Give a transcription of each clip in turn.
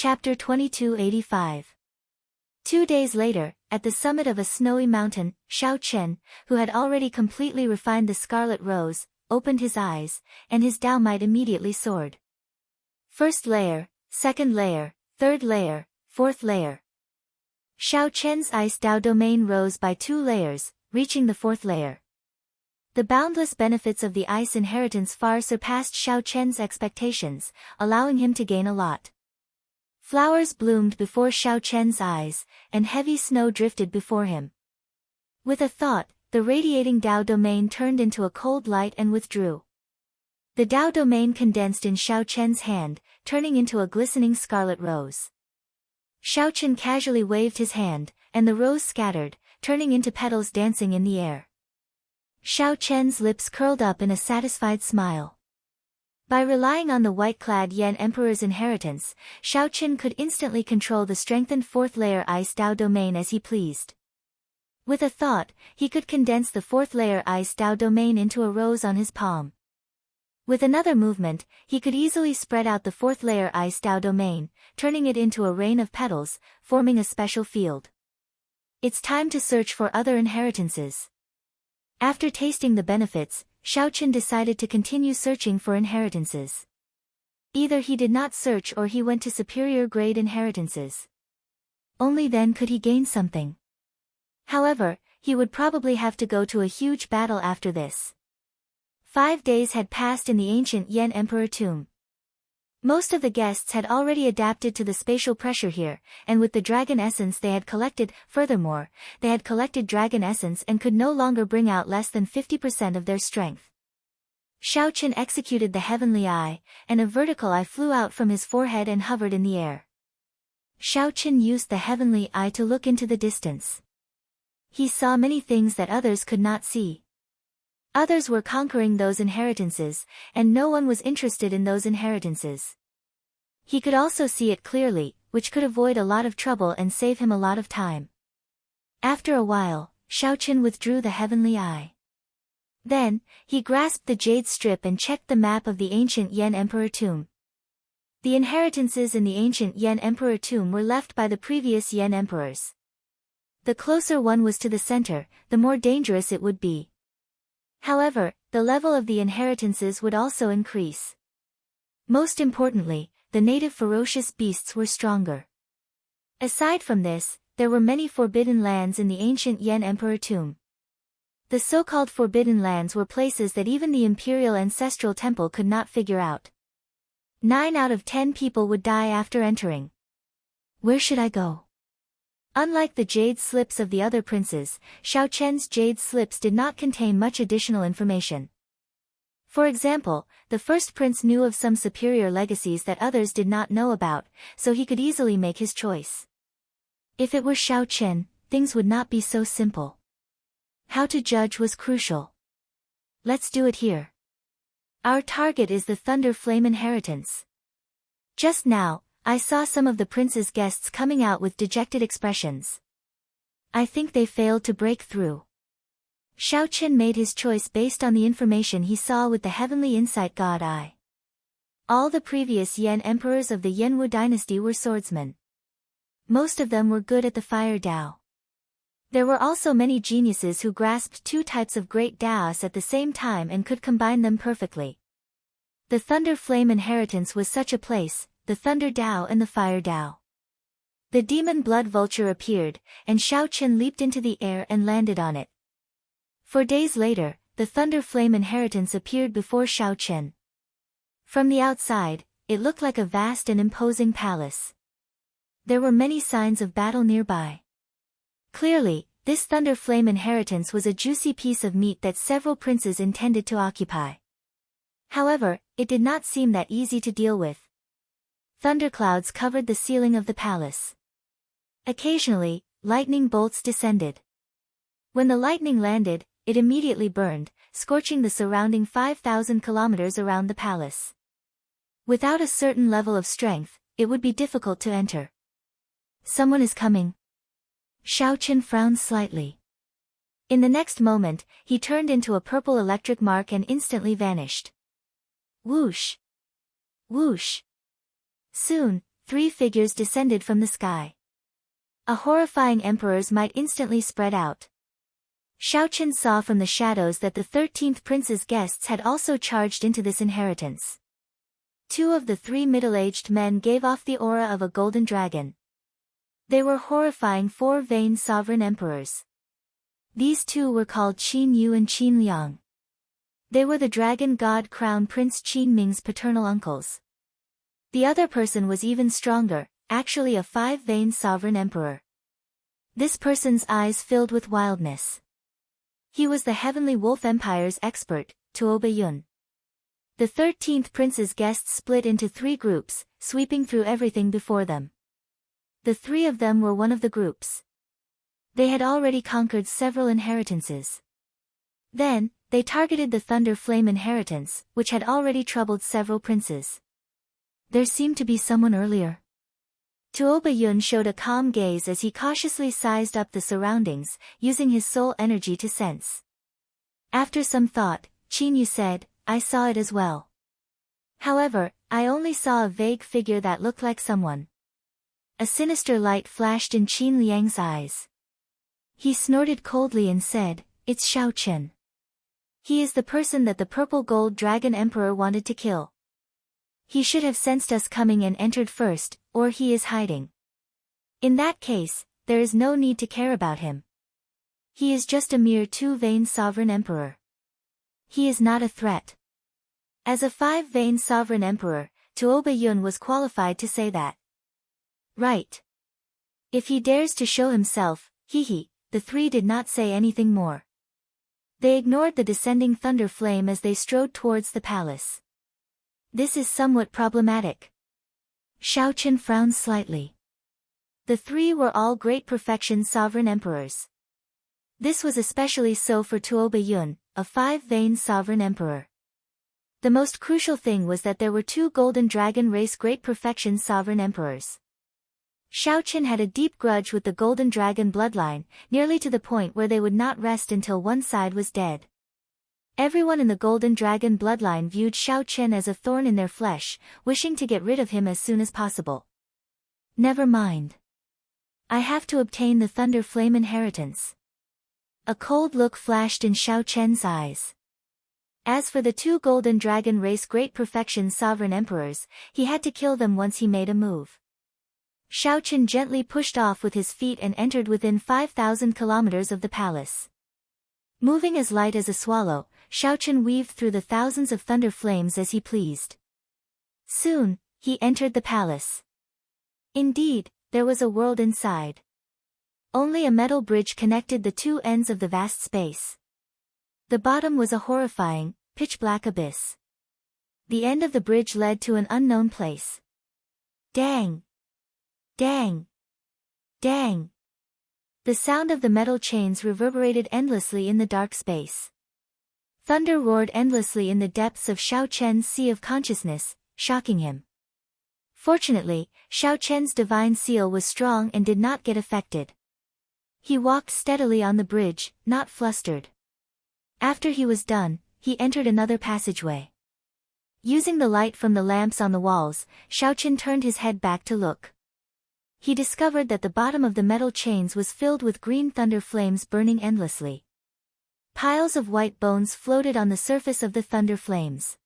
Chapter 2285. 2 days later, at the summit of a snowy mountain, Xiao Chen, who had already completely refined the scarlet rose, opened his eyes, and his Dao might immediately soared. First layer, second layer, third layer, fourth layer. Xiao Chen's ice Dao domain rose by 2 layers, reaching the 4th layer. The boundless benefits of the ice inheritance far surpassed Xiao Chen's expectations, allowing him to gain a lot. Flowers bloomed before Xiao Chen's eyes, and heavy snow drifted before him. With a thought, the radiating Dao domain turned into a cold light and withdrew. The Dao domain condensed in Xiao Chen's hand, turning into a glistening scarlet rose. Xiao Chen casually waved his hand, and the rose scattered, turning into petals dancing in the air. Xiao Chen's lips curled up in a satisfied smile. By relying on the white-clad Yan Emperor's inheritance, Xiao Chen could instantly control the strengthened 4th layer ice Dao domain as he pleased. With a thought, he could condense the 4th layer ice Dao domain into a rose on his palm. With another movement, he could easily spread out the 4th layer ice Dao domain, turning it into a rain of petals, forming a special field. It's time to search for other inheritances. After tasting the benefits, Xiao Chen decided to continue searching for inheritances. Either he did not search or he went to superior grade inheritances. Only then could he gain something. However, he would probably have to go to a huge battle after this. 5 days had passed in the ancient Yan Emperor tomb. Most of the guests had already adapted to the spatial pressure here, and with the dragon essence they had collected, furthermore, they had collected dragon essence and could no longer bring out less than 50% of their strength. Xiao Chen executed the heavenly eye, and a vertical eye flew out from his forehead and hovered in the air. Xiao Chen used the heavenly eye to look into the distance. He saw many things that others could not see. Others were conquering those inheritances, and no one was interested in those inheritances. He could also see it clearly, which could avoid a lot of trouble and save him a lot of time. After a while, Xiao Chen withdrew the heavenly eye. Then, he grasped the jade strip and checked the map of the ancient Yan Emperor tomb. The inheritances in the ancient Yan Emperor tomb were left by the previous Yan Emperors. The closer one was to the center, the more dangerous it would be. However, the level of the inheritances would also increase. Most importantly, the native ferocious beasts were stronger. Aside from this, there were many forbidden lands in the ancient Yan Emperor tomb. The so-called forbidden lands were places that even the imperial ancestral temple could not figure out. 9 out of 10 people would die after entering. Where should I go? Unlike the jade slips of the other princes, Xiao Chen's jade slips did not contain much additional information. For example, the first prince knew of some superior legacies that others did not know about, so he could easily make his choice. If it were Xiao Chen, things would not be so simple. How to judge was crucial. Let's do it here. Our target is the Thunder Flame inheritance. Just now, I saw some of the prince's guests coming out with dejected expressions. I think they failed to break through. Xiao Chen made his choice based on the information he saw with the heavenly insight god eye. All the previous Yan emperors of the Yanwu dynasty were swordsmen. Most of them were good at the fire Dao. There were also many geniuses who grasped 2 types of great Daos at the same time and could combine them perfectly. The Thunder Flame inheritance was such a place, the Thunder Dao and the Fire Dao. The demon blood vulture appeared, and Xiao Chen leaped into the air and landed on it. 4 days later, the Thunder Flame inheritance appeared before Xiao Chen. From the outside, it looked like a vast and imposing palace. There were many signs of battle nearby. Clearly, this Thunder Flame inheritance was a juicy piece of meat that several princes intended to occupy. However, it did not seem that easy to deal with. Thunderclouds covered the ceiling of the palace. Occasionally, lightning bolts descended. When the lightning landed, it immediately burned, scorching the surrounding 5,000 kilometers around the palace. Without a certain level of strength, it would be difficult to enter. Someone is coming. Xiao Chen frowned slightly. In the next moment, he turned into a purple electric mark and instantly vanished. Whoosh! Whoosh! Soon, 3 figures descended from the sky. A horrifying emperors might instantly spread out. Xiaoqian saw from the shadows that the 13th prince's guests had also charged into this inheritance. 2 of the 3 middle-aged men gave off the aura of a golden dragon. They were horrifying 4 vain sovereign emperors. These 2 were called Qin Yu and Qin Liang. They were the dragon god crown Prince Qin Ming's paternal uncles. The other person was even stronger, actually a 5 vain sovereign emperor. This person's eyes filled with wildness. He was the Heavenly Wolf Empire's expert, Tuo Bayun. The 13th prince's guests split into 3 groups, sweeping through everything before them. The 3 of them were one of the groups. They had already conquered several inheritances. Then, they targeted the Thunder Flame inheritance, which had already troubled several princes. There seemed to be someone earlier. Tuo Bayun showed a calm gaze as he cautiously sized up the surroundings, using his soul energy to sense. After some thought, Qin Yu said, I saw it as well. However, I only saw a vague figure that looked like someone. A sinister light flashed in Qin Liang's eyes. He snorted coldly and said, It's Xiaoqian. He is the person that the purple gold dragon emperor wanted to kill. He should have sensed us coming and entered first, or he is hiding. In that case, there is no need to care about him. He is just a mere 2 vain sovereign emperor. He is not a threat. As a 5 vain sovereign emperor, Tuo Bayun was qualified to say that. Right. If he dares to show himself, the 3 did not say anything more. They ignored the descending thunder flame as they strode towards the palace. This is somewhat problematic. Xiaoqian frowned slightly. The 3 were all great perfection sovereign emperors. This was especially so for Tuo Bayun, a 5 vain sovereign emperor. The most crucial thing was that there were 2 golden dragon race great perfection sovereign emperors. Xiaoqian had a deep grudge with the golden dragon bloodline, nearly to the point where they would not rest until one side was dead. Everyone in the golden dragon bloodline viewed Xiaoqian as a thorn in their flesh, wishing to get rid of him as soon as possible. Never mind. I have to obtain the thunder flame inheritance. A cold look flashed in Xiaoqian's eyes. As for the 2 golden dragon race great perfection sovereign emperors, he had to kill them once he made a move. Xiaoqian gently pushed off with his feet and entered within 5,000 kilometers of the palace. Moving as light as a swallow, Xiaoqian weaved through the thousands of thunder flames as he pleased. Soon, he entered the palace. Indeed, there was a world inside. Only a metal bridge connected the 2 ends of the vast space. The bottom was a horrifying, pitch-black abyss. The end of the bridge led to an unknown place. Dang! Dang! Dang! The sound of the metal chains reverberated endlessly in the dark space. Thunder roared endlessly in the depths of Xiaoqian's sea of consciousness, shocking him. Fortunately, Xiaoqian's divine seal was strong and did not get affected. He walked steadily on the bridge, not flustered. After he was done, he entered another passageway. Using the light from the lamps on the walls, Xiaoqian turned his head back to look. He discovered that the bottom of the metal chains was filled with green thunder flames burning endlessly. Piles of white bones floated on the surface of the thunder flames.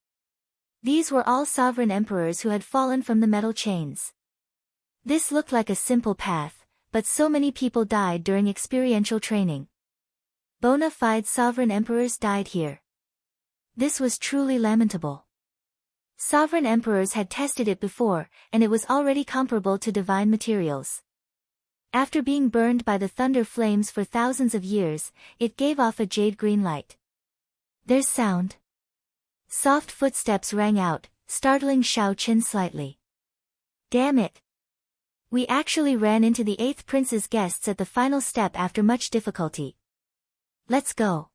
These were all sovereign emperors who had fallen from the metal chains. This looked like a simple path, but so many people died during experiential training. Bona fide sovereign emperors died here. This was truly lamentable. Sovereign emperors had tested it before, and it was already comparable to divine materials. After being burned by the thunder flames for thousands of years, it gave off a jade-green light. There's sound. Soft footsteps rang out, startling Xiaoqian slightly. Damn it! We actually ran into the 8th prince's guests at the final step after much difficulty. Let's go.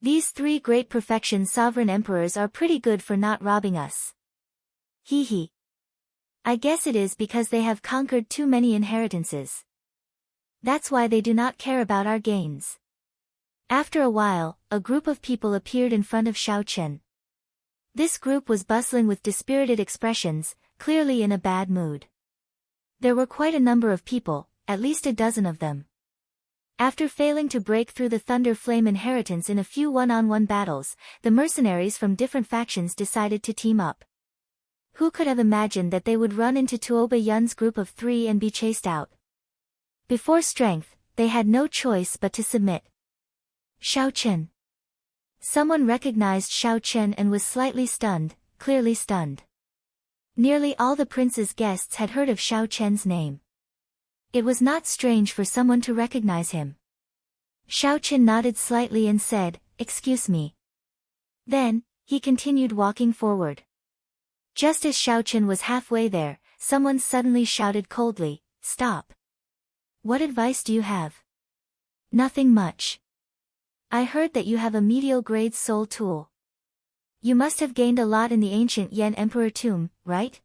These 3 great perfection sovereign emperors are pretty good for not robbing us. I guess it is because they have conquered too many inheritances. That's why they do not care about our gains. After a while, a group of people appeared in front of Xiaoqian. This group was bustling with dispirited expressions, clearly in a bad mood. There were quite a number of people, at least a dozen of them. After failing to break through the Thunder Flame inheritance in a few one-on-one battles, the mercenaries from different factions decided to team up. Who could have imagined that they would run into Tuoba Yun's group of 3 and be chased out? Before strength, they had no choice but to submit. Xiao Chen. Someone recognized Xiao Chen and was slightly stunned, clearly stunned. Nearly all the prince's guests had heard of Xiao Chen's name. It was not strange for someone to recognize him. Xiao Chen nodded slightly and said, "Excuse me." Then, he continued walking forward. Just as Xiao Chen was halfway there, someone suddenly shouted coldly, "Stop. What advice do you have?" "Nothing much. I heard that you have a medial grade soul tool. You must have gained a lot in the ancient Yan Emperor tomb, right?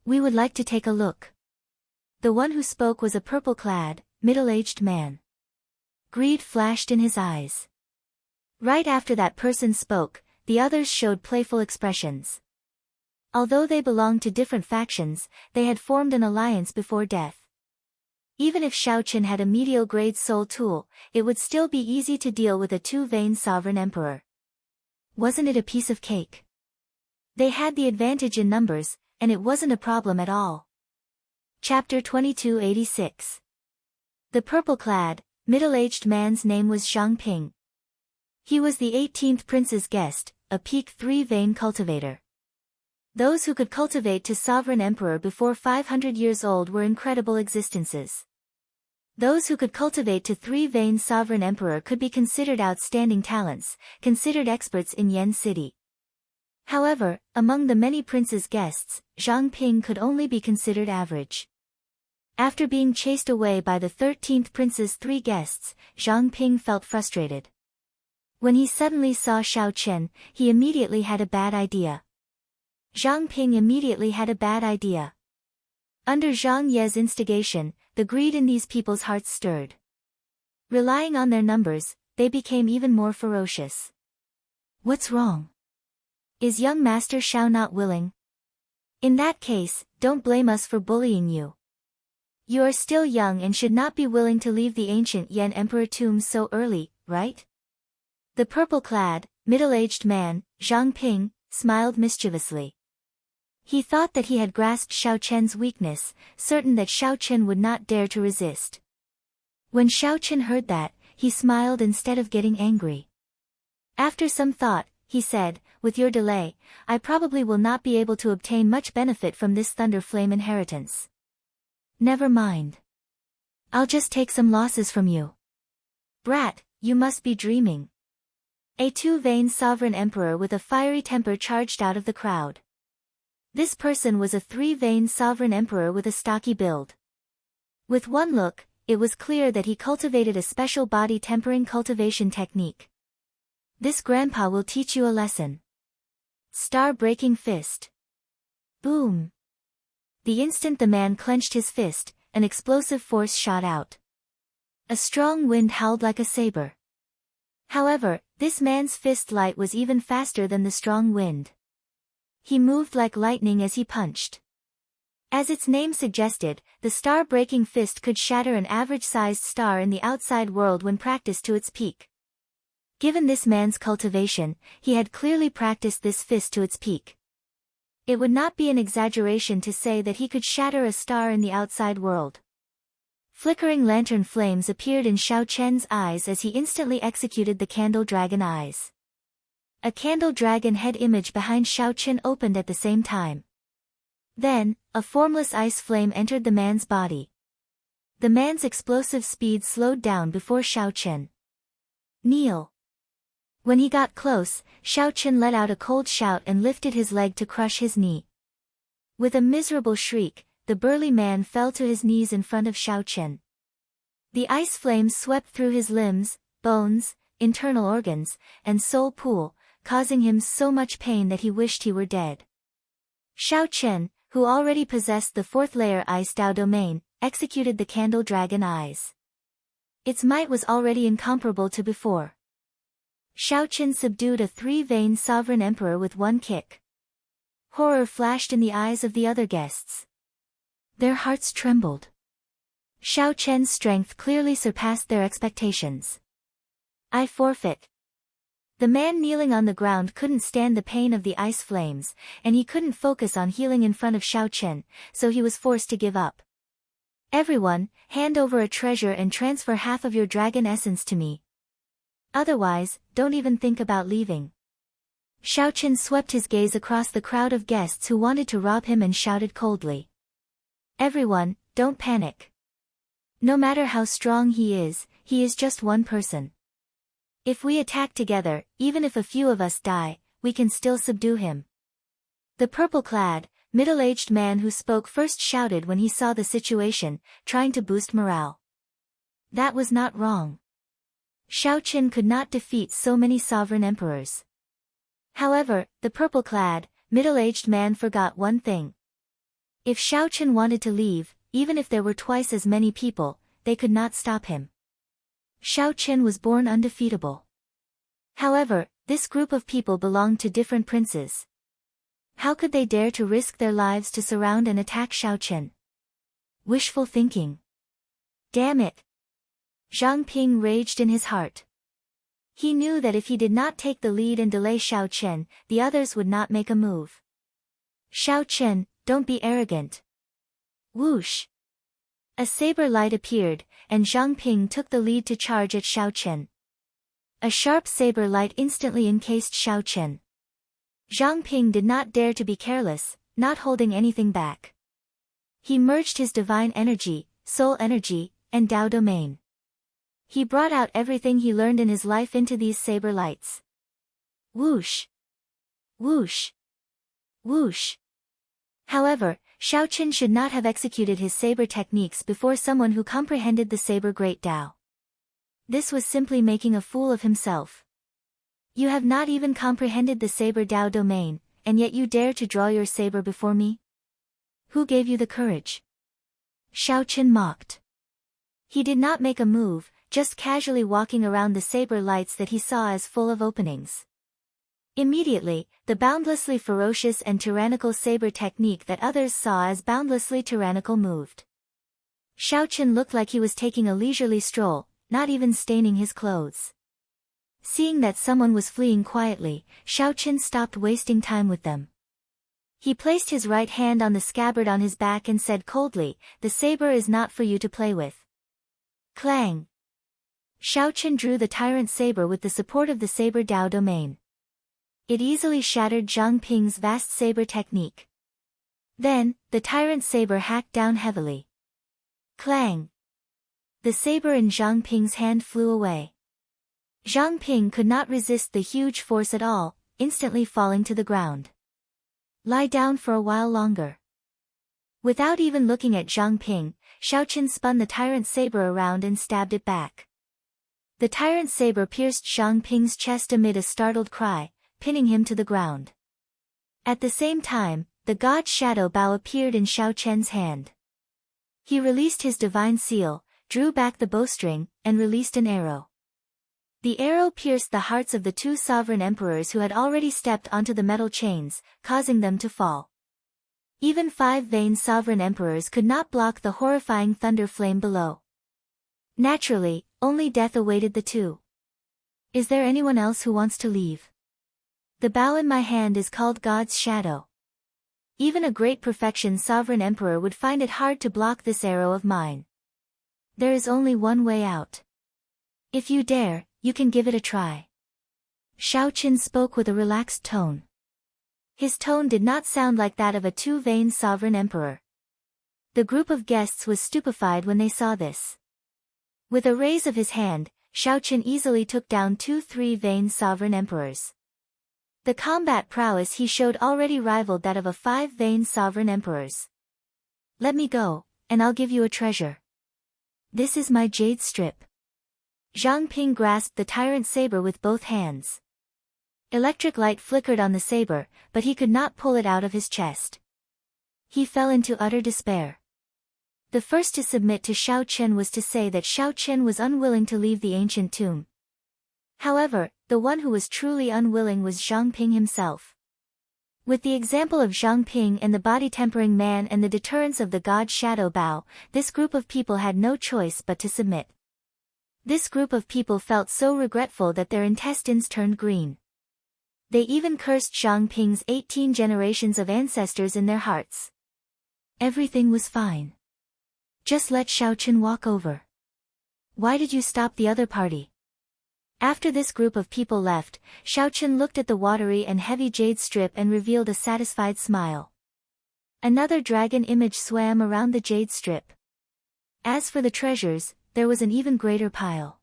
We would like to take a look." The one who spoke was a purple-clad, middle-aged man. Greed flashed in his eyes. Right after that person spoke, the others showed playful expressions. Although they belonged to different factions, they had formed an alliance before death. Even if Xiao Chen had a medial grade soul tool, it would still be easy to deal with a two-vein sovereign emperor. Wasn't it a piece of cake? They had the advantage in numbers, and it wasn't a problem at all. Chapter 2286. The purple-clad, middle-aged man's name was Zhang Ping. He was the 18th prince's guest, a peak 3-vein cultivator. Those who could cultivate to sovereign emperor before 500 years old were incredible existences. Those who could cultivate to 3-vein sovereign emperor could be considered outstanding talents, considered experts in Yen City. However, among the many prince's guests, Zhang Ping could only be considered average. After being chased away by the 13th prince's 3 guests, Zhang Ping felt frustrated. When he suddenly saw Xiao Chen, he immediately had a bad idea. Zhang Ping immediately had a bad idea. Under Zhang Ye's instigation, the greed in these people's hearts stirred. Relying on their numbers, they became even more ferocious. What's wrong? Is young Master Xiao not willing? In that case, don't blame us for bullying you. You are still young and should not be willing to leave the ancient Yan Emperor tomb so early, right? The purple-clad, middle-aged man, Zhang Ping, smiled mischievously. He thought that he had grasped Xiao Chen's weakness, certain that Xiao Chen would not dare to resist. When Xiao Chen heard that, he smiled instead of getting angry. After some thought, he said, "With your delay, I probably will not be able to obtain much benefit from this Thunder Flame inheritance. Never mind. I'll just take some losses from you." "Brat, you must be dreaming." A 2-vein sovereign emperor with a fiery temper charged out of the crowd. This person was a 3-vein sovereign emperor with a stocky build. With one look, it was clear that he cultivated a special body tempering cultivation technique. "This grandpa will teach you a lesson." Star-breaking fist. Boom. The instant the man clenched his fist, an explosive force shot out. A strong wind howled like a saber. However, this man's fist light was even faster than the strong wind. He moved like lightning as he punched. As its name suggested, the star-breaking fist could shatter an average-sized star in the outside world when practiced to its peak. Given this man's cultivation, he had clearly practiced this fist to its peak. It would not be an exaggeration to say that he could shatter a star in the outside world. Flickering lantern flames appeared in Xiao Chen's eyes as he instantly executed the candle dragon eyes. A candle dragon head image behind Xiao Chen opened at the same time. Then, a formless ice flame entered the man's body. The man's explosive speed slowed down before Xiao Chen. "Kneel." When he got close, Xiao Chen let out a cold shout and lifted his leg to crush his knee. With a miserable shriek, the burly man fell to his knees in front of Xiao Chen. The ice flames swept through his limbs, bones, internal organs, and soul pool, causing him so much pain that he wished he were dead. Xiao Chen, who already possessed the 4th layer Ice Dao domain, executed the candle dragon eyes. Its might was already incomparable to before. Xiao Chen subdued a 3-vein sovereign emperor with one kick. Horror flashed in the eyes of the other guests. Their hearts trembled. Xiao Chen's strength clearly surpassed their expectations. I forfeit. The man kneeling on the ground couldn't stand the pain of the ice flames, and he couldn't focus on healing in front of Xiao Chen, so he was forced to give up. Everyone, hand over a treasure and transfer half of your dragon essence to me. Otherwise, don't even think about leaving. Xiao Chen swept his gaze across the crowd of guests who wanted to rob him and shouted coldly. Everyone, don't panic. No matter how strong he is just one person. If we attack together, even if a few of us die, we can still subdue him. The purple-clad, middle-aged man who spoke first shouted when he saw the situation, trying to boost morale. That was not wrong. Xiao Chen could not defeat so many sovereign emperors. However, the purple-clad, middle-aged man forgot one thing. If Xiao Chen wanted to leave, even if there were twice as many people, they could not stop him. Xiao Chen was born undefeatable. However, this group of people belonged to different princes. How could they dare to risk their lives to surround and attack Xiao Chen? Wishful thinking. Damn it! Zhang Ping raged in his heart. He knew that if he did not take the lead and delay Xiao Chen, the others would not make a move. Xiao Chen, don't be arrogant. Whoosh! A saber light appeared, and Zhang Ping took the lead to charge at Xiao Chen. A sharp saber light instantly encased Xiao Chen. Zhang Ping did not dare to be careless, not holding anything back. He merged his divine energy, soul energy, and Dao domain. He brought out everything he learned in his life into these saber lights. Whoosh! Whoosh! Whoosh! However, Xiao Chen should not have executed his saber techniques before someone who comprehended the saber great Dao. This was simply making a fool of himself. You have not even comprehended the saber Dao domain, and yet you dare to draw your saber before me? Who gave you the courage? Xiao Chen mocked. He did not make a move, just casually walking around the saber lights that he saw as full of openings. Immediately, the boundlessly ferocious and tyrannical saber technique that others saw as boundlessly tyrannical moved. Xiao Chen looked like he was taking a leisurely stroll, not even staining his clothes. Seeing that someone was fleeing quietly, Xiao Chen stopped wasting time with them. He placed his right hand on the scabbard on his back and said coldly, "The saber is not for you to play with." Clang! Xiao Chen drew the tyrant saber with the support of the saber Dao domain. It easily shattered Zhang Ping's vast saber technique. Then, the tyrant saber hacked down heavily. Clang! The saber in Zhang Ping's hand flew away. Zhang Ping could not resist the huge force at all, instantly falling to the ground. Lie down for a while longer. Without even looking at Zhang Ping, Xiao Chen spun the tyrant saber around and stabbed it back. The tyrant saber pierced Zhang Ping's chest amid a startled cry, pinning him to the ground. At the same time, the god shadow bow appeared in Xiao Chen's hand. He released his divine seal, drew back the bowstring, and released an arrow. The arrow pierced the hearts of the two sovereign emperors who had already stepped onto the metal chains, causing them to fall. Even 5 vain sovereign emperors could not block the horrifying thunder flame below. Naturally, only death awaited the two. Is there anyone else who wants to leave? The bow in my hand is called God's shadow. Even a great perfection sovereign emperor would find it hard to block this arrow of mine. There is only one way out. If you dare, you can give it a try. Xiao Chen spoke with a relaxed tone. His tone did not sound like that of a too vain sovereign emperor. The group of guests was stupefied when they saw this. With a raise of his hand, Xiao Chen easily took down 2-3 vain sovereign emperors. The combat prowess he showed already rivaled that of a 5 vain sovereign emperors. Let me go, and I'll give you a treasure. This is my jade strip. Zhang Ping grasped the tyrant saber with both hands. Electric light flickered on the saber, but he could not pull it out of his chest. He fell into utter despair. The first to submit to Xiao Chen was to say that Xiao Chen was unwilling to leave the ancient tomb. However, the one who was truly unwilling was Zhang Ping himself. With the example of Zhang Ping and the body-tempering man and the deterrence of the god Shadow Bao, this group of people had no choice but to submit. This group of people felt so regretful that their intestines turned green. They even cursed Zhang Ping's 18 generations of ancestors in their hearts. Everything was fine. Just let Xiaochen walk over. Why did you stop the other party? After this group of people left, Xiaochen looked at the watery and heavy jade strip and revealed a satisfied smile. Another dragon image swam around the jade strip. As for the treasures, there was an even greater pile.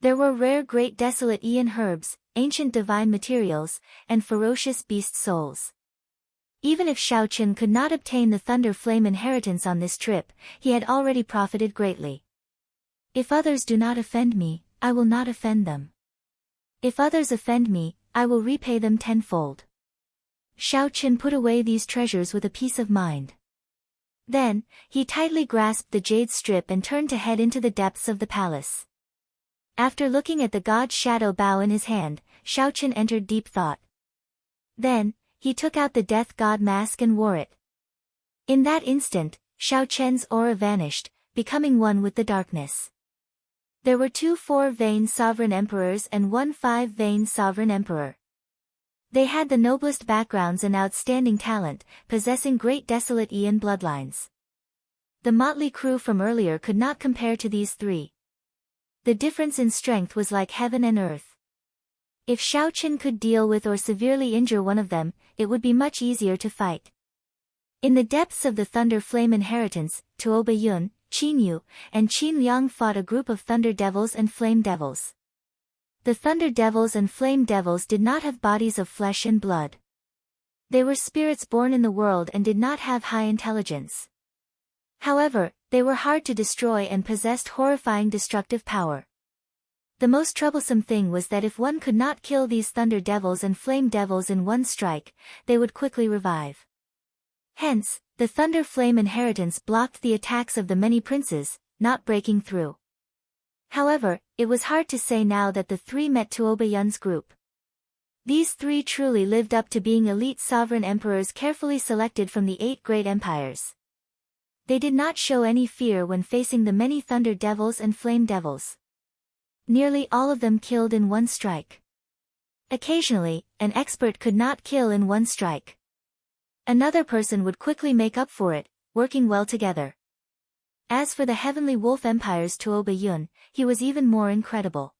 There were rare great desolate Aeon herbs, ancient divine materials, and ferocious beast souls. Even if Xiaochen could not obtain the Thunder Flame inheritance on this trip, he had already profited greatly. If others do not offend me, I will not offend them. If others offend me, I will repay them tenfold. Xiaochen put away these treasures with a peace of mind. Then, he tightly grasped the jade strip and turned to head into the depths of the palace. After looking at the god Shadow Bao in his hand, Xiaochen entered deep thought. Then, he took out the death god mask and wore it. In that instant, Xiaochen's aura vanished, becoming one with the darkness. There were 2 4-vein sovereign emperors and 1 5-vein sovereign emperor. They had the noblest backgrounds and outstanding talent, possessing great desolate Aeon bloodlines. The motley crew from earlier could not compare to these 3. The difference in strength was like heaven and earth. If Xiaochen could deal with or severely injure one of them, it would be much easier to fight. In the depths of the Thunder Flame inheritance, Tuo Bayun, Qin Yu, and Qin Liang fought a group of Thunder Devils and Flame Devils. The Thunder Devils and Flame Devils did not have bodies of flesh and blood. They were spirits born in the world and did not have high intelligence. However, they were hard to destroy and possessed horrifying destructive power. The most troublesome thing was that if one could not kill these Thunder Devils and Flame Devils in one strike, they would quickly revive. Hence, the Thunder Flame inheritance blocked the attacks of the many princes, not breaking through. However, it was hard to say now that the 3 met Tuo Bayun's group. These 3 truly lived up to being elite sovereign emperors carefully selected from the 8 great empires. They did not show any fear when facing the many Thunder Devils and Flame Devils. Nearly all of them killed in one strike. Occasionally, an expert could not kill in one strike. Another person would quickly make up for it, working well together. As for the Heavenly Wolf Empire's Tuo Bayun, he was even more incredible.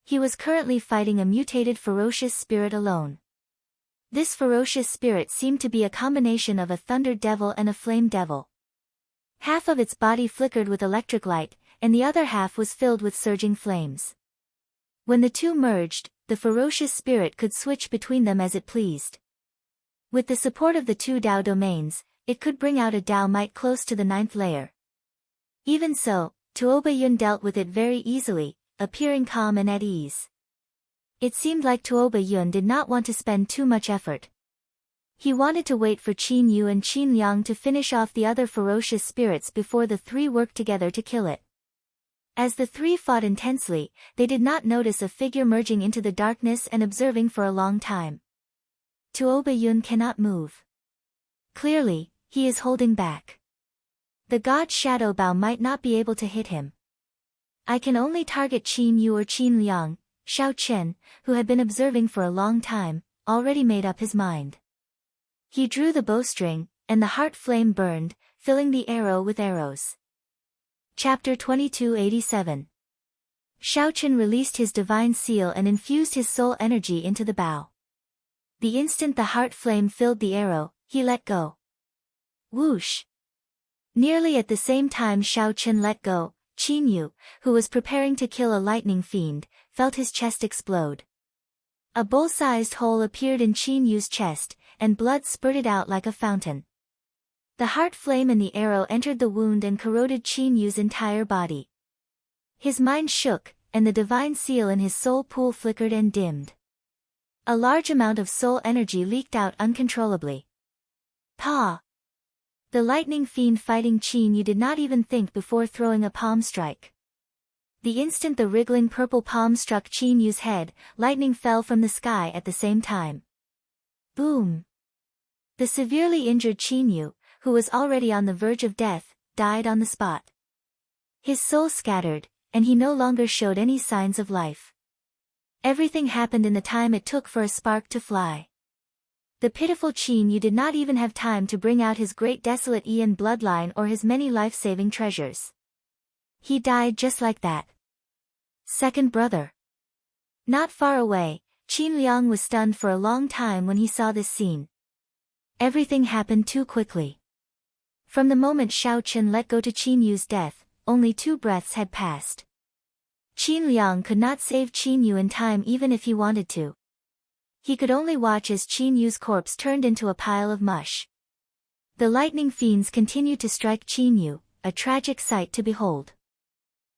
He was currently fighting a mutated ferocious spirit alone. This ferocious spirit seemed to be a combination of a Thunder Devil and a Flame Devil. Half of its body flickered with electric light, and the other half was filled with surging flames. When the two merged, the ferocious spirit could switch between them as it pleased. With the support of the 2 Dao domains, it could bring out a Dao might close to the 9th layer. Even so, Tuo Bayun dealt with it very easily, appearing calm and at ease. It seemed like Tuo Bayun did not want to spend too much effort. He wanted to wait for Qin Yu and Qin Liang to finish off the other ferocious spirits before the 3 worked together to kill it. As the 3 fought intensely, they did not notice a figure merging into the darkness and observing for a long time. Tuo Bayun cannot move. Clearly, he is holding back. The god Shadow Bao might not be able to hit him. I can only target Qin Yu or Qin Liang. Xiaochen, who had been observing for a long time, already made up his mind. He drew the bowstring, and the heart flame burned, filling the arrow with arrows. Chapter 2287. Xiaochen released his divine seal and infused his soul energy into the bow. The instant the heart flame filled the arrow, he let go. Whoosh! Nearly at the same time Xiaochen let go, Qin Yu, who was preparing to kill a lightning fiend, felt his chest explode. A bowl-sized hole appeared in Qin Yu's chest, and blood spurted out like a fountain. The heart flame and the arrow entered the wound and corroded Qin Yu's entire body. His mind shook, and the divine seal in his soul pool flickered and dimmed. A large amount of soul energy leaked out uncontrollably. Pa! The lightning fiend fighting Qin Yu did not even think before throwing a palm strike. The instant the wriggling purple palm struck Qin Yu's head, lightning fell from the sky at the same time. Boom! The severely injured Qin Yu, who was already on the verge of death, died on the spot. His soul scattered, and he no longer showed any signs of life. Everything happened in the time it took for a spark to fly. The pitiful Qin Yu did not even have time to bring out his great desolate Ian bloodline or his many life-saving treasures. He died just like that. Second brother. Not far away, Qin Liang was stunned for a long time when he saw this scene. Everything happened too quickly. From the moment Xiao Chen let go to Qin Yu's death, only 2 breaths had passed. Qin Liang could not save Qin Yu in time even if he wanted to. He could only watch as Qin Yu's corpse turned into a pile of mush. The lightning fiends continued to strike Qin Yu, a tragic sight to behold.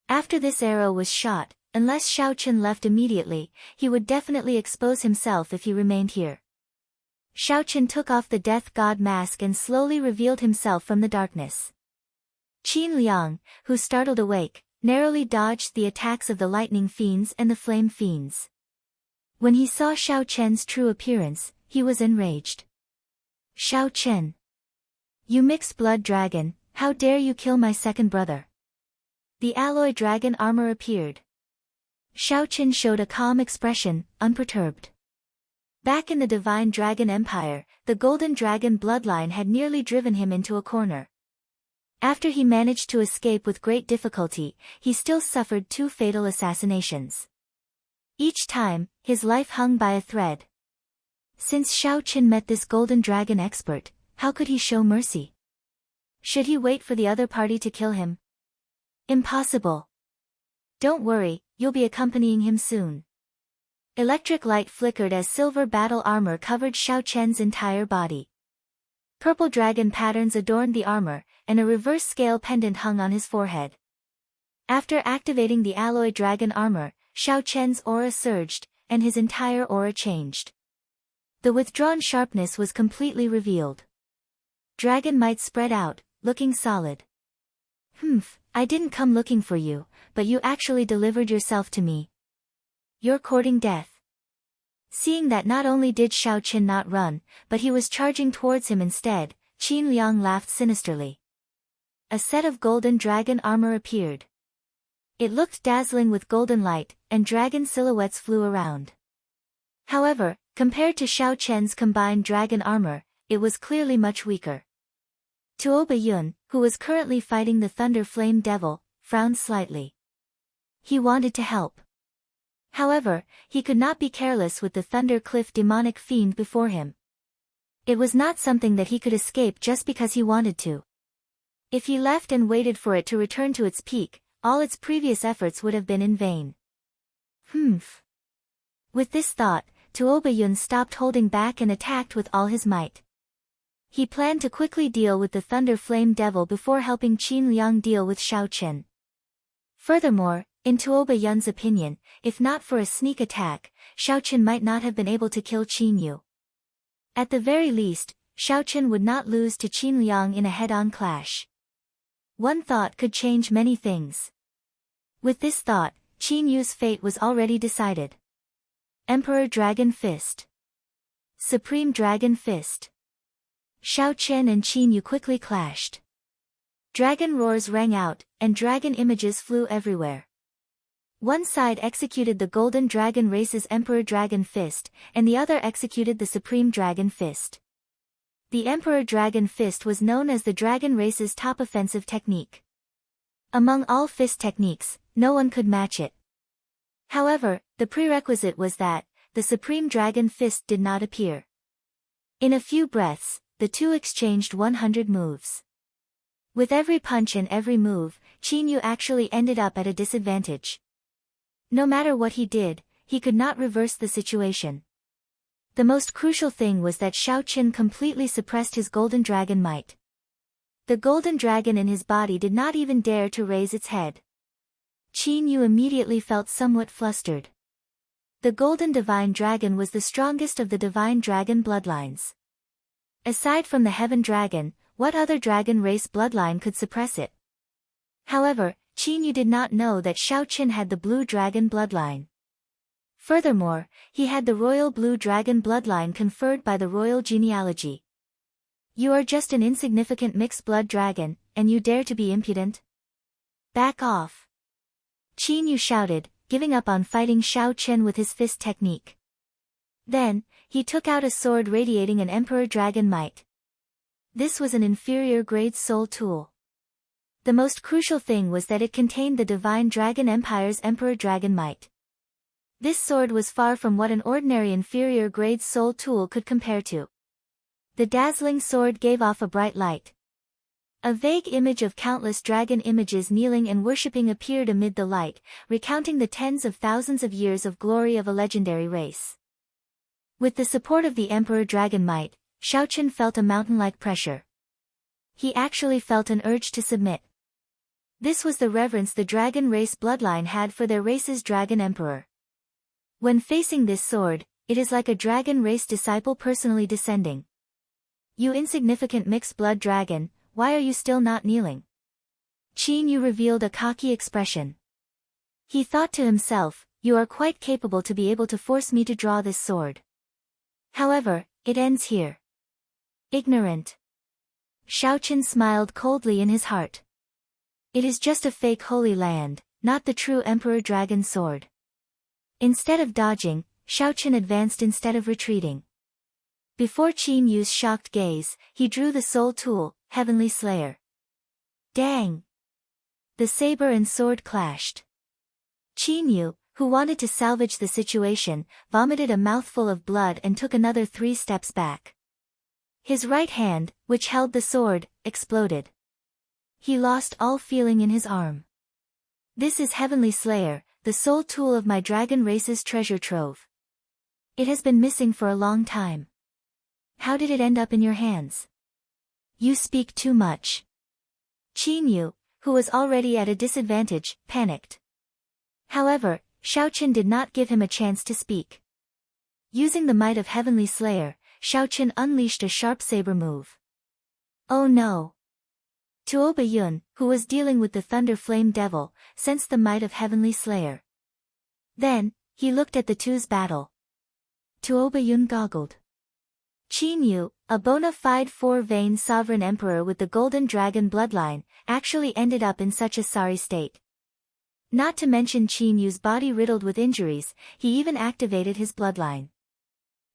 After this arrow was shot, unless Xiao Chen left immediately, he would definitely expose himself if he remained here. Xiao Chen took off the death god mask and slowly revealed himself from the darkness. Qin Liang, who startled awake, narrowly dodged the attacks of the lightning fiends and the flame fiends. When he saw Xiao Chen's true appearance, he was enraged. Xiao Chen! You mixed blood dragon, how dare you kill my second brother? The alloy dragon armor appeared. Xiao Chen showed a calm expression, unperturbed. Back in the Divine Dragon Empire, the Golden Dragon bloodline had nearly driven him into a corner. After he managed to escape with great difficulty, he still suffered 2 fatal assassinations. Each time, his life hung by a thread. Since Xiao Chen met this Golden Dragon expert, how could he show mercy? Should he wait for the other party to kill him? Impossible. Don't worry, you'll be accompanying him soon. Electric light flickered as silver battle armor covered Xiao Chen's entire body. Purple dragon patterns adorned the armor, and a reverse scale pendant hung on his forehead. After activating the alloy dragon armor, Xiao Chen's aura surged, and his entire aura changed. The withdrawn sharpness was completely revealed. Dragon might spread out, looking solid. I didn't come looking for you, but you actually delivered yourself to me. You're courting death. Seeing that not only did Xiao Chen not run, but he was charging towards him instead, Qin Liang laughed sinisterly. A set of golden dragon armor appeared. It looked dazzling with golden light, and dragon silhouettes flew around. However, compared to Xiao Chen's combined dragon armor, it was clearly much weaker. Tuo Yun, who was currently fighting the Thunder Flame Devil, frowned slightly. He wanted to help. However, he could not be careless with the Thunder Cliff demonic fiend before him. It was not something that he could escape just because he wanted to. If he left and waited for it to return to its peak, all its previous efforts would have been in vain. With this thought, Tuo Yun stopped holding back and attacked with all his might. He planned to quickly deal with the Thunder Flame Devil before helping Qin Liang deal with Xiao Chen. Furthermore, in Tuo Yun's opinion, if not for a sneak attack, Xiao Chen might not have been able to kill Qin Yu. At the very least, Xiao Chen would not lose to Qin Liang in a head-on clash. One thought could change many things. With this thought, Qin Yu's fate was already decided. Emperor Dragon Fist. Supreme Dragon Fist. Xiao Chen and Qin Yu quickly clashed. Dragon roars rang out, and dragon images flew everywhere. One side executed the Golden Dragon Race's Emperor Dragon Fist, and the other executed the Supreme Dragon Fist. The Emperor Dragon Fist was known as the Dragon Race's top offensive technique. Among all fist techniques, no one could match it. However, the prerequisite was that the Supreme Dragon Fist did not appear. In a few breaths, the two exchanged 100 moves. With every punch and every move, Qin Yu actually ended up at a disadvantage. No matter what he did, he could not reverse the situation. The most crucial thing was that Xiao Chen completely suppressed his Golden Dragon might. The Golden Dragon in his body did not even dare to raise its head. Qin Yu immediately felt somewhat flustered. The Golden Divine Dragon was the strongest of the Divine Dragon bloodlines. Aside from the Heaven Dragon, what other dragon race bloodline could suppress it? However, Qin Yu did not know that Xiao Chen had the Blue Dragon bloodline. Furthermore, he had the royal blue dragon bloodline conferred by the royal genealogy. You are just an insignificant mixed-blood dragon, and you dare to be impudent? Back off! Qin Yu shouted, giving up on fighting Xiao Chen with his fist technique. Then, he took out a sword radiating an emperor dragon might. This was an inferior grade soul tool. The most crucial thing was that it contained the divine dragon empire's emperor dragon might. This sword was far from what an ordinary inferior grade soul tool could compare to. The dazzling sword gave off a bright light. A vague image of countless dragon images kneeling and worshipping appeared amid the light, recounting the tens of thousands of years of glory of a legendary race. With the support of the Emperor Dragon Might, Xiao Chen felt a mountain-like pressure. He actually felt an urge to submit. This was the reverence the dragon race bloodline had for their race's dragon emperor. When facing this sword, it is like a dragon race disciple personally descending. You insignificant mixed-blood dragon, why are you still not kneeling? Qin Yu revealed a cocky expression. He thought to himself, you are quite capable to be able to force me to draw this sword. However, it ends here. Ignorant. Xiao Chen smiled coldly in his heart. It is just a fake holy land, not the true Emperor Dragon sword. Instead of dodging, Xiao Chen advanced instead of retreating. Before Qin Yu's shocked gaze, he drew the soul tool, Heavenly Slayer. Dang! The saber and sword clashed. Qin Yu, who wanted to salvage the situation, vomited a mouthful of blood and took another 3 steps back. His right hand, which held the sword, exploded. He lost all feeling in his arm. This is Heavenly Slayer, the soul tool of my dragon race's treasure trove. It has been missing for a long time. How did it end up in your hands? You speak too much. Qin Yu, who was already at a disadvantage, panicked. However, Xiao Chen did not give him a chance to speak. Using the might of Heavenly Slayer, Xiao Chen unleashed a sharp saber move. Oh no! Tuoba Yun, who was dealing with the Thunder Flame Devil, sensed the might of Heavenly Slayer. Then, he looked at the two's battle. Tuoba Yun goggled. Qin Yu, a bona fide 4-vein sovereign emperor with the Golden Dragon bloodline, actually ended up in such a sorry state. Not to mention Qin Yu's body riddled with injuries, he even activated his bloodline.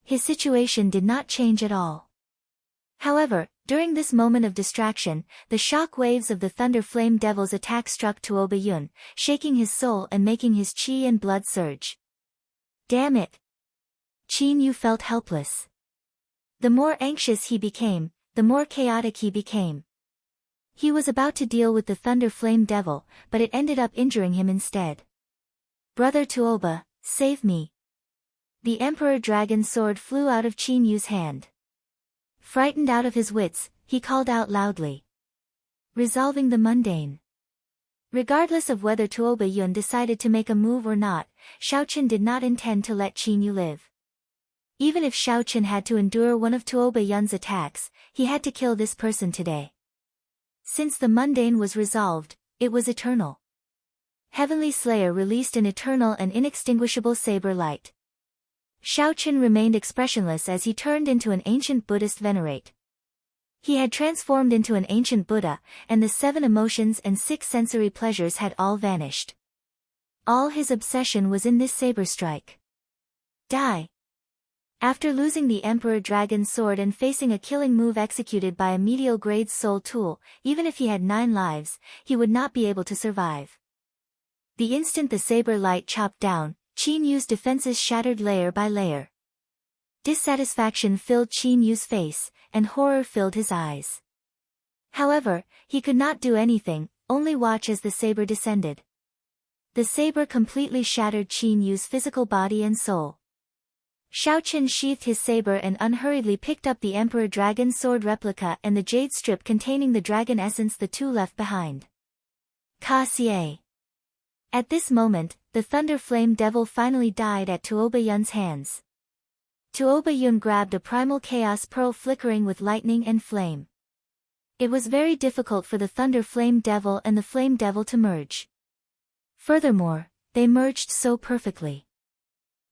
His situation did not change at all. However, during this moment of distraction, the shock waves of the Thunder Flame Devil's attack struck Tuoba Yun, shaking his soul and making his chi and blood surge. Damn it! Qin Yu felt helpless. The more anxious he became, the more chaotic he became. He was about to deal with the Thunder Flame Devil, but it ended up injuring him instead. Brother Tuoba, save me. The Emperor Dragon sword flew out of Qin Yu's hand. Frightened out of his wits, he called out loudly. Resolving the mundane. Regardless of whether Tuoba Yun decided to make a move or not, Xiao Chen did not intend to let Qin Yu live. Even if Xiao Chen had to endure one of Tuoba Yun's attacks, he had to kill this person today. Since the mundane was resolved, it was eternal. Heavenly Slayer released an eternal and inextinguishable saber light. Xiao Chen remained expressionless as he turned into an ancient Buddhist venerate. He had transformed into an ancient Buddha, and the 7 emotions and 6 sensory pleasures had all vanished. All his obsession was in this saber strike. Die! After losing the Emperor Dragon's sword and facing a killing move executed by a medial grade soul tool, even if he had 9 lives, he would not be able to survive. The instant the saber light chopped down, Qin Yu's defenses shattered layer by layer. Dissatisfaction filled Qin Yu's face, and horror filled his eyes. However, he could not do anything, only watch as the saber descended. The saber completely shattered Qin Yu's physical body and soul. Xiao Chen sheathed his saber and unhurriedly picked up the Emperor Dragon sword replica and the jade strip containing the dragon essence the two left behind. Ka Xie. At this moment, the Thunder Flame Devil finally died at Tuoba Yun's hands. Tuoba Yun grabbed a primal chaos pearl flickering with lightning and flame. It was very difficult for the Thunder Flame Devil and the Flame Devil to merge. Furthermore, they merged so perfectly.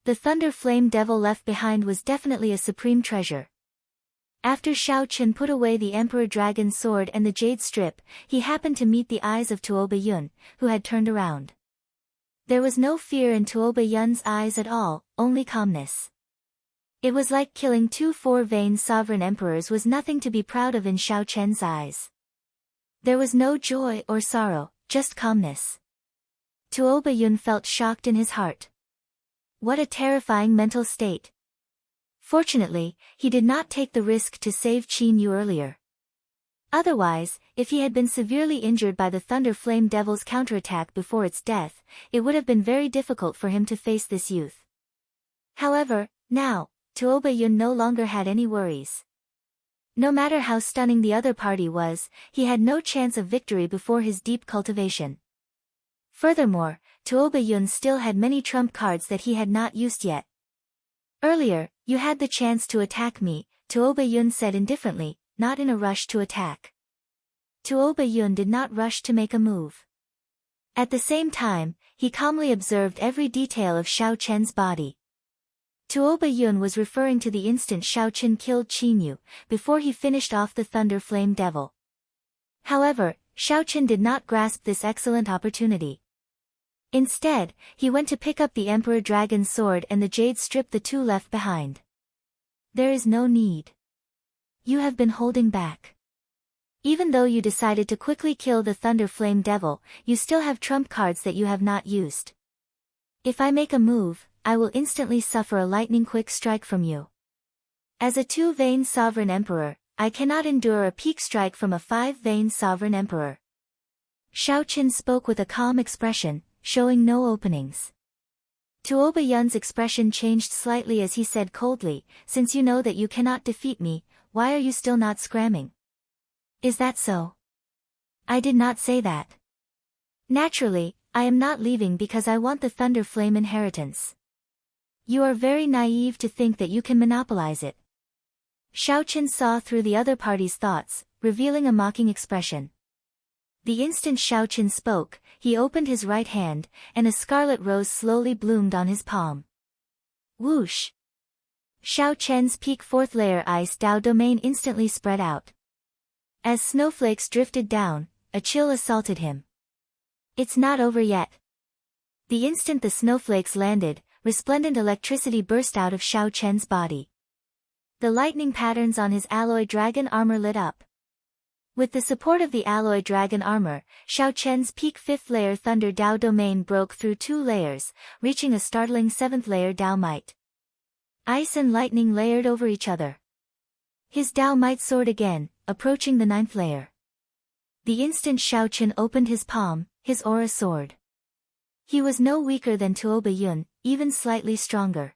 The thunder flame devil left behind was definitely a supreme treasure. After Shao Chen put away the Emperor Dragon's sword and the jade strip, he happened to meet the eyes of Tuoba Yun, who had turned around. There was no fear in Tuoba Yun's eyes at all, only calmness. It was like killing 2 4-veined sovereign emperors was nothing to be proud of in Shao Chen's eyes. There was no joy or sorrow, just calmness. Tuoba Yun felt shocked in his heart. What a terrifying mental state. Fortunately, he did not take the risk to save Qin Yu earlier. Otherwise, if he had been severely injured by the Thunder Flame Devil's counterattack before its death, it would have been very difficult for him to face this youth. However, now, Tuoba Yun no longer had any worries. No matter how stunning the other party was, he had no chance of victory before his deep cultivation. Furthermore, Tuoba Yun still had many trump cards that he had not used yet. Earlier, you had the chance to attack me, Tuoba Yun said indifferently, not in a rush to attack. Tuoba Yun did not rush to make a move. At the same time, he calmly observed every detail of Shao Chen's body. Tuoba Yun was referring to the instant Shao Chen killed Qin Yu, before he finished off the Thunder Flame Devil. However, Shao Chen did not grasp this excellent opportunity. Instead, he went to pick up the Emperor Dragon's sword and the jade strip the two left behind. There is no need. You have been holding back. Even though you decided to quickly kill the Thunder Flame Devil, you still have trump cards that you have not used. If I make a move, I will instantly suffer a lightning-quick strike from you. As a 2-vein sovereign emperor, I cannot endure a peak strike from a 5-vein sovereign emperor. Shao Chen spoke with a calm expression, showing no openings. Tuoba Yun's expression changed slightly as he said coldly, since you know that you cannot defeat me, why are you still not scramming? Is that so? I did not say that. Naturally, I am not leaving because I want the Thunder Flame inheritance. You are very naive to think that you can monopolize it. Shao Chen saw through the other party's thoughts, revealing a mocking expression. The instant Shao Chen spoke, he opened his right hand, and a scarlet rose slowly bloomed on his palm. Whoosh! Shao Chen's peak 4th layer ice Dao domain instantly spread out. As snowflakes drifted down, a chill assaulted him. It's not over yet. The instant the snowflakes landed, resplendent electricity burst out of Shao Chen's body. The lightning patterns on his alloy dragon armor lit up. With the support of the alloy dragon armor, Shao Chen's peak 5th layer Thunder Dao domain broke through 2 layers, reaching a startling 7th layer Dao might. Ice and lightning layered over each other. His Dao might soared again, approaching the 9th layer. The instant Shao Chen opened his palm, his aura soared. He was no weaker than Tuoba Yun, even slightly stronger.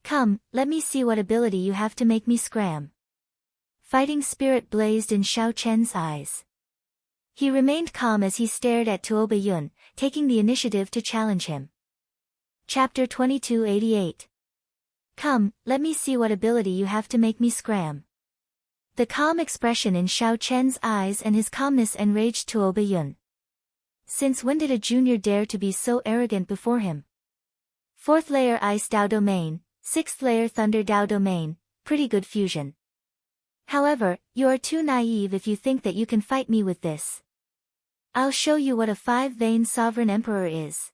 Come, let me see what ability you have to make me scram. Fighting spirit blazed in Shao Chen's eyes. He remained calm as he stared at Tuoba Yun, taking the initiative to challenge him. Chapter 2288. Come, let me see what ability you have to make me scram. The calm expression in Shao Chen's eyes and his calmness enraged Tuoba Yun. Since when did a junior dare to be so arrogant before him? 4th layer Ice Dao domain, 6th layer Thunder Dao domain, pretty good fusion. However, you are too naive if you think that you can fight me with this. I'll show you what a 5-vein sovereign emperor is.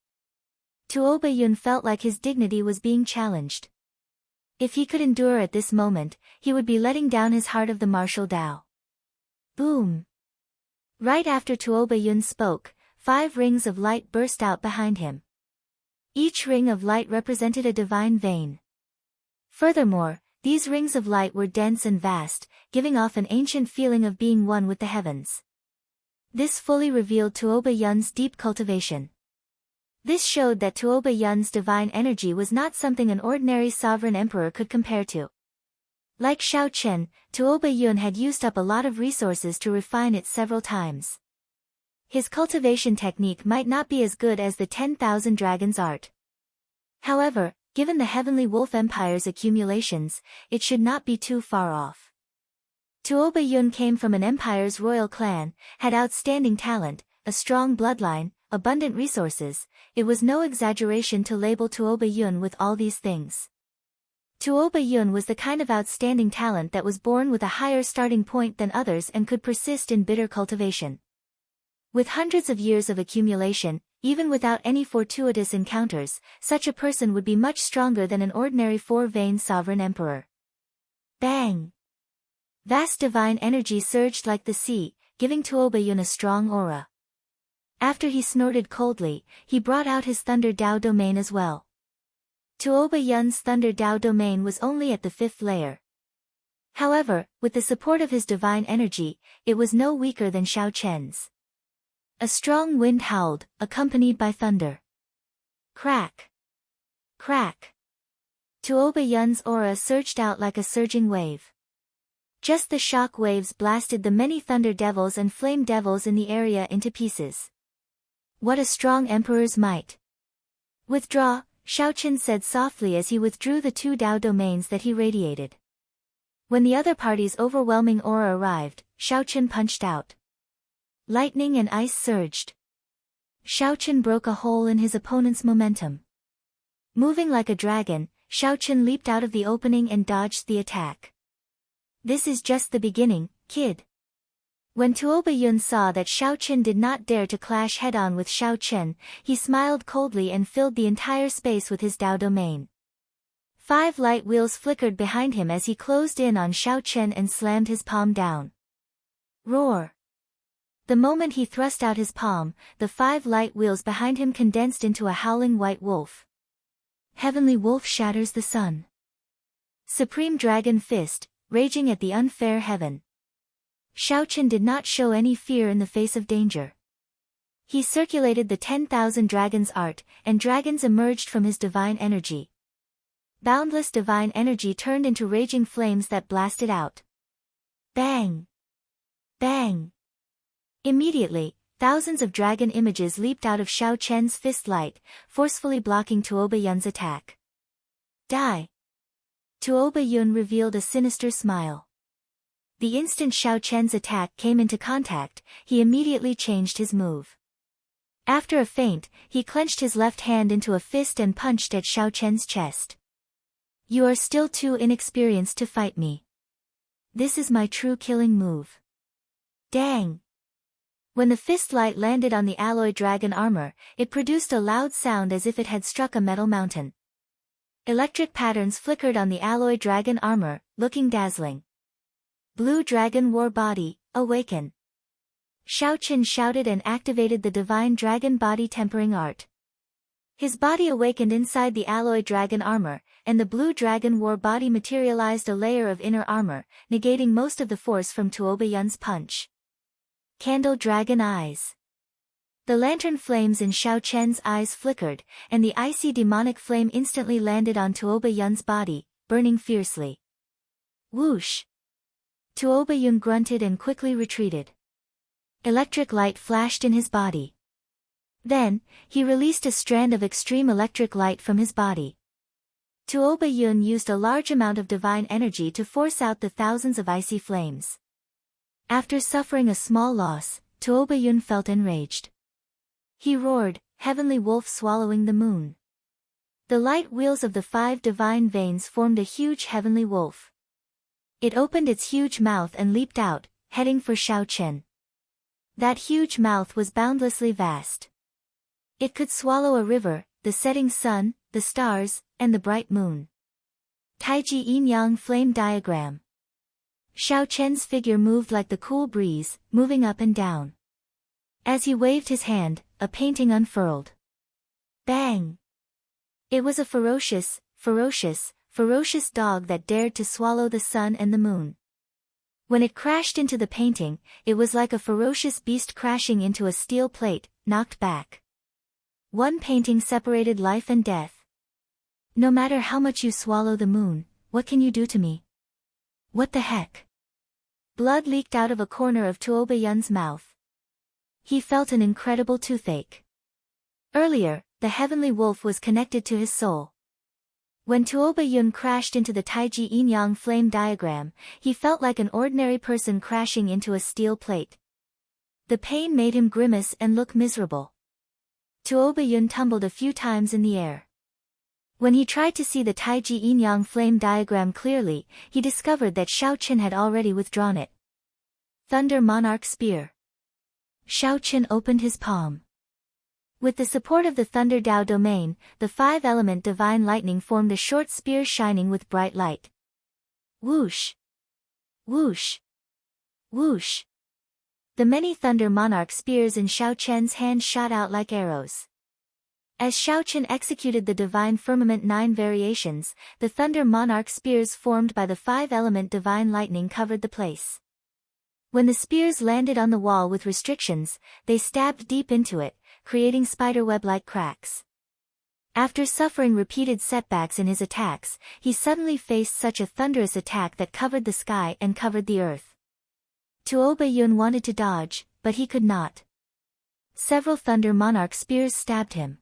Tuoba Yun felt like his dignity was being challenged. If he could endure at this moment, he would be letting down his heart of the martial Dao. Boom! Right after Tuoba Yun spoke, 5 rings of light burst out behind him. Each ring of light represented a divine vein. Furthermore, these rings of light were dense and vast, giving off an ancient feeling of being one with the heavens. This fully revealed Tuoba Yun's deep cultivation. This showed that Tuoba Yun's divine energy was not something an ordinary sovereign emperor could compare to. Like Shao Chen, Tuoba Yun had used up a lot of resources to refine it several times. His cultivation technique might not be as good as the 10,000 Dragons art. However, given the Heavenly Wolf Empire's accumulations, it should not be too far off. Tuoba Yun came from an empire's royal clan, had outstanding talent, a strong bloodline, abundant resources, it was no exaggeration to label Tuoba Yun with all these things. Tuoba Yun was the kind of outstanding talent that was born with a higher starting point than others and could persist in bitter cultivation. With hundreds of years of accumulation, even without any fortuitous encounters, such a person would be much stronger than an ordinary four-veined sovereign emperor. Bang! Vast divine energy surged like the sea, giving Tuoba Yun a strong aura. After he snorted coldly, he brought out his Thunder Dao domain as well. Tuoba Yun's Thunder Dao domain was only at the 5th layer. However, with the support of his divine energy, it was no weaker than Xiao Chen's. A strong wind howled, accompanied by thunder. Crack! Crack! Tuoba Yun's aura surged out like a surging wave. Just the shock waves blasted the many thunder devils and flame devils in the area into pieces. What a strong emperor's might! Withdraw, Xiao Chen said softly as he withdrew the 2 Dao domains that he radiated. When the other party's overwhelming aura arrived, Xiao Chen punched out. Lightning and ice surged. Xiao Chen broke a hole in his opponent's momentum. Moving like a dragon, Xiao Chen leaped out of the opening and dodged the attack. This is just the beginning, kid. When Tuoba Yun saw that Xiao Chen did not dare to clash head-on with Xiao Chen, he smiled coldly and filled the entire space with his Dao domain. 5 light wheels flickered behind him as he closed in on Xiao Chen and slammed his palm down. Roar! The moment he thrust out his palm, the 5 light wheels behind him condensed into a howling white wolf. Heavenly Wolf shatters the sun. Supreme Dragon Fist, raging at the unfair heaven. Xiao Chen did not show any fear in the face of danger. He circulated the 10,000 dragons art, and dragons emerged from his divine energy. Boundless divine energy turned into raging flames that blasted out. Bang! Bang! Immediately, thousands of dragon images leaped out of Xiao Chen's fist light, forcefully blocking Tuoba Yun's attack. Die! Tuoba Yun revealed a sinister smile. The instant Xiao Chen's attack came into contact, he immediately changed his move. After a feint, he clenched his left hand into a fist and punched at Xiao Chen's chest. You are still too inexperienced to fight me. This is my true killing move. Dang! When the fist light landed on the alloy dragon armor, it produced a loud sound as if it had struck a metal mountain. Electric patterns flickered on the alloy dragon armor, looking dazzling. Blue Dragon War Body, awaken! Xiao Chen shouted and activated the Divine Dragon Body Tempering Art. His body awakened inside the alloy dragon armor, and the Blue Dragon War Body materialized a layer of inner armor, negating most of the force from Tuoba Yun's punch. Candle Dragon Eyes. The lantern flames in Xiao Chen's eyes flickered, and the icy demonic flame instantly landed on Tuoba Yun's body, burning fiercely. Whoosh! Tuoba Yun grunted and quickly retreated. Electric light flashed in his body. Then, he released a strand of extreme electric light from his body. Tuoba Yun used a large amount of divine energy to force out the thousands of icy flames. After suffering a small loss, Tuoba Yun felt enraged. He roared, Heavenly Wolf swallowing the moon. The light wheels of the 5 divine veins formed a huge heavenly wolf. It opened its huge mouth and leaped out, heading for Xiao Chen. That huge mouth was boundlessly vast. It could swallow a river, the setting sun, the stars, and the bright moon. Taiji Yin-Yang Flame Diagram. Xiao Chen's figure moved like the cool breeze, moving up and down. As he waved his hand, a painting unfurled. Bang! It was a ferocious dog that dared to swallow the sun and the moon. When it crashed into the painting, it was like a ferocious beast crashing into a steel plate, knocked back. One painting separated life and death. No matter how much you swallow the moon, what can you do to me? What the heck? Blood leaked out of a corner of Tuoba Yun's mouth. He felt an incredible toothache. Earlier, the heavenly wolf was connected to his soul. When Tuoba Yun crashed into the Taiji Yin-Yang flame diagram, he felt like an ordinary person crashing into a steel plate. The pain made him grimace and look miserable. Tuoba Yun tumbled a few times in the air. When he tried to see the Taiji Yin-Yang flame diagram clearly, he discovered that Shao Qin had already withdrawn it. Thunder Monarch Spear. Shao Qin opened his palm. With the support of the Thunder Dao domain, the five-element divine lightning formed a short spear shining with bright light. Whoosh! Whoosh! Whoosh! The many Thunder Monarch spears in Shao Qian's hand shot out like arrows. As Shao Qin executed the Divine Firmament 9 variations, the Thunder Monarch spears formed by the five-element divine lightning covered the place. When the spears landed on the wall with restrictions, they stabbed deep into it, creating spiderweb-like cracks. After suffering repeated setbacks in his attacks, he suddenly faced such a thunderous attack that covered the sky and covered the earth. Tuoba Yun wanted to dodge, but he could not. Several Thunder Monarch spears stabbed him.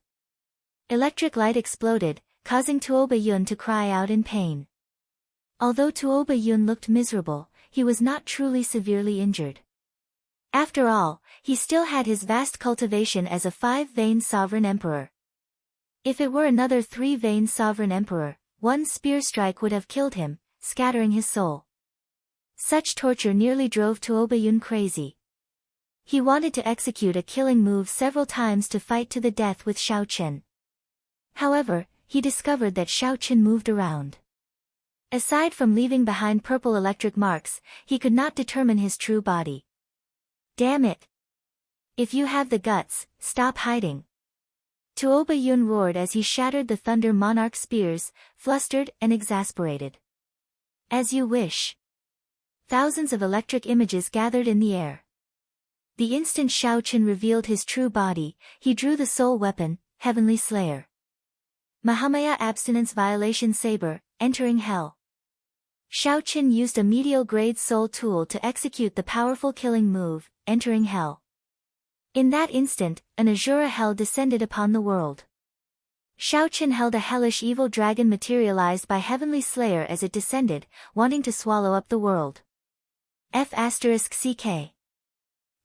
Electric light exploded, causing Tuoba Yun to cry out in pain. Although Tuoba Yun looked miserable, he was not truly severely injured. After all, he still had his vast cultivation as a 5-vein sovereign emperor. If it were another 3-vein sovereign emperor, one spear strike would have killed him, scattering his soul. Such torture nearly drove Tuoba Yun crazy. He wanted to execute a killing move several times to fight to the death with Shao Qin. However, he discovered that Shao Qin moved around. Aside from leaving behind purple electric marks, he could not determine his true body. Damn it! If you have the guts, stop hiding. Tuoba Yun roared as he shattered the Thunder Monarch spears, flustered and exasperated. As you wish. Thousands of electric images gathered in the air. The instant Shao Qin revealed his true body, he drew the soul weapon, Heavenly Slayer. Mahamaya Abstinence Violation Saber, entering hell. Shao Qin used a medial-grade soul tool to execute the powerful killing move, entering hell. In that instant, an Azura hell descended upon the world. Shao Qin held a hellish evil dragon materialized by Heavenly Slayer as it descended, wanting to swallow up the world. F***CK.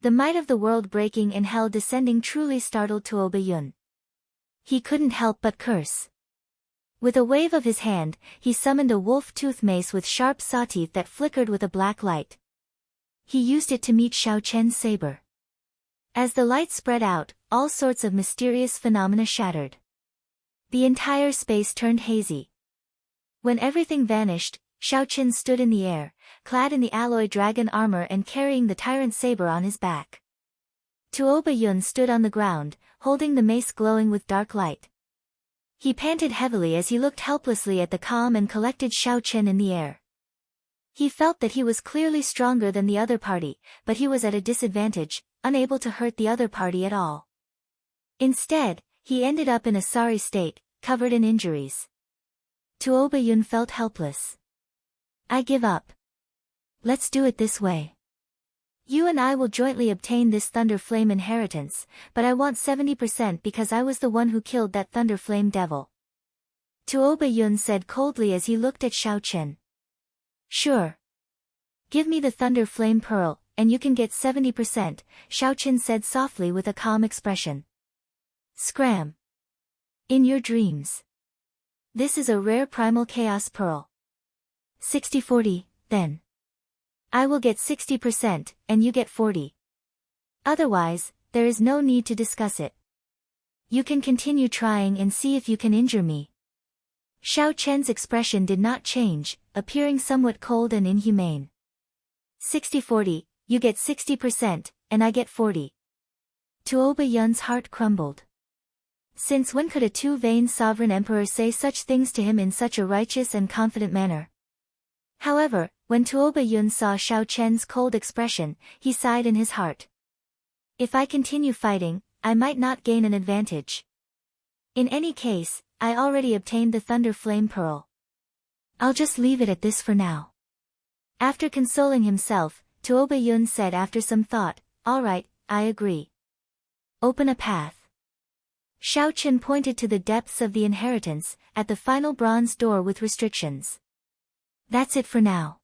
The might of the world breaking and hell descending truly startled Tuoba Yun. He couldn't help but curse. With a wave of his hand, he summoned a wolf-tooth mace with sharp saw-teeth that flickered with a black light. He used it to meet Shao Qian's saber. As the light spread out, all sorts of mysterious phenomena shattered. The entire space turned hazy. When everything vanished, Shao Qin stood in the air, clad in the alloy dragon armor and carrying the tyrant saber on his back. Tuoba Yun stood on the ground, holding the mace glowing with dark light. He panted heavily as he looked helplessly at the calm and collected Shao Qin in the air. He felt that he was clearly stronger than the other party, but he was at a disadvantage, unable to hurt the other party at all. Instead, he ended up in a sorry state, covered in injuries. Tuoba Yun felt helpless. I give up. Let's do it this way. You and I will jointly obtain this Thunder Flame inheritance, but I want 70% because I was the one who killed that Thunder Flame devil. Tuoba Yun said coldly as he looked at Shao Qin. Sure. Give me the Thunder Flame Pearl, and you can get 70%, Shao Qin said softly with a calm expression. Scram. In your dreams. This is a rare primal chaos pearl. 60-40, then. I will get 60%, and you get 40. Otherwise, there is no need to discuss it. You can continue trying and see if you can injure me. Shao Qian's expression did not change, appearing somewhat cold and inhumane. 60-40, you get 60%, and I get 40. Tuoba Yun's heart crumbled. Since when could a 2-vein sovereign emperor say such things to him in such a righteous and confident manner? However, when Tuoba Yun saw Shao Qian's cold expression, he sighed in his heart. If I continue fighting, I might not gain an advantage. In any case, I already obtained the Thunder Flame Pearl. I'll just leave it at this for now. After consoling himself, Tuoba Yun said after some thought, all right, I agree. Open a path. Shao Qin pointed to the depths of the inheritance, at the final bronze door with restrictions. That's it for now.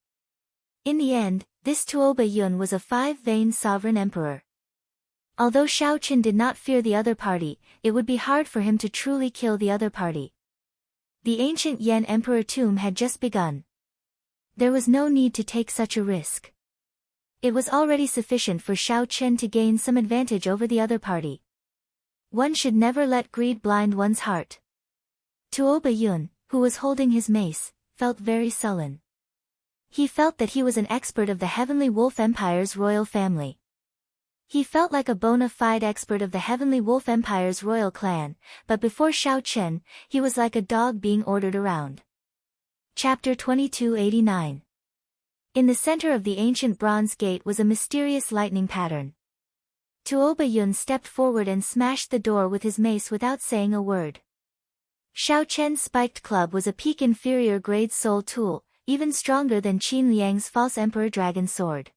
In the end, this Tuoba Yun was a 5-vein sovereign emperor. Although Shao Chen did not fear the other party, it would be hard for him to truly kill the other party. The ancient Yan Emperor tomb had just begun. There was no need to take such a risk. It was already sufficient for Shao Chen to gain some advantage over the other party. One should never let greed blind one's heart. Tuo Bayun, who was holding his mace, felt very sullen. He felt that he was an expert of the Heavenly Wolf Empire's royal family. He felt like a bona fide expert of the Heavenly Wolf Empire's royal clan, but before Shao Chen, he was like a dog being ordered around. Chapter 2289. In the center of the ancient bronze gate was a mysterious lightning pattern. Tuo Bayun stepped forward and smashed the door with his mace without saying a word. Shao Chen's spiked club was a peak inferior grade soul tool, even stronger than Qin Liang's false emperor dragon sword.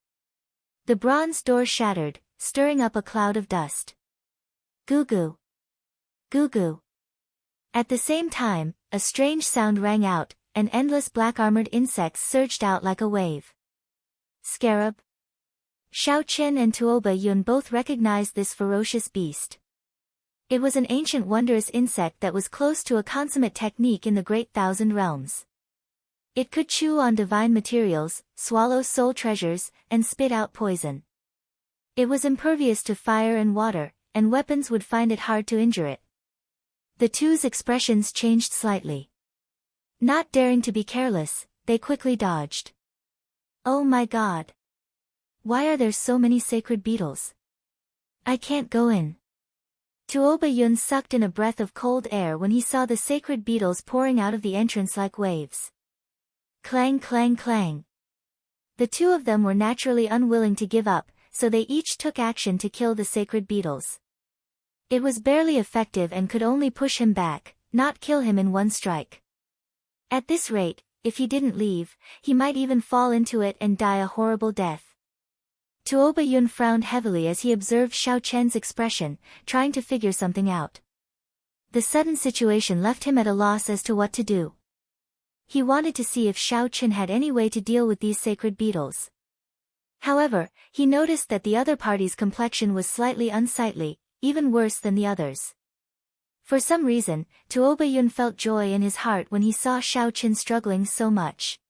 The bronze door shattered, stirring up a cloud of dust. Goo goo. Goo goo. At the same time, a strange sound rang out, and endless black-armored insects surged out like a wave. Scarab. Shao Chen and Tuo Bayun both recognized this ferocious beast. It was an ancient wondrous insect that was close to a consummate technique in the Great Thousand Realms. It could chew on divine materials, swallow soul treasures, and spit out poison. It was impervious to fire and water, and weapons would find it hard to injure it. The two's expressions changed slightly. Not daring to be careless, they quickly dodged. Oh my god! Why are there so many sacred beetles? I can't go in. Tuo Bayun sucked in a breath of cold air when he saw the sacred beetles pouring out of the entrance like waves. Clang clang clang. The two of them were naturally unwilling to give up, so they each took action to kill the sacred beetles. It was barely effective and could only push him back, not kill him in one strike. At this rate, if he didn't leave, he might even fall into it and die a horrible death. Tuo Bayun frowned heavily as he observed Shao Chen's expression, trying to figure something out. The sudden situation left him at a loss as to what to do. He wanted to see if Shao Chen had any way to deal with these sacred beetles. However, he noticed that the other party's complexion was slightly unsightly, even worse than the others. For some reason, Tuo Bayun felt joy in his heart when he saw Shao Chen struggling so much.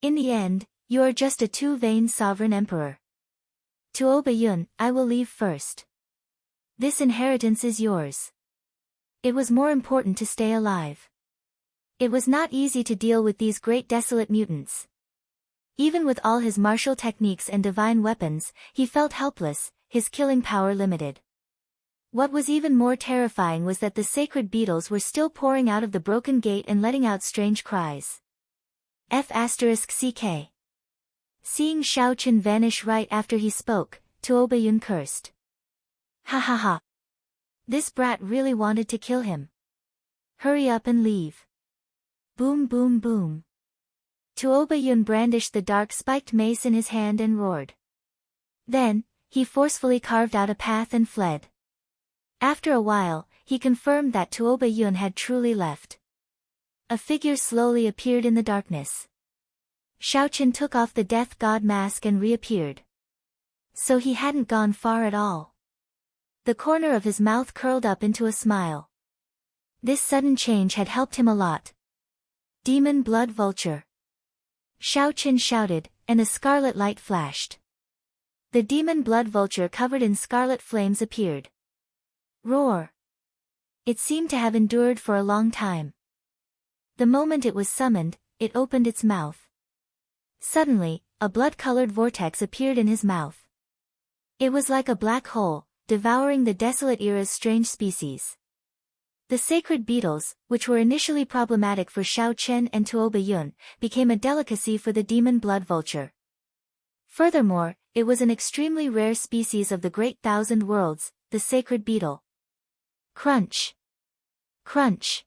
In the end, you are just a too vain sovereign emperor. Tuo Bayun, I will leave first. This inheritance is yours. It was more important to stay alive. It was not easy to deal with these great desolate mutants. Even with all his martial techniques and divine weapons, he felt helpless, his killing power limited. What was even more terrifying was that the sacred beetles were still pouring out of the broken gate and letting out strange cries. F***CK. Seeing Shao Chen vanish right after he spoke, Tuo Bayun cursed. Ha ha ha. This brat really wanted to kill him. Hurry up and leave. Boom boom boom. Tuo Bayun brandished the dark spiked mace in his hand and roared. Then, he forcefully carved out a path and fled. After a while, he confirmed that Tuo Bayun had truly left. A figure slowly appeared in the darkness. Shao Chen took off the death god mask and reappeared. So he hadn't gone far at all. The corner of his mouth curled up into a smile. This sudden change had helped him a lot. Demon blood vulture. Shao Chen shouted, and a scarlet light flashed. The demon blood vulture covered in scarlet flames appeared. Roar. It seemed to have endured for a long time. The moment it was summoned, it opened its mouth. Suddenly, a blood-colored vortex appeared in his mouth. It was like a black hole, devouring the desolate era's strange species. The sacred beetles, which were initially problematic for Shao Chen and Tuo Bayun, became a delicacy for the demon blood vulture. Furthermore, it was an extremely rare species of the Great Thousand Worlds, the sacred beetle. Crunch. Crunch.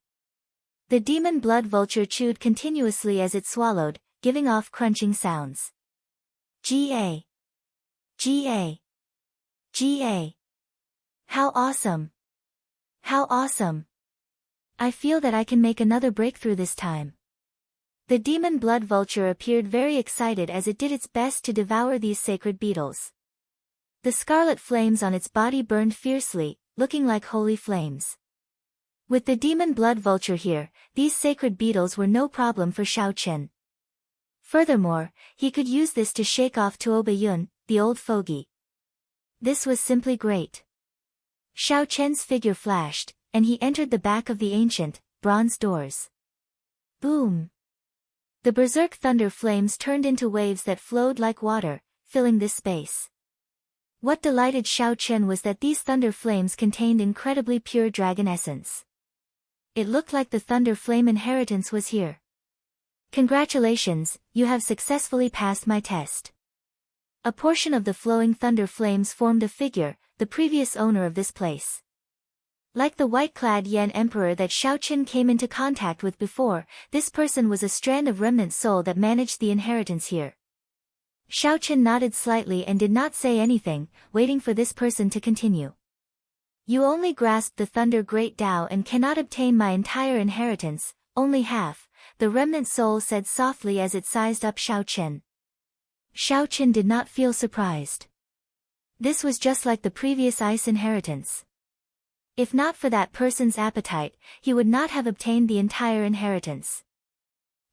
The demon blood vulture chewed continuously as it swallowed, giving off crunching sounds. Ga. Ga. Ga. How awesome. How awesome. I feel that I can make another breakthrough this time. The demon blood vulture appeared very excited as it did its best to devour these sacred beetles. The scarlet flames on its body burned fiercely, looking like holy flames. With the demon blood vulture here, these sacred beetles were no problem for Xiao Chen. Furthermore, he could use this to shake off Tuo Baiyun, the old fogey. This was simply great. Xiao Chen's figure flashed, and he entered the back of the ancient, bronze doors. Boom! The berserk thunder flames turned into waves that flowed like water, filling this space. What delighted Xiao Chen was that these thunder flames contained incredibly pure dragon essence. It looked like the thunder flame inheritance was here. Congratulations, you have successfully passed my test. A portion of the flowing thunder flames formed a figure, the previous owner of this place. Like the white-clad Yan Emperor that Xiao Chen came into contact with before, this person was a strand of remnant soul that managed the inheritance here. Xiao Chen nodded slightly and did not say anything, waiting for this person to continue. You only grasped the Thunder Great Tao and cannot obtain my entire inheritance, only half, the remnant soul said softly as it sized up Xiao Chen. Xiao Chen did not feel surprised. This was just like the previous ice inheritance. If not for that person's appetite, he would not have obtained the entire inheritance.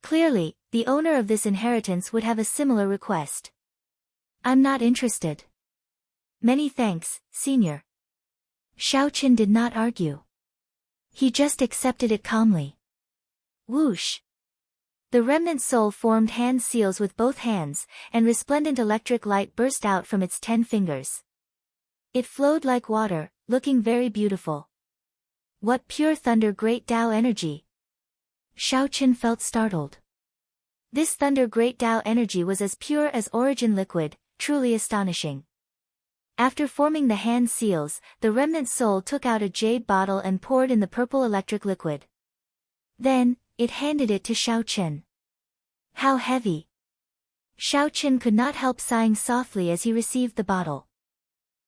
Clearly, the owner of this inheritance would have a similar request. I'm not interested. Many thanks, Senior. Xiao Chen did not argue. He just accepted it calmly. Whoosh! The remnant soul formed hand seals with both hands, and resplendent electric light burst out from its 10 fingers. It flowed like water, looking very beautiful. What pure Thunder Great Tao energy! Xiao Chen felt startled. This Thunder Great Tao energy was as pure as origin liquid, truly astonishing. After forming the hand seals, the remnant soul took out a jade bottle and poured in the purple electric liquid. Then, it handed it to Xiao Chen. How heavy! Xiao Chen could not help sighing softly as he received the bottle.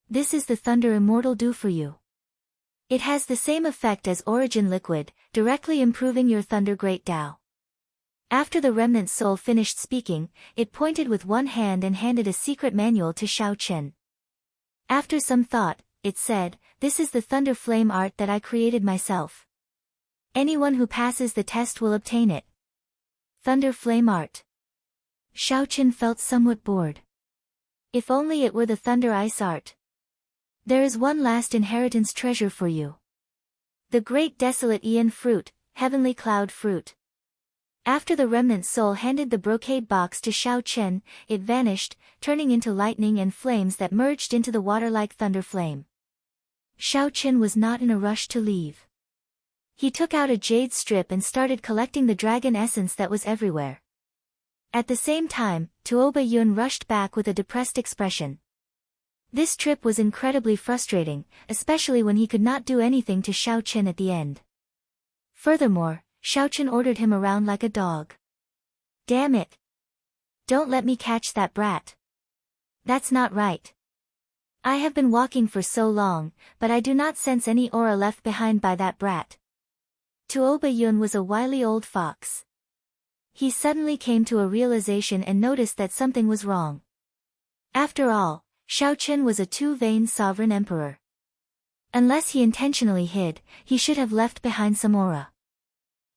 This is the Thunder Immortal do for you. It has the same effect as origin liquid, directly improving your Thunder Great Tao. After the remnant soul finished speaking, it pointed with one hand and handed a secret manual to Xiao Chen. After some thought, it said, "This is the Thunder Flame art that I created myself. Anyone who passes the test will obtain it." Thunder Flame art. Xiao Chen felt somewhat bored. If only it were the Thunder Ice art. There is one last inheritance treasure for you. The Great Desolate Aeon Fruit, Heavenly Cloud Fruit. After the remnant soul handed the brocade box to Xiao Chen, it vanished, turning into lightning and flames that merged into the water-like thunder flame. Xiao Chen was not in a rush to leave. He took out a jade strip and started collecting the dragon essence that was everywhere. At the same time, Tuo Baiyun rushed back with a depressed expression. This trip was incredibly frustrating, especially when he could not do anything to Xiao Chen at the end. Furthermore, Xiao Chen ordered him around like a dog. Damn it! Don't let me catch that brat. That's not right. I have been walking for so long, but I do not sense any aura left behind by that brat. Tuo Baiyun was a wily old fox. He suddenly came to a realization and noticed that something was wrong. After all, Xiao Chen was a two-veined sovereign emperor. Unless he intentionally hid, he should have left behind some aura.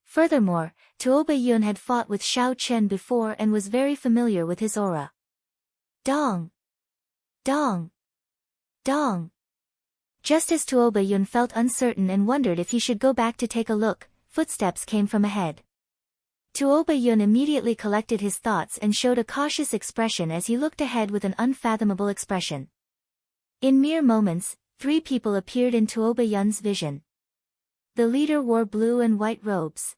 Furthermore, Tuo Baiyun had fought with Xiao Chen before and was very familiar with his aura. Dong! Dong! Dong! Just as Tuo Baiyun felt uncertain and wondered if he should go back to take a look, footsteps came from ahead. Tuo Baiyun immediately collected his thoughts and showed a cautious expression as he looked ahead with an unfathomable expression. In mere moments, 3 people appeared in Tuo Baiyun's vision. The leader wore blue and white robes.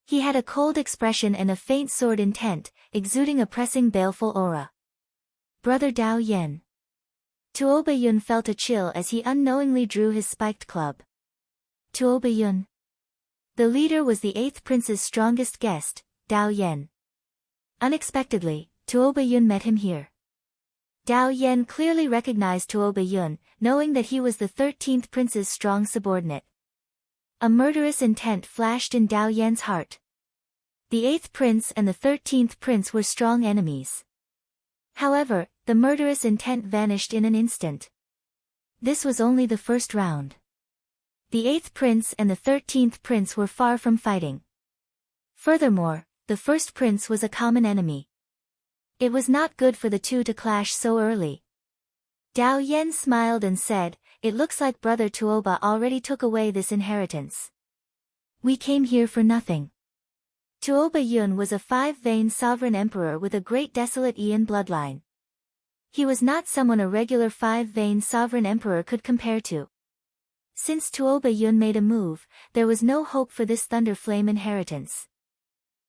He had a cold expression and a faint sword intent, exuding a pressing baleful aura. Brother Dao Yen. Tuo Baiyun felt a chill as he unknowingly drew his spiked club. Tuo Baiyun. The leader was the 8th prince's strongest guest, Dao Yen. Unexpectedly, Tuo Baiyun met him here. Dao Yen clearly recognized Tuo Baiyun, knowing that he was the 13th prince's strong subordinate. A murderous intent flashed in Dao Yen's heart. The 8th prince and the 13th prince were strong enemies. However, the murderous intent vanished in an instant. This was only the first round. The 8th prince and the 13th prince were far from fighting. Furthermore, the first prince was a common enemy. It was not good for the two to clash so early. Dao Yan smiled and said, "It looks like Brother Tuoba already took away this inheritance. We came here for nothing." Tuoba Yun was a 5-vein sovereign emperor with a great desolate Ian bloodline. He was not someone a regular 5-vein sovereign emperor could compare to. Since Tuoba Yun made a move, there was no hope for this Thunder Flame inheritance.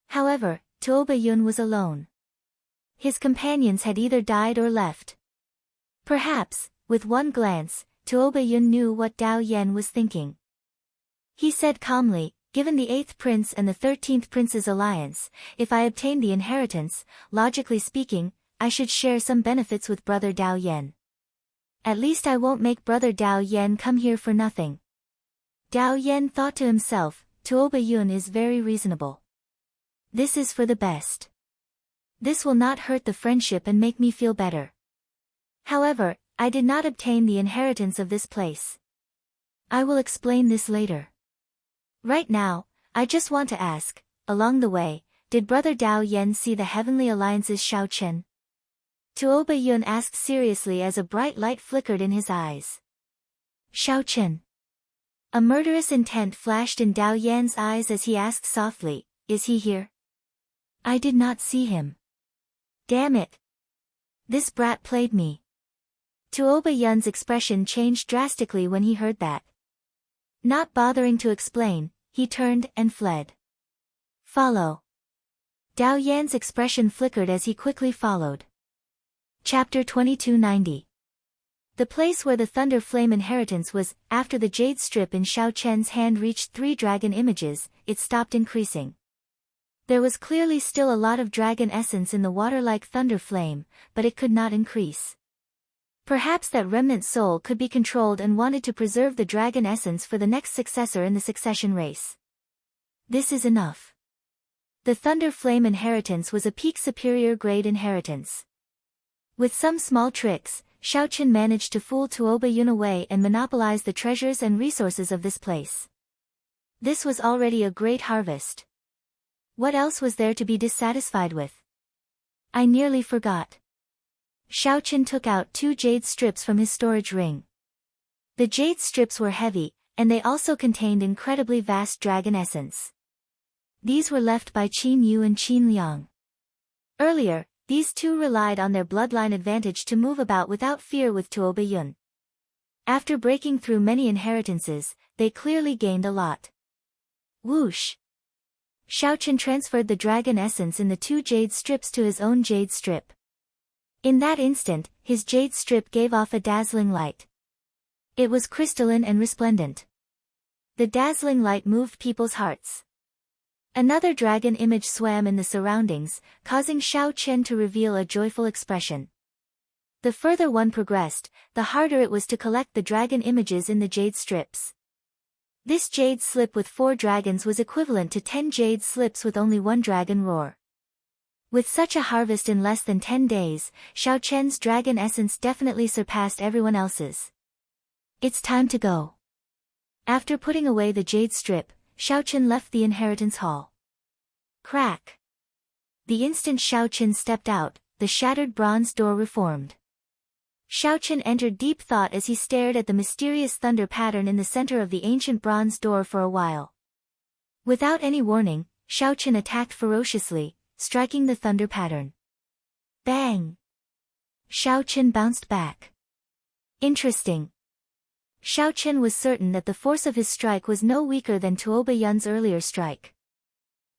However, Tuoba Yun was alone. His companions had either died or left. Perhaps, with one glance, Tuoba Yun knew what Dao Yan was thinking. He said calmly, "Given the 8th prince and the 13th prince's alliance, if I obtain the inheritance, logically speaking, I should share some benefits with Brother Dao Yan. At least I won't make Brother Dao Yan come here for nothing." Dao Yan thought to himself, Tuoba Yun is very reasonable. This is for the best. This will not hurt the friendship and make me feel better. However, I did not obtain the inheritance of this place. I will explain this later. Right now, I just want to ask, along the way, did Brother Dao Yan see the Heavenly Alliance's Shao Chen? Tuoba Yun asked seriously as a bright light flickered in his eyes. Shao Chen. A murderous intent flashed in Dao Yan's eyes as he asked softly, "Is he here?" "I did not see him." "Damn it. This brat played me." Tuoba Yun's expression changed drastically when he heard that. Not bothering to explain, he turned and fled. "Follow." Dao Yan's expression flickered as he quickly followed. Chapter 2290. The place where the Thunder Flame inheritance was, after the jade strip in Shao Chen's hand reached 3 dragon images, it stopped increasing. There was clearly still a lot of dragon essence in the water-like Thunder Flame, but it could not increase. Perhaps that remnant soul could be controlled and wanted to preserve the dragon essence for the next successor in the succession race. This is enough. The Thunder Flame inheritance was a peak superior grade inheritance. With some small tricks, Shao Chen managed to fool Tuoba Yun away and monopolize the treasures and resources of this place. This was already a great harvest. What else was there to be dissatisfied with? I nearly forgot. Shao Chen took out 2 jade strips from his storage ring. The jade strips were heavy, and they also contained incredibly vast dragon essence. These were left by Qin Yu and Qin Liang. Earlier, these two relied on their bloodline advantage to move about without fear with Tuoba Yun. After breaking through many inheritances, they clearly gained a lot. Whoosh! Shao Chen transferred the dragon essence in the 2 jade strips to his own jade strip. In that instant, his jade strip gave off a dazzling light. It was crystalline and resplendent. The dazzling light moved people's hearts. Another dragon image swam in the surroundings, causing Shao Chen to reveal a joyful expression. The further one progressed, the harder it was to collect the dragon images in the jade strips. This jade slip with 4 dragons was equivalent to 10 jade slips with only 1 dragon roar. With such a harvest in less than 10 days, Shao Chen's dragon essence definitely surpassed everyone else's. It's time to go. After putting away the jade strip, Shao Chen left the inheritance hall. Crack! The instant Shao Chen stepped out, the shattered bronze door reformed. Shao Chen entered deep thought as he stared at the mysterious thunder pattern in the center of the ancient bronze door for a while. Without any warning, Shao Chen attacked ferociously, striking the thunder pattern. Bang! Shao Chen bounced back. Interesting. Shao Chen was certain that the force of his strike was no weaker than Tuoba Yun's earlier strike.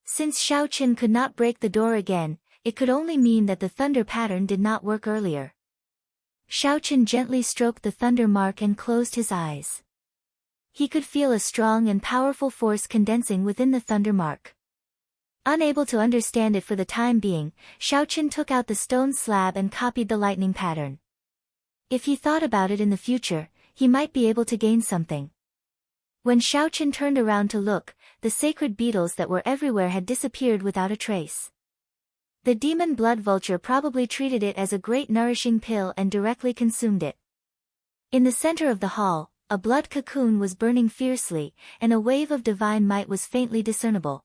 Since Shao Chen could not break the door again, it could only mean that the thunder pattern did not work earlier. Shao Chen gently stroked the thunder mark and closed his eyes. He could feel a strong and powerful force condensing within the thunder mark. Unable to understand it for the time being, Shao Chen took out the stone slab and copied the lightning pattern. If he thought about it in the future, he might be able to gain something. When Shao Chen turned around to look, the sacred beetles that were everywhere had disappeared without a trace. The demon blood vulture probably treated it as a great nourishing pill and directly consumed it. In the center of the hall, a blood cocoon was burning fiercely, and a wave of divine might was faintly discernible.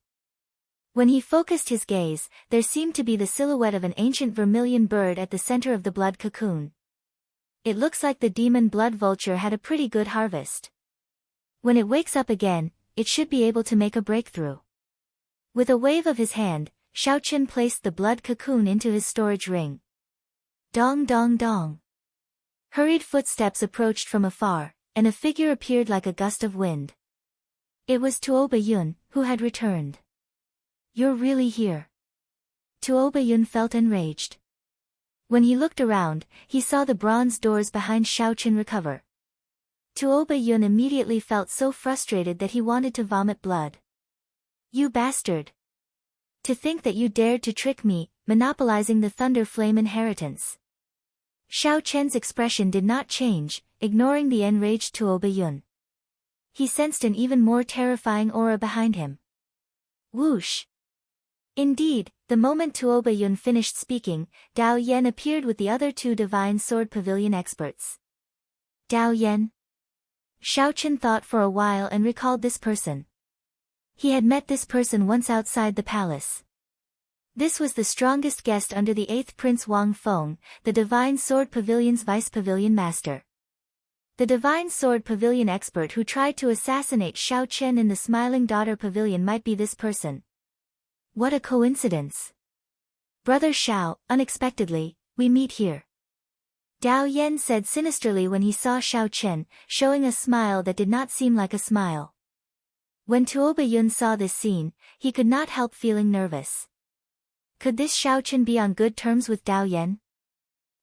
When he focused his gaze, there seemed to be the silhouette of an ancient vermilion bird at the center of the blood cocoon. It looks like the demon blood vulture had a pretty good harvest. When it wakes up again, it should be able to make a breakthrough. With a wave of his hand, Xiaoqin placed the blood cocoon into his storage ring. Dong dong dong. Hurried footsteps approached from afar, and a figure appeared like a gust of wind. It was Tuo Bayun, who had returned. "You're really here." Tuo Bayun felt enraged. When he looked around, he saw the bronze doors behind Xiaoqin recover. Tuo Bayun immediately felt so frustrated that he wanted to vomit blood. "You bastard! To think that you dared to trick me, monopolizing the Thunder Flame inheritance." Xiaoqian's expression did not change, ignoring the enraged Tuo Bayun. He sensed an even more terrifying aura behind him. Whoosh! Indeed, the moment Tuo Bayun finished speaking, Dao Yan appeared with the other two Divine Sword Pavilion experts. Dao Yan? Xiaoqin thought for a while and recalled this person. He had met this person once outside the palace. This was the strongest guest under the 8th Prince Wang Feng, the Divine Sword Pavilion's Vice Pavilion Master. The Divine Sword Pavilion expert who tried to assassinate Xiaoqin in the Smiling Daughter Pavilion might be this person. What a coincidence. Brother Xiao, unexpectedly, we meet here. Dao Yan said sinisterly when he saw Xiaoqin, showing a smile that did not seem like a smile. When Tuo Bayun saw this scene, he could not help feeling nervous. Could this Xiaoqin be on good terms with Dao Yan?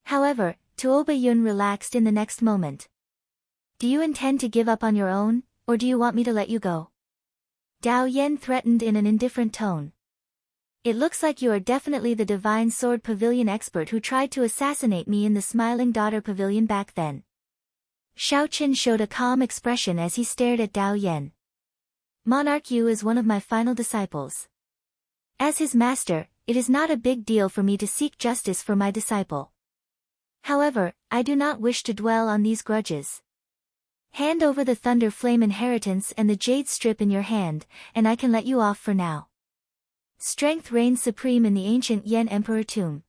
However, Tuo Bayun relaxed in the next moment. Do you intend to give up on your own, or do you want me to let you go? Dao Yan threatened in an indifferent tone. It looks like you are definitely the Divine Sword Pavilion expert who tried to assassinate me in the Smiling Daughter Pavilion back then. Xiaoqin showed a calm expression as he stared at Dao Yan. Monarch Yu is one of my final disciples. As his master, it is not a big deal for me to seek justice for my disciple. However, I do not wish to dwell on these grudges. Hand over the Thunder Flame inheritance and the jade strip in your hand, and I can let you off for now. Strength reigns supreme in the ancient Yan Emperor tomb.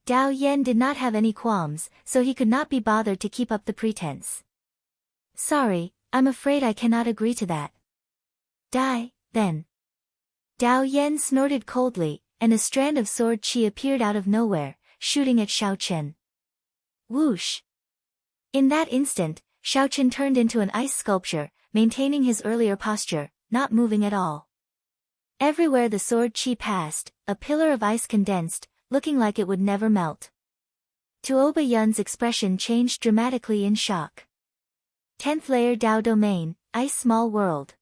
Dao Yan did not have any qualms, so he could not be bothered to keep up the pretense. Sorry, I'm afraid I cannot agree to that. Die, then. Dao Yan snorted coldly, and a strand of sword qi appeared out of nowhere, shooting at Xiaoqin. Whoosh! In that instant, Xiaoqin turned into an ice sculpture, maintaining his earlier posture, not moving at all. Everywhere the sword qi passed, a pillar of ice condensed, looking like it would never melt. Tuo Bayun's expression changed dramatically in shock. 10th layer Dao domain, ice small world.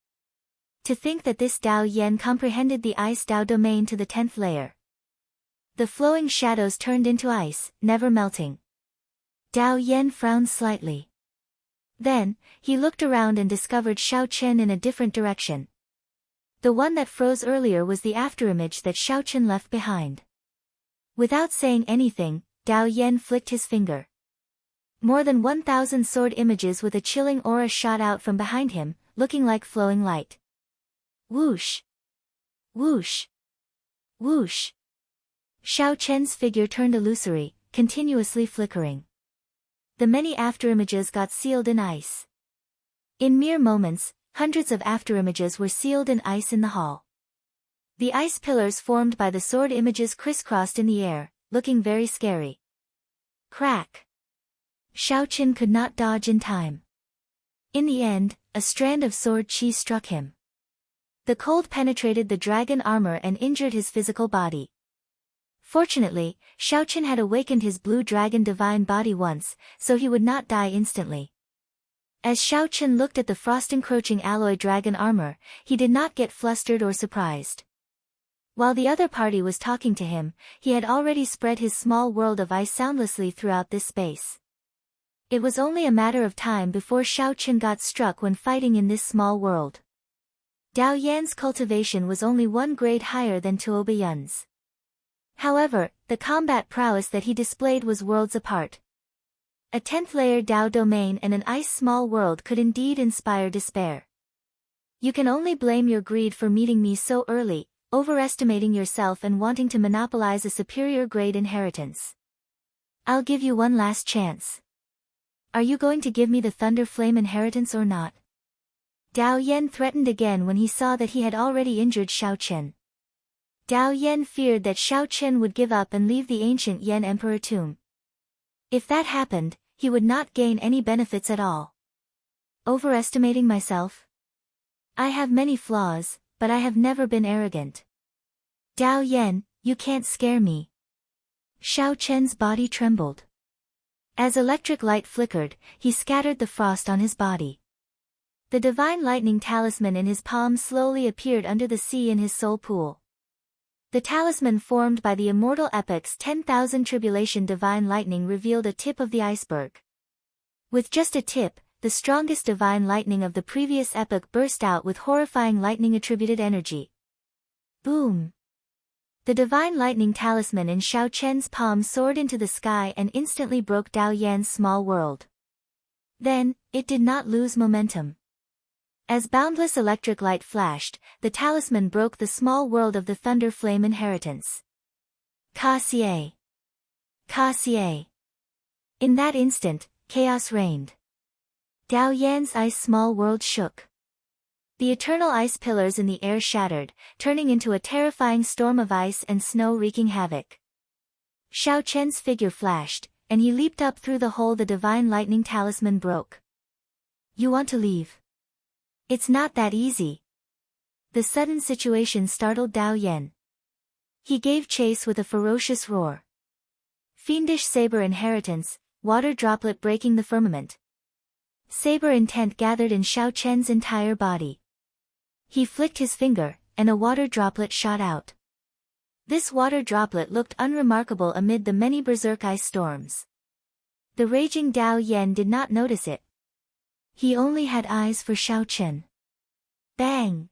To think that this Dao Yan comprehended the ice Dao domain to the 10th layer. The flowing shadows turned into ice, never melting. Dao Yan frowned slightly. Then, he looked around and discovered Xiaoqin in a different direction. The one that froze earlier was the afterimage that Xiaoqin left behind. Without saying anything, Dao Yan flicked his finger. More than 1,000 sword images with a chilling aura shot out from behind him, looking like flowing light. Whoosh! Whoosh! Whoosh! Xiaoqin's figure turned illusory, continuously flickering. The many afterimages got sealed in ice. In mere moments, hundreds of afterimages were sealed in ice in the hall. The ice pillars formed by the sword images crisscrossed in the air, looking very scary. Crack! Xiaoqin could not dodge in time. In the end, a strand of sword qi struck him. The cold penetrated the dragon armor and injured his physical body. Fortunately, Xiaoqin had awakened his blue dragon divine body once, so he would not die instantly. As Xiaoqin looked at the frost-encroaching alloy dragon armor, he did not get flustered or surprised. While the other party was talking to him, he had already spread his small world of ice soundlessly throughout this space. It was only a matter of time before Xiaoqin got struck when fighting in this small world. Dao Yan's cultivation was only one grade higher than Tuo Bayun's. However, the combat prowess that he displayed was worlds apart. A 10th layer Dao domain and an ice small world could indeed inspire despair. You can only blame your greed for meeting me so early, overestimating yourself and wanting to monopolize a superior grade inheritance. I'll give you one last chance. Are you going to give me the Thunder Flame inheritance or not? Dao Yan threatened again when he saw that he had already injured Xiao Chen. Dao Yan feared that Xiao Chen would give up and leave the ancient Yan Emperor tomb. If that happened, he would not gain any benefits at all. Overestimating myself? I have many flaws, but I have never been arrogant. Dao Yan, you can't scare me. Xiao Chen's body trembled. As electric light flickered, he scattered the frost on his body. The divine lightning talisman in his palm slowly appeared under the sea in his soul pool. The talisman formed by the Immortal epic's 10,000 tribulation divine lightning revealed a tip of the iceberg. With just a tip, the strongest divine lightning of the previous epoch burst out with horrifying lightning-attributed energy. Boom! The divine lightning talisman in Xiao Chen's palm soared into the sky and instantly broke Dao Yan's small world. Then, it did not lose momentum. As boundless electric light flashed, the talisman broke the small world of the Thunder Flame inheritance. Ka-xie! Ka-xie! In that instant, chaos reigned. Dao Yan's ice small world shook. The eternal ice pillars in the air shattered, turning into a terrifying storm of ice and snow wreaking havoc. Xiao Chen's figure flashed, and he leaped up through the hole the divine lightning talisman broke. You want to leave? It's not that easy. The sudden situation startled Dao Yan. He gave chase with a ferocious roar. Fiendish saber inheritance, water droplet breaking the firmament. Saber intent gathered in Xiao Chen's entire body. He flicked his finger, and a water droplet shot out. This water droplet looked unremarkable amid the many berserk ice storms. The raging Dao Yan did not notice it. He only had eyes for Xiao Chen. Bang!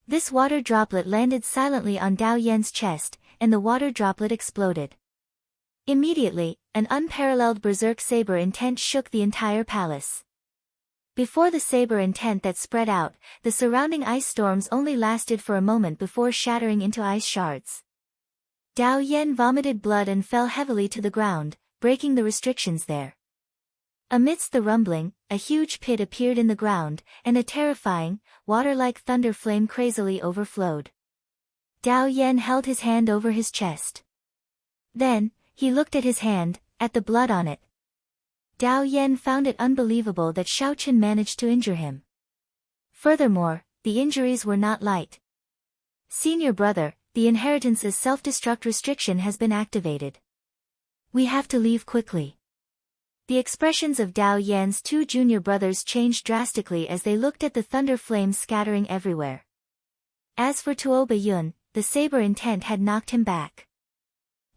This water droplet landed silently on Dao Yan's chest, and the water droplet exploded. Immediately, an unparalleled berserk saber intent shook the entire palace. Before the saber intent that spread out, the surrounding ice storms only lasted for a moment before shattering into ice shards. Dao Yan vomited blood and fell heavily to the ground, breaking the restrictions there. Amidst the rumbling, a huge pit appeared in the ground, and a terrifying, water-like thunder flame crazily overflowed. Dao Yan held his hand over his chest. Then, he looked at his hand, at the blood on it. Dao Yan found it unbelievable that Xiao Chen managed to injure him. Furthermore, the injuries were not light. Senior brother, the inheritance's self-destruct restriction has been activated. We have to leave quickly. The expressions of Dao Yan's two junior brothers changed drastically as they looked at the thunder flames scattering everywhere. As for Tuo Bayun, the saber intent had knocked him back.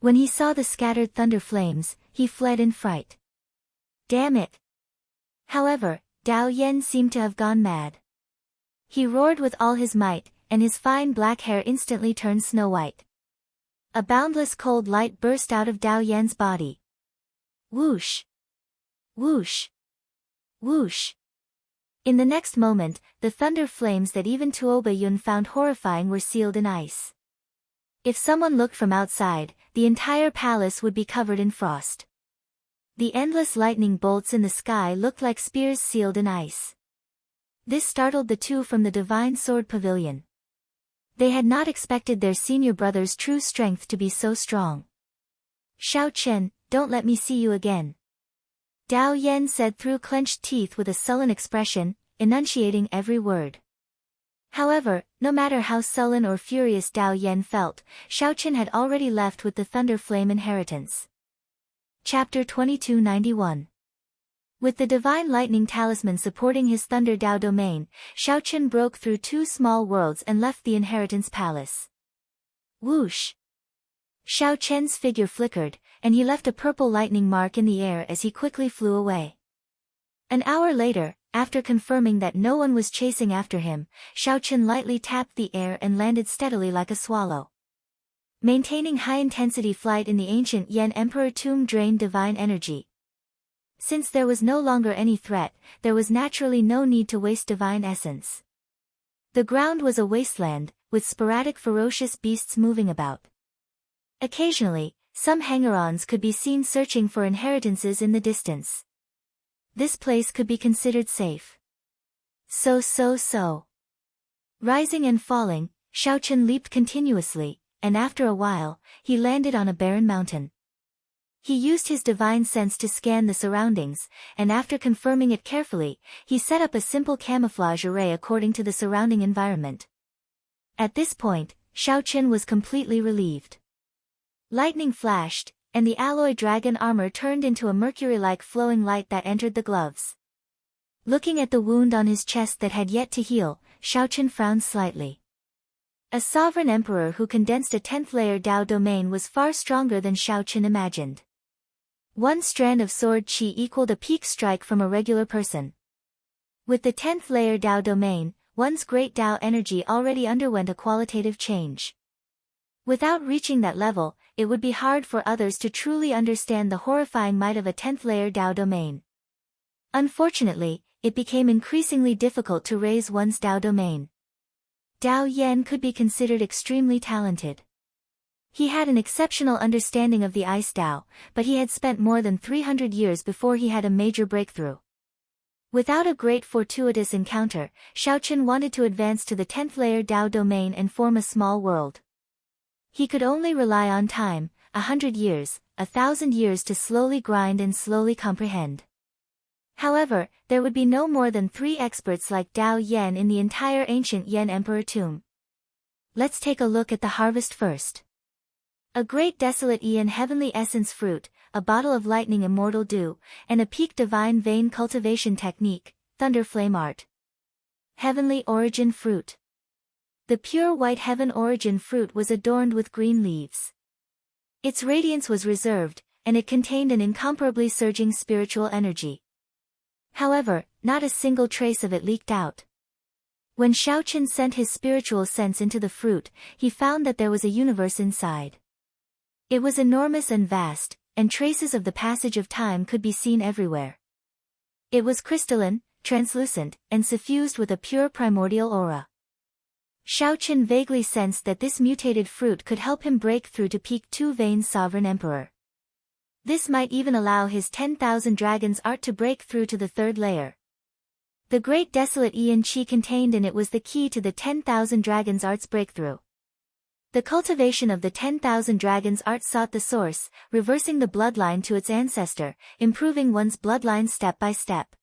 When he saw the scattered thunder flames, he fled in fright. Damn it! However, Dao Yan seemed to have gone mad. He roared with all his might, and his fine black hair instantly turned snow white. A boundless cold light burst out of Dao Yan's body. Whoosh! Whoosh! Whoosh! In the next moment, the thunder flames that even Tuo Bayun found horrifying were sealed in ice. If someone looked from outside, the entire palace would be covered in frost. The endless lightning bolts in the sky looked like spears sealed in ice. This startled the two from the Divine Sword Pavilion. They had not expected their senior brother's true strength to be so strong. Xiao Chen, don't let me see you again. Dao Yan said through clenched teeth with a sullen expression, enunciating every word. However, no matter how sullen or furious Dao Yan felt, Xiao Chen had already left with the Thunder Flame inheritance. Chapter 2291. With the Divine Lightning Talisman supporting his Thunder Dao domain, Xiao Chen broke through two small worlds and left the Inheritance Palace. Whoosh! Xiao Chen's figure flickered, and he left a purple lightning mark in the air as he quickly flew away. An hour later, after confirming that no one was chasing after him, Xiao Chen lightly tapped the air and landed steadily like a swallow. Maintaining high-intensity flight in the ancient Yen Emperor tomb drained divine energy. Since there was no longer any threat, there was naturally no need to waste divine essence. The ground was a wasteland, with sporadic ferocious beasts moving about. Occasionally, some hanger-ons could be seen searching for inheritances in the distance. This place could be considered safe. So. Rising and falling, Xiaochen leaped continuously, and after a while, he landed on a barren mountain. He used his divine sense to scan the surroundings, and after confirming it carefully, he set up a simple camouflage array according to the surrounding environment. At this point, Xiaochen was completely relieved. Lightning flashed, and the alloy dragon armor turned into a mercury-like flowing light that entered the gloves. Looking at the wound on his chest that had yet to heal, Xiaochen frowned slightly. A sovereign emperor who condensed a 10th-layer Dao domain was far stronger than Xiaochen imagined. One strand of sword qi equaled a peak strike from a regular person. With the 10th-layer Dao domain, one's great Dao energy already underwent a qualitative change. Without reaching that level, it would be hard for others to truly understand the horrifying might of a 10th-layer Dao domain. Unfortunately, it became increasingly difficult to raise one's Dao domain. Dao Yan could be considered extremely talented. He had an exceptional understanding of the Ice Dao, but he had spent more than 300 years before he had a major breakthrough. Without a great fortuitous encounter, Xiaochen wanted to advance to the 10th-layer Dao domain and form a small world. He could only rely on time, 100 years, 1,000 years to slowly grind and slowly comprehend. However, there would be no more than 3 experts like Dao Yan in the entire ancient Yen Emperor tomb. Let's take a look at the harvest first. A great desolate Aeon heavenly essence fruit, a bottle of lightning immortal dew, and a peak divine vein cultivation technique, thunder flame art. Heavenly origin fruit. The pure white heaven origin fruit was adorned with green leaves. Its radiance was reserved, and it contained an incomparably surging spiritual energy. However, not a single trace of it leaked out. When Xiaochen sent his spiritual sense into the fruit, he found that there was a universe inside. It was enormous and vast, and traces of the passage of time could be seen everywhere. It was crystalline, translucent, and suffused with a pure primordial aura. Xiaochen vaguely sensed that this mutated fruit could help him break through to peak 2-vein sovereign emperor. This might even allow his 10,000 dragons art to break through to the 3rd layer. The great desolate Aeon Qi contained in it was the key to the 10,000 dragons art's breakthrough. The cultivation of the 10,000 dragons art sought the source, reversing the bloodline to its ancestor, improving one's bloodline step by step.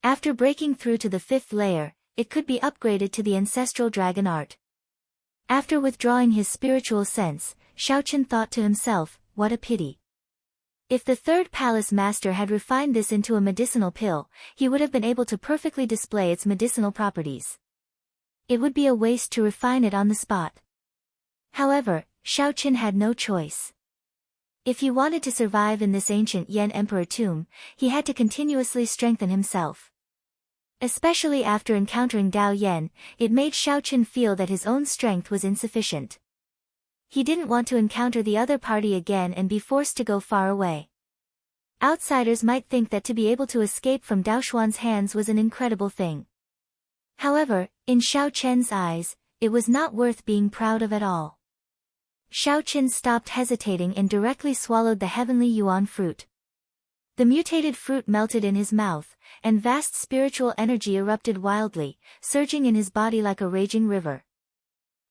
After breaking through to the 5th layer, it could be upgraded to the ancestral dragon art. After withdrawing his spiritual sense, Xiaochen thought to himself, what a pity. If the 3rd palace master had refined this into a medicinal pill, he would have been able to perfectly display its medicinal properties. It would be a waste to refine it on the spot. However, Xiaochen had no choice. If he wanted to survive in this ancient Yen Emperor tomb, he had to continuously strengthen himself. Especially after encountering Dao Yan, it made Xiaochen feel that his own strength was insufficient. He didn't want to encounter the other party again and be forced to go far away. Outsiders might think that to be able to escape from Daoshuan's hands was an incredible thing. However, in Xiaochen's eyes, it was not worth being proud of at all. Xiaochen stopped hesitating and directly swallowed the heavenly yuan fruit. The mutated fruit melted in his mouth, and vast spiritual energy erupted wildly, surging in his body like a raging river.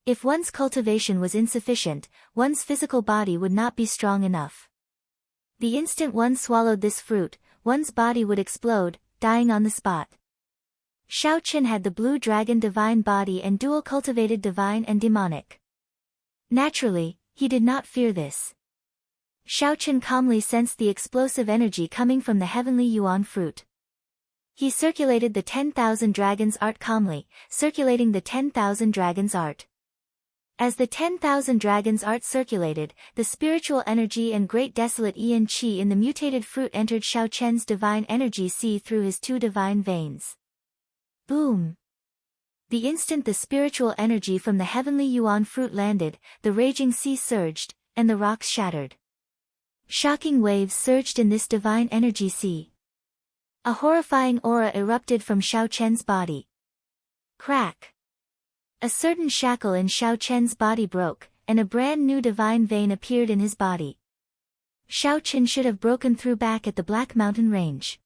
If one's cultivation was insufficient, one's physical body would not be strong enough. The instant one swallowed this fruit, one's body would explode, dying on the spot. Xiaochen had the blue dragon divine body and dual cultivated divine and demonic. Naturally, he did not fear this. Xiaochen calmly sensed the explosive energy coming from the heavenly yuan fruit. He circulated the 10,000 dragons art calmly, circulating the 10,000 dragons art. As the 10,000 dragons art circulated, the spiritual energy and great desolate Aeon Qi in the mutated fruit entered Xiaochen's divine energy through his 2 divine veins. Boom! The instant the spiritual energy from the heavenly yuan fruit landed, the raging sea surged, and the rocks shattered. Shocking waves surged in this divine energy sea. A horrifying aura erupted from Xiao Chen's body. Crack! A certain shackle in Xiao Chen's body broke, and a brand new divine vein appeared in his body. Xiao Chen should have broken through back at the Black Mountain Range.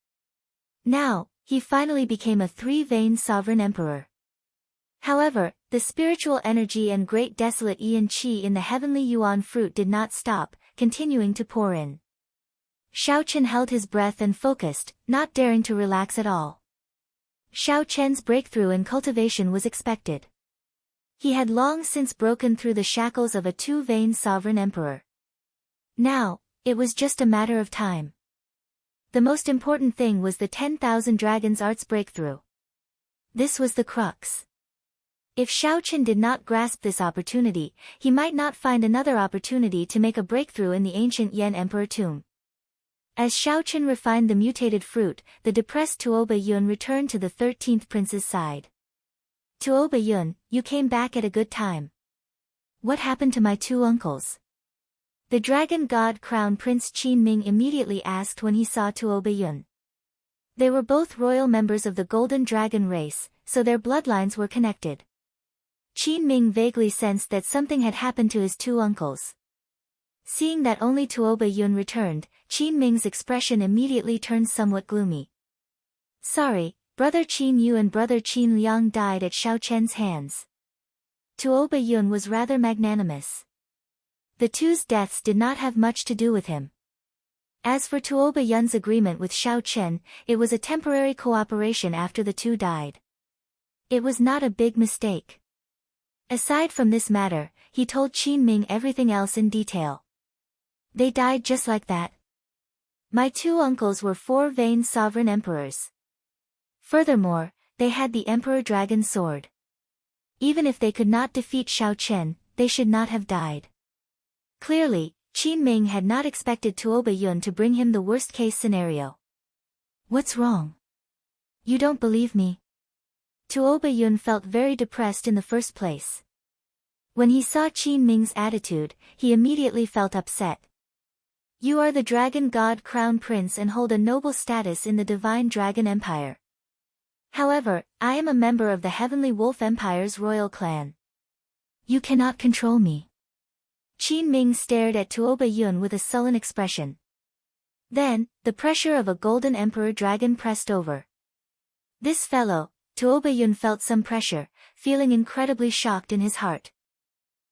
Now, he finally became a three-veined sovereign emperor. However, the spiritual energy and great desolate Yin Qi in the heavenly yuan fruit did not stop, continuing to pour in. Xiao Chen held his breath and focused, not daring to relax at all. Xiao Chen's breakthrough in cultivation was expected. He had long since broken through the shackles of a two-veined sovereign emperor. Now, it was just a matter of time. The most important thing was the 10,000 Dragons Arts breakthrough. This was the crux. If Xiao Chen did not grasp this opportunity, he might not find another opportunity to make a breakthrough in the ancient Yan Emperor tomb. As Xiao Chen refined the mutated fruit, the depressed Tuoba Yun returned to the 13th prince's side. Tuoba Yun, you came back at a good time. What happened to my two uncles? The Dragon God Crown Prince Qin Ming immediately asked when he saw Tuoba Yun. They were both royal members of the Golden Dragon race, so their bloodlines were connected. Qin Ming vaguely sensed that something had happened to his two uncles. Seeing that only Tuoba Yun returned, Qin Ming's expression immediately turned somewhat gloomy. Sorry, Brother Qin Yu and Brother Qin Liang died at Xiao Chen's hands. Tuoba Yun was rather magnanimous. The two's deaths did not have much to do with him. As for Tuoba Yun's agreement with Xiao Chen, it was a temporary cooperation after the two died. It was not a big mistake. Aside from this matter, he told Qin Ming everything else in detail. They died just like that. My two uncles were four-veined sovereign emperors. Furthermore, they had the Emperor Dragon Sword. Even if they could not defeat Xiao Chen, they should not have died. Clearly, Qin Ming had not expected Tuoba Yun to bring him the worst-case scenario. What's wrong? You don't believe me? Tuoba Yun felt very depressed in the first place. When he saw Qin Ming's attitude, he immediately felt upset. You are the Dragon God Crown Prince and hold a noble status in the Divine Dragon Empire. However, I am a member of the Heavenly Wolf Empire's royal clan. You cannot control me. Qin Ming stared at Tuoba Yun with a sullen expression. Then, the pressure of a golden emperor dragon pressed over. This fellow, Tuoba Yun felt some pressure, feeling incredibly shocked in his heart.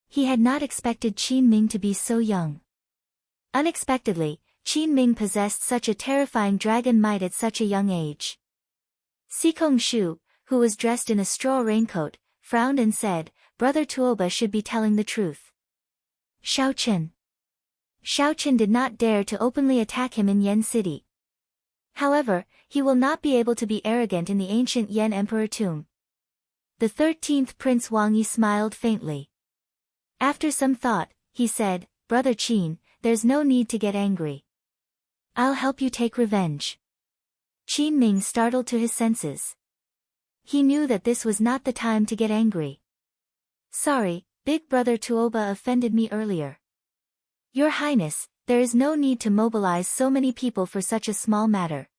He had not expected Qin Ming to be so young. Unexpectedly, Qin Ming possessed such a terrifying dragon might at such a young age. Sikong Shu, who was dressed in a straw raincoat, frowned and said, Brother Tuoba should be telling the truth. Xiao Chen. Xiao Chen did not dare to openly attack him in Yen City. However, he will not be able to be arrogant in the ancient Yen Emperor tomb. The 13th Prince Wang Yi smiled faintly. After some thought, he said, Brother Qin, there's no need to get angry. I'll help you take revenge. Qin Ming startled to his senses. He knew that this was not the time to get angry. Sorry, Big Brother Tuoba offended me earlier. Your Highness, there is no need to mobilize so many people for such a small matter.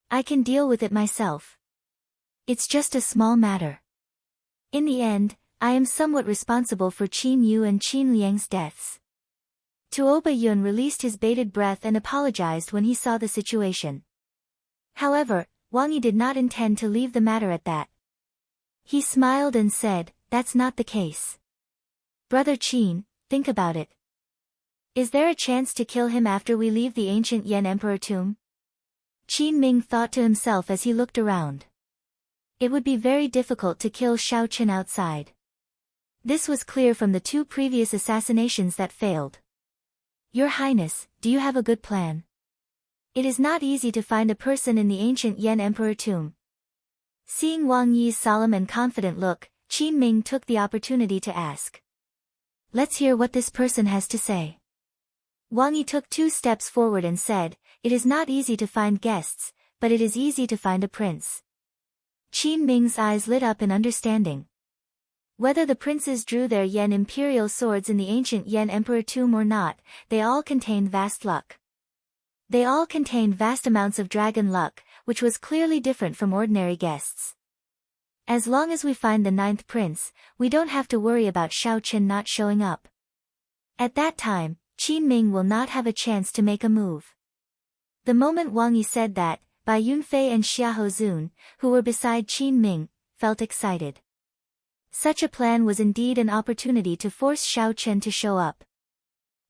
I can deal with it myself. It's just a small matter. In the end, I am somewhat responsible for Qin Yu and Qin Liang's deaths. Tuoba Yun released his bated breath and apologized when he saw the situation. However, Wang Yi did not intend to leave the matter at that. He smiled and said, That's not the case. Brother Qin, think about it. Is there a chance to kill him after we leave the ancient Yen Emperor tomb? Qin Ming thought to himself as he looked around. It would be very difficult to kill Xiao Chen outside. This was clear from the two previous assassinations that failed. Your Highness, do you have a good plan? It is not easy to find a person in the ancient Yen Emperor tomb. Seeing Wang Yi's solemn and confident look, Qin Ming took the opportunity to ask. Let's hear what this person has to say. Wang Yi took 2 steps forward and said, It is not easy to find guests, but it is easy to find a prince. Qin Ming's eyes lit up in understanding. Whether the princes drew their Yen imperial swords in the ancient Yen emperor tomb or not, they all contained vast luck. They all contained vast amounts of dragon luck, which was clearly different from ordinary guests. As long as we find the 9th prince, we don't have to worry about Shao Chen not showing up. At that time, Qin Ming will not have a chance to make a move. The moment Wang Yi said that, Bai Yunfei and Xiahou Zun, who were beside Qin Ming, felt excited. Such a plan was indeed an opportunity to force Shao Chen to show up.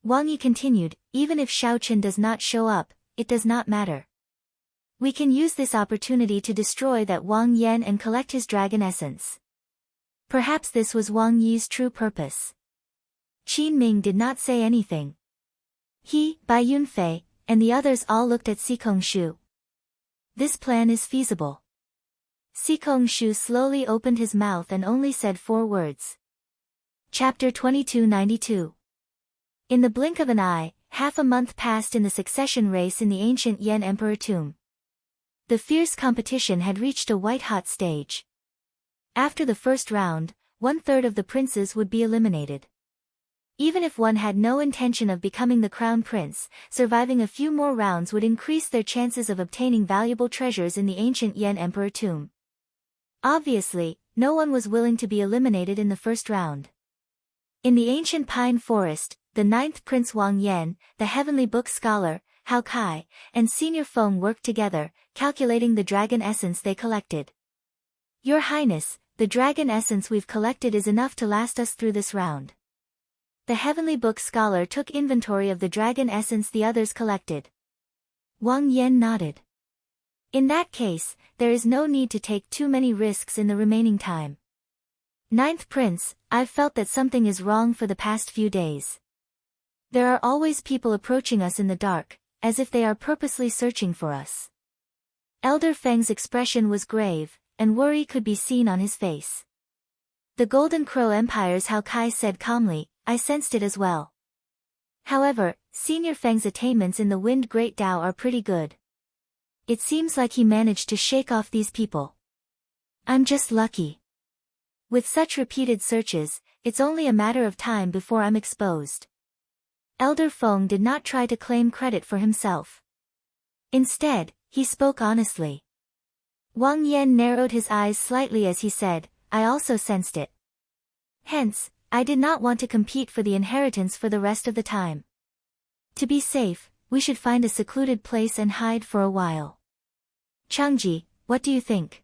Wang Yi continued, even if Shao Chen does not show up, it does not matter. We can use this opportunity to destroy that Wang Yan and collect his dragon essence. Perhaps this was Wang Yi's true purpose. Qin Ming did not say anything. He, Bai Yunfei, and the others all looked at Sikong Shu. This plan is feasible. Sikong Shu slowly opened his mouth and only said 4 words. Chapter 2292. In the blink of an eye, half a month passed in the succession race in the ancient Yen Emperor tomb. The fierce competition had reached a white-hot stage. After the first round, 1/3 of the princes would be eliminated. Even if one had no intention of becoming the crown prince, surviving a few more rounds would increase their chances of obtaining valuable treasures in the ancient Yen Emperor tomb. Obviously, no one was willing to be eliminated in the first round. In the ancient pine forest, the 9th Prince Wang Yan, the heavenly book scholar, Hao Kai, and Senior Feng worked together, calculating the dragon essence they collected. Your Highness, the dragon essence we've collected is enough to last us through this round. The heavenly book scholar took inventory of the dragon essence the others collected. Wang Yan nodded. In that case, there is no need to take too many risks in the remaining time. 9th Prince, I've felt that something is wrong for the past few days. There are always people approaching us in the dark, as if they are purposely searching for us. Elder Feng's expression was grave, and worry could be seen on his face. The Golden Crow Empire's Hao Kai said calmly, I sensed it as well. However, Senior Feng's attainments in the Wind Great Dao are pretty good. It seems like he managed to shake off these people. I'm just lucky. With such repeated searches, it's only a matter of time before I'm exposed. Elder Feng did not try to claim credit for himself. Instead, he spoke honestly. Wang Yan narrowed his eyes slightly as he said, I also sensed it. Hence, I did not want to compete for the inheritance for the rest of the time. To be safe, we should find a secluded place and hide for a while. Changji, what do you think?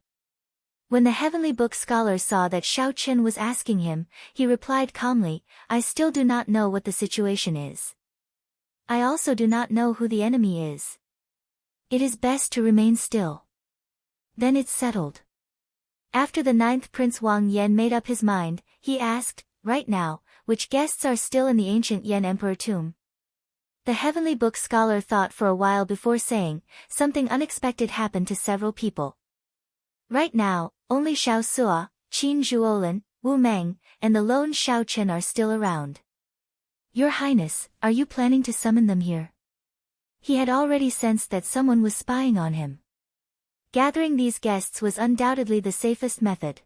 When the heavenly book scholar saw that Shao Chen was asking him, he replied calmly, I still do not know what the situation is. I also do not know who the enemy is. It is best to remain still. Then it's settled. After the 9th Prince Wang Yan made up his mind, he asked, right now, which guests are still in the ancient Yen Emperor tomb? The heavenly book scholar thought for a while before saying, something unexpected happened to several people. Right now, only Xiao Sua, Qin Zhuolin, Wu Meng, and the lone Shao Chen are still around. Your Highness, are you planning to summon them here? He had already sensed that someone was spying on him. Gathering these guests was undoubtedly the safest method.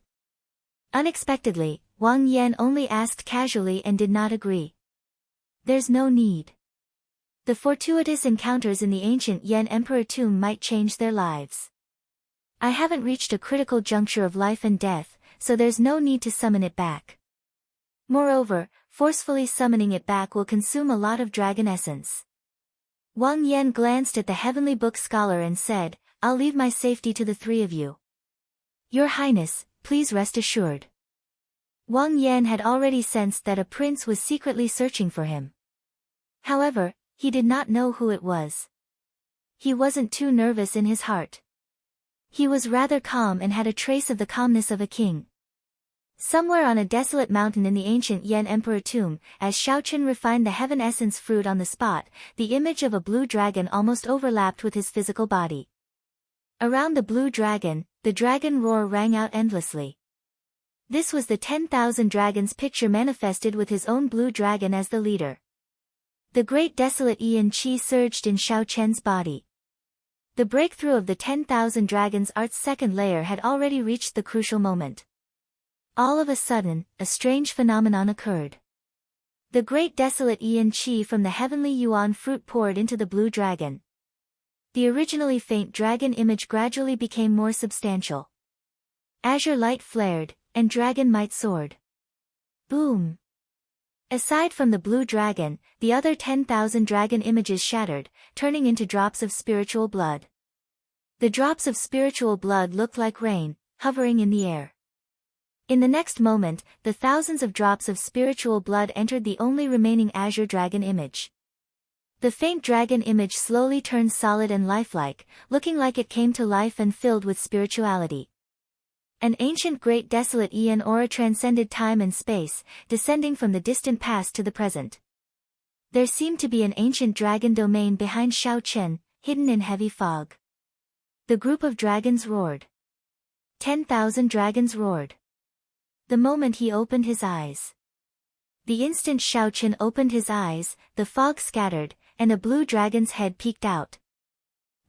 Unexpectedly, Wang Yan only asked casually and did not agree. There's no need. The fortuitous encounters in the ancient Yen Emperor tomb might change their lives. I haven't reached a critical juncture of life and death, so there's no need to summon it back. Moreover, forcefully summoning it back will consume a lot of dragon essence. Wang Yan glanced at the heavenly book scholar and said, I'll leave my safety to the 3 of you. Your Highness, please rest assured. Wang Yan had already sensed that a prince was secretly searching for him. However, he did not know who it was. He wasn't too nervous in his heart. He was rather calm and had a trace of the calmness of a king. Somewhere on a desolate mountain in the ancient Yen Emperor tomb, as Shao Chen refined the heaven essence fruit on the spot, the image of a blue dragon almost overlapped with his physical body. Around the blue dragon, the dragon roar rang out endlessly. This was the 10,000 dragons picture manifested with his own blue dragon as the leader. The great desolate Yin Qi surged in Shao Chen's body. The breakthrough of the 10,000 Dragons Art's second layer had already reached the crucial moment. All of a sudden, a strange phenomenon occurred. The great desolate Yin Qi from the heavenly Yuan fruit poured into the blue dragon. The originally faint dragon image gradually became more substantial. Azure light flared, and dragon might soared. Boom! Aside from the blue dragon, the other 10,000 dragon images shattered, turning into drops of spiritual blood. The drops of spiritual blood looked like rain, hovering in the air. In the next moment, the thousands of drops of spiritual blood entered the only remaining azure dragon image. The faint dragon image slowly turned solid and lifelike, looking like it came to life and filled with spirituality. An ancient great desolate Yin aura transcended time and space, descending from the distant past to the present. There seemed to be an ancient dragon domain behind Xiao Chen, hidden in heavy fog. The group of dragons roared. 10,000 dragons roared. The moment he opened his eyes. The instant Xiao Chen opened his eyes, the fog scattered, and a blue dragon's head peeked out.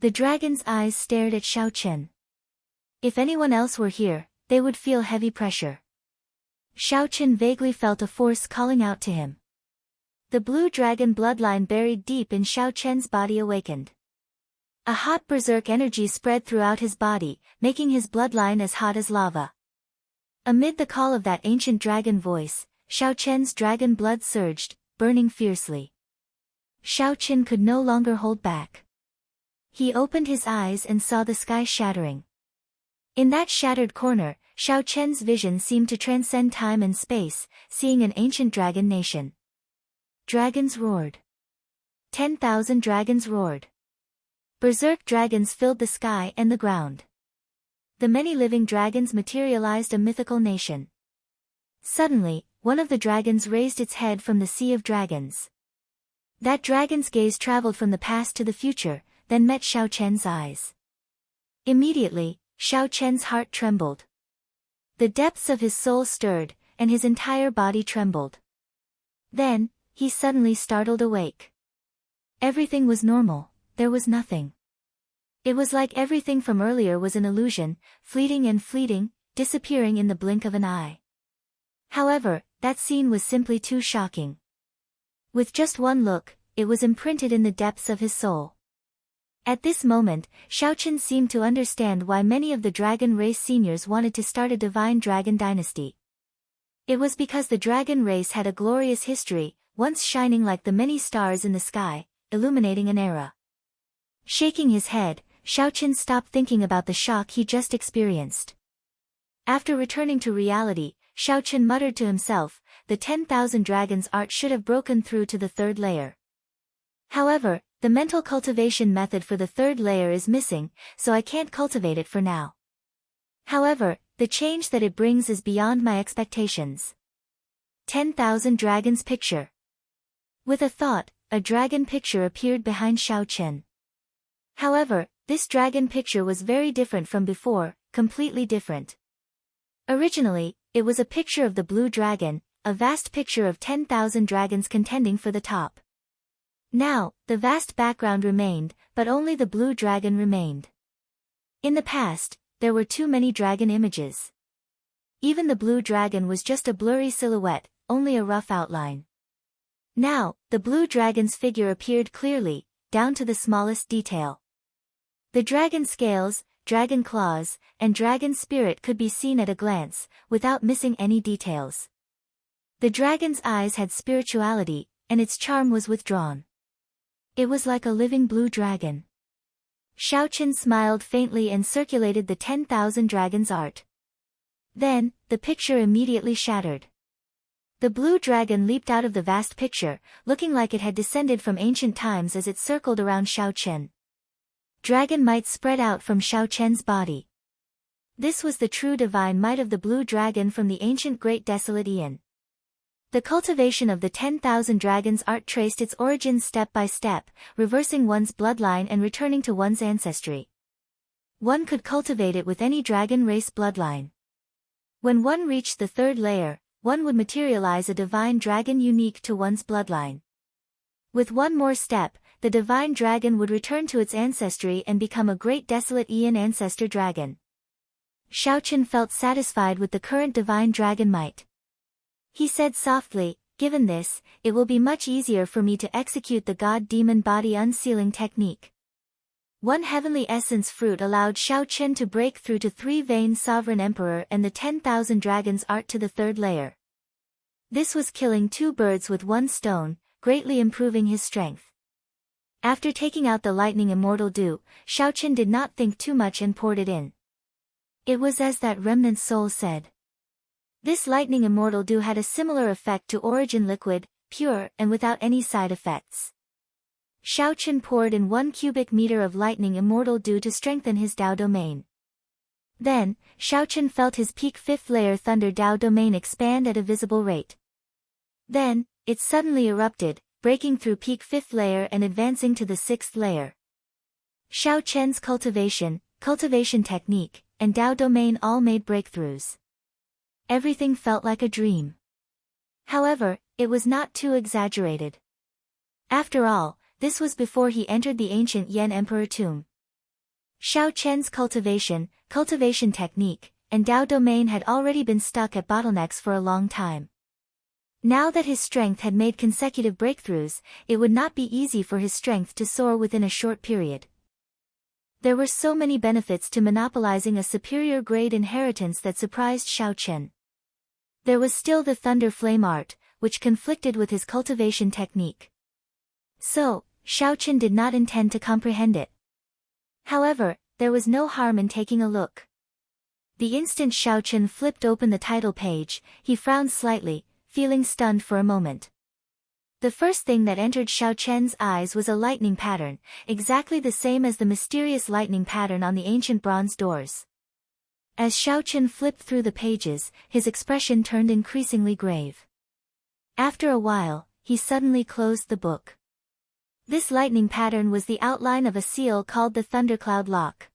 The dragon's eyes stared at Xiao Chen. If anyone else were here, they would feel heavy pressure. Xiao Chen vaguely felt a force calling out to him. The blue dragon bloodline buried deep in Xiao Chen's body awakened. A hot berserk energy spread throughout his body, making his bloodline as hot as lava. Amid the call of that ancient dragon voice, Xiao Chen's dragon blood surged, burning fiercely. Xiao Chen could no longer hold back. He opened his eyes and saw the sky shattering. In that shattered corner, Xiao Chen's vision seemed to transcend time and space, seeing an ancient dragon nation. Dragons roared. 10,000 dragons roared. Berserk dragons filled the sky and the ground. The many living dragons materialized a mythical nation. Suddenly, one of the dragons raised its head from the sea of dragons. That dragon's gaze traveled from the past to the future, then met Xiao Chen's eyes. Immediately, Xiao Chen's heart trembled. The depths of his soul stirred, and his entire body trembled. Then, he suddenly startled awake. Everything was normal, there was nothing. It was like everything from earlier was an illusion, fleeting and fleeting, disappearing in the blink of an eye. However, that scene was simply too shocking. With just one look, it was imprinted in the depths of his soul. At this moment, Xiao Chen seemed to understand why many of the dragon race seniors wanted to start a divine dragon dynasty. It was because the dragon race had a glorious history, once shining like the many stars in the sky, illuminating an era. Shaking his head, Xiao Chen stopped thinking about the shock he just experienced. After returning to reality, Xiao Chen muttered to himself, the 10,000 dragons art should have broken through to the third layer. However, the mental cultivation method for the third layer is missing, so I can't cultivate it for now. However, the change that it brings is beyond my expectations. 10,000 dragons picture. With a thought, a dragon picture appeared behind Xiao Chen. However, this dragon picture was very different from before, completely different. Originally, it was a picture of the blue dragon, a vast picture of 10,000 dragons contending for the top. Now, the vast background remained, but only the blue dragon remained. In the past, there were too many dragon images. Even the blue dragon was just a blurry silhouette, only a rough outline. Now, the blue dragon's figure appeared clearly, down to the smallest detail. The dragon scales, dragon claws, and dragon spirit could be seen at a glance, without missing any details. The dragon's eyes had spirituality, and its charm was withdrawn. It was like a living blue dragon. Xiao Chen smiled faintly and circulated the 10,000 dragons art. Then, the picture immediately shattered. The blue dragon leaped out of the vast picture, looking like it had descended from ancient times as it circled around Xiao Chen. Dragon might spread out from Xiao Chen's body. This was the true divine might of the blue dragon from the ancient great desolate Yin. The cultivation of the 10,000 dragons art traced its origins step by step, reversing one's bloodline and returning to one's ancestry. One could cultivate it with any dragon race bloodline. When one reached the third layer, one would materialize a divine dragon unique to one's bloodline. With one more step, the divine dragon would return to its ancestry and become a great desolate Aeon ancestor dragon. Xiaochen felt satisfied with the current divine dragon might. He said softly, "Given this, it will be much easier for me to execute the god-demon body unsealing technique." One heavenly essence fruit allowed Xiaochen to break through to 3-vein sovereign emperor and the 10,000 dragons art to the 3rd layer. This was killing 2 birds with 1 stone, greatly improving his strength. After taking out the lightning immortal dew, Xiaochen did not think too much and poured it in. It was as that remnant soul said. This lightning immortal dew had a similar effect to origin liquid, pure and without any side effects. Xiaochen poured in 1 cubic meter of lightning immortal dew to strengthen his Dao domain. Then, Xiaochen felt his peak 5th layer thunder Dao domain expand at a visible rate. Then, it suddenly erupted, breaking through peak 5th layer and advancing to the 6th layer. Xiaochen's cultivation technique, and Dao domain all made breakthroughs. Everything felt like a dream. However, it was not too exaggerated. After all, this was before he entered the ancient Yan Emperor tomb. Xiaochen's cultivation technique, and Dao domain had already been stuck at bottlenecks for a long time. Now that his strength had made consecutive breakthroughs, it would not be easy for his strength to soar within a short period. There were so many benefits to monopolizing a superior grade inheritance that surprised Xiaochen. There was still the thunder flame art, which conflicted with his cultivation technique. So, Xiaochen did not intend to comprehend it. However, there was no harm in taking a look. The instant Xiaochen flipped open the title page, he frowned slightly, feeling stunned for a moment. The first thing that entered Xiaochen's eyes was a lightning pattern, exactly the same as the mysterious lightning pattern on the ancient bronze doors. As Xiaochen flipped through the pages, his expression turned increasingly grave. After a while, he suddenly closed the book. This lightning pattern was the outline of a seal called the Thundercloud Lock.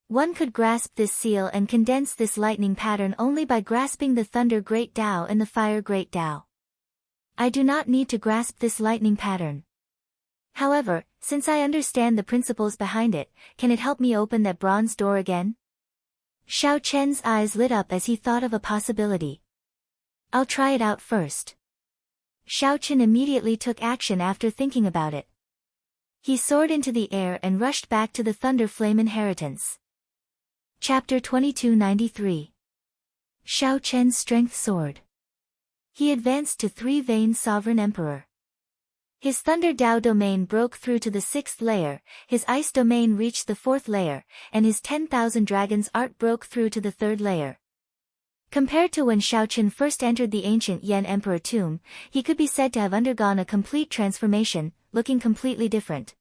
One could grasp this seal and condense this lightning pattern only by grasping the Thunder Great Tao and the Fire Great Tao. I do not need to grasp this lightning pattern. However, since I understand the principles behind it, can it help me open that bronze door again? Xiaochen's eyes lit up as he thought of a possibility. I'll try it out first. Xiaochen immediately took action after thinking about it. He soared into the air and rushed back to the Thunder Flame inheritance. Chapter 2293. Xiaochen's strength soared. He advanced to 3-vein sovereign emperor. His Thunder Dao domain broke through to the 6th layer, his Ice domain reached the 4th layer, and his 10,000 dragons art broke through to the 3rd layer. Compared to when Xiaochen first entered the ancient Yan Emperor tomb, he could be said to have undergone a complete transformation, looking completely different.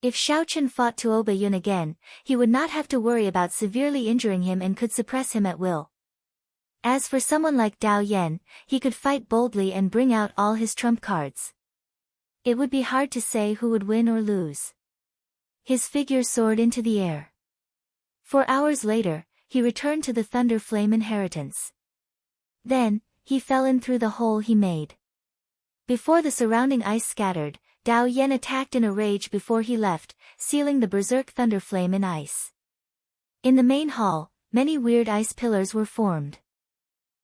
If Xiaochen fought Tuoba Yun again, he would not have to worry about severely injuring him and could suppress him at will. As for someone like Dao Yan, he could fight boldly and bring out all his trump cards. It would be hard to say who would win or lose. His figure soared into the air. 4 hours later, he returned to the Thunder Flame inheritance. Then, he fell in through the hole he made. Before the surrounding ice scattered, Dao Yan attacked in a rage before he left, sealing the Berserk Thunder Flame in ice. In the main hall, many weird ice pillars were formed.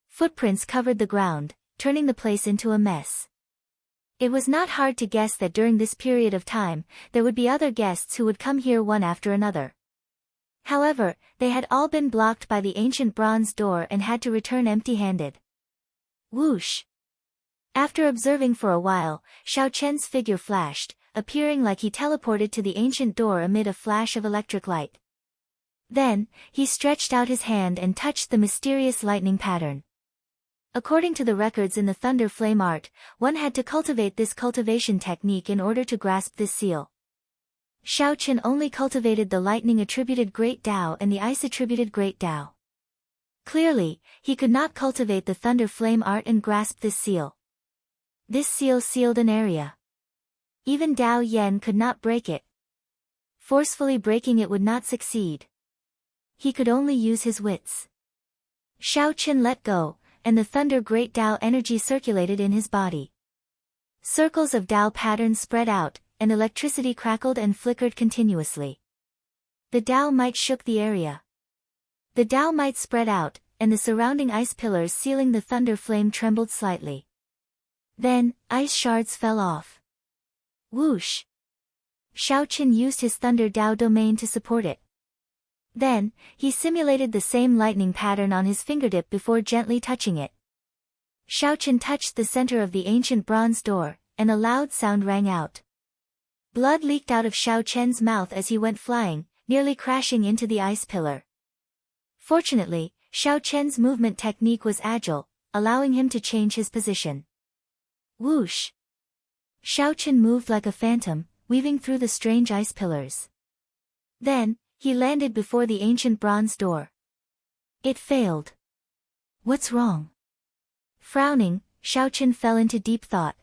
Footprints covered the ground, turning the place into a mess. It was not hard to guess that during this period of time, there would be other guests who would come here one after another. However, they had all been blocked by the ancient bronze door and had to return empty-handed. Whoosh! After observing for a while, Xiaochen's figure flashed, appearing like he teleported to the ancient door amid a flash of electric light. Then, he stretched out his hand and touched the mysterious lightning pattern. According to the records in the Thunder Flame art, one had to cultivate this cultivation technique in order to grasp this seal. Xiaochen only cultivated the lightning-attributed Great Tao and the ice-attributed Great Tao. Clearly, he could not cultivate the Thunder Flame art and grasp this seal. This seal sealed an area. Even Dao Yan could not break it. Forcefully breaking it would not succeed. He could only use his wits. Xiaochen let go, and the Thunder Great Tao energy circulated in his body. Circles of Tao patterns spread out, and electricity crackled and flickered continuously. The Tao might shook the area. The Tao might spread out, and the surrounding ice pillars sealing the thunder flame trembled slightly. Then, ice shards fell off. Whoosh! Xiaoqin used his Thunder Tao domain to support it. Then, he simulated the same lightning pattern on his fingertip before gently touching it. Xiaoqin touched the center of the ancient bronze door, and a loud sound rang out. Blood leaked out of Xiaoqian's mouth as he went flying, nearly crashing into the ice pillar. Fortunately, Xiaoqian's movement technique was agile, allowing him to change his position. Whoosh! Xiaoqian moved like a phantom, weaving through the strange ice pillars. Then, he landed before the ancient bronze door. It failed. What's wrong? Frowning, Xiaoqian fell into deep thought.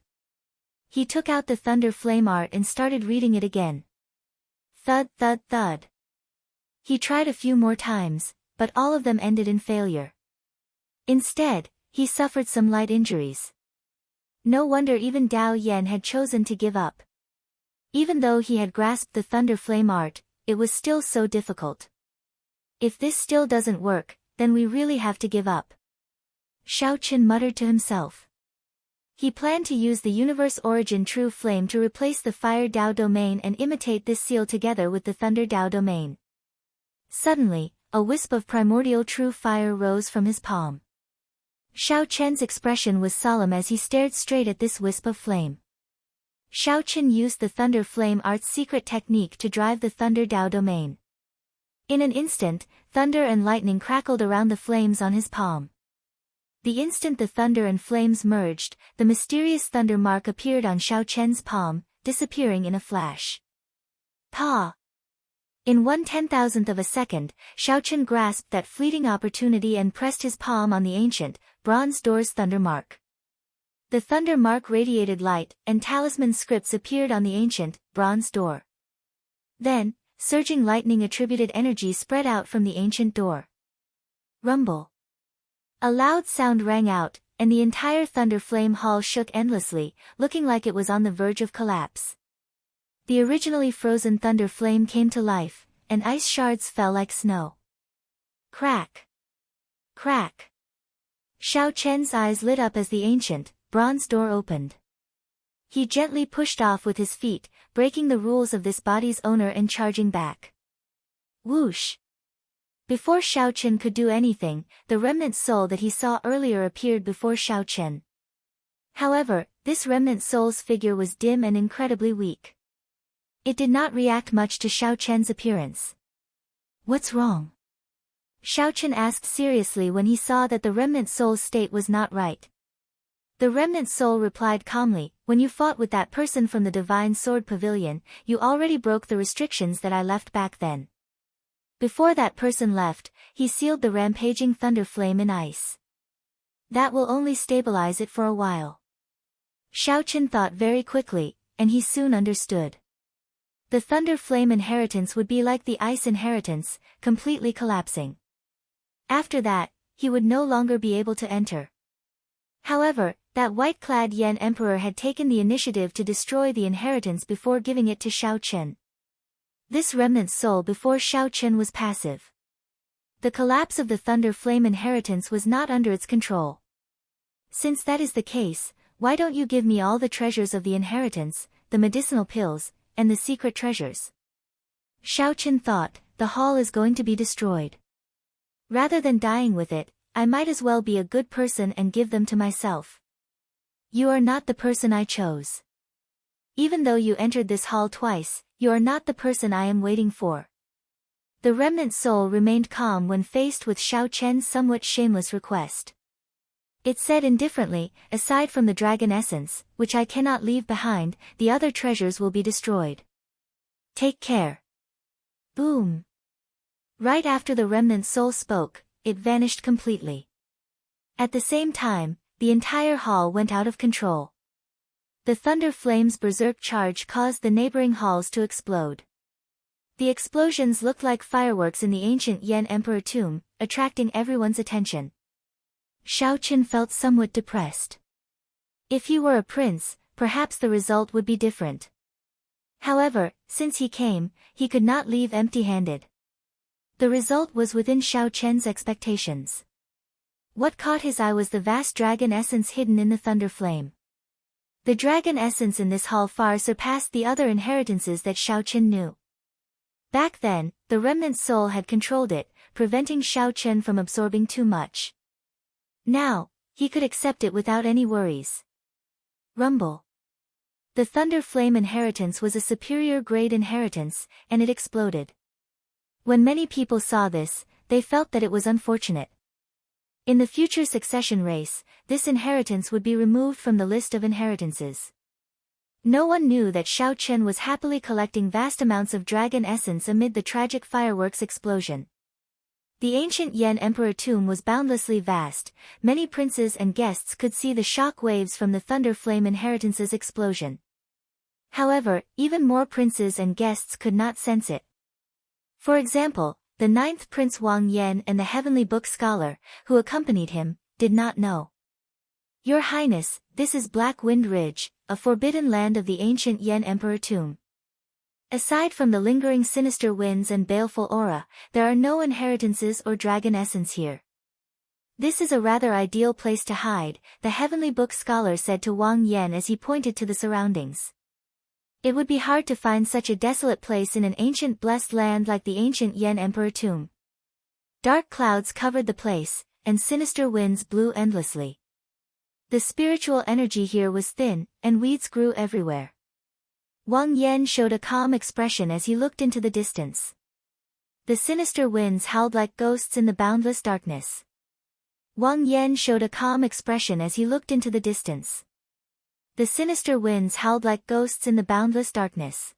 He took out the thunder flame art and started reading it again. Thud thud thud. He tried a few more times, but all of them ended in failure. Instead, he suffered some light injuries. No wonder even Dao Yan had chosen to give up. Even though he had grasped the thunder flame art, it was still so difficult. If this still doesn't work, then we really have to give up. Xiaoqin muttered to himself. He planned to use the Universe Origin True Flame to replace the Fire Dao domain and imitate this seal together with the Thunder Dao domain. Suddenly, a wisp of primordial true fire rose from his palm. Xiaoqian's expression was solemn as he stared straight at this wisp of flame. Xiaoqin used the Thunder Flame Art's secret technique to drive the Thunder Dao domain. In an instant, thunder and lightning crackled around the flames on his palm. The instant the thunder and flames merged, the mysterious thunder mark appeared on Xiaoqian's palm, disappearing in a flash. Pa! In 1/10,000th of a second, Xiaoqian grasped that fleeting opportunity and pressed his palm on the ancient, bronze door's thunder mark. The thunder mark radiated light, and talisman scripts appeared on the ancient, bronze door. Then, surging lightning-attributed energy spread out from the ancient door. Rumble. A loud sound rang out, and the entire thunder flame hall shook endlessly, looking like it was on the verge of collapse. The originally frozen thunder flame came to life, and ice shards fell like snow. Crack! Crack! Xiaoqian's eyes lit up as the ancient, bronze door opened. He gently pushed off with his feet, breaking the rules of this body's owner and charging back. Whoosh! Before Xiaoqian could do anything, the remnant soul that he saw earlier appeared before Xiaoqian. However, this remnant soul's figure was dim and incredibly weak. It did not react much to Xiaoqian's appearance. What's wrong? Xiaoqian asked seriously when he saw that the remnant soul's state was not right. The remnant soul replied calmly, when you fought with that person from the Divine Sword Pavilion, you already broke the restrictions that I left back then. Before that person left, he sealed the rampaging thunder flame in ice. That will only stabilize it for a while. Xiaoqian thought very quickly, and he soon understood. The thunder flame inheritance would be like the ice inheritance, completely collapsing. After that, he would no longer be able to enter. However, that white-clad Yan Emperor had taken the initiative to destroy the inheritance before giving it to Xiaoqian. This remnant soul before Xiaoqian was passive. The collapse of the thunder flame inheritance was not under its control. Since that is the case, why don't you give me all the treasures of the inheritance, the medicinal pills, and the secret treasures? Xiaoqian thought, the hall is going to be destroyed. Rather than dying with it, I might as well be a good person and give them to myself. You are not the person I chose. Even though you entered this hall twice, you are not the person I am waiting for. The remnant soul remained calm when faced with Xiaoqian's somewhat shameless request. It said indifferently, aside from the dragon essence, which I cannot leave behind, the other treasures will be destroyed. Take care. Boom. Right after the remnant soul spoke, it vanished completely. At the same time, the entire hall went out of control. The thunder flame's berserk charge caused the neighboring halls to explode. The explosions looked like fireworks in the ancient Yan Emperor tomb, attracting everyone's attention. Xiaoqian felt somewhat depressed. If he were a prince, perhaps the result would be different. However, since he came, he could not leave empty-handed. The result was within Xiao Chen's expectations. What caught his eye was the vast dragon essence hidden in the thunder flame. The dragon essence in this hall far surpassed the other inheritances that Xiao Chen knew. Back then, the remnant soul had controlled it, preventing Xiao Chen from absorbing too much. Now, he could accept it without any worries. Rumble. The thunder flame inheritance was a superior grade inheritance, and it exploded. When many people saw this, they felt that it was unfortunate. In the future succession race, this inheritance would be removed from the list of inheritances. No one knew that Xiao Chen was happily collecting vast amounts of dragon essence amid the tragic fireworks explosion. The ancient Yan Emperor tomb was boundlessly vast. Many princes and guests could see the shock waves from the thunder flame inheritance's explosion. However, even more princes and guests could not sense it. For example, the 9th Prince Wang Yan and the Heavenly Book Scholar, who accompanied him, did not know. Your Highness, this is Black Wind Ridge, a forbidden land of the ancient Yan Emperor tomb. Aside from the lingering sinister winds and baleful aura, there are no inheritances or dragon essence here. This is a rather ideal place to hide, the Heavenly Book Scholar said to Wang Yan as he pointed to the surroundings. It would be hard to find such a desolate place in an ancient blessed land like the ancient Yan Emperor tomb. Dark clouds covered the place, and sinister winds blew endlessly. The spiritual energy here was thin, and weeds grew everywhere. Wang Yan showed a calm expression as he looked into the distance. The sinister winds howled like ghosts in the boundless darkness. Wang Yan showed a calm expression as he looked into the distance. The sinister winds howled like ghosts in the boundless darkness.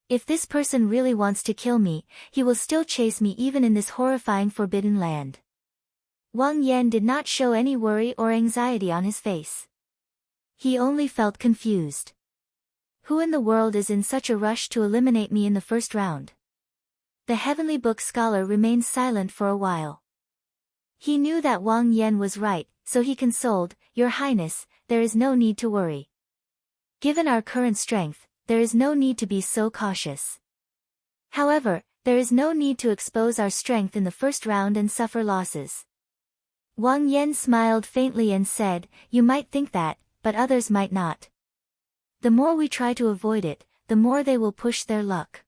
If this person really wants to kill me, he will still chase me even in this horrifying forbidden land. Wang Yan did not show any worry or anxiety on his face. He only felt confused. Who in the world is in such a rush to eliminate me in the first round? The Heavenly Book Scholar remained silent for a while. He knew that Wang Yan was right, so he consoled, Your Highness, there is no need to worry. Given our current strength, there is no need to be so cautious. However, there is no need to expose our strength in the first round and suffer losses. Wang Yan smiled faintly and said, You might think that, but others might not. The more we try to avoid it, the more they will push their luck.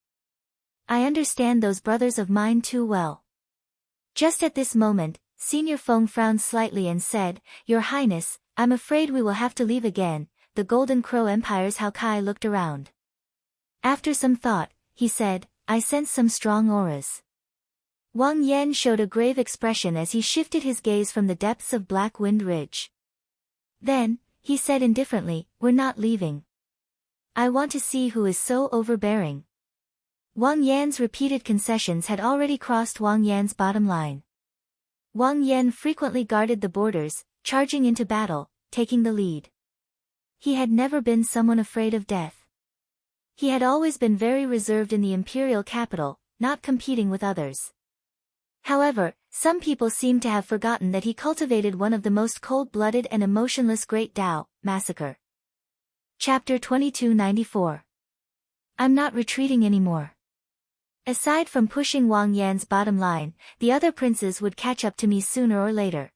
I understand those brothers of mine too well. Just at this moment, Senior Feng frowned slightly and said, Your Highness, I'm afraid we will have to leave again. The Golden Crow Empire's Hao Kai looked around. After some thought, he said, I sense some strong auras. Wang Yan showed a grave expression as he shifted his gaze from the depths of Black Wind Ridge. Then, he said indifferently, We're not leaving. I want to see who is so overbearing. Wang Yan's repeated concessions had already crossed Wang Yan's bottom line. Wang Yan frequently guarded the borders, charging into battle, taking the lead. He had never been someone afraid of death. He had always been very reserved in the imperial capital, not competing with others. However, some people seem to have forgotten that he cultivated one of the most cold-blooded and emotionless Great Tao, massacre. Chapter 2294. I'm not retreating anymore. Aside from pushing Wang Yan's bottom line, the other princes would catch up to me sooner or later.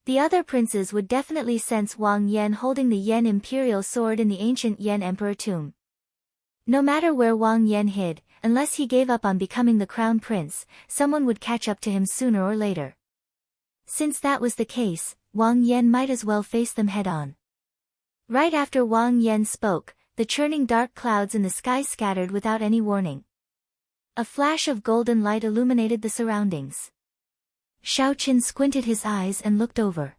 The other princes would definitely sense Wang Yan holding the Yan Imperial sword in the ancient Yan Emperor tomb. No matter where Wang Yan hid, unless he gave up on becoming the crown prince, someone would catch up to him sooner or later. Since that was the case, Wang Yan might as well face them head-on. Right after Wang Yan spoke, the churning dark clouds in the sky scattered without any warning. A flash of golden light illuminated the surroundings. Xiao Chen squinted his eyes and looked over.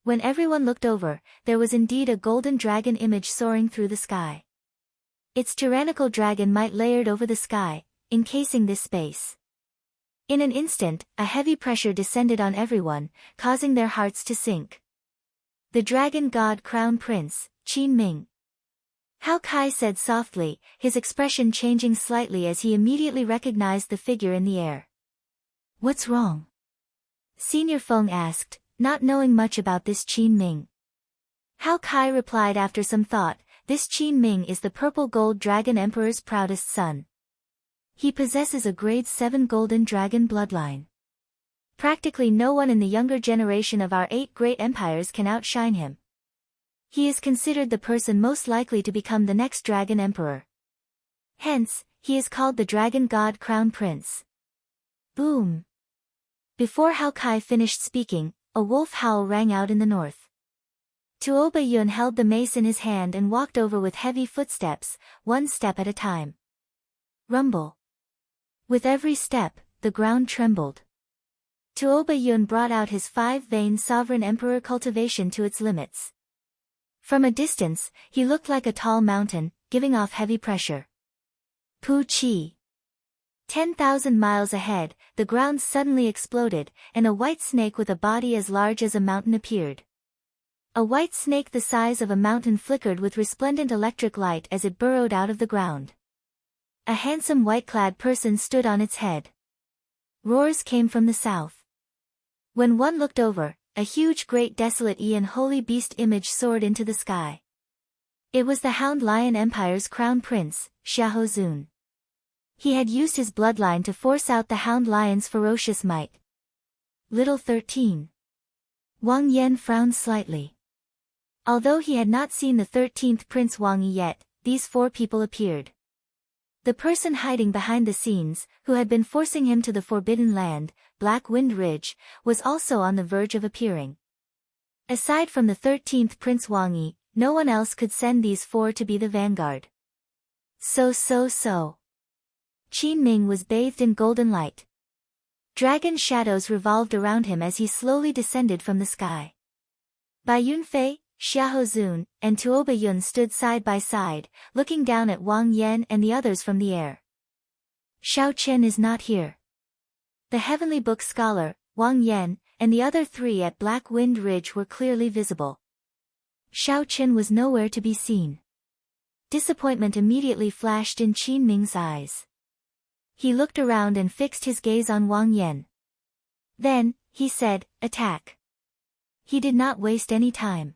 When everyone looked over, there was indeed a golden dragon image soaring through the sky. Its tyrannical dragon might layered over the sky, encasing this space. In an instant, a heavy pressure descended on everyone, causing their hearts to sink. The dragon god crown prince, Qin Ming. Hao Kai said softly, his expression changing slightly as he immediately recognized the figure in the air. What's wrong? Senior Feng asked, not knowing much about this Qin Ming. Hao Kai replied after some thought, this Qin Ming is the Purple Gold Dragon Emperor's proudest son. He possesses a grade 7 golden dragon bloodline. Practically no one in the younger generation of our 8 great empires can outshine him. He is considered the person most likely to become the next dragon emperor. Hence, he is called the Dragon God Crown Prince. Boom! Before Hao Kai finished speaking, a wolf howl rang out in the north. Tuo Yun held the mace in his hand and walked over with heavy footsteps, one step at a time. Rumble. With every step, the ground trembled. Tuo Yun brought out his 5-vein sovereign emperor cultivation to its limits. From a distance, he looked like a tall mountain, giving off heavy pressure. Pu Chi. 10,000 miles ahead, the ground suddenly exploded, and a white snake with a body as large as a mountain appeared. A white snake the size of a mountain flickered with resplendent electric light as it burrowed out of the ground. A handsome white-clad person stood on its head. Roars came from the south. When one looked over, a huge great desolate and holy beast image soared into the sky. It was the Hound Lion Empire's crown prince, Xiahou Zun. He had used his bloodline to force out the Hound Lion's ferocious might. Little 13. Wang Yan frowned slightly. Although he had not seen the 13th Prince Wang Yi yet, these 4 people appeared. The person hiding behind the scenes, who had been forcing him to the Forbidden Land, Black Wind Ridge, was also on the verge of appearing. Aside from the 13th Prince Wang Yi, no one else could send these 4 to be the vanguard. So. Qin Ming was bathed in golden light. Dragon shadows revolved around him as he slowly descended from the sky. Bai Yunfei, Xiahou Zun, and Tuo Yun stood side by side, looking down at Wang Yan and the others from the air. Shao Chen is not here. The Heavenly Book scholar, Wang Yan, and the other 3 at Black Wind Ridge were clearly visible. Shao Chen was nowhere to be seen. Disappointment immediately flashed in Qin Ming's eyes. He looked around and fixed his gaze on Wang Yan. Then, he said, "Attack." He did not waste any time.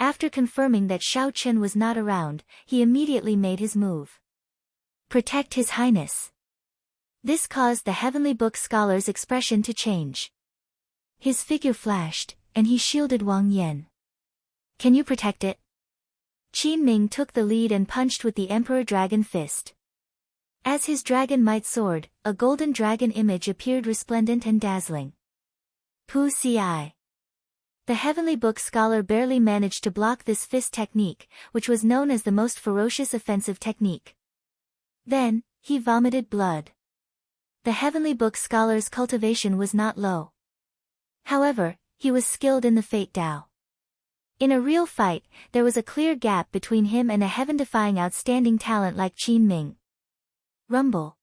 After confirming that Shao Chen was not around, he immediately made his move. Protect His Highness. This caused the Heavenly Book scholar's expression to change. His figure flashed, and he shielded Wang Yan. Can you protect it? Qin Ming took the lead and punched with the Emperor Dragon Fist. As his dragon might soared, a golden dragon image appeared resplendent and dazzling. Pu Ci. The Heavenly Book scholar barely managed to block this fist technique, which was known as the most ferocious offensive technique. Then, he vomited blood. The Heavenly Book scholar's cultivation was not low. However, he was skilled in the Fate Dao. In a real fight, there was a clear gap between him and a heaven-defying outstanding talent like Qin Ming. Rumble.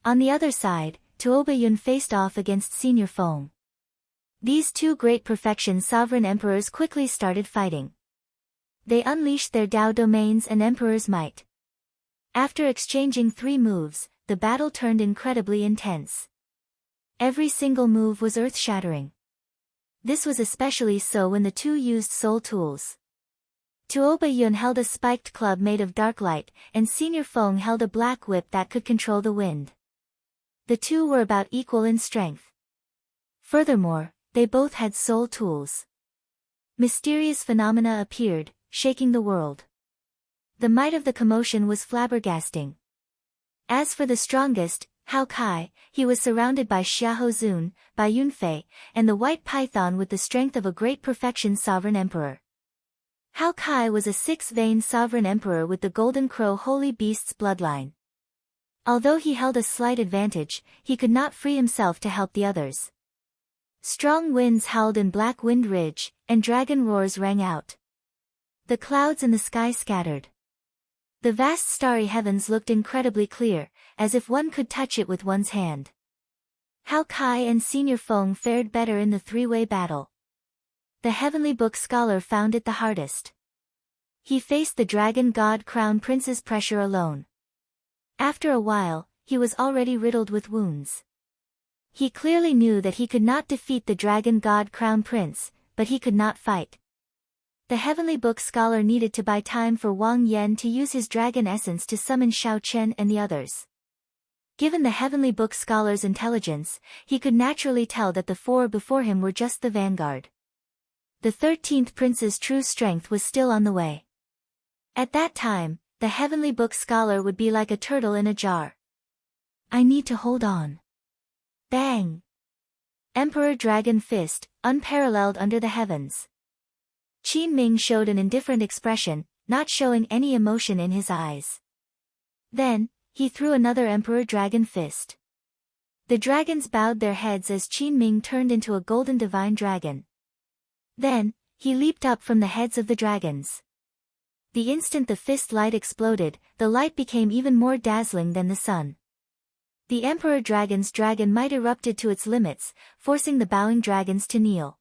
On the other side, Tuo Yun faced off against Senior Feng. These 2 great perfection sovereign emperors quickly started fighting. They unleashed their Dao domains and Emperor's might. After exchanging 3 moves, the battle turned incredibly intense. Every single move was earth-shattering. This was especially so when the 2 used soul tools. Tuo Yun held a spiked club made of dark light, and Senior Feng held a black whip that could control the wind. The 2 were about equal in strength. Furthermore, they both had soul tools. Mysterious phenomena appeared, shaking the world. The might of the commotion was flabbergasting. As for the strongest, Hao Kai, he was surrounded by Xiahou Zun, Bai Yunfei, and the White Python with the strength of a great perfection sovereign emperor. Hao Kai was a 6-vein sovereign emperor with the Golden Crow Holy Beast's bloodline. Although he held a slight advantage, he could not free himself to help the others. Strong winds howled in Black Wind Ridge, and dragon roars rang out. The clouds in the sky scattered. The vast starry heavens looked incredibly clear, as if one could touch it with one's hand. Hao Kai and Senior Feng fared better in the 3-way battle. The Heavenly Book scholar found it the hardest. He faced the Dragon God Crown Prince's pressure alone. After a while, he was already riddled with wounds. He clearly knew that he could not defeat the Dragon God Crown Prince, but he could not fight. The Heavenly Book Scholar needed to buy time for Wang Yan to use his dragon essence to summon Xiao Chen and the others. Given the Heavenly Book Scholar's intelligence, he could naturally tell that the four before him were just the vanguard. The 13th Prince's true strength was still on the way. At that time, the Heavenly Book Scholar would be like a turtle in a jar. I need to hold on. Bang! Emperor Dragon Fist, unparalleled under the heavens. Qin Ming showed an indifferent expression, not showing any emotion in his eyes. Then, he threw another Emperor Dragon Fist. The dragons bowed their heads as Qin Ming turned into a golden divine dragon. Then, he leaped up from the heads of the dragons. The instant the fist light exploded, the light became even more dazzling than the sun. The Emperor Dragon's dragon might erupted to its limits, forcing the bowing dragons to kneel.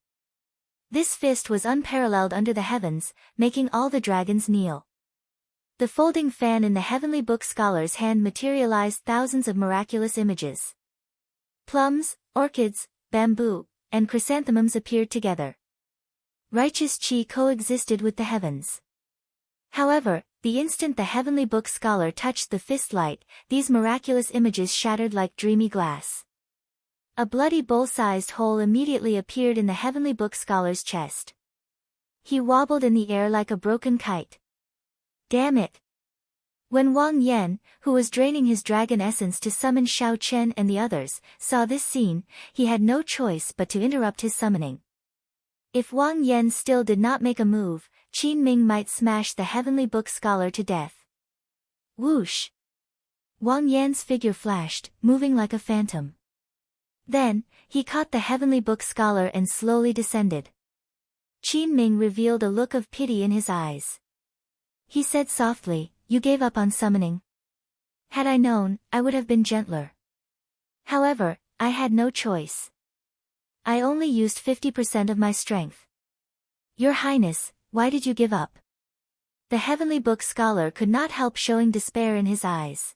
This fist was unparalleled under the heavens, making all the dragons kneel. The folding fan in the Heavenly Book Scholar's hand materialized thousands of miraculous images. Plums, orchids, bamboo, and chrysanthemums appeared together. Righteous chi coexisted with the heavens. However, the instant the Heavenly Book Scholar touched the fist light, these miraculous images shattered like dreamy glass. A bloody bowl-sized hole immediately appeared in the Heavenly Book Scholar's chest. He wobbled in the air like a broken kite. Damn it! When Wang Yan, who was draining his dragon essence to summon Xiao Chen and the others, saw this scene, he had no choice but to interrupt his summoning. If Wang Yan still did not make a move, Qin Ming might smash the Heavenly Book Scholar to death. Whoosh! Wang Yan's figure flashed, moving like a phantom. Then, he caught the Heavenly Book Scholar and slowly descended. Qin Ming revealed a look of pity in his eyes. He said softly, "You gave up on summoning. Had I known, I would have been gentler. However, I had no choice. I only used 50% of my strength." Your Highness, why did you give up? The Heavenly Book Scholar could not help showing despair in his eyes.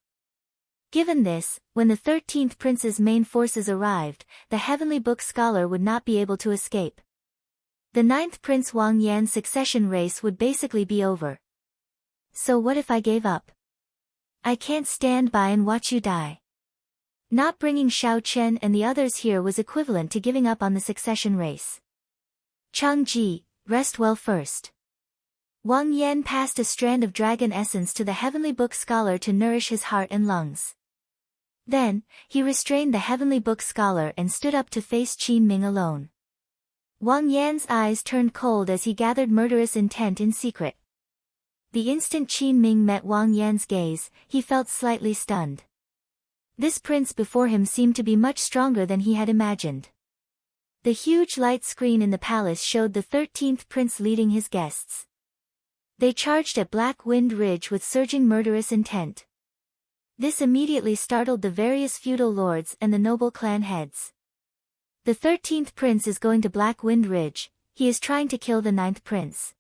Given this, when the 13th Prince's main forces arrived, the Heavenly Book Scholar would not be able to escape. The 9th Prince Wang Yan's succession race would basically be over. So what if I gave up? I can't stand by and watch you die. Not bringing Xiao Chen and the others here was equivalent to giving up on the succession race. Chang Ji, rest well first. Wang Yan passed a strand of dragon essence to the Heavenly Book Scholar to nourish his heart and lungs. Then, he restrained the Heavenly Book Scholar and stood up to face Qin Ming alone. Wang Yan's eyes turned cold as he gathered murderous intent in secret. The instant Qin Ming met Wang Yan's gaze, he felt slightly stunned. This prince before him seemed to be much stronger than he had imagined. The huge light screen in the palace showed the 13th prince leading his guests. They charged at Black Wind Ridge with surging murderous intent. This immediately startled the various feudal lords and the noble clan heads. The 13th prince is going to Black Wind Ridge, he is trying to kill the 9th prince.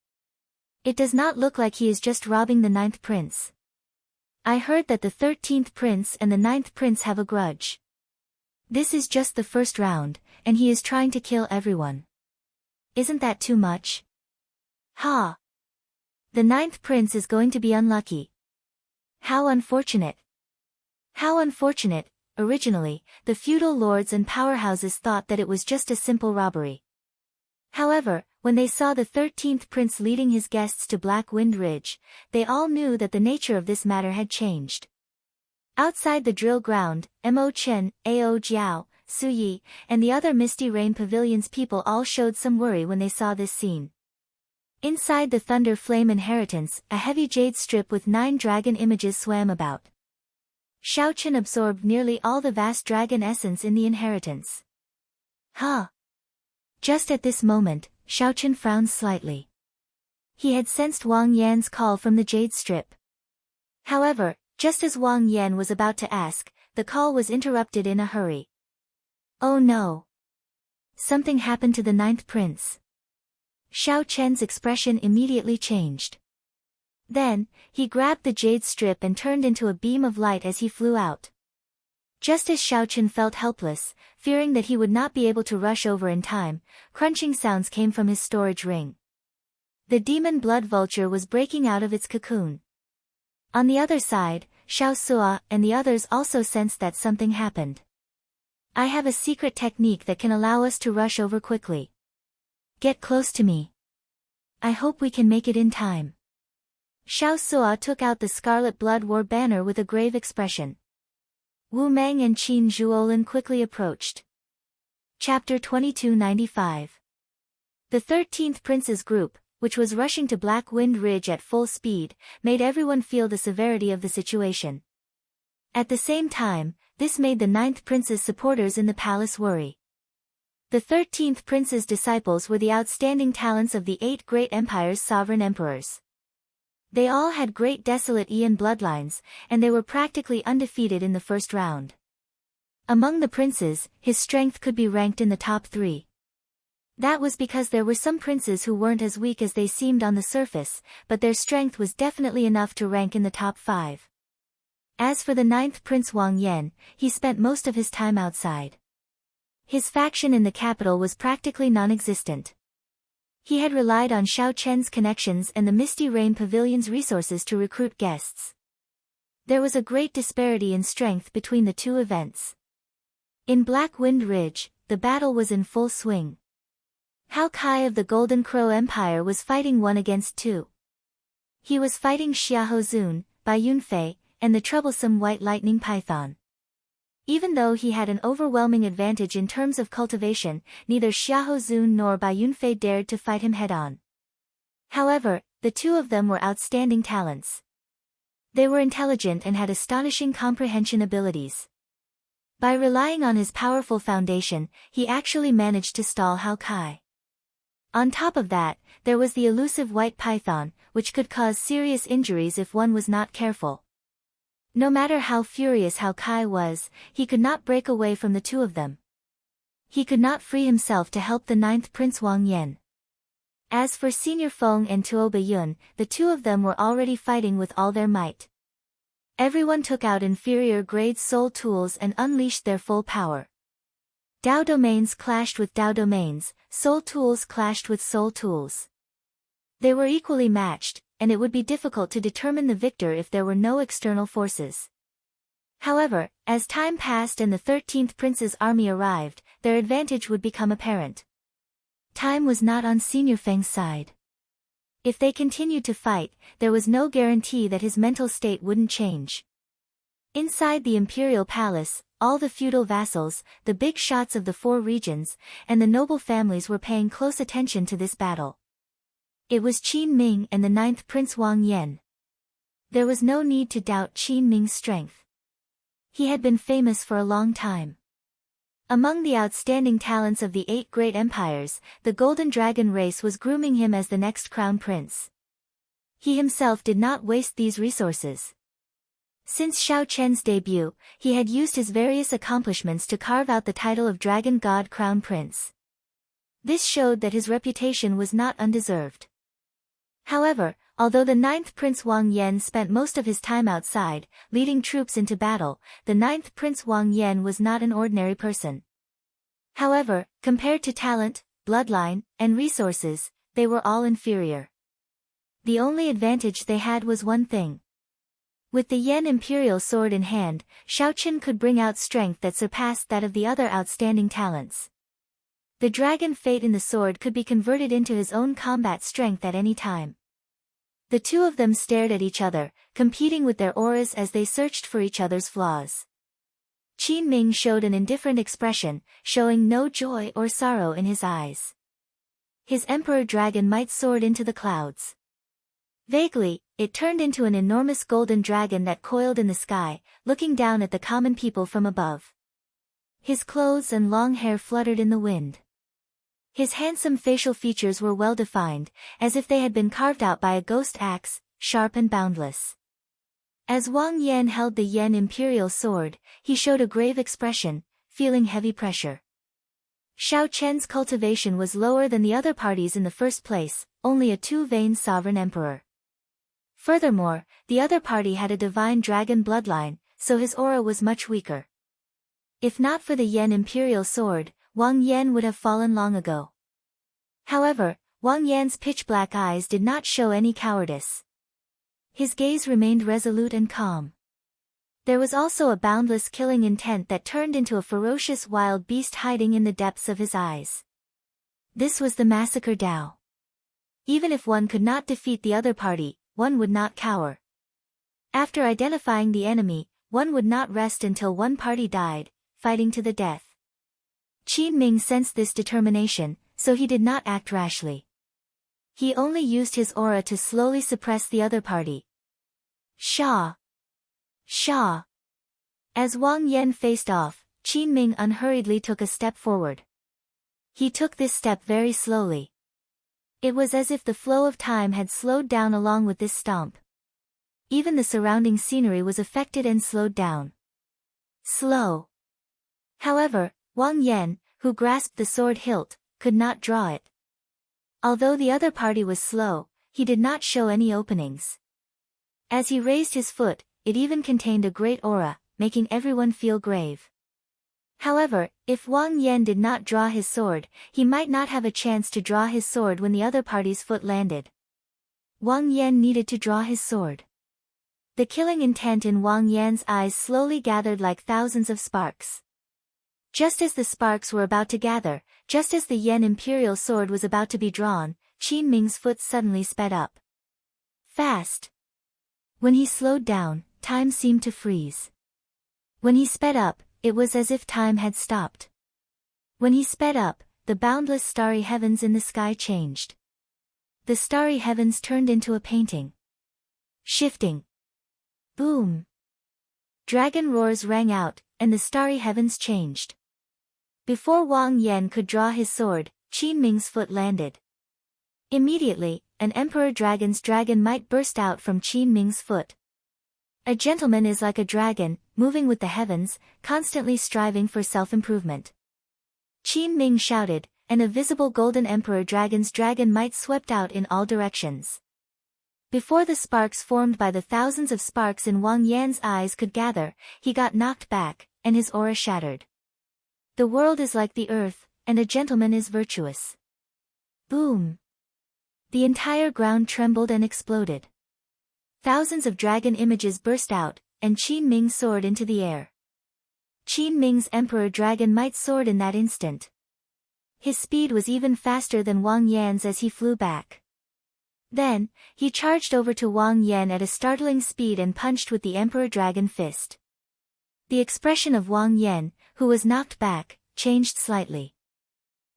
It does not look like he is just robbing the 9th prince. I heard that the 13th prince and the 9th prince have a grudge. This is just the first round, and he is trying to kill everyone. Isn't that too much? Ha! The 9th prince is going to be unlucky. How unfortunate. How unfortunate. Originally, the feudal lords and powerhouses thought that it was just a simple robbery. However, when they saw the 13th prince leading his guests to Black Wind Ridge, they all knew that the nature of this matter had changed. Outside the drill ground, Mo Chen, Ao Jiao, Su Yi, and the other Misty Rain Pavilion's people all showed some worry when they saw this scene. Inside the Thunder Flame Inheritance, a heavy jade strip with 9 dragon images swam about. Xiao Chen absorbed nearly all the vast dragon essence in the inheritance. Huh! Just at this moment, Xiao Chen frowned slightly. He had sensed Wang Yan's call from the jade strip. However, just as Wang Yan was about to ask, the call was interrupted in a hurry. Oh no! Something happened to the 9th prince. Xiao Chen's expression immediately changed. Then, he grabbed the jade strip and turned into a beam of light as he flew out. Just as Xiao Chen felt helpless, fearing that he would not be able to rush over in time, crunching sounds came from his storage ring. The demon blood vulture was breaking out of its cocoon. On the other side, Xiao Sua and the others also sensed that something happened. I have a secret technique that can allow us to rush over quickly. Get close to me. I hope we can make it in time. Xiao Sua took out the Scarlet Blood War banner with a grave expression. Wu Meng and Qin Zhuolin quickly approached. Chapter 2295. The 13th Prince's group, which was rushing to Black Wind Ridge at full speed, made everyone feel the severity of the situation. At the same time, this made the 9th Prince's supporters in the palace worry. The 13th Prince's disciples were the outstanding talents of the 8 great empires' sovereign emperors. They all had great desolate Ian bloodlines, and they were practically undefeated in the first round. Among the princes, his strength could be ranked in the top 3. That was because there were some princes who weren't as weak as they seemed on the surface, but their strength was definitely enough to rank in the top 5. As for the 9th Prince Wang Yan, he spent most of his time outside. His faction in the capital was practically non-existent. He had relied on Xiao Chen's connections and the Misty Rain Pavilion's resources to recruit guests. There was a great disparity in strength between the two events. In Black Wind Ridge, the battle was in full swing. Hao Kai of the Golden Crow Empire was fighting 1 against 2. He was fighting Xiahou Zun, Bai Yunfei, and the troublesome White Lightning Python. Even though he had an overwhelming advantage in terms of cultivation, neither Xiahou Zun nor Bai Yunfei dared to fight him head-on. However, the two of them were outstanding talents. They were intelligent and had astonishing comprehension abilities. By relying on his powerful foundation, he actually managed to stall Hao Kai. On top of that, there was the elusive White Python, which could cause serious injuries if one was not careful. No matter how furious Hao Kai was, he could not break away from the two of them. He could not free himself to help the 9th Prince Wang Yan. As for Senior Feng and Tuo Baiyun, the two of them were already fighting with all their might. Everyone took out inferior grade soul tools and unleashed their full power. Dao domains clashed with Dao domains, soul tools clashed with soul tools. They were equally matched, and it would be difficult to determine the victor if there were no external forces. However, as time passed and the 13th Prince's army arrived, their advantage would become apparent. Time was not on Senior Feng's side. If they continued to fight, there was no guarantee that his mental state wouldn't change. Inside the imperial palace, all the feudal vassals, the big shots of the 4 regions, and the noble families were paying close attention to this battle. It was Qin Ming and the 9th Prince Wang Yan. There was no need to doubt Qin Ming's strength. He had been famous for a long time. Among the outstanding talents of the 8 great empires, the Golden Dragon race was grooming him as the next crown prince. He himself did not waste these resources. Since Xiao Chen's debut, he had used his various accomplishments to carve out the title of Dragon God Crown Prince. This showed that his reputation was not undeserved. However, although the 9th Prince Wang Yan spent most of his time outside, leading troops into battle, the 9th Prince Wang Yan was not an ordinary person. However, compared to talent, bloodline, and resources, they were all inferior. The only advantage they had was one thing. With the Yan Imperial sword in hand, Xiaoqin could bring out strength that surpassed that of the other outstanding talents. The dragon fate in the sword could be converted into his own combat strength at any time. The two of them stared at each other, competing with their auras as they searched for each other's flaws. Qin Ming showed an indifferent expression, showing no joy or sorrow in his eyes. His Emperor Dragon might soared into the clouds. Vaguely, it turned into an enormous golden dragon that coiled in the sky, looking down at the common people from above. His clothes and long hair fluttered in the wind. His handsome facial features were well defined, as if they had been carved out by a ghost axe, sharp and boundless. As Wang Yan held the Yan Imperial sword, he showed a grave expression, feeling heavy pressure. Xiao Chen's cultivation was lower than the other parties in the first place, only a 2-vein sovereign emperor. Furthermore, the other party had a divine dragon bloodline, so his aura was much weaker. If not for the Yan Imperial sword, Wang Yan would have fallen long ago. However, Wang Yan's pitch-black eyes did not show any cowardice. His gaze remained resolute and calm. There was also a boundless killing intent that turned into a ferocious wild beast hiding in the depths of his eyes. This was the massacre Tao. Even if one could not defeat the other party, one would not cower. After identifying the enemy, one would not rest until one party died, fighting to the death. Qin Ming sensed this determination, so he did not act rashly. He only used his aura to slowly suppress the other party. Shaw! Shaw! As Wang Yan faced off, Qin Ming unhurriedly took a step forward. He took this step very slowly. It was as if the flow of time had slowed down along with this stomp. Even the surrounding scenery was affected and slowed down. Slow. However, Wang Yan, who grasped the sword hilt, could not draw it. Although the other party was slow, he did not show any openings. As he raised his foot, it even contained a great aura, making everyone feel grave. However, if Wang Yan did not draw his sword, he might not have a chance to draw his sword when the other party's foot landed. Wang Yan needed to draw his sword. The killing intent in Wang Yan's eyes slowly gathered like thousands of sparks. Just as the sparks were about to gather, just as the Yan Imperial sword was about to be drawn, Qin Ming's foot suddenly sped up. Fast. When he slowed down, time seemed to freeze. When he sped up, it was as if time had stopped. When he sped up, the boundless starry heavens in the sky changed. The starry heavens turned into a painting. Shifting. Boom. Dragon roars rang out, and the starry heavens changed. Before Wang Yan could draw his sword, Qin Ming's foot landed. Immediately, an emperor dragon's dragon might burst out from Qin Ming's foot. A gentleman is like a dragon, moving with the heavens, constantly striving for self-improvement. Qin Ming shouted, and a visible golden emperor dragon's dragon might swept out in all directions. Before the sparks formed by the thousands of sparks in Wang Yan's eyes could gather, he got knocked back, and his aura shattered. The world is like the earth, and a gentleman is virtuous. Boom! The entire ground trembled and exploded. Thousands of dragon images burst out, and Qin Ming soared into the air. Qin Ming's emperor dragon might soared in that instant. His speed was even faster than Wang Yan's as he flew back. Then, he charged over to Wang Yan at a startling speed and punched with the emperor dragon fist. The expression of Wang Yan, who was knocked back, changed slightly.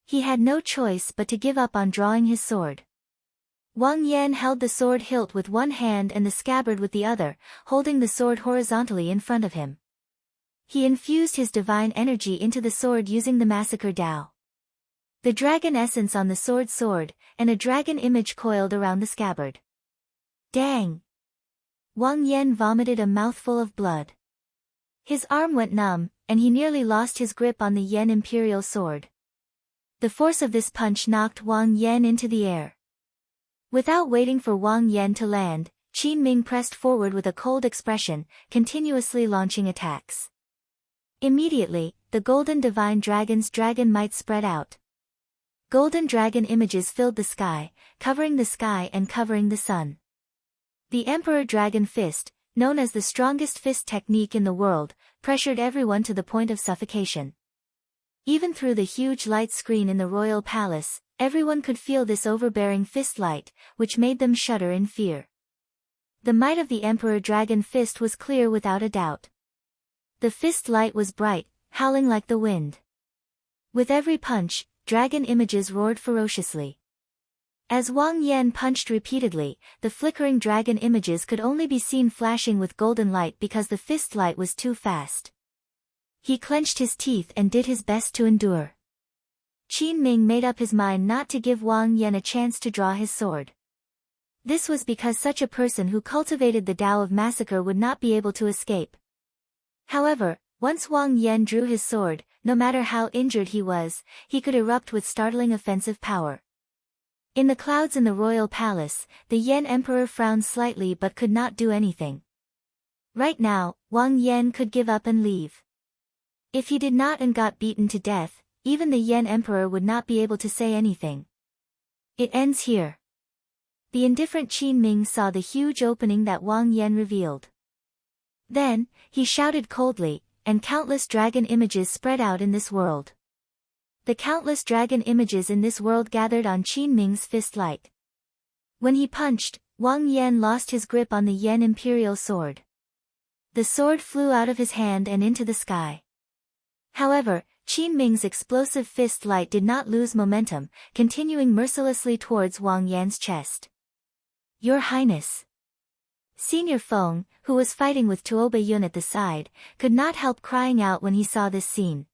He had no choice but to give up on drawing his sword. Wang Yan held the sword hilt with one hand and the scabbard with the other, holding the sword horizontally in front of him. He infused his divine energy into the sword using the massacre Tao. The dragon essence on the sword soared, and a dragon image coiled around the scabbard. Dang! Wang Yan vomited a mouthful of blood. His arm went numb, and he nearly lost his grip on the Yan Imperial sword. The force of this punch knocked Wang Yan into the air. Without waiting for Wang Yan to land, Qin Ming pressed forward with a cold expression, continuously launching attacks. Immediately, the golden divine dragon's dragon might spread out. Golden dragon images filled the sky and covering the sun. The Emperor Dragon Fist, known as the strongest fist technique in the world, pressured everyone to the point of suffocation. Even through the huge light screen in the royal palace, everyone could feel this overbearing fist light, which made them shudder in fear. The might of the Emperor Dragon Fist was clear without a doubt. The fist light was bright, howling like the wind. With every punch, dragon images roared ferociously. As Wang Yan punched repeatedly, the flickering dragon images could only be seen flashing with golden light because the fist light was too fast. He clenched his teeth and did his best to endure. Qin Ming made up his mind not to give Wang Yan a chance to draw his sword. This was because such a person who cultivated the Tao of massacre would not be able to escape. However, once Wang Yan drew his sword, no matter how injured he was, he could erupt with startling offensive power. In the clouds in the royal palace, the Yan Emperor frowned slightly but could not do anything. Right now, Wang Yan could give up and leave. If he did not and got beaten to death, even the Yan Emperor would not be able to say anything. It ends here. The indifferent Qin Ming saw the huge opening that Wang Yan revealed. Then, he shouted coldly, and countless dragon images spread out in this world. The countless dragon images in this world gathered on Qin Ming's fist light. When he punched, Wang Yan lost his grip on the Yan Imperial sword. The sword flew out of his hand and into the sky. However, Qin Ming's explosive fist light did not lose momentum, continuing mercilessly towards Wang Yan's chest. Your Highness. Senior Feng, who was fighting with Tuoba Yun at the side, could not help crying out when he saw this scene.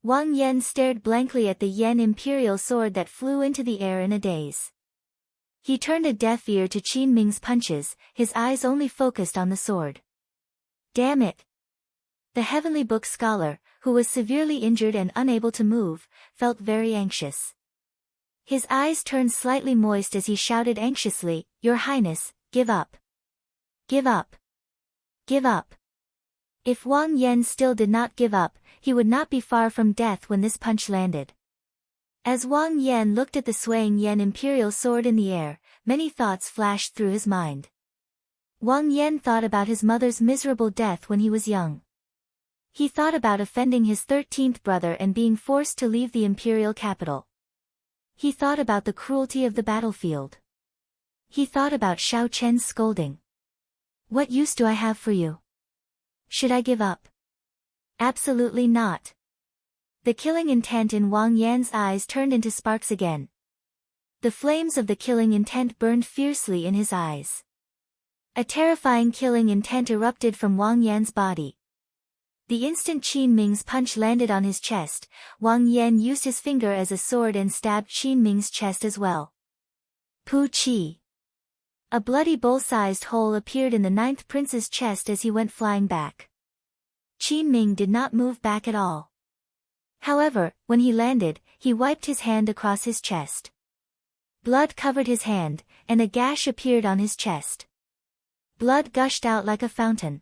Wang Yan stared blankly at the Yan Imperial sword that flew into the air in a daze. He turned a deaf ear to Qin Ming's punches, his eyes only focused on the sword. Damn it! The Heavenly Book scholar, who was severely injured and unable to move, felt very anxious. His eyes turned slightly moist as he shouted anxiously, Your Highness, give up. Give up. Give up. If Wang Yan still did not give up, he would not be far from death when this punch landed. As Wang Yan looked at the swaying Yan Imperial sword in the air, many thoughts flashed through his mind. Wang Yan thought about his mother's miserable death when he was young. He thought about offending his 13th brother and being forced to leave the imperial capital. He thought about the cruelty of the battlefield. He thought about Xiao Chen's scolding. What use do I have for you? Should I give up? Absolutely not. The killing intent in Wang Yan's eyes turned into sparks again. The flames of the killing intent burned fiercely in his eyes. A terrifying killing intent erupted from Wang Yan's body. The instant Qin Ming's punch landed on his chest, Wang Yan used his finger as a sword and stabbed Qin Ming's chest as well. Pu Qi. A bloody bowl-sized hole appeared in the 9th prince's chest as he went flying back. Qin Ming did not move back at all. However, when he landed, he wiped his hand across his chest. Blood covered his hand, and a gash appeared on his chest. Blood gushed out like a fountain.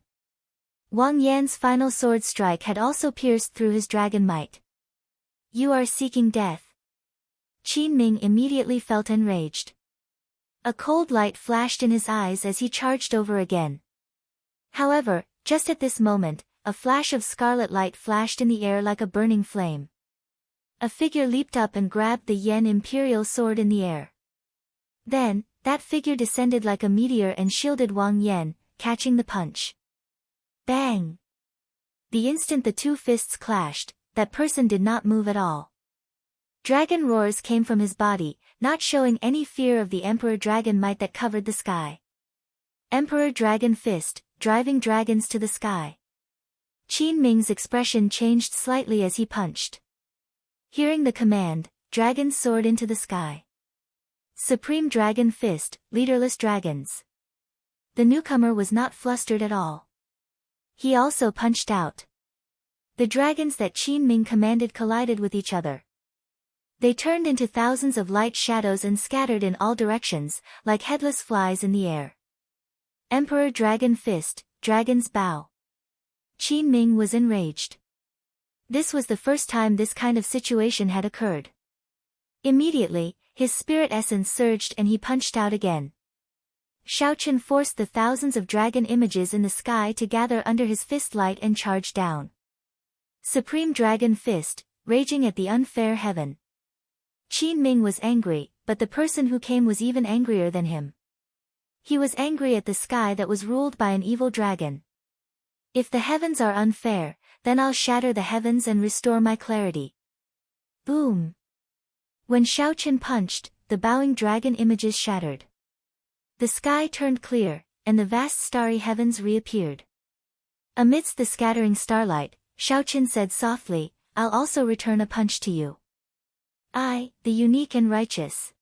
Wang Yan's final sword strike had also pierced through his dragon might. You are seeking death. Qin Ming immediately felt enraged. A cold light flashed in his eyes as he charged over again. However, just at this moment, a flash of scarlet light flashed in the air like a burning flame. A figure leaped up and grabbed the Yan Imperial sword in the air. Then, that figure descended like a meteor and shielded Wang Yan, catching the punch. Bang! The instant the two fists clashed, that person did not move at all. Dragon roars came from his body, not showing any fear of the Emperor Dragon might that covered the sky. Emperor Dragon Fist, driving dragons to the sky. Qin Ming's expression changed slightly as he punched. Hearing the command, dragons soared into the sky. Supreme Dragon Fist, leaderless dragons. The newcomer was not flustered at all. He also punched out. The dragons that Qin Ming commanded collided with each other. They turned into thousands of light shadows and scattered in all directions, like headless flies in the air. Emperor Dragon Fist, Dragon's Bow. Qin Ming was enraged. This was the first time this kind of situation had occurred. Immediately, his spirit essence surged and he punched out again. Xiaochen forced the thousands of dragon images in the sky to gather under his fist light and charge down. Supreme Dragon Fist, raging at the unfair heaven. Qin Ming was angry, but the person who came was even angrier than him. He was angry at the sky that was ruled by an evil dragon. If the heavens are unfair, then I'll shatter the heavens and restore my clarity. Boom! When Xiaochen punched, the bowing dragon images shattered. The sky turned clear, and the vast starry heavens reappeared. Amidst the scattering starlight, Xiaochen said softly, I'll also return a punch to you. I, the unique and righteous.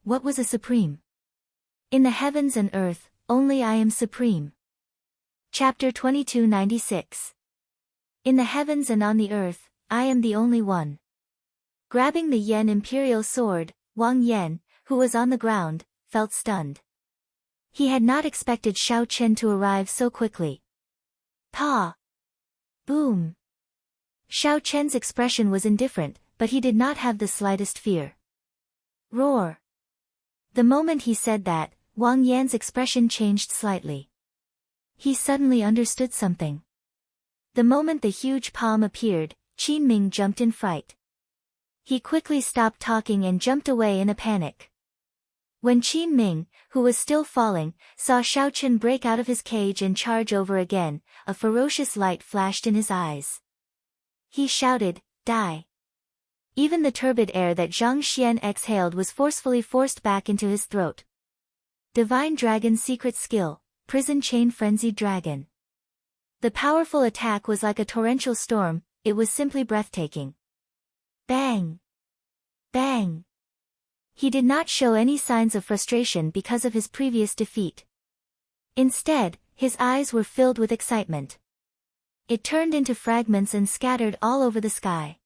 What was a supreme? In the heavens and earth, only I am supreme. Chapter 2296. In the heavens and on the earth, I am the only one. Grabbing the Yan Imperial sword, Wang Yan, who was on the ground, felt stunned. He had not expected Xiao Chen to arrive so quickly. Pa! Boom! Xiao Chen's expression was indifferent, but he did not have the slightest fear. Roar. The moment he said that, Wang Yan's expression changed slightly. He suddenly understood something. The moment the huge palm appeared, Qin Ming jumped in fright. He quickly stopped talking and jumped away in a panic. When Qin Ming, who was still falling, saw Xiao Chen break out of his cage and charge over again, a ferocious light flashed in his eyes. He shouted, "Die!" Even the turbid air that Zhang Xian exhaled was forcefully forced back into his throat. Divine Dragon's secret skill, Prison Chain Frenzied Dragon. The powerful attack was like a torrential storm, it was simply breathtaking. Bang! Bang! He did not show any signs of frustration because of his previous defeat. Instead, his eyes were filled with excitement. It turned into fragments and scattered all over the sky.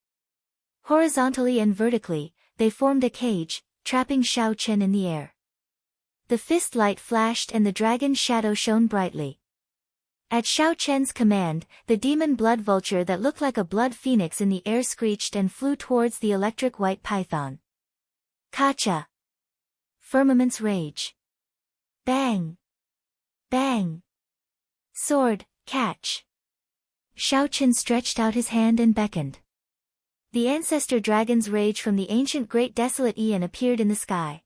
Horizontally and vertically, they formed a cage, trapping Xiao Chen in the air. The fist light flashed and the dragon's shadow shone brightly. At Xiao Chen's command, the demon blood vulture that looked like a blood phoenix in the air screeched and flew towards the electric white python. Kacha! Firmament's rage. Bang! Bang! Sword, catch! Xiao Chen stretched out his hand and beckoned. The ancestor dragon's rage from the ancient great desolate Aeon appeared in the sky.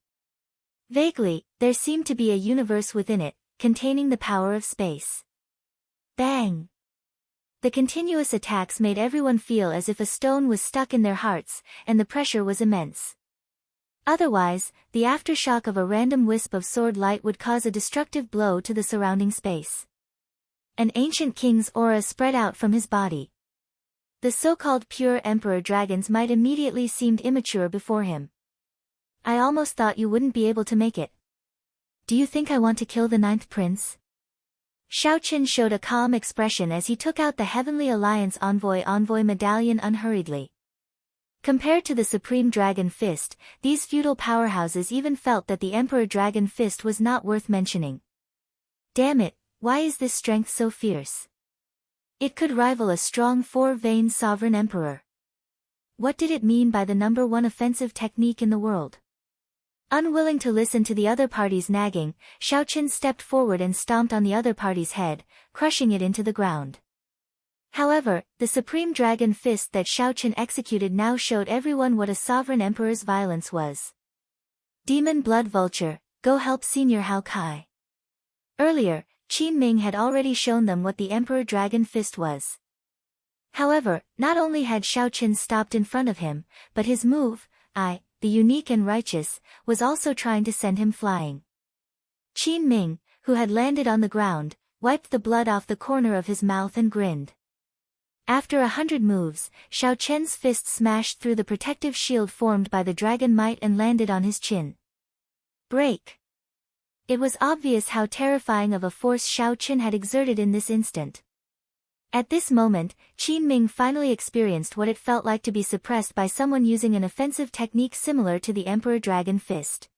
Vaguely, there seemed to be a universe within it, containing the power of space. Bang! The continuous attacks made everyone feel as if a stone was stuck in their hearts, and the pressure was immense. Otherwise, the aftershock of a random wisp of sword light would cause a destructive blow to the surrounding space. An ancient king's aura spread out from his body. The so-called pure emperor dragons might immediately seemed immature before him. I almost thought you wouldn't be able to make it. Do you think I want to kill the 9th prince? Xiao Chen showed a calm expression as he took out the Heavenly Alliance Envoy medallion unhurriedly. Compared to the Supreme Dragon Fist, these feudal powerhouses even felt that the Emperor Dragon Fist was not worth mentioning. Damn it, why is this strength so fierce? It could rival a strong 4-vein sovereign emperor. What did it mean by the #1 offensive technique in the world? Unwilling to listen to the other party's nagging, Xiao Chen stepped forward and stomped on the other party's head, crushing it into the ground. However, the Supreme Dragon Fist that Xiao Chen executed now showed everyone what a sovereign emperor's violence was. Demon Blood Vulture, go help Senior Hao Kai. Earlier, Qin Ming had already shown them what the Emperor Dragon Fist was. However, not only had Xiao Chen stopped in front of him, but his move, the unique and righteous, was also trying to send him flying. Qin Ming, who had landed on the ground, wiped the blood off the corner of his mouth and grinned. After 100 moves, Xiao Chen's fist smashed through the protective shield formed by the dragon might and landed on his chin. Break! It was obvious how terrifying of a force Xiao Chen had exerted in this instant. At this moment, Qin Ming finally experienced what it felt like to be suppressed by someone using an offensive technique similar to the Emperor Dragon Fist.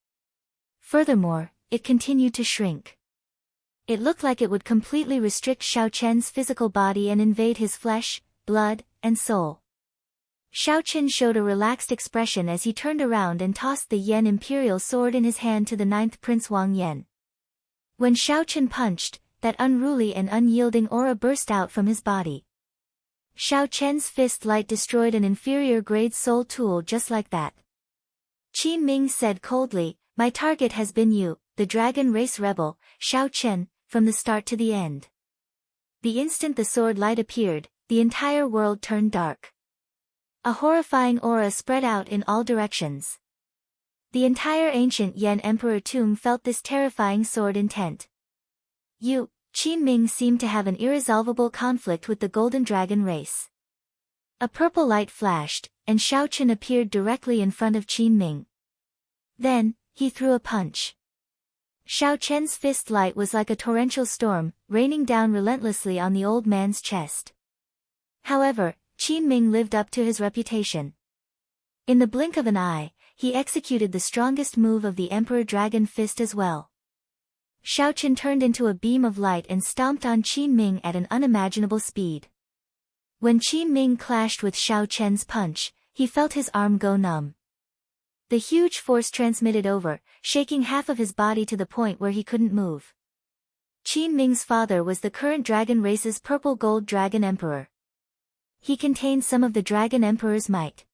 Furthermore, it continued to shrink. It looked like it would completely restrict Xiao Chen's physical body and invade his flesh, blood, and soul. Xiao Chen showed a relaxed expression as he turned around and tossed the Yen Imperial Sword in his hand to the 9th Prince Wang Yan. When Xiao Chen punched, that unruly and unyielding aura burst out from his body. Xiao Chen's fist light destroyed an inferior-grade soul tool just like that. Qin Ming said coldly, "My target has been you, the dragon race rebel, Xiao Chen, from the start to the end." The instant the sword light appeared, the entire world turned dark. A horrifying aura spread out in all directions. The entire ancient Yen Emperor tomb felt this terrifying sword intent. Qin Ming seemed to have an irresolvable conflict with the Golden Dragon race. A purple light flashed, and Xiao Chen appeared directly in front of Qin Ming. Then, he threw a punch. Xiao Chen's fist light was like a torrential storm, raining down relentlessly on the old man's chest. However, Qin Ming lived up to his reputation. In the blink of an eye, he executed the strongest move of the Emperor Dragon Fist as well. Xiao Chen turned into a beam of light and stomped on Qin Ming at an unimaginable speed. When Qin Ming clashed with Xiao Chen's punch, he felt his arm go numb. The huge force transmitted over, shaking half of his body to the point where he couldn't move. Qin Ming's father was the current dragon race's purple gold dragon emperor. He contained some of the dragon emperor's might.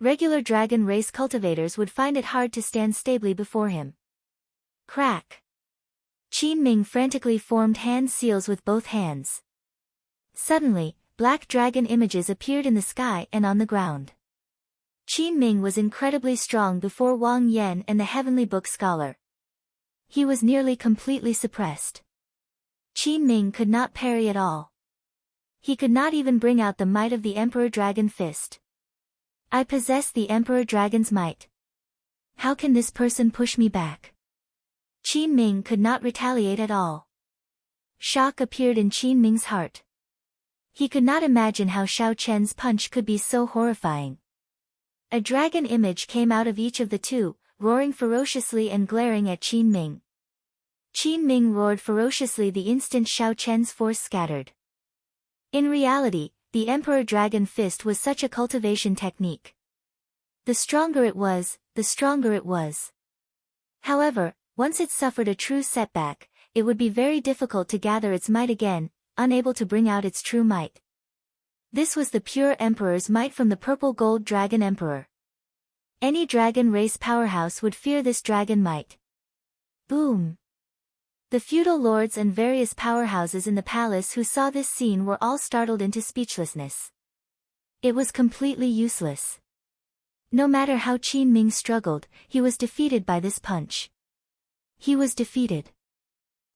Regular dragon race cultivators would find it hard to stand stably before him. Crack. Qin Ming frantically formed hand seals with both hands. Suddenly, black dragon images appeared in the sky and on the ground. Qin Ming was incredibly strong before Wang Yan and the Heavenly Book scholar. He was nearly completely suppressed. Qin Ming could not parry at all. He could not even bring out the might of the Emperor Dragon Fist. I possess the Emperor Dragon's might. How can this person push me back? Qin Ming could not retaliate at all. Shock appeared in Qin Ming's heart. He could not imagine how Xiao Chen's punch could be so horrifying. A dragon image came out of each of the two, roaring ferociously and glaring at Qin Ming. Qin Ming roared ferociously the instant Xiao Chen's force scattered. In reality, the Emperor Dragon Fist was such a cultivation technique. The stronger it was, the stronger it was. However, once it suffered a true setback, it would be very difficult to gather its might again, unable to bring out its true might. This was the pure Emperor's might from the purple gold dragon Emperor. Any dragon race powerhouse would fear this dragon might. Boom! The feudal lords and various powerhouses in the palace who saw this scene were all startled into speechlessness. It was completely useless. No matter how Qin Ming struggled, he was defeated by this punch. He was defeated.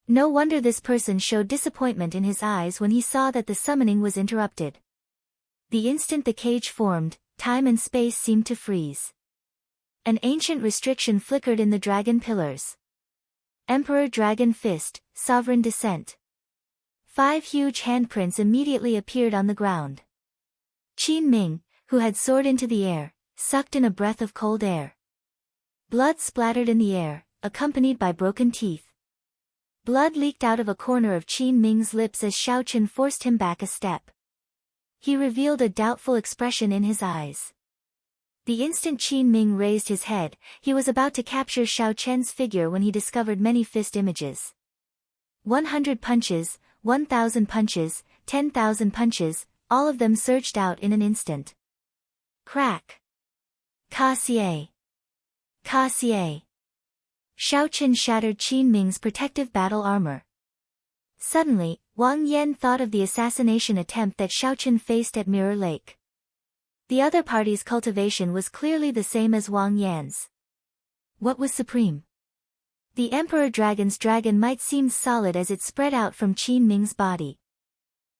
No wonder this person showed disappointment in his eyes when he saw that the summoning was interrupted. The instant the cage formed, time and space seemed to freeze. An ancient restriction flickered in the dragon pillars. Emperor Dragon Fist, Sovereign Descent. 5 huge handprints immediately appeared on the ground. Qin Ming, who had soared into the air, sucked in a breath of cold air. Blood splattered in the air, accompanied by broken teeth. Blood leaked out of a corner of Qin Ming's lips as Xiao Chen forced him back a step. He revealed a doubtful expression in his eyes. The instant Qin Ming raised his head, he was about to capture Xiao Chen's figure when he discovered many fist images. 100 punches, 1,000 punches, 10,000 punches, all of them surged out in an instant. Crack. Ka-xie. Ka-xie. Xiao Chen shattered Qin Ming's protective battle armor. Suddenly, Wang Yan thought of the assassination attempt that Xiao Chen faced at Mirror Lake. The other party's cultivation was clearly the same as Wang Yan's. What was supreme? The Emperor Dragon's dragon might seem solid as it spread out from Qin Ming's body.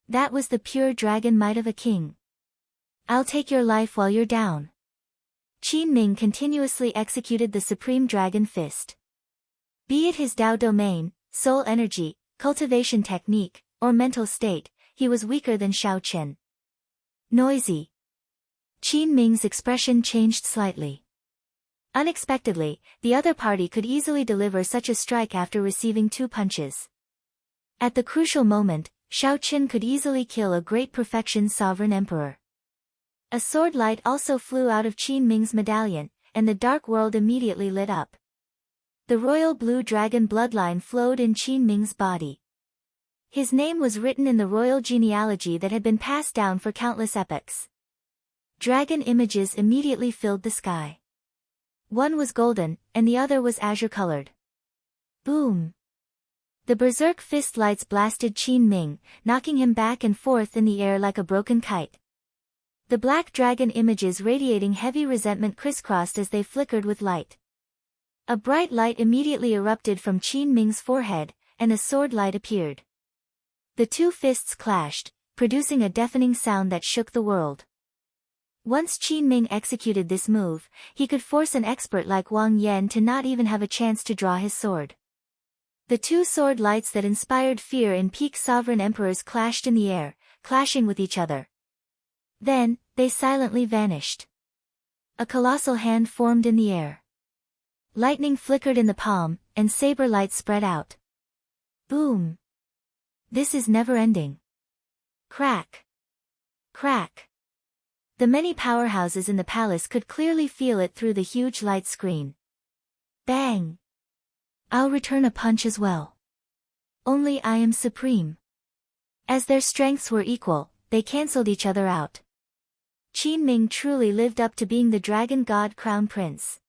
That was the pure dragon might of a king. I'll take your life while you're down. Qin Ming continuously executed the supreme dragon fist. Be it his Dao domain, soul energy, cultivation technique, or mental state, he was weaker than Xiao Chen. Noisy. Qin Ming's expression changed slightly. Unexpectedly, the other party could easily deliver such a strike after receiving 2 punches. At the crucial moment, Xiao Chen could easily kill a great perfection sovereign emperor. A sword light also flew out of Qin Ming's medallion, and the dark world immediately lit up. The royal blue dragon bloodline flowed in Qin Ming's body. His name was written in the royal genealogy that had been passed down for countless epochs. Dragon images immediately filled the sky. One was golden, and the other was azure-colored. Boom! The berserk fist lights blasted Qin Ming, knocking him back and forth in the air like a broken kite. The black dragon images radiating heavy resentment crisscrossed as they flickered with light. A bright light immediately erupted from Qin Ming's forehead, and a sword light appeared. The 2 fists clashed, producing a deafening sound that shook the world. Once Qin Ming executed this move, he could force an expert like Wang Yan to not even have a chance to draw his sword. The 2 sword lights that inspired fear in peak sovereign emperors clashed in the air, clashing with each other. Then, they silently vanished. A colossal hand formed in the air. Lightning flickered in the palm, and saber light spread out. Boom! This is never ending. Crack! Crack! The many powerhouses in the palace could clearly feel it through the huge light screen. Bang! I'll return a punch as well. Only I am supreme. As their strengths were equal, they cancelled each other out. Qin Ming truly lived up to being the Dragon God Crown Prince.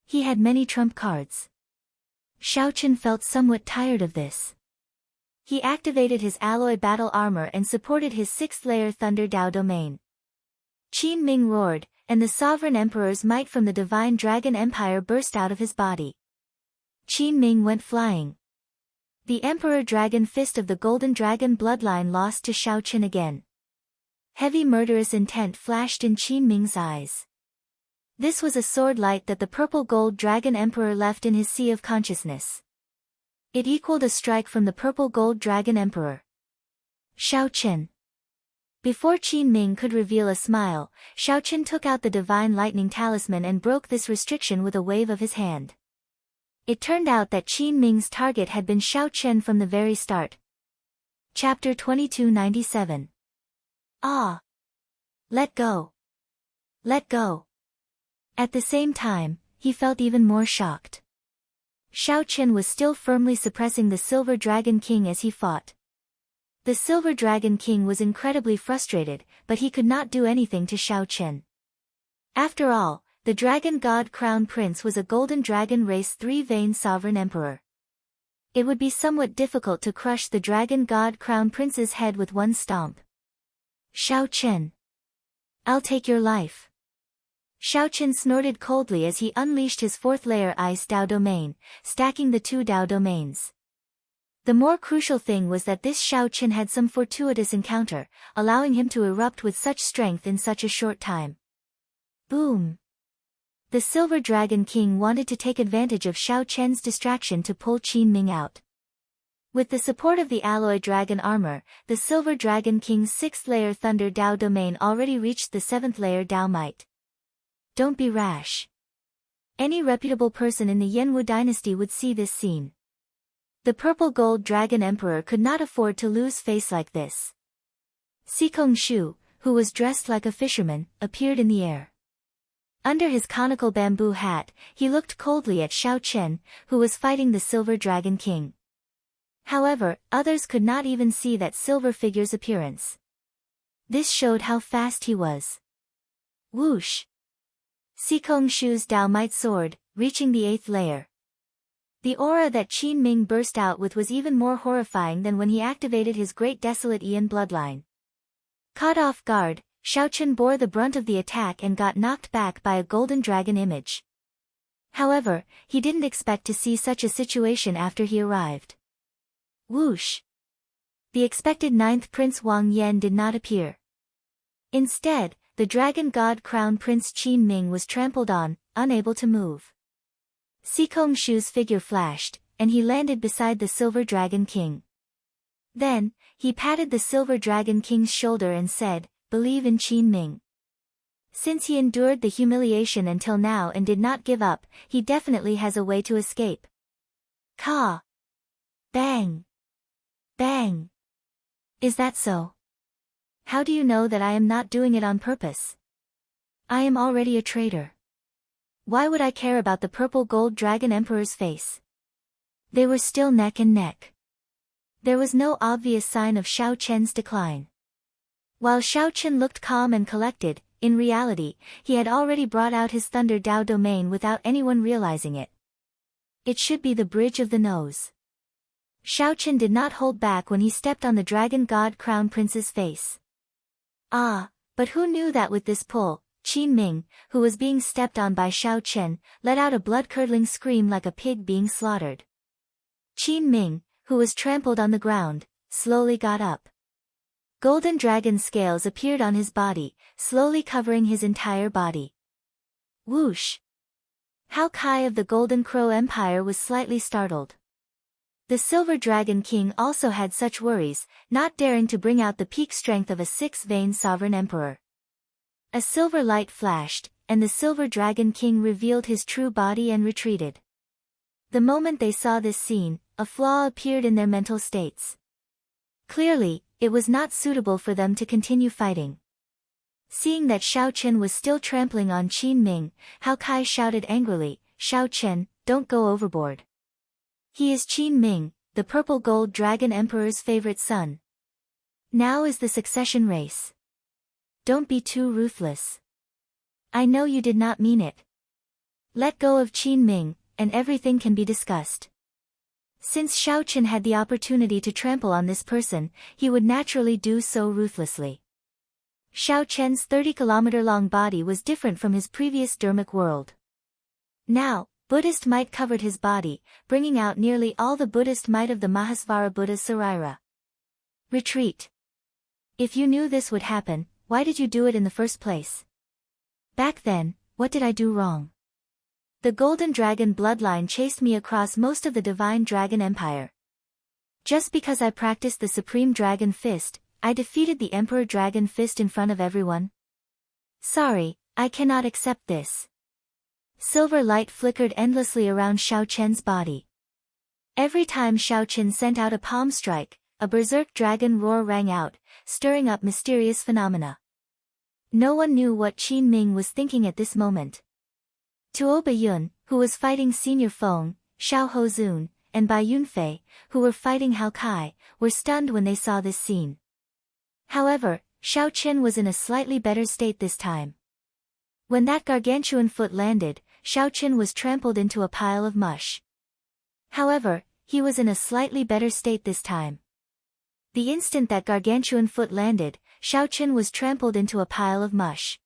He had many trump cards. Xiao Chen felt somewhat tired of this. He activated his alloy battle armor and supported his 6th-layer Thunder Dao domain. Qin Ming roared, and the Sovereign Emperor's might from the Divine Dragon Empire burst out of his body. Qin Ming went flying. The Emperor Dragon Fist of the Golden Dragon bloodline lost to Xiao Chen again. Heavy murderous intent flashed in Qin Ming's eyes. This was a sword light that the Purple Gold Dragon Emperor left in his sea of consciousness. It equaled a strike from the Purple Gold Dragon Emperor. Xiao Chen. Before Qin Ming could reveal a smile, Xiao Chen took out the Divine Lightning Talisman and broke this restriction with a wave of his hand. It turned out that Qin Ming's target had been Xiao Chen from the very start. Chapter 2297. Ah! Let go! Let go! At the same time, he felt even more shocked. Xiao Chen was still firmly suppressing the Silver Dragon King as he fought. The Silver Dragon King was incredibly frustrated, but he could not do anything to Xiao Chen. After all, the Dragon God Crown Prince was a Golden Dragon Race 3-Vein Sovereign Emperor. It would be somewhat difficult to crush the Dragon God Crown Prince's head with one stomp. Xiao Chen. I'll take your life. Xiao Chen snorted coldly as he unleashed his 4th-layer Ice Dao domain, stacking the 2 Dao domains. The more crucial thing was that this Xiao Chen had some fortuitous encounter, allowing him to erupt with such strength in such a short time. Boom! The Silver Dragon King wanted to take advantage of Xiao Chen's distraction to pull Qin Ming out. With the support of the Alloy Dragon Armor, the Silver Dragon King's 6th-layer Thunder Dao domain already reached the 7th-layer Dao Might. Don't be rash. Any reputable person in the Yanwu dynasty would see this scene. The Purple Gold Dragon Emperor could not afford to lose face like this. Sikong Shu, who was dressed like a fisherman, appeared in the air. Under his conical bamboo hat, he looked coldly at Xiao Chen, who was fighting the Silver Dragon King. However, others could not even see that silver figure's appearance. This showed how fast he was. Whoosh! Sikong Shu's Dao Might sword, reaching the 8th layer. The aura that Qin Ming burst out with was even more horrifying than when he activated his Great Desolate Aeon bloodline. Caught off guard, Xiao Chen bore the brunt of the attack and got knocked back by a golden dragon image. However, he didn't expect to see such a situation after he arrived. Whoosh! The expected 9th Prince Wang Yan did not appear. Instead, the Dragon God Crown Prince Qin Ming was trampled on, unable to move. Sikong Shu's figure flashed, and he landed beside the Silver Dragon King. Then, he patted the Silver Dragon King's shoulder and said, "Believe in Qin Ming. Since he endured the humiliation until now and did not give up, he definitely has a way to escape." Ka! Bang! Bang! Is that so? How do you know that I am not doing it on purpose? I am already a traitor. Why would I care about the Purple Gold Dragon Emperor's face? They were still neck and neck. There was no obvious sign of Xiao Chen's decline. While Xiao Chen looked calm and collected, in reality, he had already brought out his Thunder Dao domain without anyone realizing it. It should be the bridge of the nose. Xiao Chen did not hold back when he stepped on the Dragon God Crown Prince's face. Ah, but who knew that with this pull, Qin Ming, who was being stepped on by Xiao Chen, let out a blood-curdling scream like a pig being slaughtered. Qin Ming, who was trampled on the ground, slowly got up. Golden dragon scales appeared on his body, slowly covering his entire body. Whoosh! Hao Kai of the Golden Crow Empire was slightly startled. The Silver Dragon King also had such worries, not daring to bring out the peak strength of a 6-vein sovereign emperor. A silver light flashed, and the Silver Dragon King revealed his true body and retreated. The moment they saw this scene, a flaw appeared in their mental states. Clearly, it was not suitable for them to continue fighting. Seeing that Xiao Chen was still trampling on Qin Ming, Hao Kai shouted angrily, "Xiao Chen, don't go overboard. He is Qin Ming, the purple gold dragon emperor's favorite son. Now is the succession race. Don't be too ruthless. I know you did not mean it. Let go of Qin Ming, and everything can be discussed." Since Xiao Chen had the opportunity to trample on this person, he would naturally do so ruthlessly. Xiao Chen's 30-kilometer-long body was different from his previous dermic world. Now, Buddhist might covered his body, bringing out nearly all the Buddhist might of the Mahasvara Buddha's Sarira. Retreat. If you knew this would happen, why did you do it in the first place? Back then, what did I do wrong? The Golden Dragon bloodline chased me across most of the Divine Dragon Empire. Just because I practiced the Supreme Dragon Fist, I defeated the Emperor Dragon Fist in front of everyone. Sorry, I cannot accept this. Silver light flickered endlessly around Xiao Chen's body. Every time Xiao Chen sent out a palm strike, a berserk dragon roar rang out, stirring up mysterious phenomena. No one knew what Qin Ming was thinking at this moment. Tuo Baiyun, who was fighting Senior Feng, Xiao Hozun, and Bai Yunfei, who were fighting Hao Kai, were stunned when they saw this scene. However, Xiao Chen was in a slightly better state this time. When that gargantuan foot landed, Xiao Chen was trampled into a pile of mush. However, he was in a slightly better state this time. The instant that gargantuan foot landed, Xiao Chen was trampled into a pile of mush.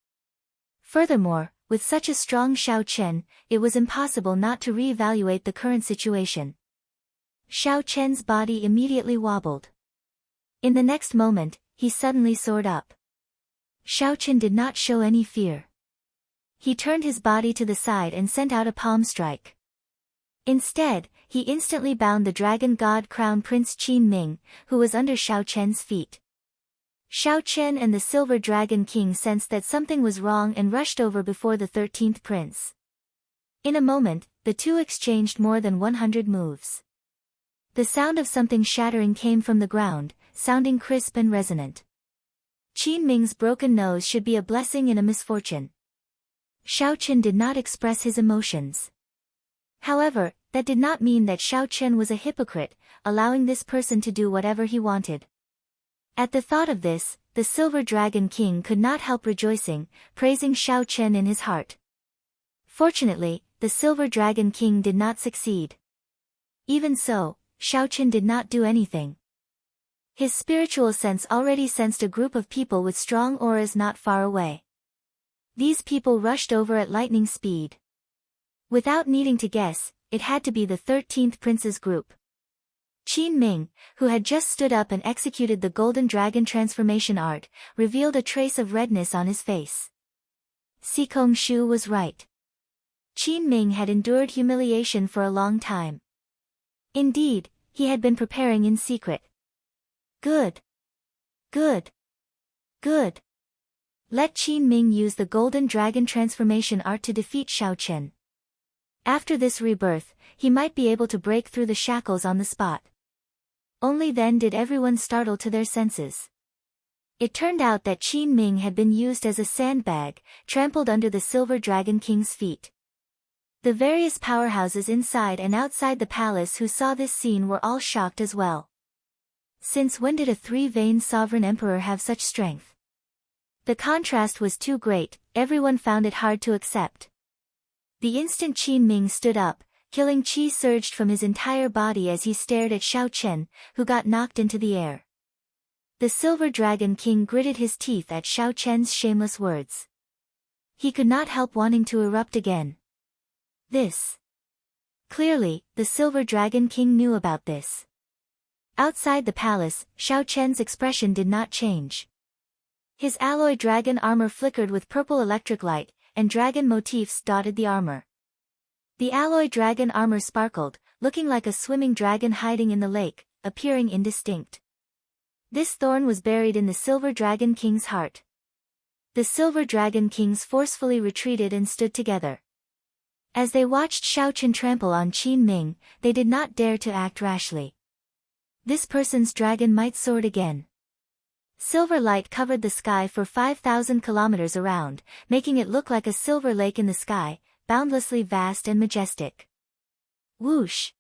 Furthermore, with such a strong Xiao Chen, it was impossible not to re-evaluate the current situation. Xiao Chen's body immediately wobbled. In the next moment, he suddenly soared up. Xiao Chen did not show any fear. He turned his body to the side and sent out a palm strike. Instead, he instantly bound the Dragon God Crown Prince Qin Ming, who was under Xiao Chen's feet. Xiao Chen and the Silver Dragon King sensed that something was wrong and rushed over before the 13th prince. In a moment, the two exchanged more than 100 moves. The sound of something shattering came from the ground, sounding crisp and resonant. Qin Ming's broken nose should be a blessing in a misfortune. Xiao Chen did not express his emotions. However, that did not mean that Xiao Chen was a hypocrite, allowing this person to do whatever he wanted. At the thought of this, the Silver Dragon King could not help rejoicing, praising Xiao Chen in his heart. Fortunately, the Silver Dragon King did not succeed. Even so, Xiao Chen did not do anything. His spiritual sense already sensed a group of people with strong auras not far away. These people rushed over at lightning speed. Without needing to guess, it had to be the 13th prince's group. Qin Ming, who had just stood up and executed the Golden Dragon transformation art, revealed a trace of redness on his face. Sikong Shu was right. Qin Ming had endured humiliation for a long time. Indeed, he had been preparing in secret. Good. Good. Good. Let Qin Ming use the Golden Dragon transformation art to defeat Xiao Chen. After this rebirth, he might be able to break through the shackles on the spot. Only then did everyone startle to their senses. It turned out that Qin Ming had been used as a sandbag, trampled under the Silver Dragon King's feet. The various powerhouses inside and outside the palace who saw this scene were all shocked as well. Since when did a three-veined sovereign emperor have such strength? The contrast was too great, everyone found it hard to accept. The instant Qin Ming stood up, killing qi surged from his entire body as he stared at Xiao Chen, who got knocked into the air. The Silver Dragon King gritted his teeth at Xiao Chen's shameless words. He could not help wanting to erupt again. This. Clearly, the Silver Dragon King knew about this. Outside the palace, Xiao Chen's expression did not change. His alloy dragon armor flickered with purple electric light, and dragon motifs dotted the armor. The alloy dragon armor sparkled, looking like a swimming dragon hiding in the lake, appearing indistinct. This thorn was buried in the Silver Dragon King's heart. The Silver Dragon Kings forcefully retreated and stood together. As they watched Xiao Chen trample on Qin Ming, they did not dare to act rashly. This person's dragon might soar again. Silver light covered the sky for 5,000 kilometers around, making it look like a silver lake in the sky, boundlessly vast and majestic. Whoosh!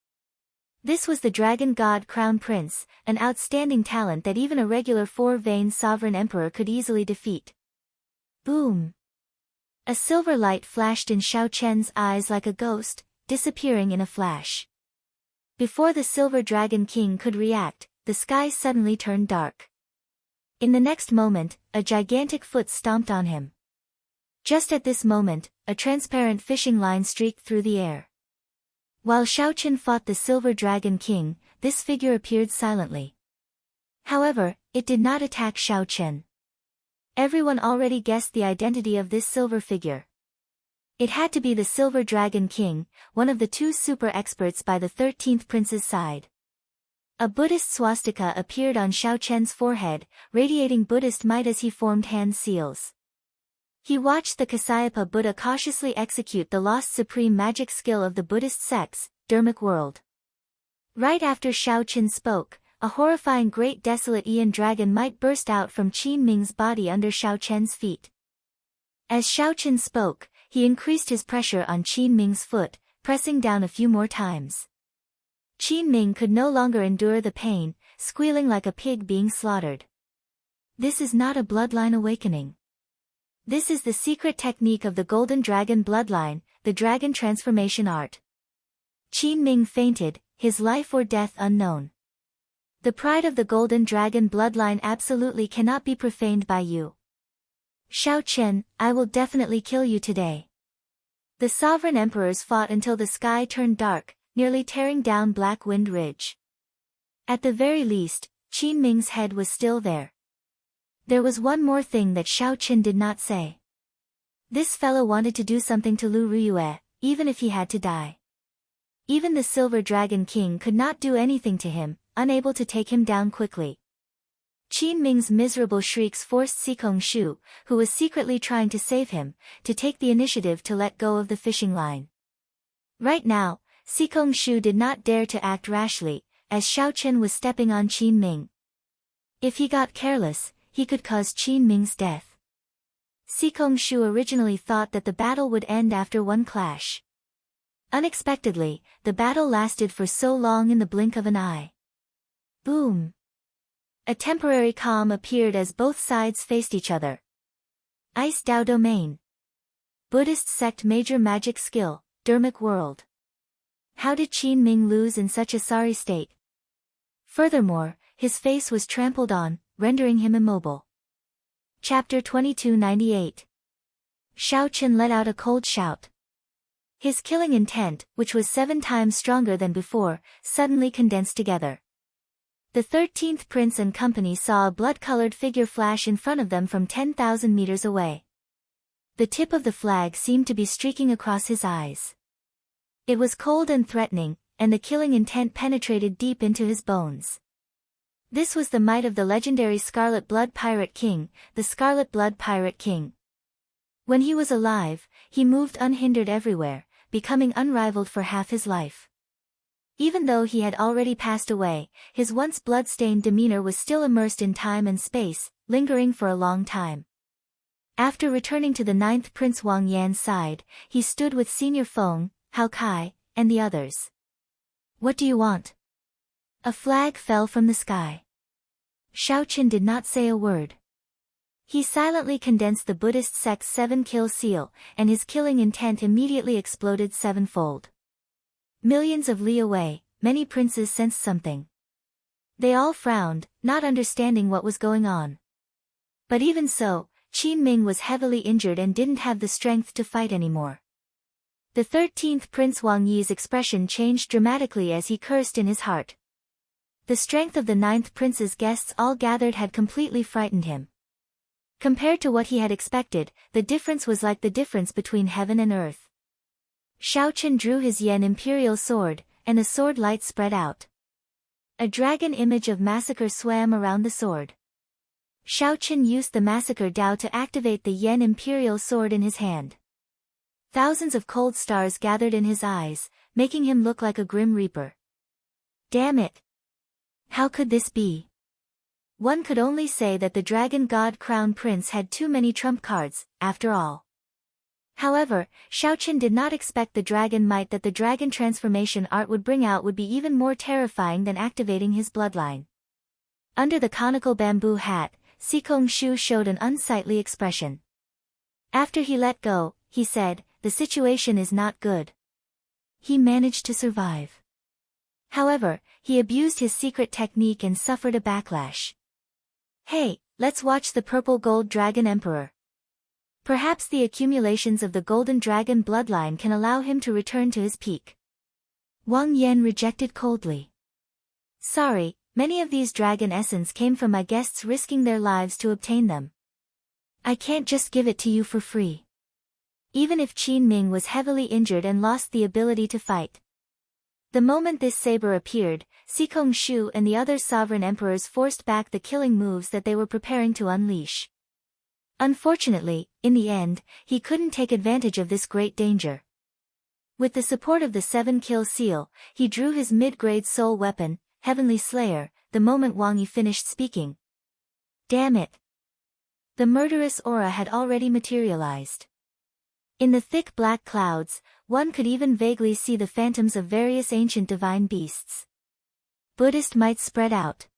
This was the Dragon God Crown Prince, an outstanding talent that even a regular four-veined sovereign emperor could easily defeat. Boom! A silver light flashed in Xiao Chen's eyes like a ghost, disappearing in a flash. Before the Silver Dragon King could react, the sky suddenly turned dark. In the next moment, a gigantic foot stomped on him. Just at this moment, a transparent fishing line streaked through the air. While Xiao Chen fought the Silver Dragon King, this figure appeared silently. However, it did not attack Xiao Chen. Everyone already guessed the identity of this silver figure. It had to be the Silver Dragon King, one of the two super experts by the 13th prince's side. A Buddhist swastika appeared on Xiao Chen's forehead, radiating Buddhist might as he formed hand seals. He watched the Kasyapa Buddha cautiously execute the lost supreme magic skill of the Buddhist sects, Dharmic world. Right after Xiao Chen spoke, a horrifying great desolate Aeon dragon might burst out from Qin Ming's body under Xiao Chen's feet. As Xiao Chen spoke, he increased his pressure on Qin Ming's foot, pressing down a few more times. Qin Ming could no longer endure the pain, squealing like a pig being slaughtered. This is not a bloodline awakening. This is the secret technique of the Golden Dragon bloodline, the dragon transformation art. Qin Ming fainted, his life or death unknown. The pride of the Golden Dragon bloodline absolutely cannot be profaned by you. Xiao Chen, I will definitely kill you today. The sovereign emperors fought until the sky turned dark, nearly tearing down Black Wind Ridge. At the very least, Qin Ming's head was still there. There was one more thing that Xiao Chen did not say. This fellow wanted to do something to Lu Ruyue, even if he had to die. Even the Silver Dragon King could not do anything to him, unable to take him down quickly. Qin Ming's miserable shrieks forced Sikong Shu, who was secretly trying to save him, to take the initiative to let go of the fishing line. Right now, Sikong Shu did not dare to act rashly, as Xiao Chen was stepping on Qin Ming. If he got careless, he could cause Qin Ming's death. Sikong Shu originally thought that the battle would end after one clash. Unexpectedly, the battle lasted for so long in the blink of an eye. Boom! A temporary calm appeared as both sides faced each other. Ice Dao Domain. Buddhist sect major magic skill, Dharmic world. How did Qin Ming lose in such a sorry state? Furthermore, his face was trampled on, rendering him immobile. Chapter 2298. Xiao Chen let out a cold shout. His killing intent, which was 7 times stronger than before, suddenly condensed together. The 13th prince and company saw a blood-colored figure flash in front of them from 10,000 meters away. The tip of the flag seemed to be streaking across his eyes. It was cold and threatening, and the killing intent penetrated deep into his bones. This was the might of the legendary Scarlet Blood Pirate King, the Scarlet Blood Pirate King. When he was alive, he moved unhindered everywhere, becoming unrivaled for half his life. Even though he had already passed away, his once blood-stained demeanor was still immersed in time and space, lingering for a long time. After returning to the 9th Prince Wang Yan's side, he stood with Senior Feng, Hao Kai, and the others. What do you want? A flag fell from the sky. Xiao Chen did not say a word. He silently condensed the Buddhist sect's 7-kill seal, and his killing intent immediately exploded 7-fold. Millions of li away, many princes sensed something. They all frowned, not understanding what was going on. But even so, Qin Ming was heavily injured and didn't have the strength to fight anymore. The 13th Prince Wang Yi's expression changed dramatically as he cursed in his heart. The strength of the 9th Prince's guests all gathered had completely frightened him. Compared to what he had expected, the difference was like the difference between heaven and earth. Xiao Chen drew his Yen Imperial sword, and the sword light spread out. A dragon image of massacre swam around the sword. Xiao Chen used the massacre Dao to activate the Yen Imperial sword in his hand. Thousands of cold stars gathered in his eyes, making him look like a grim reaper. Damn it! How could this be? One could only say that the Dragon God Crown Prince had too many trump cards, after all. However, Xiaoqin did not expect the dragon might that the dragon transformation art would bring out would be even more terrifying than activating his bloodline. Under the conical bamboo hat, Sikong Shu showed an unsightly expression. After he let go, he said, "The situation is not good." He managed to survive. However, he abused his secret technique and suffered a backlash. Hey, let's watch the Purple Gold Dragon Emperor. Perhaps the accumulations of the Golden Dragon bloodline can allow him to return to his peak. Wang Yan rejected coldly. Sorry, many of these dragon essence came from my guests risking their lives to obtain them. I can't just give it to you for free. Even if Qin Ming was heavily injured and lost the ability to fight. The moment this saber appeared, Sikong Shu and the other sovereign emperors forced back the killing moves that they were preparing to unleash. Unfortunately, in the end, he couldn't take advantage of this great danger. With the support of the 7-kill seal, he drew his mid-grade soul weapon, Heavenly Slayer, the moment Wang Yi finished speaking. Damn it! The murderous aura had already materialized. In the thick black clouds, one could even vaguely see the phantoms of various ancient divine beasts. Buddhist might spread out.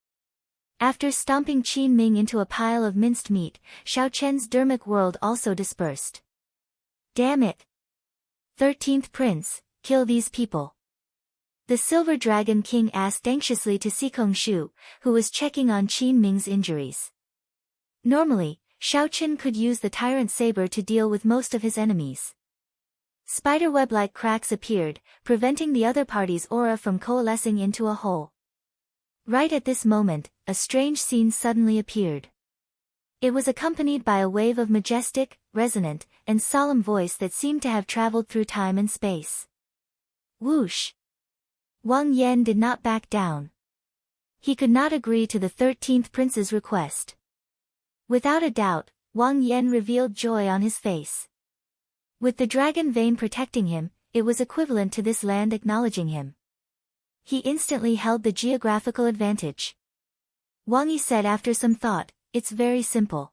After stomping Qin Ming into a pile of minced meat, Xiaoqian's dermic world also dispersed. Damn it! 13th Prince, kill these people. The Silver Dragon King asked anxiously to Sikong Shu, who was checking on Qin Ming's injuries. Normally, Xiaoqin could use the Tyrant Saber to deal with most of his enemies. Spiderweb-like cracks appeared, preventing the other party's aura from coalescing into a whole. Right at this moment, a strange scene suddenly appeared. It was accompanied by a wave of majestic, resonant, and solemn voice that seemed to have traveled through time and space. Whoosh! Wang Yan did not back down. He could not agree to the 13th Prince's request. Without a doubt, Wang Yan revealed joy on his face. With the dragon vein protecting him, it was equivalent to this land acknowledging him. He instantly held the geographical advantage. Wang Yi said after some thought, "It's very simple.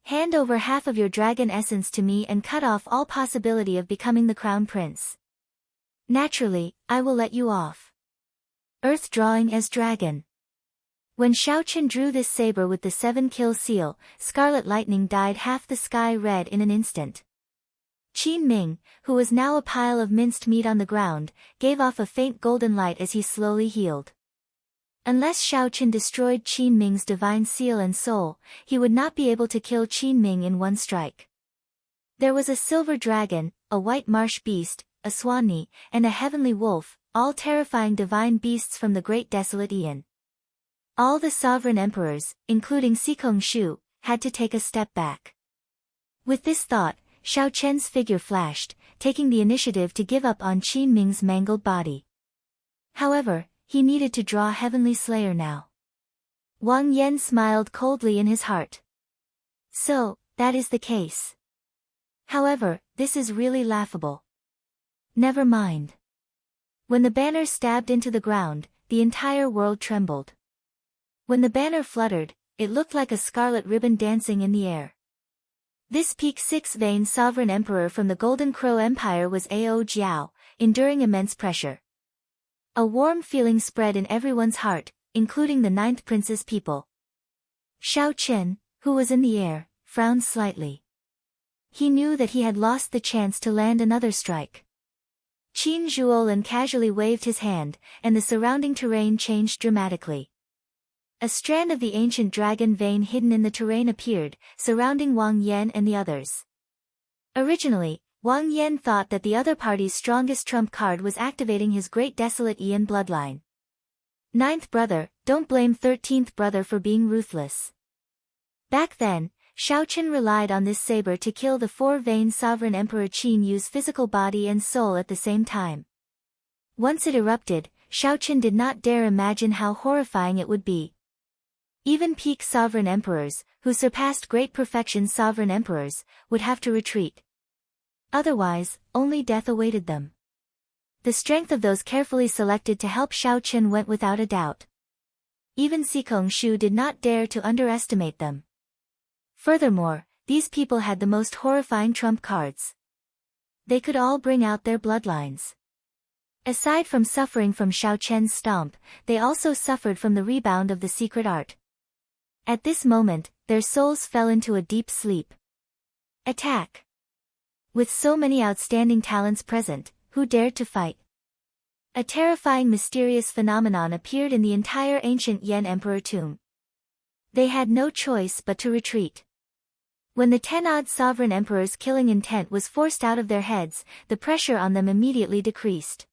Hand over half of your dragon essence to me and cut off all possibility of becoming the crown prince. Naturally, I will let you off." Earth drawing as dragon. When Xiaoqin drew this saber with the 7-kill seal, scarlet lightning dyed half the sky red in an instant. Qin Ming, who was now a pile of minced meat on the ground, gave off a faint golden light as he slowly healed. Unless Xiaoqin destroyed Qin Ming's divine seal and soul, he would not be able to kill Qin Ming in one strike. There was a silver dragon, a white marsh beast, a swanee, and a heavenly wolf, all terrifying divine beasts from the great desolate Aeon. All the sovereign emperors, including Sikong Shu, had to take a step back. With this thought, Xiaoqian's figure flashed, taking the initiative to give up on Qin Ming's mangled body. However, he needed to draw Heavenly Slayer now. Wang Yan smiled coldly in his heart. So, that is the case. However, this is really laughable. Never mind. When the banner stabbed into the ground, the entire world trembled. When the banner fluttered, it looked like a scarlet ribbon dancing in the air. This peak 6-vein sovereign emperor from the Golden Crow Empire was Ao Jiao, enduring immense pressure. A warm feeling spread in everyone's heart, including the 9th Prince's people. Xiaoqin, who was in the air, frowned slightly. He knew that he had lost the chance to land another strike. Qin Zhuolin casually waved his hand, and the surrounding terrain changed dramatically. A strand of the ancient dragon vein hidden in the terrain appeared, surrounding Wang Yan and the others. Originally, Wang Yan thought that the other party's strongest trump card was activating his great desolate Aeon bloodline. 9th brother, don't blame 13th brother for being ruthless. Back then, Xiaoqin relied on this saber to kill the 4-vein sovereign emperor Qin Yu's physical body and soul at the same time. Once it erupted, Xiaoqin did not dare imagine how horrifying it would be. Even peak sovereign emperors, who surpassed great perfection sovereign emperors, would have to retreat. Otherwise, only death awaited them. The strength of those carefully selected to help Xiaoqin went without a doubt. Even Sikong Shu did not dare to underestimate them. Furthermore, these people had the most horrifying trump cards. They could all bring out their bloodlines. Aside from suffering from Xiao Chen's stomp, they also suffered from the rebound of the secret art. At this moment, their souls fell into a deep sleep. Attack! With so many outstanding talents present, who dared to fight? A terrifying mysterious phenomenon appeared in the entire ancient Yan Emperor tomb. They had no choice but to retreat. When the 10-odd sovereign emperors' killing intent was forced out of their heads, the pressure on them immediately decreased.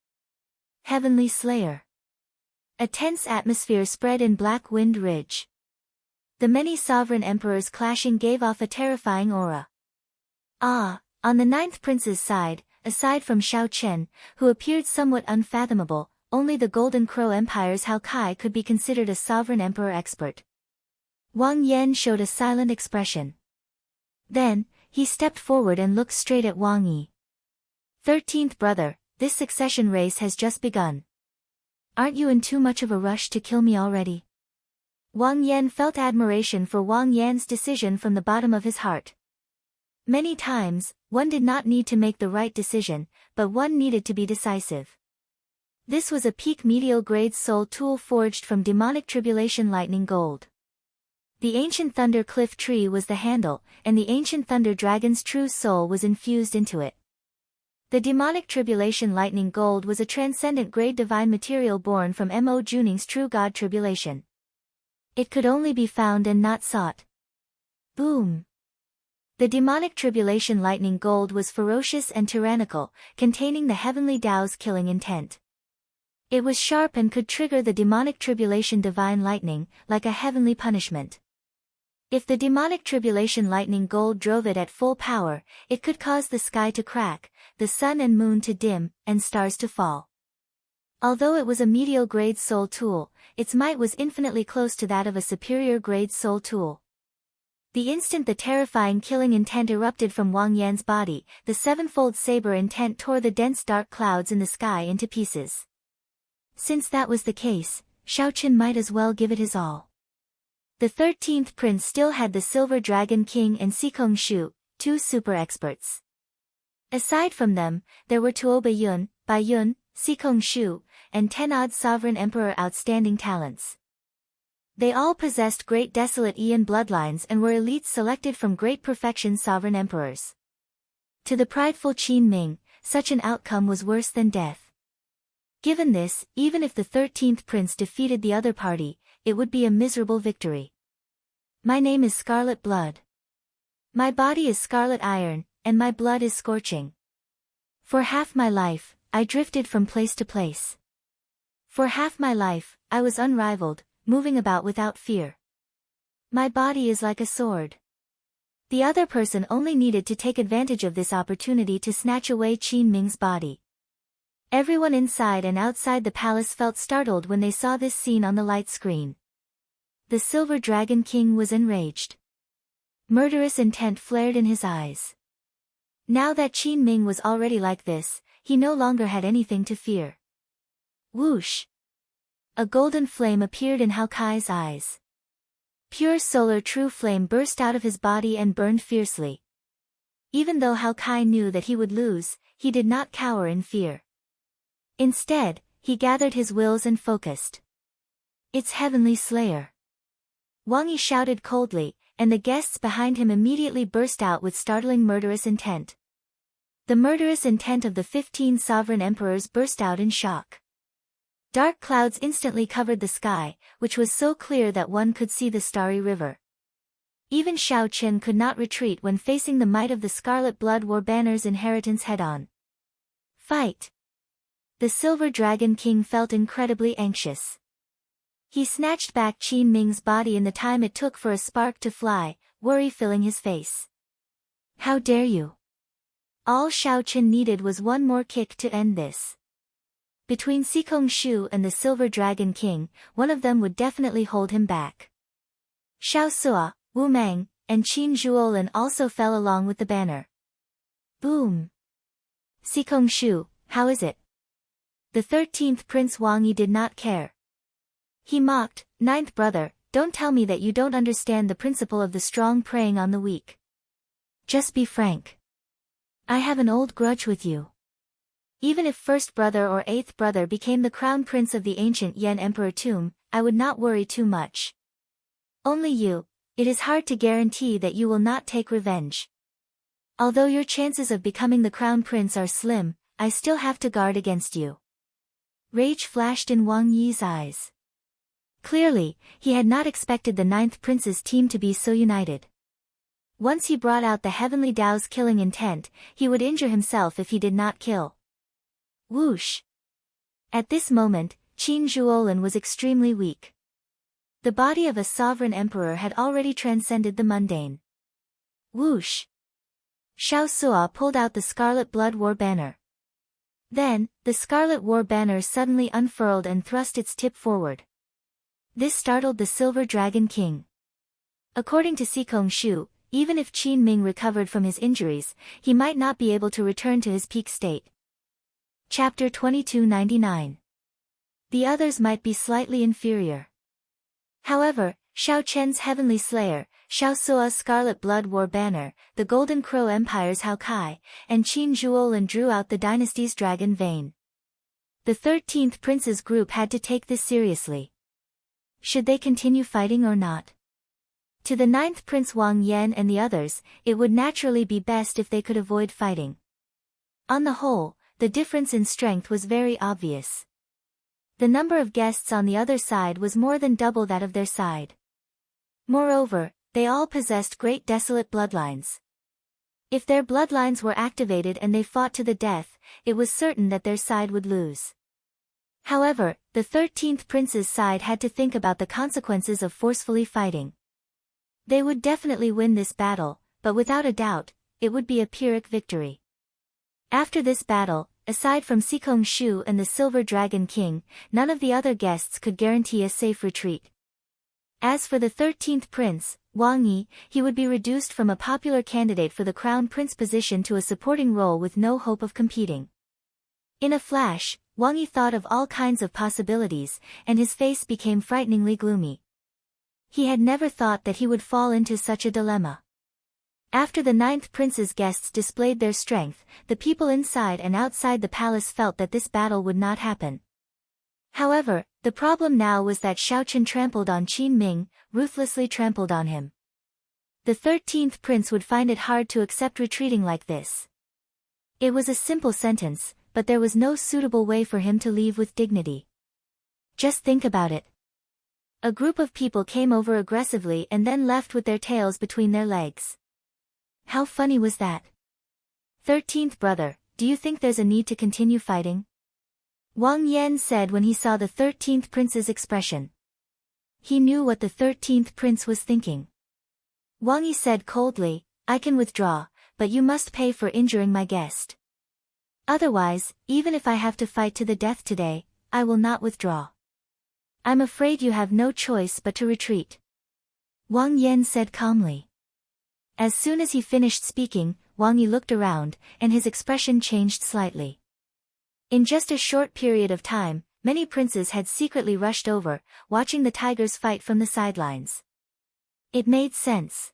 Heavenly Slayer. A tense atmosphere spread in Black Wind Ridge. The many sovereign emperors clashing gave off a terrifying aura. On the 9th prince's side, aside from Xiao Chen, who appeared somewhat unfathomable, only the Golden Crow Empire's Hao Kai could be considered a sovereign emperor expert. Wang Yan showed a silent expression. Then, he stepped forward and looked straight at Wang Yi. 13th brother, this succession race has just begun. Aren't you in too much of a rush to kill me already? Wang Yan felt admiration for Wang Yan's decision from the bottom of his heart. Many times, one did not need to make the right decision, but one needed to be decisive. This was a peak medial grade soul tool forged from demonic tribulation lightning gold. The ancient thunder cliff tree was the handle, and the ancient thunder dragon's true soul was infused into it. The demonic tribulation lightning gold was a transcendent grade divine material born from Mo Juning's true god tribulation. It could only be found and not sought. Boom! The demonic tribulation lightning gold was ferocious and tyrannical, containing the heavenly Tao's killing intent. It was sharp and could trigger the demonic tribulation divine lightning, like a heavenly punishment. If the demonic tribulation lightning gold drove it at full power, it could cause the sky to crack, the sun and moon to dim, and stars to fall. Although it was a medial grade soul tool, its might was infinitely close to that of a superior grade soul tool. The instant the terrifying killing intent erupted from Wang Yan's body, the sevenfold saber intent tore the dense dark clouds in the sky into pieces. Since that was the case, Xiao Chen might as well give it his all. The 13th prince still had the Silver Dragon King and Sikong Shu, two super experts. Aside from them, there were Tuo Bai Yun, Sikong Shu, and 10-odd sovereign emperor outstanding talents. They all possessed great desolate Eon bloodlines and were elites selected from great perfection sovereign emperors. To the prideful Qin Ming, such an outcome was worse than death. Given this, even if the 13th prince defeated the other party, it would be a miserable victory. My name is Scarlet Blood. My body is scarlet iron, and my blood is scorching. For half my life, I drifted from place to place. For half my life, I was unrivaled, moving about without fear. My body is like a sword. The other person only needed to take advantage of this opportunity to snatch away Qin Ming's body. Everyone inside and outside the palace felt startled when they saw this scene on the light screen. The Silver Dragon King was enraged. Murderous intent flared in his eyes. Now that Qin Ming was already like this, he no longer had anything to fear. Whoosh! A golden flame appeared in Hao Kai's eyes. Pure solar true flame burst out of his body and burned fiercely. Even though Hao Kai knew that he would lose, he did not cower in fear. Instead, he gathered his wills and focused. It's Heavenly Slayer! Wang Yi shouted coldly, and the guests behind him immediately burst out with startling murderous intent. The murderous intent of the 15 sovereign emperors burst out in shock. Dark clouds instantly covered the sky, which was so clear that one could see the starry river. Even Xiao Chen could not retreat when facing the might of the Scarlet Blood War Banner's inheritance head-on. Fight! The Silver Dragon King felt incredibly anxious. He snatched back Qin Ming's body in the time it took for a spark to fly, worry filling his face. How dare you! All Xiao Chen needed was one more kick to end this. Between Sikong Shu and the Silver Dragon King, one of them would definitely hold him back. Xiao Sua, Wu Meng, and Qin Zhuolin also fell along with the banner. Boom! Sikong Shu, how is it? The 13th Prince Wang Yi did not care. He mocked, "Ninth brother, don't tell me that you don't understand the principle of the strong preying on the weak. Just be frank. I have an old grudge with you. Even if first brother or eighth brother became the crown prince of the ancient Yen Emperor tomb, I would not worry too much. Only you, it is hard to guarantee that you will not take revenge. Although your chances of becoming the crown prince are slim, I still have to guard against you." Rage flashed in Wang Yi's eyes. Clearly, he had not expected the ninth prince's team to be so united. Once he brought out the heavenly Tao's killing intent, he would injure himself if he did not kill. Whoosh! At this moment, Qin Zhuolin was extremely weak. The body of a sovereign emperor had already transcended the mundane. Whoosh! Xiao Suo pulled out the Scarlet Blood War banner. Then, the Scarlet War banner suddenly unfurled and thrust its tip forward. This startled the Silver Dragon King. According to Sikong Shu, even if Qin Ming recovered from his injuries, he might not be able to return to his peak state. Chapter 2299. The others might be slightly inferior. However, Xiao Chen's Heavenly Slayer, Xiao Suo's Scarlet Blood War banner, the Golden Crow Empire's Hao Kai, and Qin Zhuolin drew out the dynasty's dragon vein. The 13th Prince's group had to take this seriously. Should they continue fighting or not? To the 9th Prince Wang Yan and the others, it would naturally be best if they could avoid fighting. On the whole, the difference in strength was very obvious. The number of guests on the other side was more than double that of their side. Moreover, they all possessed great desolate bloodlines. If their bloodlines were activated and they fought to the death, it was certain that their side would lose. However, the 13th Prince's side had to think about the consequences of forcefully fighting. They would definitely win this battle, but without a doubt, it would be a Pyrrhic victory. After this battle, aside from Sikong Shu and the Silver Dragon King, none of the other guests could guarantee a safe retreat. As for the 13th Prince, Wang Yi, he would be reduced from a popular candidate for the Crown Prince position to a supporting role with no hope of competing. In a flash, Wang Yi thought of all kinds of possibilities, and his face became frighteningly gloomy. He had never thought that he would fall into such a dilemma. After the 9th Prince's guests displayed their strength, the people inside and outside the palace felt that this battle would not happen. However, the problem now was that Xiao Chen trampled on Qin Ming, ruthlessly trampled on him. The 13th Prince would find it hard to accept retreating like this. It was a simple sentence, but there was no suitable way for him to leave with dignity. Just think about it. A group of people came over aggressively and then left with their tails between their legs. How funny was that? 13th brother, do you think there's a need to continue fighting? Wang Yan said when he saw the 13th Prince's expression. He knew what the 13th Prince was thinking. Wang Yi said coldly, "I can withdraw, but you must pay for injuring my guest. Otherwise, even if I have to fight to the death today, I will not withdraw. I'm afraid you have no choice but to retreat." Wang Yan said calmly. As soon as he finished speaking, Wang Yi looked around, and his expression changed slightly. In just a short period of time, many princes had secretly rushed over, watching the tigers fight from the sidelines. It made sense.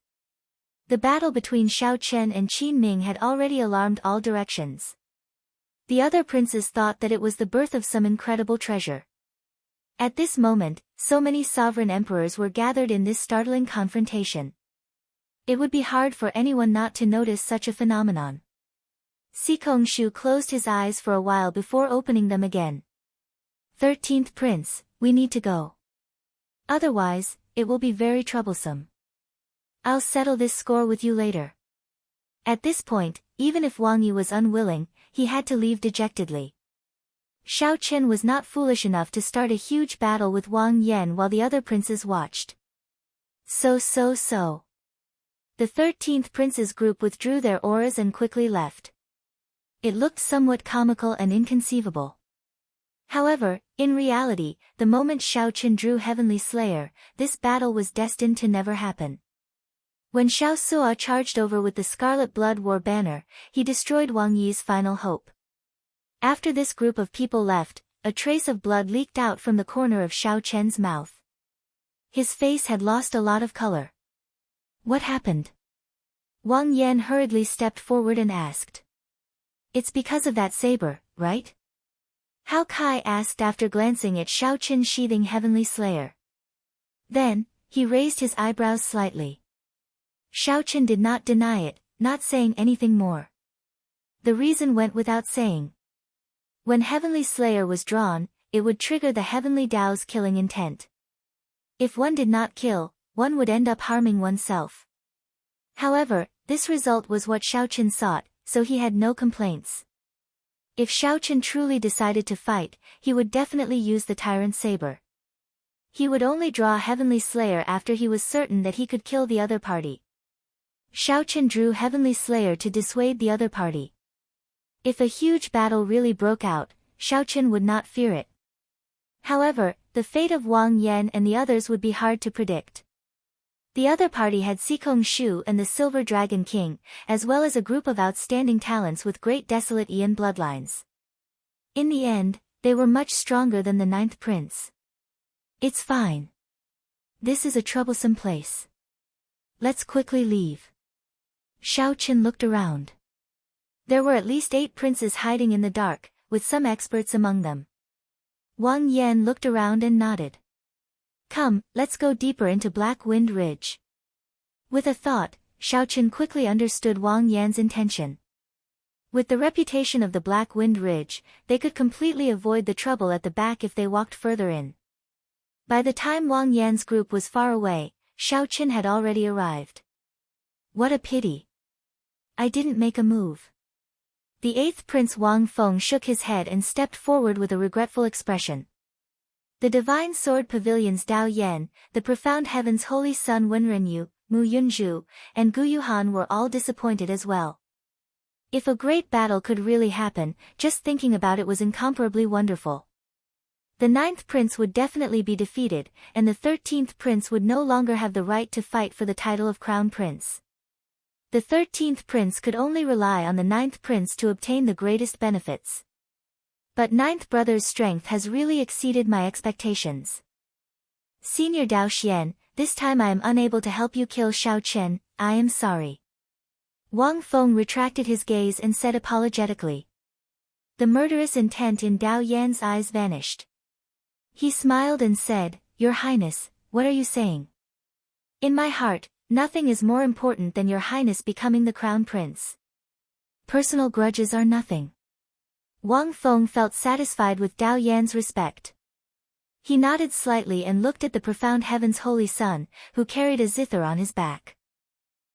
The battle between Xiao Chen and Qin Ming had already alarmed all directions. The other princes thought that it was the birth of some incredible treasure. At this moment, so many sovereign emperors were gathered in this startling confrontation. It would be hard for anyone not to notice such a phenomenon. Sikong Shu closed his eyes for a while before opening them again. 13th Prince, we need to go. Otherwise, it will be very troublesome. I'll settle this score with you later. At this point, even if Wang Yi was unwilling, he had to leave dejectedly. Xiao Chen was not foolish enough to start a huge battle with Wang Yan while the other princes watched. So. The 13th Prince's group withdrew their auras and quickly left. It looked somewhat comical and inconceivable. However, in reality, the moment Xiao Chen drew Heavenly Slayer, this battle was destined to never happen. When Xiao Suo charged over with the Scarlet Blood War banner, he destroyed Wang Yi's final hope. After this group of people left, a trace of blood leaked out from the corner of Xiao Chen's mouth. His face had lost a lot of color. What happened? Wang Yan hurriedly stepped forward and asked. It's because of that saber, right? Hao Kai asked after glancing at Xiao Chen sheathing Heavenly Slayer. Then, he raised his eyebrows slightly. Xiao Chen did not deny it, not saying anything more. The reason went without saying. When Heavenly Slayer was drawn, it would trigger the Heavenly Dao's killing intent. If one did not kill, one would end up harming oneself. However, this result was what Xiao Chen sought, so he had no complaints. If Xiao Chen truly decided to fight, he would definitely use the Tyrant Saber. He would only draw Heavenly Slayer after he was certain that he could kill the other party. Xiao Chen drew Heavenly Slayer to dissuade the other party. If a huge battle really broke out, Xiao Chen would not fear it. However, the fate of Wang Yan and the others would be hard to predict. The other party had Xikong Shu and the Silver Dragon King, as well as a group of outstanding talents with great desolate Ian bloodlines. In the end, they were much stronger than the Ninth Prince. It's fine. This is a troublesome place. Let's quickly leave. Xiao Chen looked around. There were at least 8 princes hiding in the dark, with some experts among them. Wang Yan looked around and nodded. Come, let's go deeper into Black Wind Ridge. With a thought, Xiao Chen quickly understood Wang Yan's intention. With the reputation of the Black Wind Ridge, they could completely avoid the trouble at the back if they walked further in. By the time Wang Yan's group was far away, Xiao Chen had already arrived. What a pity. I didn't make a move. The 8th Prince Wang Feng shook his head and stepped forward with a regretful expression. The Divine Sword Pavilion's Dao Yan, the Profound Heaven's Holy Son Wenrenyu, Mu Yunzhu, and Gu Yuhan were all disappointed as well. If a great battle could really happen, just thinking about it was incomparably wonderful. The 9th Prince would definitely be defeated, and the 13th Prince would no longer have the right to fight for the title of Crown Prince. The 13th Prince could only rely on the 9th Prince to obtain the greatest benefits. But 9th Brother's strength has really exceeded my expectations. Senior Dao Xian, this time I am unable to help you kill Xiao Chen, I am sorry. Wang Feng retracted his gaze and said apologetically. The murderous intent in Dao Yan's eyes vanished. He smiled and said, Your Highness, what are you saying? In my heart, nothing is more important than Your Highness becoming the Crown Prince. Personal grudges are nothing. Wang Feng felt satisfied with Dao Yan's respect. He nodded slightly and looked at the Profound Heaven's Holy Son, who carried a zither on his back.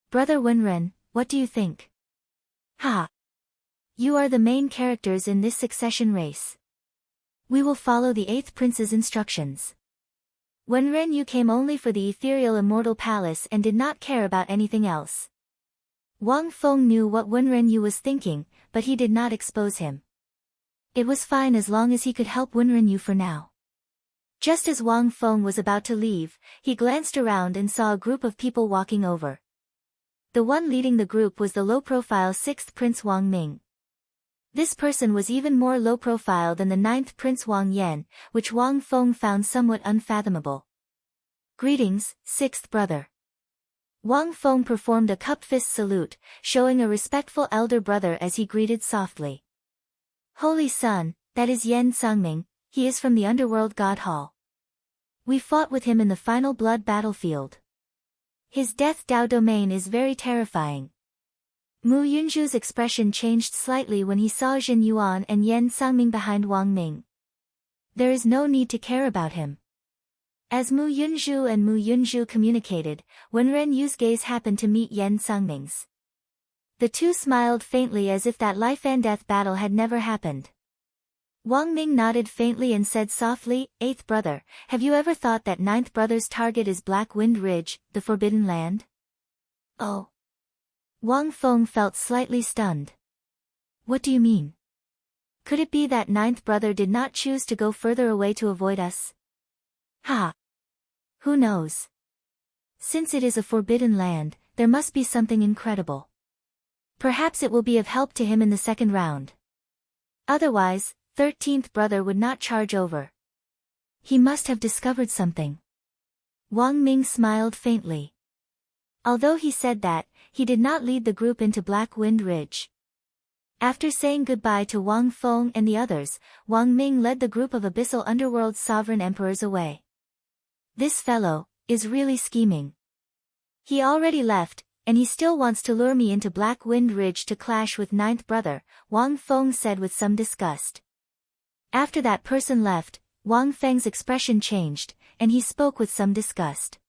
Brother Wenren, what do you think? Ha! You are the main characters in this succession race. We will follow the 8th Prince's instructions. Wenren, you came only for the ethereal Immortal Palace and did not care about anything else. Wang Feng knew what Wenren Yu was thinking, but he did not expose him. It was fine as long as he could help Wenren Yu for now. Just as Wang Feng was about to leave, he glanced around and saw a group of people walking over. The one leading the group was the low-profile 6th Prince Wang Ming. This person was even more low-profile than the 9th Prince Wang Yan, which Wang Feng found somewhat unfathomable. Greetings, 6th brother. Wang Feng performed a cupped fist salute, showing a respectful elder brother as he greeted softly. Holy Son, that is Yan Sangming, he is from the Underworld God Hall. We fought with him in the final blood battlefield. His death Dao domain is very terrifying. Mu Yunzhu's expression changed slightly when he saw Jin Yuan and Yan Sangming behind Wang Ming. There is no need to care about him. As Mu Yunzhu and Mu Yunzhu communicated, Wenren Yu's gaze happened to meet Yan Sangming's. The two smiled faintly as if that life-and-death battle had never happened. Wang Ming nodded faintly and said softly, 8th brother, have you ever thought that 9th brother's target is Black Wind Ridge, the Forbidden Land? Oh. Wang Feng felt slightly stunned. What do you mean? Could it be that 9th brother did not choose to go further away to avoid us? Ha! Who knows? Since it is a forbidden land, there must be something incredible. Perhaps it will be of help to him in the second round. Otherwise, 13th brother would not charge over. He must have discovered something. Wang Ming smiled faintly. Although he said that, he did not lead the group into Black Wind Ridge. After saying goodbye to Wang Feng and the others, Wang Ming led the group of Abyssal Underworld's sovereign emperors away. This fellow is really scheming. He already left, and he still wants to lure me into Black Wind Ridge to clash with 9th brother, Wang Feng said with some disgust. After that person left, Wang Feng's expression changed, and he spoke with some disgust.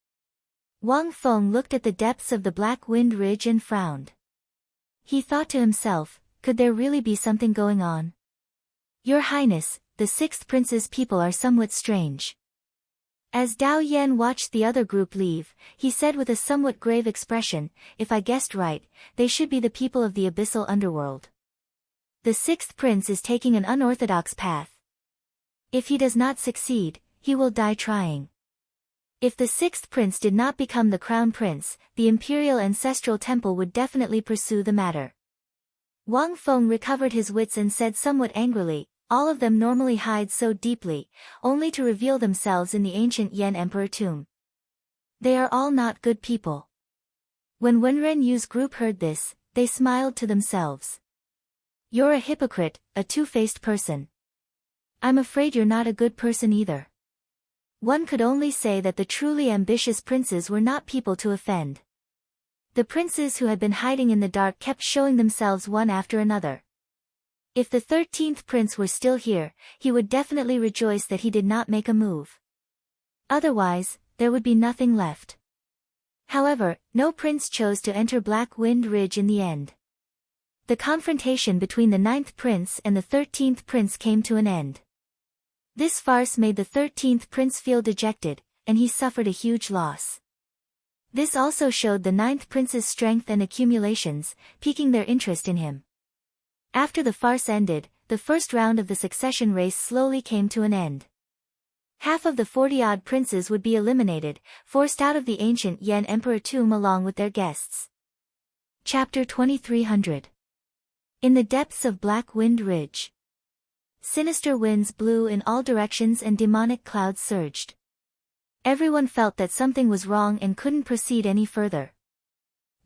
Wang Feng looked at the depths of the Black Wind Ridge and frowned. He thought to himself, could there really be something going on? Your Highness, the 6th prince's people are somewhat strange. As Dao Yan watched the other group leave, he said with a somewhat grave expression, if I guessed right, they should be the people of the Abyssal Underworld. The 6th prince is taking an unorthodox path. If he does not succeed, he will die trying. If the 6th prince did not become the crown prince, the imperial ancestral temple would definitely pursue the matter. Wang Feng recovered his wits and said somewhat angrily, all of them normally hide so deeply, only to reveal themselves in the ancient Yan Emperor tomb. They are all not good people. When Wenren Yu's group heard this, they smiled to themselves. You're a hypocrite, a two-faced person. I'm afraid you're not a good person either. One could only say that the truly ambitious princes were not people to offend. The princes who had been hiding in the dark kept showing themselves one after another. If the 13th prince were still here, he would definitely rejoice that he did not make a move. Otherwise, there would be nothing left. However, no prince chose to enter Black Wind Ridge in the end. The confrontation between the 9th prince and the 13th prince came to an end. This farce made the 13th prince feel dejected, and he suffered a huge loss. This also showed the 9th prince's strength and accumulations, piquing their interest in him. After the farce ended, the first round of the succession race slowly came to an end. Half of the 40-odd princes would be eliminated, forced out of the ancient Yan Emperor tomb along with their guests. Chapter 2300. In the depths of Black Wind Ridge. Sinister winds blew in all directions and demonic clouds surged. Everyone felt that something was wrong and couldn't proceed any further.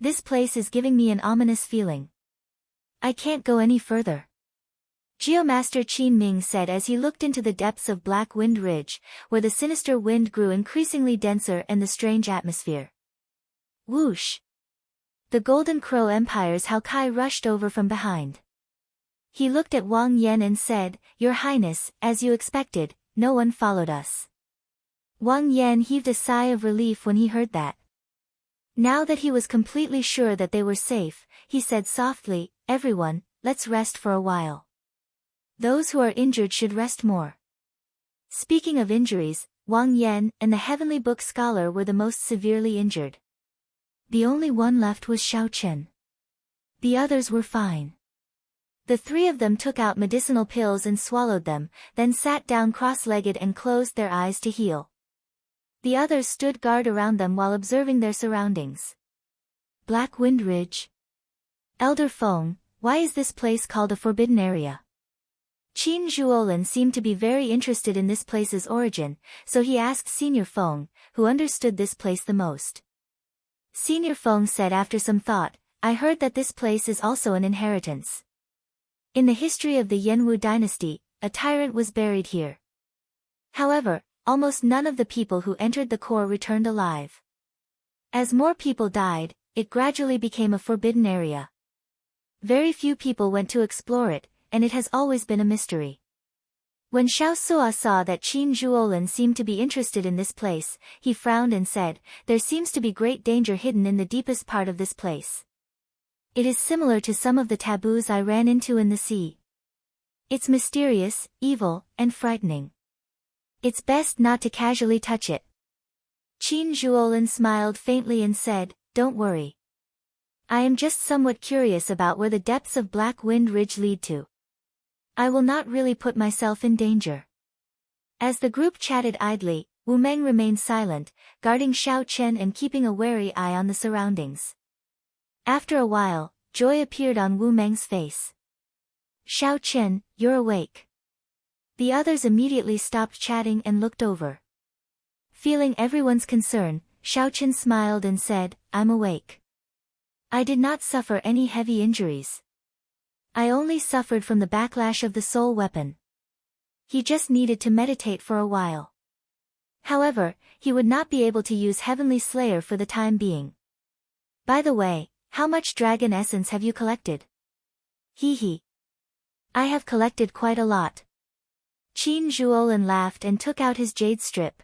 This place is giving me an ominous feeling. I can't go any further. Geomaster Qin Ming said as he looked into the depths of Black Wind Ridge, where the sinister wind grew increasingly denser and the strange atmosphere. Whoosh! The Golden Crow Empire's Hao Kai rushed over from behind. He looked at Wang Yan and said, Your Highness, as you expected, no one followed us. Wang Yan heaved a sigh of relief when he heard that. Now that he was completely sure that they were safe, he said softly, Everyone, let's rest for a while. Those who are injured should rest more. Speaking of injuries, Wang Yan and the Heavenly Book scholar were the most severely injured. The only one left was Xiao Chen. The others were fine. The three of them took out medicinal pills and swallowed them, then sat down cross-legged and closed their eyes to heal. The others stood guard around them while observing their surroundings. Black Wind Ridge. Elder Feng, why is this place called a forbidden area? Qin Zhuolin seemed to be very interested in this place's origin, so he asked Senior Feng, who understood this place the most. Senior Feng said after some thought, I heard that this place is also an inheritance. In the history of the Yanwu dynasty, a tyrant was buried here. However, almost none of the people who entered the core returned alive. As more people died, it gradually became a forbidden area. Very few people went to explore it, and it has always been a mystery. When Xiao Sua saw that Qin Zhuolin seemed to be interested in this place, he frowned and said, There seems to be great danger hidden in the deepest part of this place. It is similar to some of the taboos I ran into in the sea. It's mysterious, evil, and frightening. It's best not to casually touch it. Qin Zhuolin smiled faintly and said, Don't worry. I am just somewhat curious about where the depths of Black Wind Ridge lead to. I will not really put myself in danger. As the group chatted idly, Wu Meng remained silent, guarding Xiao Chen and keeping a wary eye on the surroundings. After a while, joy appeared on Wu Meng's face. Xiao Chen, you're awake. The others immediately stopped chatting and looked over. Feeling everyone's concern, Xiaoqin smiled and said, I'm awake. I did not suffer any heavy injuries. I only suffered from the backlash of the soul weapon. He just needed to meditate for a while. However, he would not be able to use Heavenly Slayer for the time being. By the way, how much dragon essence have you collected? Hee. I have collected quite a lot. Qin Zhuolin laughed and took out his jade strip.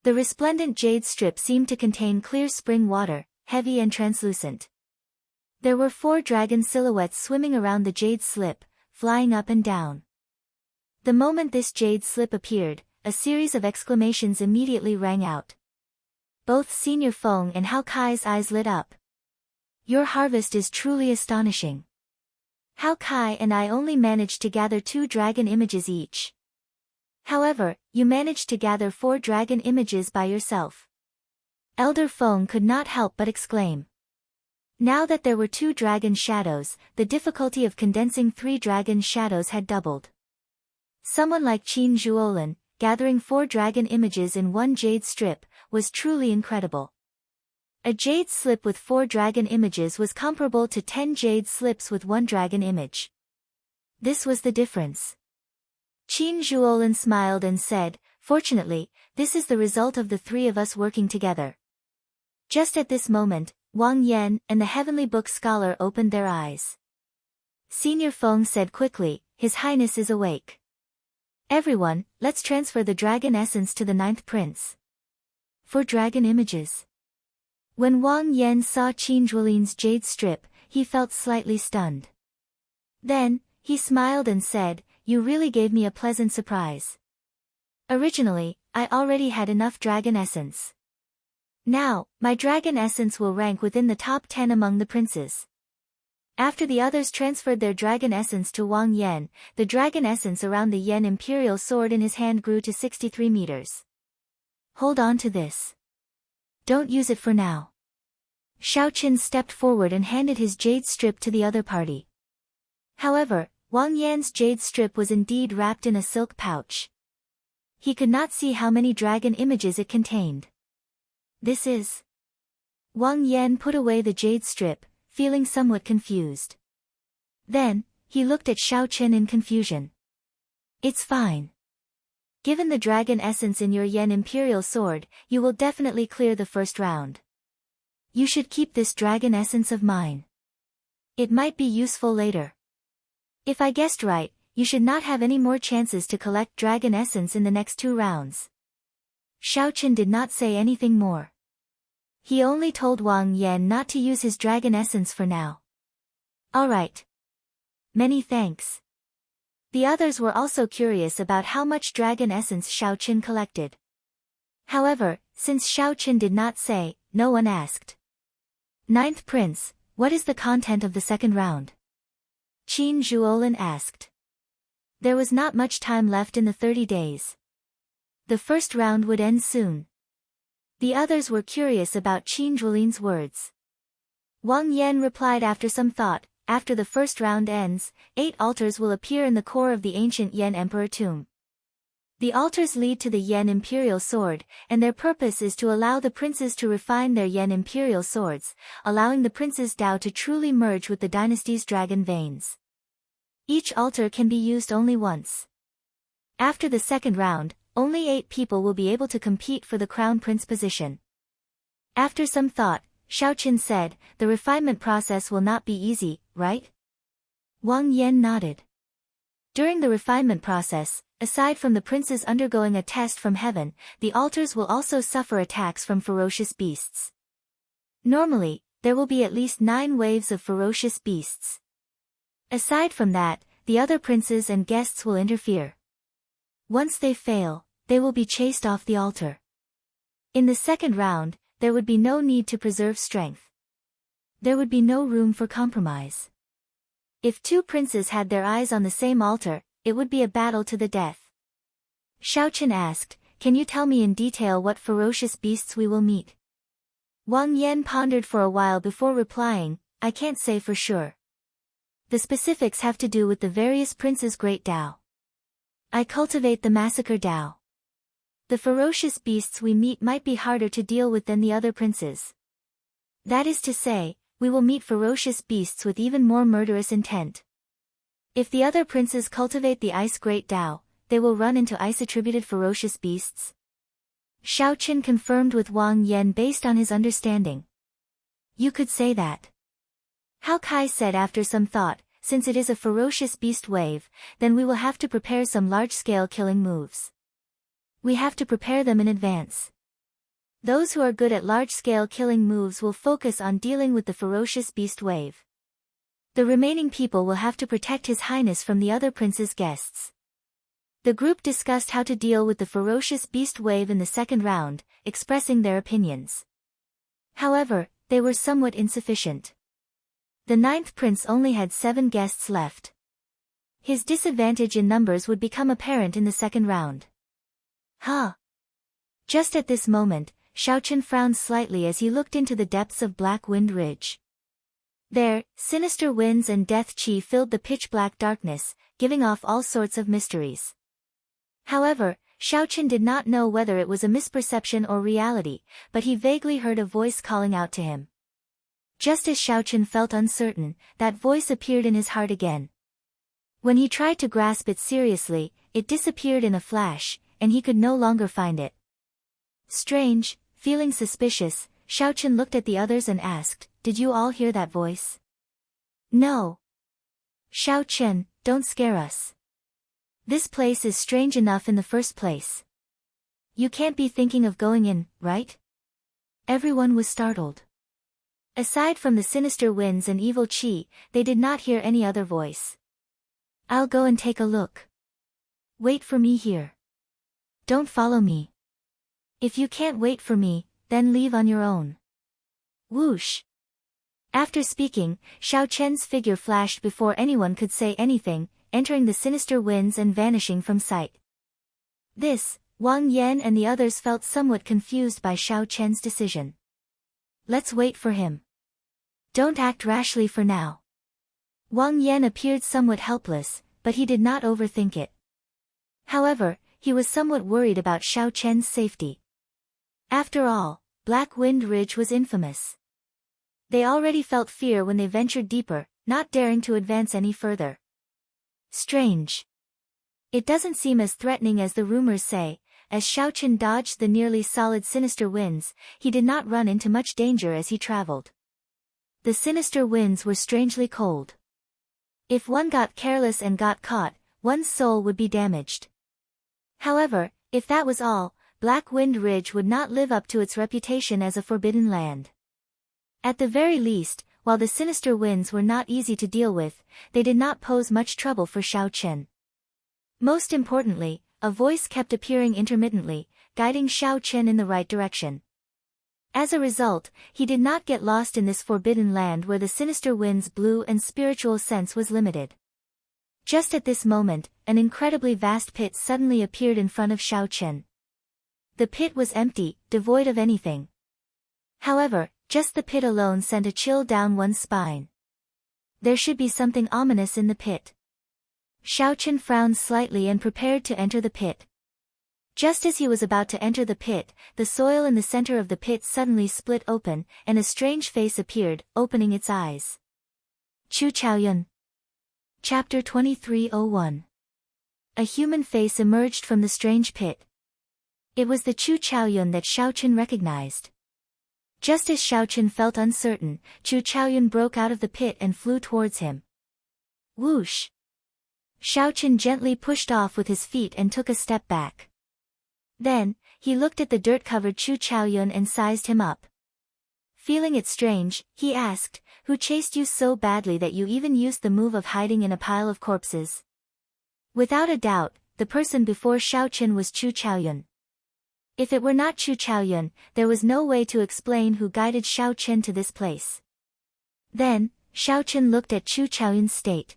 The resplendent jade strip seemed to contain clear spring water, heavy and translucent. There were 4 dragon silhouettes swimming around the jade slip, flying up and down. The moment this jade slip appeared, a series of exclamations immediately rang out. Both Senior Feng and Hao Kai's eyes lit up. Your harvest is truly astonishing. Hao Kai and I only managed to gather 2 dragon images each. However, you managed to gather 4 dragon images by yourself. Elder Feng could not help but exclaim. Now that there were 2 dragon shadows, the difficulty of condensing 3 dragon shadows had doubled. Someone like Qin Zhuolin, gathering 4 dragon images in 1 jade strip, was truly incredible. A jade slip with 4 dragon images was comparable to 10 jade slips with 1 dragon image. This was the difference. Qin Zhuolin smiled and said, fortunately, this is the result of the 3 of us working together. Just at this moment, Wang Yan and the Heavenly Book scholar opened their eyes. Senior Feng said quickly, His Highness is awake. Everyone, let's transfer the dragon essence to the 9th prince. For dragon images. When Wang Yan saw Qin Zhuolin's jade strip, he felt slightly stunned. Then, he smiled and said, You really gave me a pleasant surprise. Originally, I already had enough dragon essence. Now, my dragon essence will rank within the top 10 among the princes. After the others transferred their dragon essence to Wang Yan, the dragon essence around the Yan Imperial sword in his hand grew to 63 meters. Hold on to this. Don't use it for now. Xiaoqin stepped forward and handed his jade strip to the other party. However, Wang Yan's jade strip was indeed wrapped in a silk pouch. He could not see how many dragon images it contained. This is... Wang Yan put away the jade strip, feeling somewhat confused. Then, he looked at Xiaoqin in confusion. It's fine. Given the dragon essence in your Yan Imperial sword, you will definitely clear the first round. You should keep this dragon essence of mine. It might be useful later. If I guessed right, you should not have any more chances to collect dragon essence in the next 2 rounds. Xiaoqin did not say anything more. He only told Wang Yan not to use his dragon essence for now. Alright. Many thanks. The others were also curious about how much dragon essence Xiaoqin collected. However, since Xiaoqin did not say, no one asked. 9th Prince, what is the content of the second round? Qin Zhuolin asked. There was not much time left in the 30 days. The first round would end soon. The others were curious about Qin Zhuolin's words. Wang Yan replied after some thought, after the first round ends, 8 altars will appear in the core of the ancient Yan Emperor tomb. The altars lead to the Yan Imperial sword, and their purpose is to allow the princes to refine their Yan Imperial swords, allowing the prince's Dao to truly merge with the dynasty's dragon veins. Each altar can be used only once. After the second round, only 8 people will be able to compete for the crown prince position. After some thought, Xiaoqin said, the refinement process will not be easy, right? Wang Yan nodded. During the refinement process, aside from the princes undergoing a test from heaven, the altars will also suffer attacks from ferocious beasts. Normally, there will be at least 9 waves of ferocious beasts. Aside from that, the other princes and guests will interfere. Once they fail, they will be chased off the altar. In the second round, there would be no need to preserve strength. There would be no room for compromise. If 2 princes had their eyes on the same altar, it would be a battle to the death. Xiaoqin asked, can you tell me in detail what ferocious beasts we will meet? Wang Yan pondered for a while before replying, I can't say for sure. The specifics have to do with the various princes' great Dao. I cultivate the massacre Tao. The ferocious beasts we meet might be harder to deal with than the other princes. That is to say, we will meet ferocious beasts with even more murderous intent. If the other princes cultivate the ice great Tao, they will run into ice-attributed ferocious beasts. Xiao Qin confirmed with Wang Yan based on his understanding. You could say that. Hao Kai said after some thought, since it is a ferocious beast wave, then we will have to prepare some large-scale killing moves. We have to prepare them in advance. Those who are good at large-scale killing moves will focus on dealing with the ferocious beast wave. The remaining people will have to protect His Highness from the other prince's guests. The group discussed how to deal with the ferocious beast wave in the second round, expressing their opinions. However, they were somewhat insufficient. The ninth prince only had 7 guests left. His disadvantage in numbers would become apparent in the second round. Just at this moment, Xiao Qin frowned slightly as he looked into the depths of Black Wind Ridge. There, sinister winds and death chi filled the pitch-black darkness, giving off all sorts of mysteries. However, Xiao Qin did not know whether it was a misperception or reality, but he vaguely heard a voice calling out to him. Just as Xiao Qin felt uncertain, that voice appeared in his heart again. When he tried to grasp it seriously, it disappeared in a flash, and he could no longer find it. Strange, feeling suspicious, Xiao Qin looked at the others and asked, "Did you all hear that voice?" "No." "Xiao Qin, don't scare us. This place is strange enough in the first place. You can't be thinking of going in, right?" Everyone was startled. Aside from the sinister winds and evil chi, they did not hear any other voice. "I'll go and take a look. Wait for me here. Don't follow me. If you can't wait for me, then leave on your own." Whoosh! After speaking, Xiao Chen's figure flashed before anyone could say anything, entering the sinister winds and vanishing from sight. This, Wang Yan and the others felt somewhat confused by Xiao Chen's decision. "Let's wait for him. Don't act rashly for now." Wang Yan appeared somewhat helpless, but he did not overthink it. However, he was somewhat worried about Xiao Chen's safety. After all, Black Wind Ridge was infamous. They already felt fear when they ventured deeper, not daring to advance any further. Strange. It doesn't seem as threatening as the rumors say. As Xiao Qin dodged the nearly solid sinister winds, he did not run into much danger as he traveled. The sinister winds were strangely cold. If one got careless and got caught, one's soul would be damaged. However, if that was all, Black Wind Ridge would not live up to its reputation as a forbidden land. At the very least, while the sinister winds were not easy to deal with, they did not pose much trouble for Xiao Qin. Most importantly, a voice kept appearing intermittently, guiding Xiao Qin in the right direction. As a result, he did not get lost in this forbidden land where the sinister winds blew and spiritual sense was limited. Just at this moment, an incredibly vast pit suddenly appeared in front of Xiao Qin. The pit was empty, devoid of anything. However, just the pit alone sent a chill down one's spine. There should be something ominous in the pit. Xiao Qin frowned slightly and prepared to enter the pit. Just as he was about to enter the pit, the soil in the center of the pit suddenly split open, and a strange face appeared, opening its eyes. Chu Chaoyun. Chapter 2301. A human face emerged from the strange pit. It was the Chu Chaoyun that Xiao Qin recognized. Just as Xiao Qin felt uncertain, Chu Chaoyun broke out of the pit and flew towards him. Whoosh! Xiao Qin gently pushed off with his feet and took a step back. Then, he looked at the dirt-covered Chu Chaoyun and sized him up. Feeling it strange, he asked, "Who chased you so badly that you even used the move of hiding in a pile of corpses?" Without a doubt, the person before Xiao Qin was Chu Chaoyun. If it were not Chu Chaoyun, there was no way to explain who guided Xiao Qin to this place. Then, Xiao Qin looked at Chu Chaoyun's state.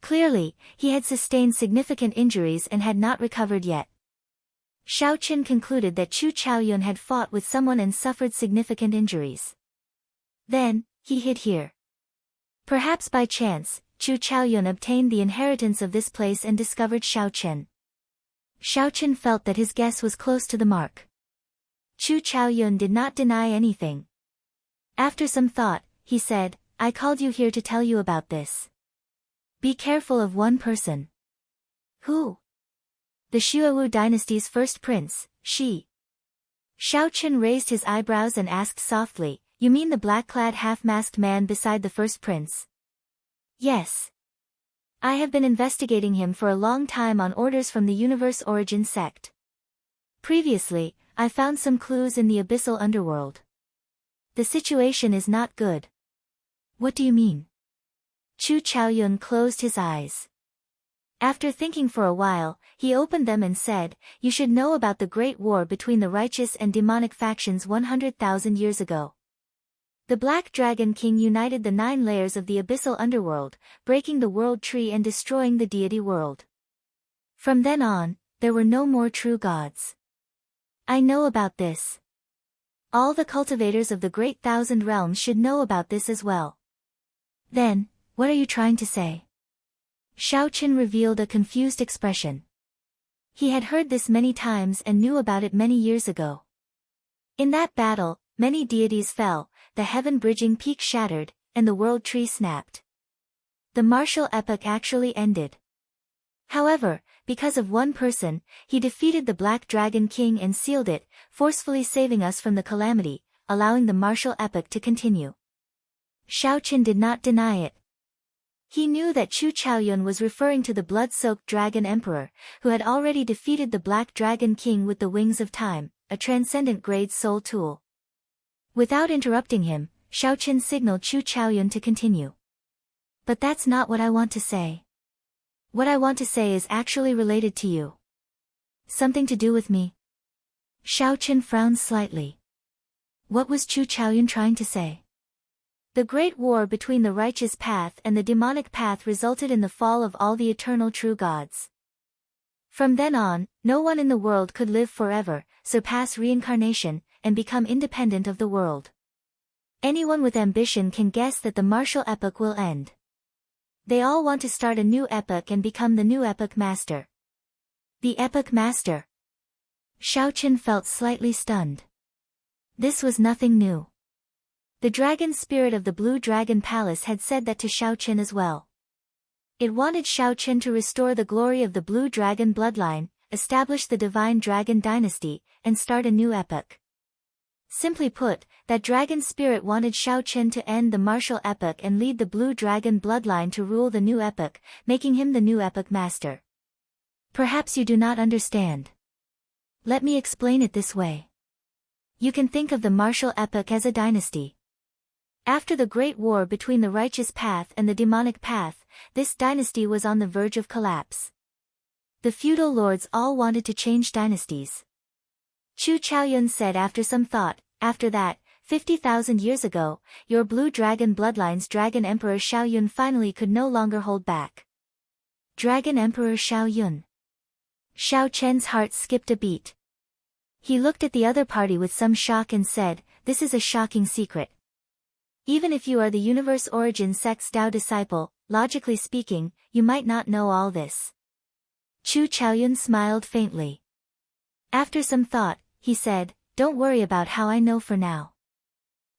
Clearly, he had sustained significant injuries and had not recovered yet. Xiao Qin concluded that Chu Chaoyun had fought with someone and suffered significant injuries. Then, he hid here. Perhaps by chance, Chu Chaoyun obtained the inheritance of this place and discovered Xiao Qin. Xiaochen felt that his guess was close to the mark. Chu Chaoyun did not deny anything. After some thought, he said, I called you here to tell you about this. Be careful of one person. Who? The Xuewu dynasty's first prince, Shi. Xiaochen raised his eyebrows and asked softly, You mean the black-clad half-masked man beside the first prince? Yes. I have been investigating him for a long time on orders from the Universe Origin sect. Previously, I found some clues in the abyssal underworld. The situation is not good. What do you mean? Chu Chaoyun closed his eyes. After thinking for a while, he opened them and said, You should know about the great war between the righteous and demonic factions 100,000 years ago. The Black Dragon King united the 9 layers of the abyssal underworld, breaking the world tree and destroying the deity world. From then on, there were no more true gods. I know about this. All the cultivators of the Great Thousand Realms should know about this as well. Then, what are you trying to say? Xiaochen revealed a confused expression. He had heard this many times and knew about it many years ago. In that battle, many deities fell, the heaven-bridging peak shattered, and the world tree snapped. The martial epoch actually ended. However, because of one person, he defeated the Black Dragon King and sealed it, forcefully saving us from the calamity, allowing the martial epoch to continue. Xiaochen did not deny it. He knew that Chu Chaoyun was referring to the blood-soaked Dragon Emperor, who had already defeated the Black Dragon King with the Wings of Time, a transcendent-grade soul tool. Without interrupting him, Xiaochen signaled Chu Chaoyun to continue. But that's not what I want to say. What I want to say is actually related to you. Something to do with me. Xiaochen frowned slightly. What was Chu Chaoyun trying to say? The great war between the righteous path and the demonic path resulted in the fall of all the eternal true gods. From then on, no one in the world could live forever, surpass reincarnation, and become independent of the world. Anyone with ambition can guess that the martial epoch will end. They all want to start a new epoch and become the new epoch master. The epoch master. Xiaochen felt slightly stunned. This was nothing new. The dragon spirit of the Blue Dragon Palace had said that to Xiaochen as well. It wanted Xiaochen to restore the glory of the Blue Dragon bloodline, establish the Divine Dragon dynasty, and start a new epoch. Simply put, that dragon spirit wanted Xiaochen to end the martial epoch and lead the Blue Dragon bloodline to rule the new epoch, making him the new epoch master. Perhaps you do not understand. Let me explain it this way. You can think of the martial epoch as a dynasty. After the great war between the righteous path and the demonic path, this dynasty was on the verge of collapse. The feudal lords all wanted to change dynasties. Chu Chaoyun said after some thought, after that, 50,000 years ago, your Blue Dragon bloodline's Dragon Emperor Xiaoyun finally could no longer hold back. Dragon Emperor Xiaoyun. Xiaochen's heart skipped a beat. He looked at the other party with some shock and said, This is a shocking secret. Even if you are the Universe Origin sect's Tao disciple, logically speaking, you might not know all this. Chu Chaoyun smiled faintly. After some thought, he said, Don't worry about how I know for now.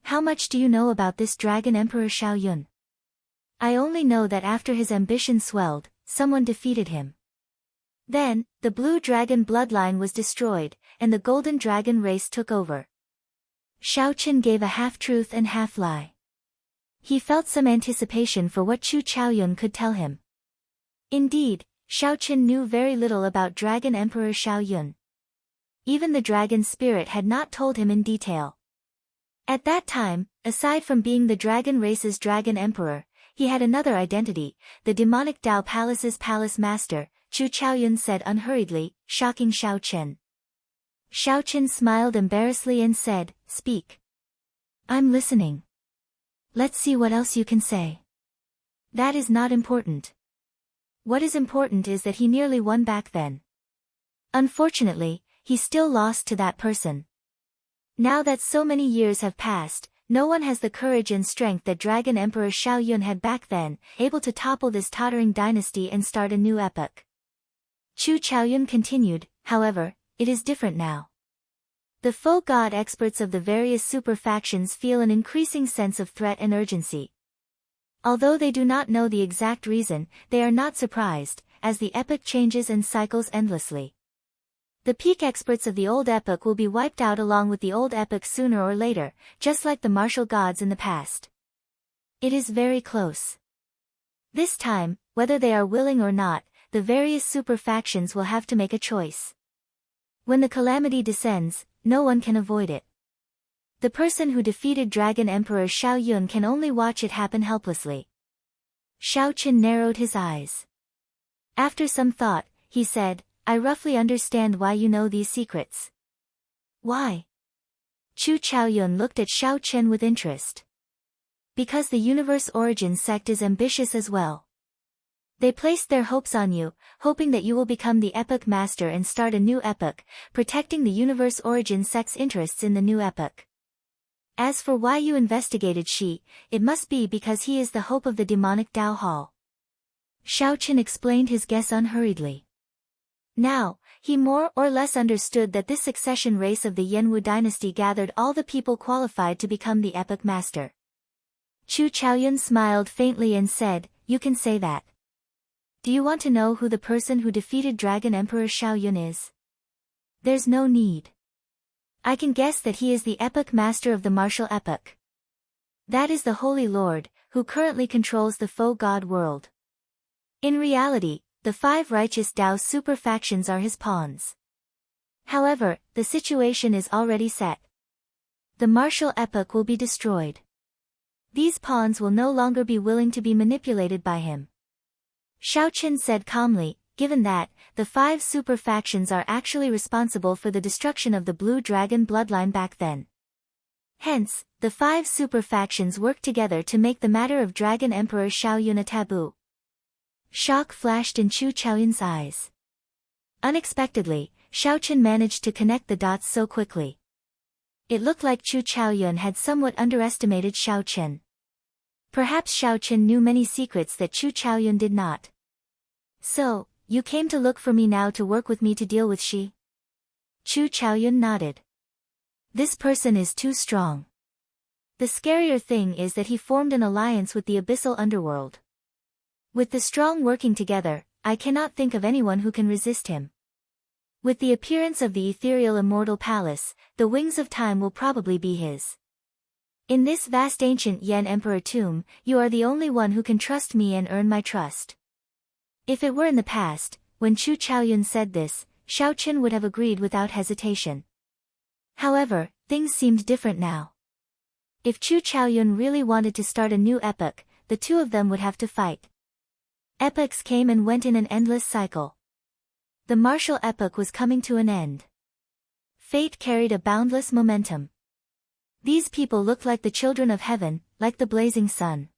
How much do you know about this Dragon Emperor Xiaoyun? I only know that after his ambition swelled, someone defeated him. Then, the Blue Dragon bloodline was destroyed, and the Golden Dragon race took over. Xiaochen gave a half-truth and half-lie. He felt some anticipation for what Chu Chaoyun could tell him. Indeed, Xiaochen knew very little about Dragon Emperor Xiaoyun. Even the dragon spirit had not told him in detail. At that time, aside from being the dragon race's Dragon Emperor, he had another identity, the demonic Tao Palace's Palace Master, Chu Chaoyun said unhurriedly, shocking Xiaochen. Xiaochen smiled embarrassedly and said, Speak. I'm listening. Let's see what else you can say. That is not important. What is important is that he nearly won back then. Unfortunately, he still lost to that person. Now that so many years have passed, no one has the courage and strength that Dragon Emperor Xiaoyun had back then, able to topple this tottering dynasty and start a new epoch. Chu Chaoyun continued, however, it is different now. The folk god experts of the various super factions feel an increasing sense of threat and urgency. Although they do not know the exact reason, they are not surprised, as the epoch changes and cycles endlessly. The peak experts of the old epoch will be wiped out along with the old epoch sooner or later, just like the martial gods in the past. It is very close. This time, whether they are willing or not, the various super factions will have to make a choice. When the calamity descends, no one can avoid it. The person who defeated Dragon Emperor Xiao Yun can only watch it happen helplessly. Xiao Qin narrowed his eyes. After some thought, he said, I roughly understand why you know these secrets. Why? Chu Chaoyun looked at Xiao Qin with interest. Because the Universe Origin sect is ambitious as well. They placed their hopes on you, hoping that you will become the Epoch Master and start a new epoch, protecting the Universe Origin sect's interests in the new epoch. As for why you investigated Shi, it must be because he is the hope of the demonic Dao Hall. Xiao Qin explained his guess unhurriedly. Now, he more or less understood that this succession race of the Yanwu dynasty gathered all the people qualified to become the Epoch Master. Chu Chaoyun smiled faintly and said, you can say that. Do you want to know who the person who defeated Dragon Emperor Xiao Yun is? There's no need. I can guess that he is the Epoch Master of the martial epoch. That is the Holy Lord, who currently controls the foe god world. In reality, the 5 righteous Dao super factions are his pawns. However, the situation is already set. The martial epoch will be destroyed. These pawns will no longer be willing to be manipulated by him. Xiao Qin said calmly, given that, the 5 super factions are actually responsible for the destruction of the Blue Dragon bloodline back then. Hence, the 5 super factions work together to make the matter of Dragon Emperor Xiao Yun a taboo. Shock flashed in Chu Chaoyun's eyes. Unexpectedly, Xiao Qin managed to connect the dots so quickly. It looked like Chu Chaoyun had somewhat underestimated Xiao Qin. Perhaps Xiao Qin knew many secrets that Chu Chaoyun did not. So, you came to look for me now to work with me to deal with Shi? Chu Chaoyun nodded. This person is too strong. The scarier thing is that he formed an alliance with the abyssal underworld. With the strong working together, I cannot think of anyone who can resist him. With the appearance of the ethereal Immortal Palace, the wings of time will probably be his. In this vast ancient Yan Emperor tomb, you are the only one who can trust me and earn my trust. If it were in the past, when Chu Chaoyun said this, Xiao Qin would have agreed without hesitation. However, things seemed different now. If Chu Chaoyun really wanted to start a new epoch, the two of them would have to fight. Epochs came and went in an endless cycle. The martial epoch was coming to an end. Fate carried a boundless momentum. These people looked like the children of heaven, like the blazing sun.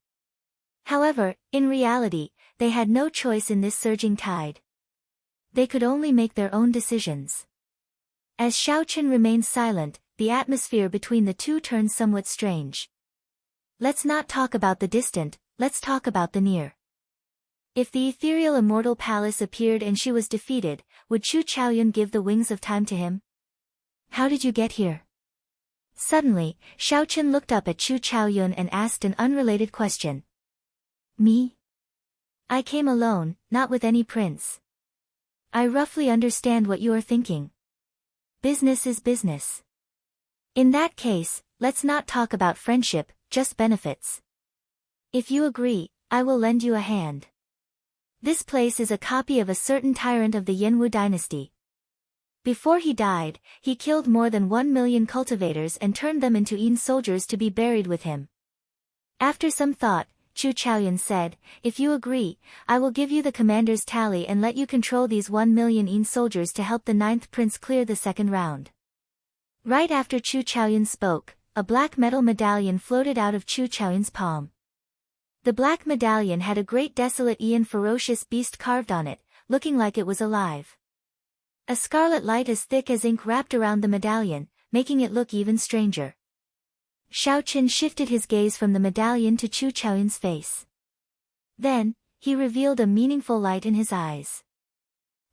However, in reality, they had no choice in this surging tide. They could only make their own decisions. As Xiao Qin remained silent, the atmosphere between the two turned somewhat strange. Let's not talk about the distant, let's talk about the near. If the ethereal Immortal Palace appeared and she was defeated, would Chu Chaoyun give the wings of time to him? How did you get here? Suddenly, Xiao Qin looked up at Chu Chaoyun and asked an unrelated question. Me? I came alone, not with any prince. I roughly understand what you are thinking. Business is business. In that case, let's not talk about friendship, just benefits. If you agree, I will lend you a hand. This place is a copy of a certain tyrant of the Yanwu dynasty. Before he died, he killed more than 1 million cultivators and turned them into Yin soldiers to be buried with him. After some thought, Chu Chaoyun said, if you agree, I will give you the commander's tally and let you control these 1 million Yin soldiers to help the 9th prince clear the second round. Right after Chu Chaoyun spoke, a black metal medallion floated out of Chu Chaoyun's palm. The black medallion had a great desolate Yin ferocious beast carved on it, looking like it was alive. A scarlet light as thick as ink wrapped around the medallion, making it look even stranger. Xiao Qin shifted his gaze from the medallion to Chu Chaoyun's face. Then, he revealed a meaningful light in his eyes.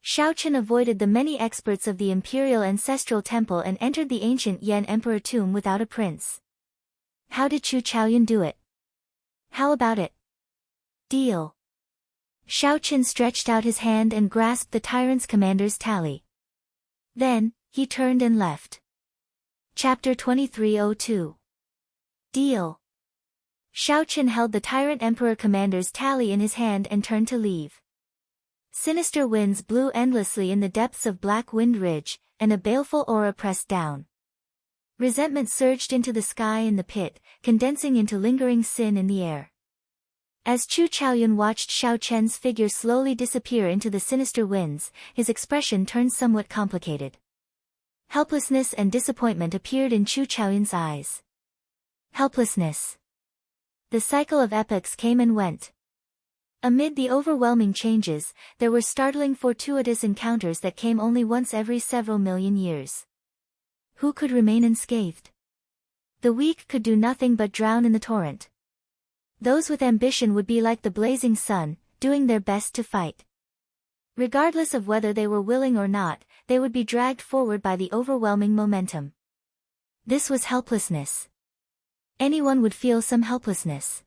Xiao Chen avoided the many experts of the Imperial Ancestral Temple and entered the ancient Yan Emperor tomb without a prince. How did Chu Chaoyun do it? How about it? Deal. Xiao Chen stretched out his hand and grasped the tyrant's commander's tally. Then, he turned and left. Chapter 2302. Deal. Xiao Chen held the tyrant emperor commander's tally in his hand and turned to leave. Sinister winds blew endlessly in the depths of Black Wind Ridge, and a baleful aura pressed down. Resentment surged into the sky in the pit, condensing into lingering sin in the air. As Chu Chaoyun watched Xiao Chen's figure slowly disappear into the sinister winds, his expression turned somewhat complicated. Helplessness and disappointment appeared in Chu Chaoyun's eyes. Helplessness. The cycle of epochs came and went. Amid the overwhelming changes, there were startling fortuitous encounters that came only once every several million years. Who could remain unscathed? The weak could do nothing but drown in the torrent. Those with ambition would be like the blazing sun, doing their best to fight. Regardless of whether they were willing or not, they would be dragged forward by the overwhelming momentum. This was helplessness. Anyone would feel some helplessness.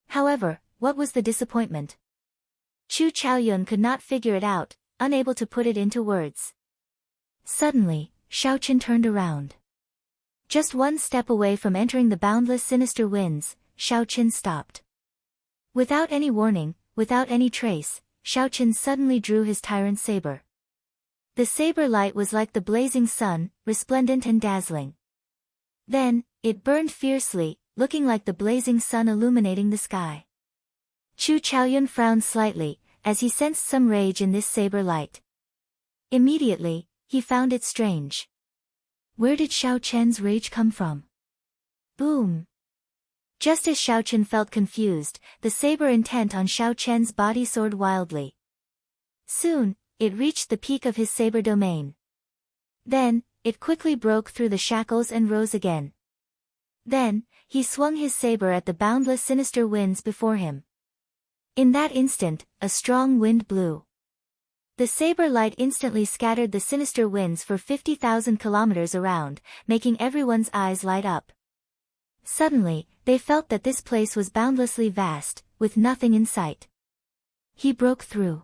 However, what was the disappointment? Chu Chaoyun could not figure it out, unable to put it into words. Suddenly, Xiao Chen turned around. Just one step away from entering the boundless sinister winds, Xiao Chen stopped. Without any warning, without any trace, Xiao Chen suddenly drew his tyrant saber. The saber light was like the blazing sun, resplendent and dazzling. Then, it burned fiercely, looking like the blazing sun illuminating the sky. Chu Chaoyun frowned slightly, as he sensed some rage in this saber light. Immediately, he found it strange. Where did Xiao Chen's rage come from? Boom! Just as Xiao Chen felt confused, the saber intent on Xiao Chen's body soared wildly. Soon, it reached the peak of his saber domain. Then, it quickly broke through the shackles and rose again. Then, he swung his saber at the boundless sinister winds before him. In that instant, a strong wind blew. The saber light instantly scattered the sinister winds for 50,000 kilometers around, making everyone's eyes light up. Suddenly, they felt that this place was boundlessly vast, with nothing in sight. He broke through.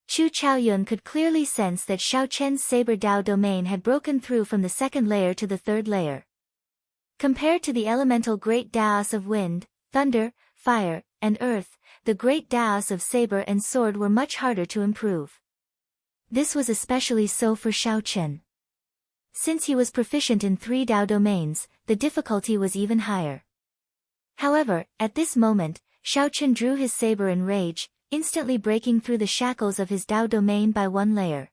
Chu Chaoyun could clearly sense that Xiao Chen's saber Dao domain had broken through from the second layer to the third layer. Compared to the elemental great Daos of wind, thunder, fire, and earth, the great Daos of saber and sword were much harder to improve. This was especially so for Xiao Chen. Since he was proficient in 3 Dao domains, the difficulty was even higher. However, at this moment, Xiao Chen drew his saber in rage, instantly breaking through the shackles of his Dao domain by one layer.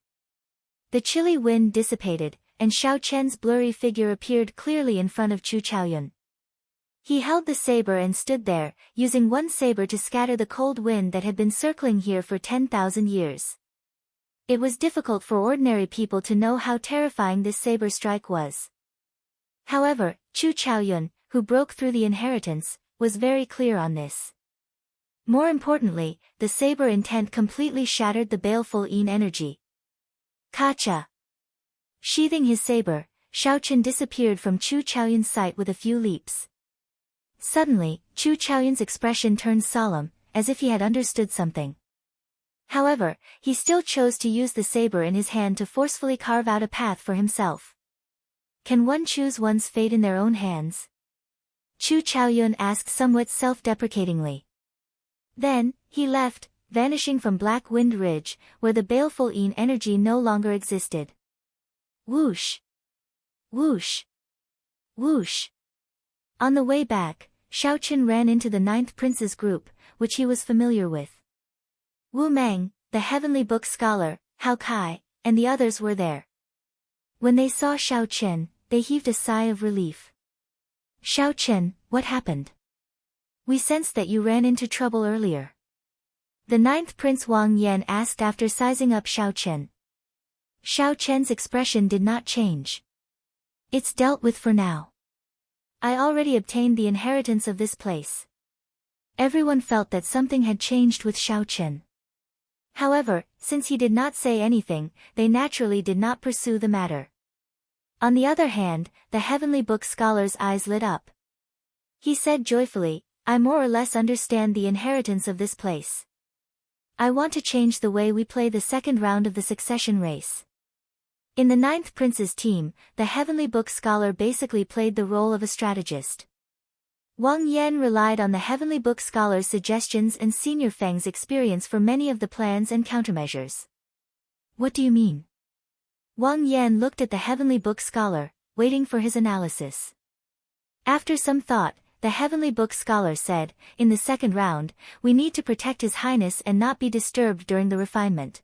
The chilly wind dissipated, and Xiao Chen's blurry figure appeared clearly in front of Chu Chaoyun. He held the saber and stood there, using one saber to scatter the cold wind that had been circling here for 10,000 years. It was difficult for ordinary people to know how terrifying this saber strike was. However, Chu Chaoyun, who broke through the inheritance, was very clear on this. More importantly, the saber intent completely shattered the baleful Yin energy. Kacha! Sheathing his saber, Xiao Chen disappeared from Chu Chaoyun's sight with a few leaps. Suddenly, Chu Chaoyun's expression turned solemn, as if he had understood something. However, he still chose to use the saber in his hand to forcefully carve out a path for himself. Can one choose one's fate in their own hands? Chu Chaoyun asked somewhat self-deprecatingly. Then, he left, vanishing from Black Wind Ridge, where the baleful Yin energy no longer existed. Whoosh! Whoosh! Whoosh! On the way back, Xiao Chen ran into the 9th Prince's group, which he was familiar with. Wu Meng, the heavenly book scholar, Hao Kai, and the others were there. When they saw Xiao Chen, they heaved a sigh of relief. Xiao Chen, what happened? We sensed that you ran into trouble earlier. The 9th Prince Wang Yan asked after sizing up Xiao Chen. Xiao Chen's expression did not change. It's dealt with for now. I already obtained the inheritance of this place. Everyone felt that something had changed with Xiao Chen. However, since he did not say anything, they naturally did not pursue the matter. On the other hand, the Heavenly Book Scholar's eyes lit up. He said joyfully, I more or less understand the inheritance of this place. I want to change the way we play the second round of the succession race. In the 9th Prince's team, the Heavenly Book Scholar basically played the role of a strategist. Wang Yan relied on the Heavenly Book Scholar's suggestions and Senior Feng's experience for many of the plans and countermeasures. What do you mean? Wang Yan looked at the Heavenly Book Scholar, waiting for his analysis. After some thought, the Heavenly Book Scholar said, in the second round, we need to protect His Highness and not be disturbed during the refinement.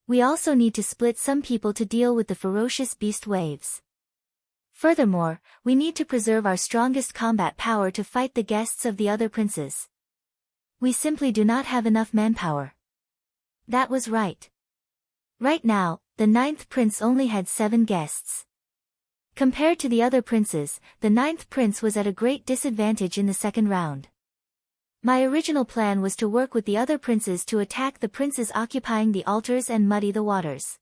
We also need to split some people to deal with the ferocious beast waves. Furthermore, we need to preserve our strongest combat power to fight the guests of the other princes. We simply do not have enough manpower. That was right. Right now, the 9th prince only had 7 guests. Compared to the other princes, the 9th prince was at a great disadvantage in the second round. My original plan was to work with the other princes to attack the princes occupying the altars and muddy the waters.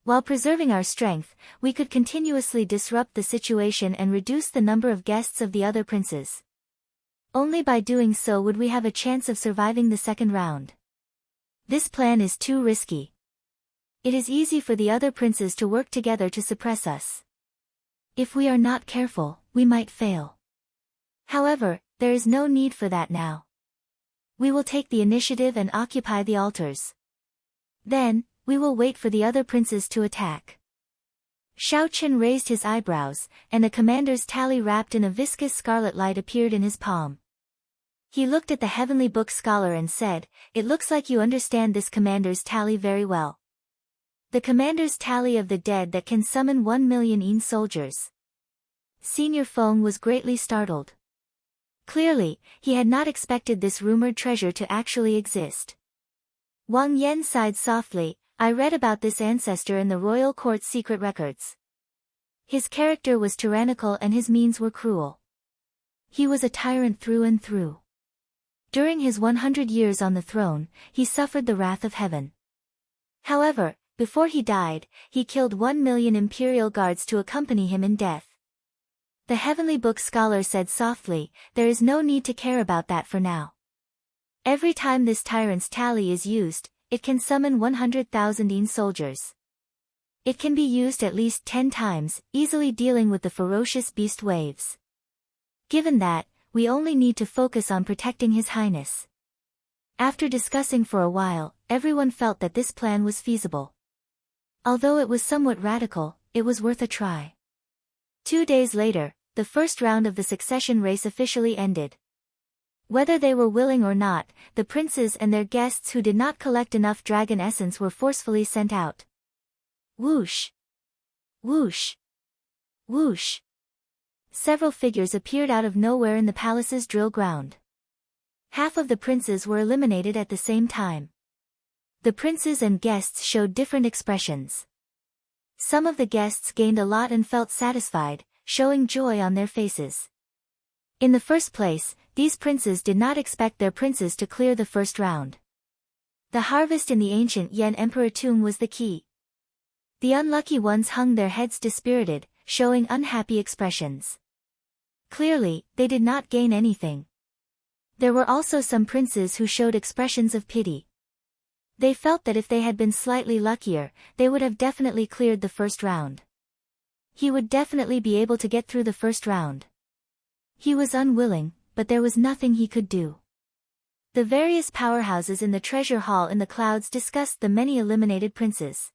While preserving our strength, we could continuously disrupt the situation and reduce the number of guests of the other princes. Only by doing so would we have a chance of surviving the second round. This plan is too risky. It is easy for the other princes to work together to suppress us. If we are not careful, we might fail. However, there is no need for that now. We will take the initiative and occupy the altars. Then, we will wait for the other princes to attack. Xiao Chen raised his eyebrows, and the commander's tally wrapped in a viscous scarlet light appeared in his palm. He looked at the Heavenly Book Scholar and said, it looks like you understand this commander's tally very well. The commander's tally of the dead that can summon 1 million Yin soldiers. Senior Feng was greatly startled. Clearly, he had not expected this rumored treasure to actually exist. Wang Yan sighed softly, I read about this ancestor in the royal court's secret records. His character was tyrannical and his means were cruel. He was a tyrant through and through. During his 100 years on the throne, he suffered the wrath of heaven. However, before he died, he killed 1 million imperial guards to accompany him in death. The Heavenly Book Scholar said softly, there is no need to care about that for now. Every time this tyrant's tally is used, it can summon 100,000 Yin soldiers. It can be used at least 10 times, easily dealing with the ferocious beast waves. Given that, we only need to focus on protecting His Highness. After discussing for a while, everyone felt that this plan was feasible. Although it was somewhat radical, it was worth a try. 2 days later, the first round of the succession race officially ended. Whether they were willing or not, the princes and their guests who did not collect enough dragon essence were forcefully sent out. Whoosh! Whoosh! Whoosh! Several figures appeared out of nowhere in the palace's drill ground. Half of the princes were eliminated at the same time. The princes and guests showed different expressions. Some of the guests gained a lot and felt satisfied, showing joy on their faces. In the first place, these princes did not expect their princes to clear the first round. The harvest in the ancient Yan Emperor tomb was the key. The unlucky ones hung their heads dispirited, showing unhappy expressions. Clearly, they did not gain anything. There were also some princes who showed expressions of pity. They felt that if they had been slightly luckier, they would have definitely cleared the first round. He would definitely be able to get through the first round. He was unwilling, but there was nothing he could do. The various powerhouses in the treasure hall in the clouds discussed the many eliminated princes.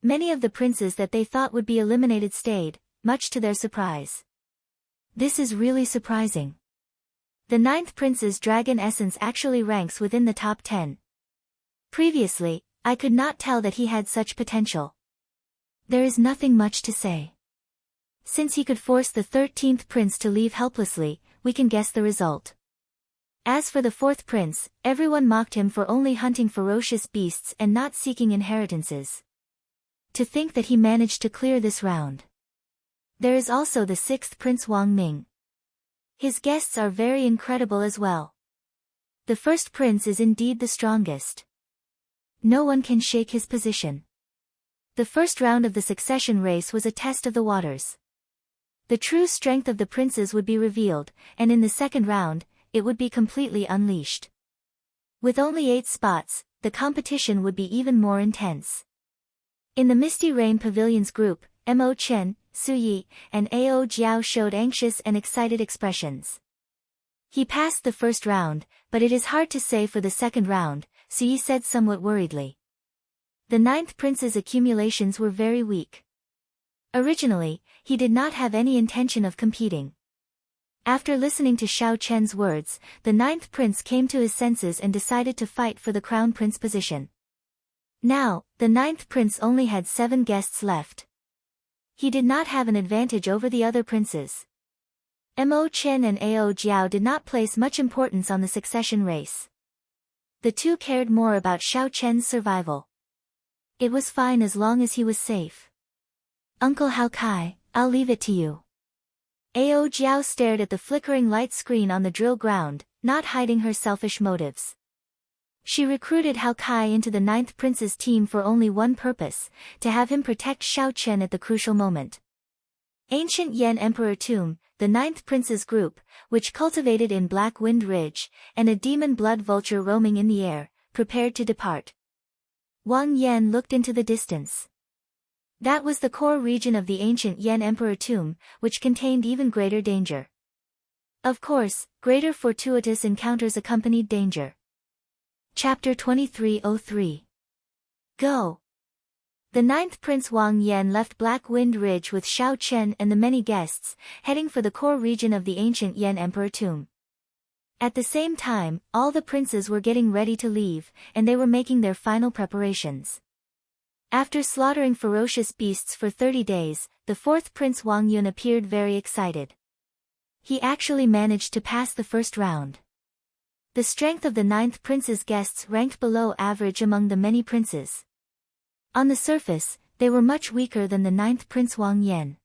Many of the princes that they thought would be eliminated stayed, much to their surprise. This is really surprising. The 9th prince's dragon essence actually ranks within the top 10. Previously, I could not tell that he had such potential. There is nothing much to say. Since he could force the 13th prince to leave helplessly, we can guess the result. As for the 4th prince, everyone mocked him for only hunting ferocious beasts and not seeking inheritances. To think that he managed to clear this round. There is also the 6th prince Wang Ming. His guests are very incredible as well. The 1st prince is indeed the strongest. No one can shake his position. The first round of the succession race was a test of the waters. The true strength of the princes would be revealed, and in the second round, it would be completely unleashed. With only 8 spots, the competition would be even more intense. In the Misty Rain Pavilion's group, Mo Chen, Su Yi, and Ao Jiao showed anxious and excited expressions. He passed the first round, but it is hard to say for the second round, Su Yi said somewhat worriedly. The 9th prince's accumulations were very weak. Originally, he did not have any intention of competing. After listening to Xiao Chen's words, the 9th prince came to his senses and decided to fight for the crown prince position. Now, the 9th prince only had 7 guests left. He did not have an advantage over the other princes. Mo Chen and Ao Jiao did not place much importance on the succession race. The two cared more about Xiao Chen's survival. It was fine as long as he was safe. Uncle Hao Kai, I'll leave it to you. Ao Jiao stared at the flickering light screen on the drill ground, not hiding her selfish motives. She recruited Hao Kai into the 9th prince's team for only one purpose, to have him protect Xiao Chen at the crucial moment. Ancient Yan Emperor Tomb, the 9th prince's group, which cultivated in Black Wind Ridge, and a demon blood vulture roaming in the air, prepared to depart. Wang Yan looked into the distance. That was the core region of the ancient Yan Emperor Tomb, which contained even greater danger. Of course, greater fortuitous encounters accompanied danger. Chapter 2303. Go! The 9th Prince Wang Yan left Black Wind Ridge with Xiao Chen and the many guests, heading for the core region of the ancient Yan Emperor Tomb. At the same time, all the princes were getting ready to leave, and they were making their final preparations. After slaughtering ferocious beasts for 30 days, the 4th Prince Wang Yun appeared very excited. He actually managed to pass the first round. The strength of the 9th Prince's guests ranked below average among the many princes. On the surface, they were much weaker than the 9th Prince Wang Yan.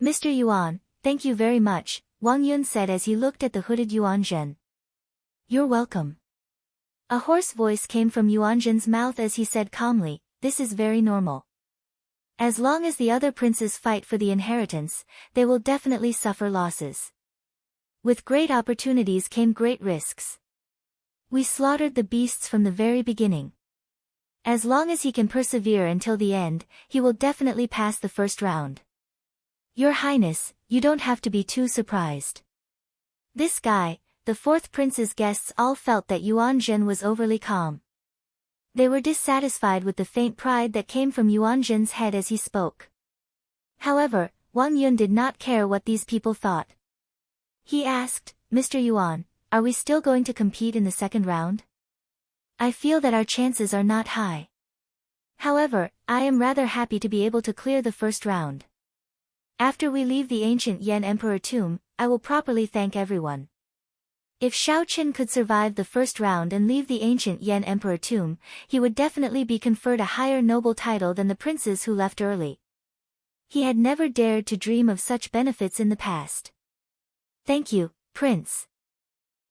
Mr. Yuan, thank you very much, Wang Yun said as he looked at the hooded Yuan Zhen. You're welcome. A hoarse voice came from Yuan Zhen's mouth as he said calmly, this is very normal. As long as the other princes fight for the inheritance, they will definitely suffer losses. With great opportunities came great risks. We slaughtered the beasts from the very beginning. As long as he can persevere until the end, he will definitely pass the first round. Your Highness, you don't have to be too surprised. This guy, the 4th prince's guests all felt that Yuan Zhen was overly calm. They were dissatisfied with the faint pride that came from Yuan Zhen's head as he spoke. However, Wang Yun did not care what these people thought. He asked, Mr. Yuan, are we still going to compete in the second round? I feel that our chances are not high. However, I am rather happy to be able to clear the first round. After we leave the ancient Yan Emperor Tomb, I will properly thank everyone. If Xiao Chen could survive the first round and leave the ancient Yan Emperor Tomb, he would definitely be conferred a higher noble title than the princes who left early. He had never dared to dream of such benefits in the past. Thank you, Prince.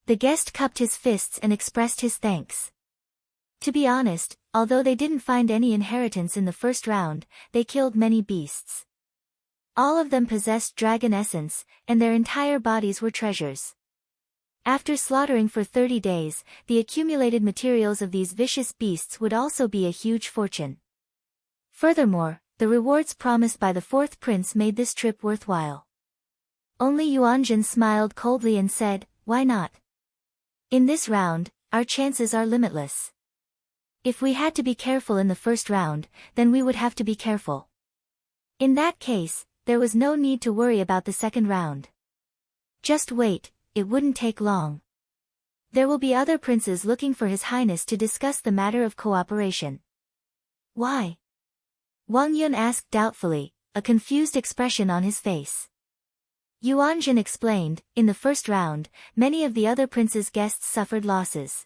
The guest cupped his fists and expressed his thanks. To be honest, although they didn't find any inheritance in the first round, they killed many beasts. All of them possessed dragon essence, and their entire bodies were treasures. After slaughtering for 30 days, the accumulated materials of these vicious beasts would also be a huge fortune. Furthermore, the rewards promised by the 4th prince made this trip worthwhile. Only Yuan Zhen smiled coldly and said, why not? In this round, our chances are limitless. If we had to be careful in the first round, then we would have to be careful. In that case, there was no need to worry about the second round. Just wait. It wouldn't take long. There will be other princes looking for His Highness to discuss the matter of cooperation. Why? Wang Yun asked doubtfully, a confused expression on his face. Yuan Zhen explained, in the first round, many of the other princes' guests suffered losses.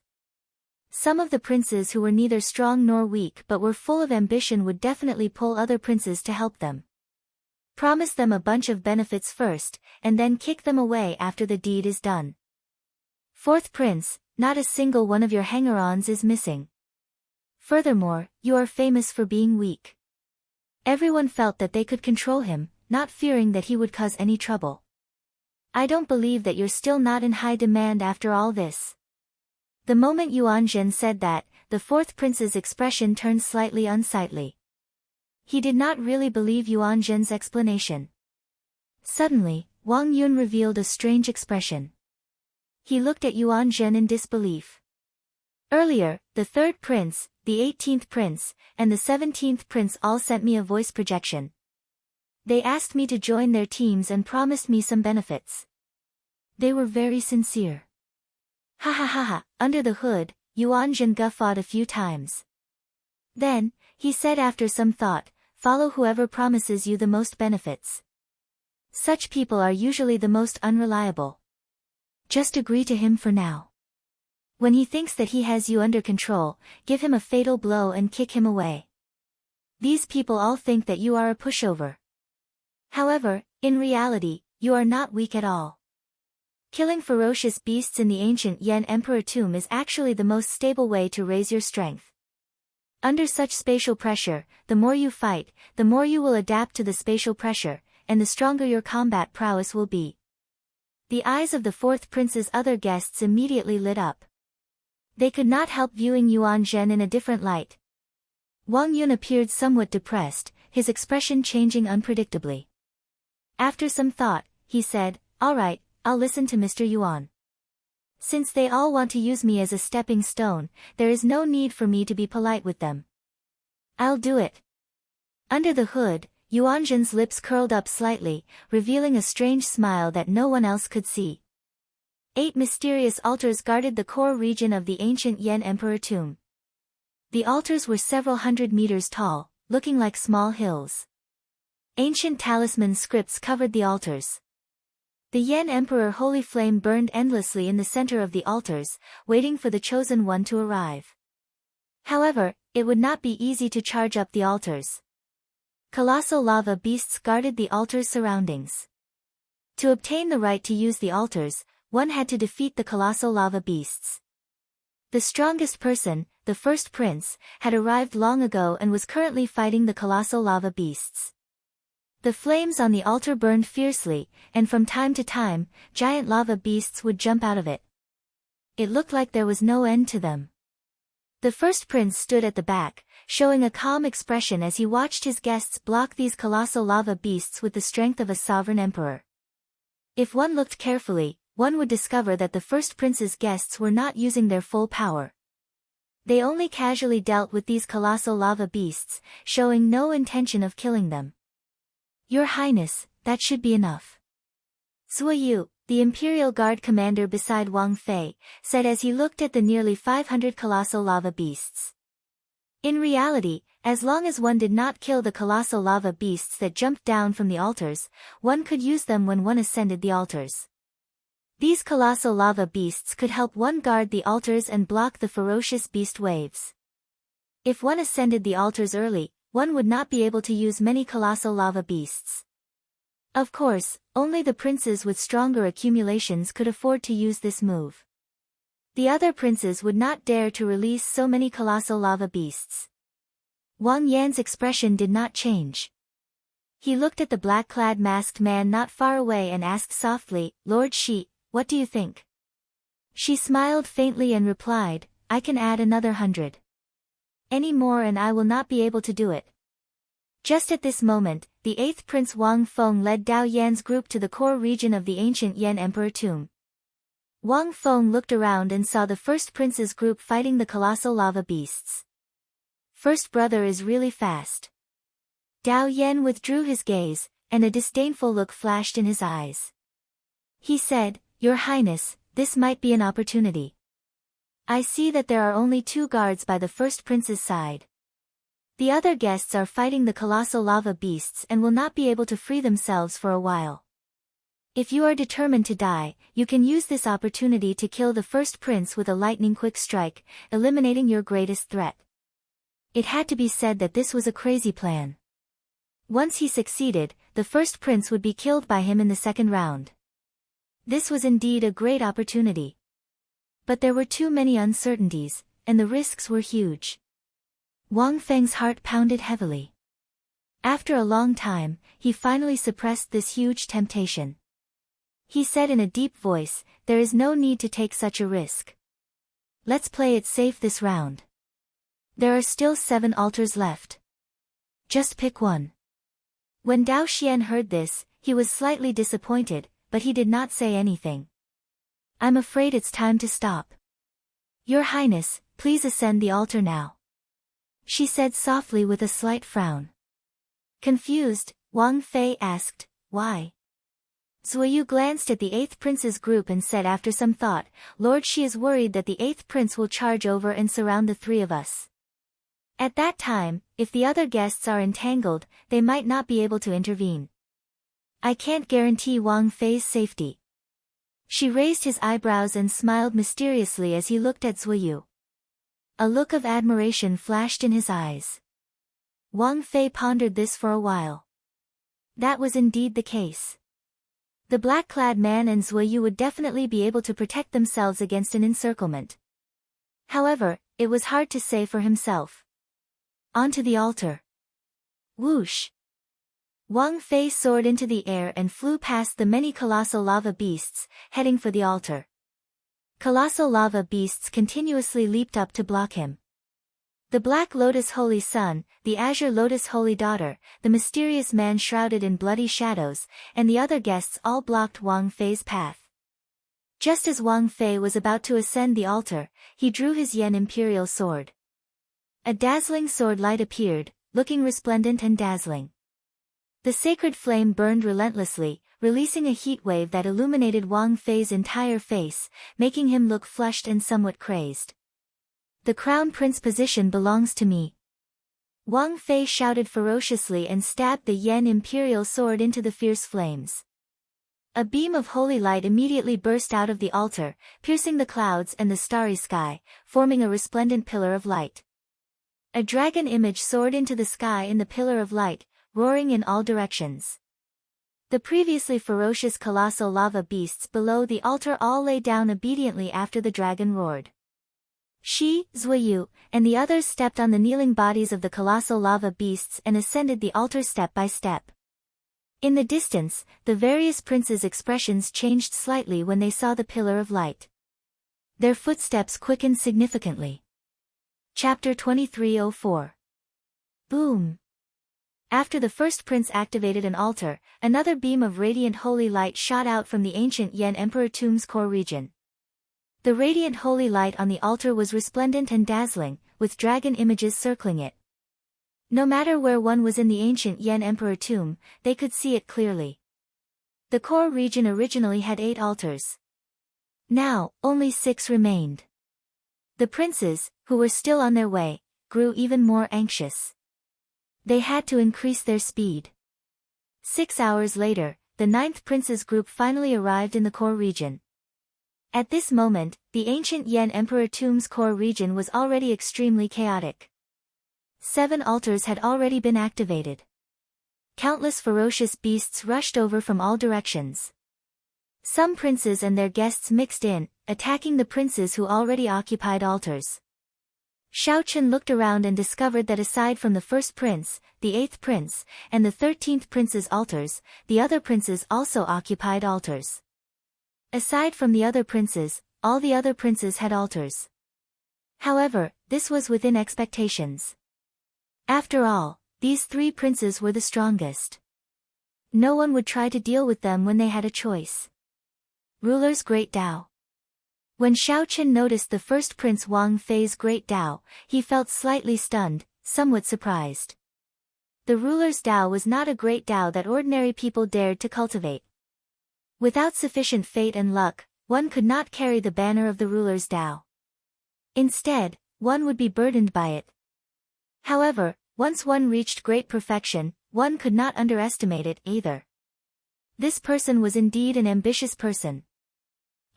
Some of the princes who were neither strong nor weak but were full of ambition would definitely pull other princes to help them. Promise them a bunch of benefits first, and then kick them away after the deed is done. 4th Prince, not a single one of your hanger-ons is missing. Furthermore, you are famous for being weak. Everyone felt that they could control him, not fearing that he would cause any trouble. I don't believe that you're still not in high demand after all this. The moment Yuan Zhen said that, the fourth prince's expression turned slightly unsightly. He did not really believe Yuan Zhen's explanation. Suddenly, Wang Yun revealed a strange expression. He looked at Yuan Zhen in disbelief. Earlier, the third prince, the 18th prince, and the 17th prince all sent me a voice projection. They asked me to join their teams and promised me some benefits. They were very sincere. Ha ha ha ha, under the hood, Yuan Zhen guffawed a few times. Then, he said after some thought, follow whoever promises you the most benefits. Such people are usually the most unreliable. Just agree to him for now. When he thinks that he has you under control, give him a fatal blow and kick him away. These people all think that you are a pushover. However, in reality, you are not weak at all. Killing ferocious beasts in the ancient Yan Emperor tomb is actually the most stable way to raise your strength. Under such spatial pressure, the more you fight, the more you will adapt to the spatial pressure, and the stronger your combat prowess will be. The eyes of the fourth prince's other guests immediately lit up. They could not help viewing Yuan Zhen in a different light. Wang Yun appeared somewhat depressed, his expression changing unpredictably. After some thought, he said, all right, I'll listen to Mr. Yuan. Since they all want to use me as a stepping stone, there is no need for me to be polite with them. I'll do it. Under the hood, Yuan Zhen's lips curled up slightly, revealing a strange smile that no one else could see. 8 mysterious altars guarded the core region of the ancient Yan Emperor tomb. The altars were several hundred meters tall, looking like small hills. Ancient talisman scripts covered the altars. The Yan Emperor holy flame burned endlessly in the center of the altars, waiting for the chosen one to arrive. However, it would not be easy to charge up the altars. Colossal lava beasts guarded the altar's surroundings. To obtain the right to use the altars, one had to defeat the colossal lava beasts. The strongest person, the first prince, had arrived long ago and was currently fighting the colossal lava beasts. The flames on the altar burned fiercely, and from time to time, giant lava beasts would jump out of it. It looked like there was no end to them. The first prince stood at the back, showing a calm expression as he watched his guests block these colossal lava beasts with the strength of a sovereign emperor. If one looked carefully, one would discover that the first prince's guests were not using their full power. They only casually dealt with these colossal lava beasts, showing no intention of killing them. Your Highness, that should be enough. Zhuo Yu, the Imperial Guard commander beside Wang Fei, said as he looked at the nearly 500 colossal lava beasts. In reality, as long as one did not kill the colossal lava beasts that jumped down from the altars, one could use them when one ascended the altars. These colossal lava beasts could help one guard the altars and block the ferocious beast waves. If one ascended the altars early, one would not be able to use many colossal lava beasts. Of course, only the princes with stronger accumulations could afford to use this move. The other princes would not dare to release so many colossal lava beasts. Wang Yan's expression did not change. He looked at the black-clad masked man not far away and asked softly, Lord Shi, what do you think? She smiled faintly and replied, I can add another 100. Any more and I will not be able to do it. Just at this moment, the 8th Prince Wang Feng led Dao Yan's group to the core region of the ancient Yan Emperor tomb. Wang Feng looked around and saw the first prince's group fighting the colossal lava beasts. First brother is really fast. Dao Yan withdrew his gaze, and a disdainful look flashed in his eyes. He said, Your Highness, this might be an opportunity. I see that there are only 2 guards by the first prince's side. The other guests are fighting the colossal lava beasts and will not be able to free themselves for a while. If you are determined to die, you can use this opportunity to kill the first prince with a lightning-quick strike, eliminating your greatest threat. It had to be said that this was a crazy plan. Once he succeeded, the first prince would be killed by him in the second round. This was indeed a great opportunity. But there were too many uncertainties, and the risks were huge. Wang Feng's heart pounded heavily. After a long time, he finally suppressed this huge temptation. He said in a deep voice, "There is no need to take such a risk. Let's play it safe this round. There are still 7 altars left. Just pick one." When Dao Xian heard this, he was slightly disappointed, but he did not say anything. "I'm afraid it's time to stop. Your Highness, please ascend the altar now," she said softly with a slight frown. Confused, Wang Fei asked, "Why?" Zuoyu glanced at the 8th prince's group and said after some thought, "Lord, she is worried that the 8th prince will charge over and surround the 3 of us. At that time, if the other guests are entangled, they might not be able to intervene. I can't guarantee Wang Fei's safety." She raised his eyebrows and smiled mysteriously as he looked at Zuoyu. A look of admiration flashed in his eyes. Wang Fei pondered this for a while. That was indeed the case. The black-clad man and Zuoyu would definitely be able to protect themselves against an encirclement. However, it was hard to say for himself. Onto the altar. Whoosh! Wang Fei soared into the air and flew past the many colossal lava beasts, heading for the altar. Colossal lava beasts continuously leaped up to block him. The Black Lotus Holy Son, the Azure Lotus Holy Daughter, the mysterious man shrouded in bloody shadows, and the other guests all blocked Wang Fei's path. Just as Wang Fei was about to ascend the altar, he drew his Yen Imperial Sword. A dazzling sword light appeared, looking resplendent and dazzling. The sacred flame burned relentlessly, releasing a heat wave that illuminated Wang Fei's entire face, making him look flushed and somewhat crazed. "The Crown Prince position belongs to me." Wang Fei shouted ferociously and stabbed the Yen Imperial Sword into the fierce flames. A beam of holy light immediately burst out of the altar, piercing the clouds and the starry sky, forming a resplendent pillar of light. A dragon image soared into the sky in the pillar of light, roaring in all directions. The previously ferocious colossal lava beasts below the altar all lay down obediently after the dragon roared. She, Zuoyu, and the others stepped on the kneeling bodies of the colossal lava beasts and ascended the altar step by step. In the distance, the various princes' expressions changed slightly when they saw the pillar of light. Their footsteps quickened significantly. Chapter 2304. Boom! After the first prince activated an altar, another beam of radiant holy light shot out from the ancient Yen Emperor tomb's core region. The radiant holy light on the altar was resplendent and dazzling, with dragon images circling it. No matter where one was in the ancient Yen Emperor tomb, they could see it clearly. The core region originally had 8 altars. Now, only 6 remained. The princes, who were still on their way, grew even more anxious. They had to increase their speed. 6 hours later, the 9th prince's group finally arrived in the core region. At this moment, the ancient Yen Emperor tomb's core region was already extremely chaotic. 7 altars had already been activated. Countless ferocious beasts rushed over from all directions. Some princes and their guests mixed in, attacking the princes who already occupied altars. Xiao Chen looked around and discovered that aside from the first prince, the 8th prince, and the 13th prince's altars, the other princes also occupied altars. Aside from the other princes, all the other princes had altars. However, this was within expectations. After all, these 3 princes were the strongest. No one would try to deal with them when they had a choice. Ruler's Great Tao. When Xiao Chen noticed the first prince Wang Fei's Great Tao, he felt slightly stunned, somewhat surprised. The ruler's Tao was not a great Tao that ordinary people dared to cultivate. Without sufficient fate and luck, one could not carry the banner of the ruler's Tao. Instead, one would be burdened by it. However, once one reached great perfection, one could not underestimate it either. This person was indeed an ambitious person.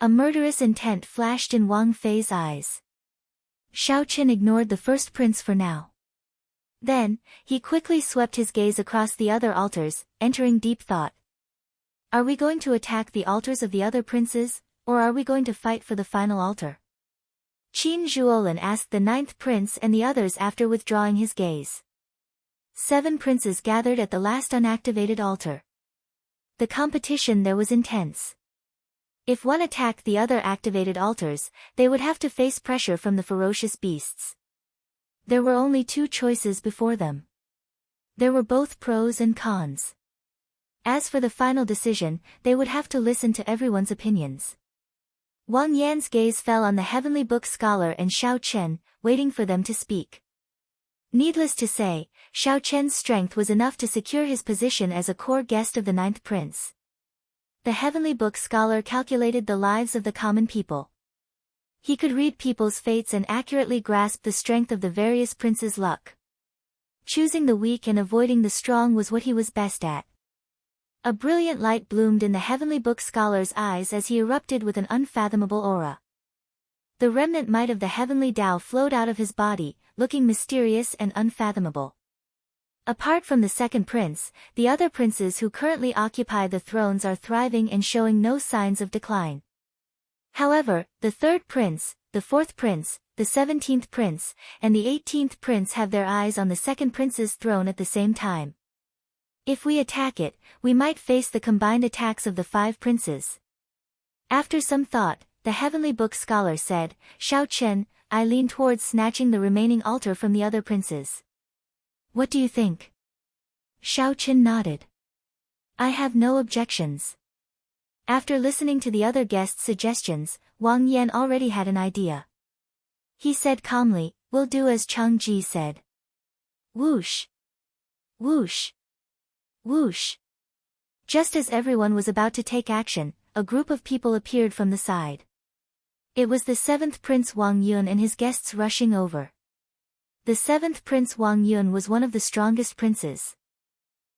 A murderous intent flashed in Wang Fei's eyes. Xiao Chen ignored the first prince for now. Then, he quickly swept his gaze across the other altars, entering deep thought. Are we going to attack the altars of the other princes, or are we going to fight for the final altar? Qin Zhuolin asked the ninth prince and the others after withdrawing his gaze. 7 princes gathered at the last unactivated altar. The competition there was intense. If one attacked the other activated altars, they would have to face pressure from the ferocious beasts. There were only 2 choices before them. There were both pros and cons. As for the final decision, they would have to listen to everyone's opinions. Wang Yan's gaze fell on the heavenly book scholar and Xiao Chen, waiting for them to speak. Needless to say, Xiao Chen's strength was enough to secure his position as a core guest of the ninth prince. The heavenly book scholar calculated the lives of the common people. He could read people's fates and accurately grasp the strength of the various princes' luck. Choosing the weak and avoiding the strong was what he was best at. A brilliant light bloomed in the heavenly book scholar's eyes as he erupted with an unfathomable aura. The remnant might of the heavenly Tao flowed out of his body, looking mysterious and unfathomable. Apart from the second prince, the other princes who currently occupy the thrones are thriving and showing no signs of decline. However, the third prince, the fourth prince, the 17th prince, and the 18th prince have their eyes on the second prince's throne at the same time. If we attack it, we might face the combined attacks of the 5 princes. After some thought, the heavenly book scholar said, Xiao Chen, I lean towards snatching the remaining altar from the other princes. What do you think? Xiao Chen nodded. I have no objections. After listening to the other guests' suggestions, Wang Yan already had an idea. He said calmly, we'll do as Chang Ji said. Whoosh! Whoosh! Whoosh! Just as everyone was about to take action, a group of people appeared from the side. It was the 7th Prince Wang Yun and his guests rushing over. The 7th Prince Wang Yun was one of the strongest princes.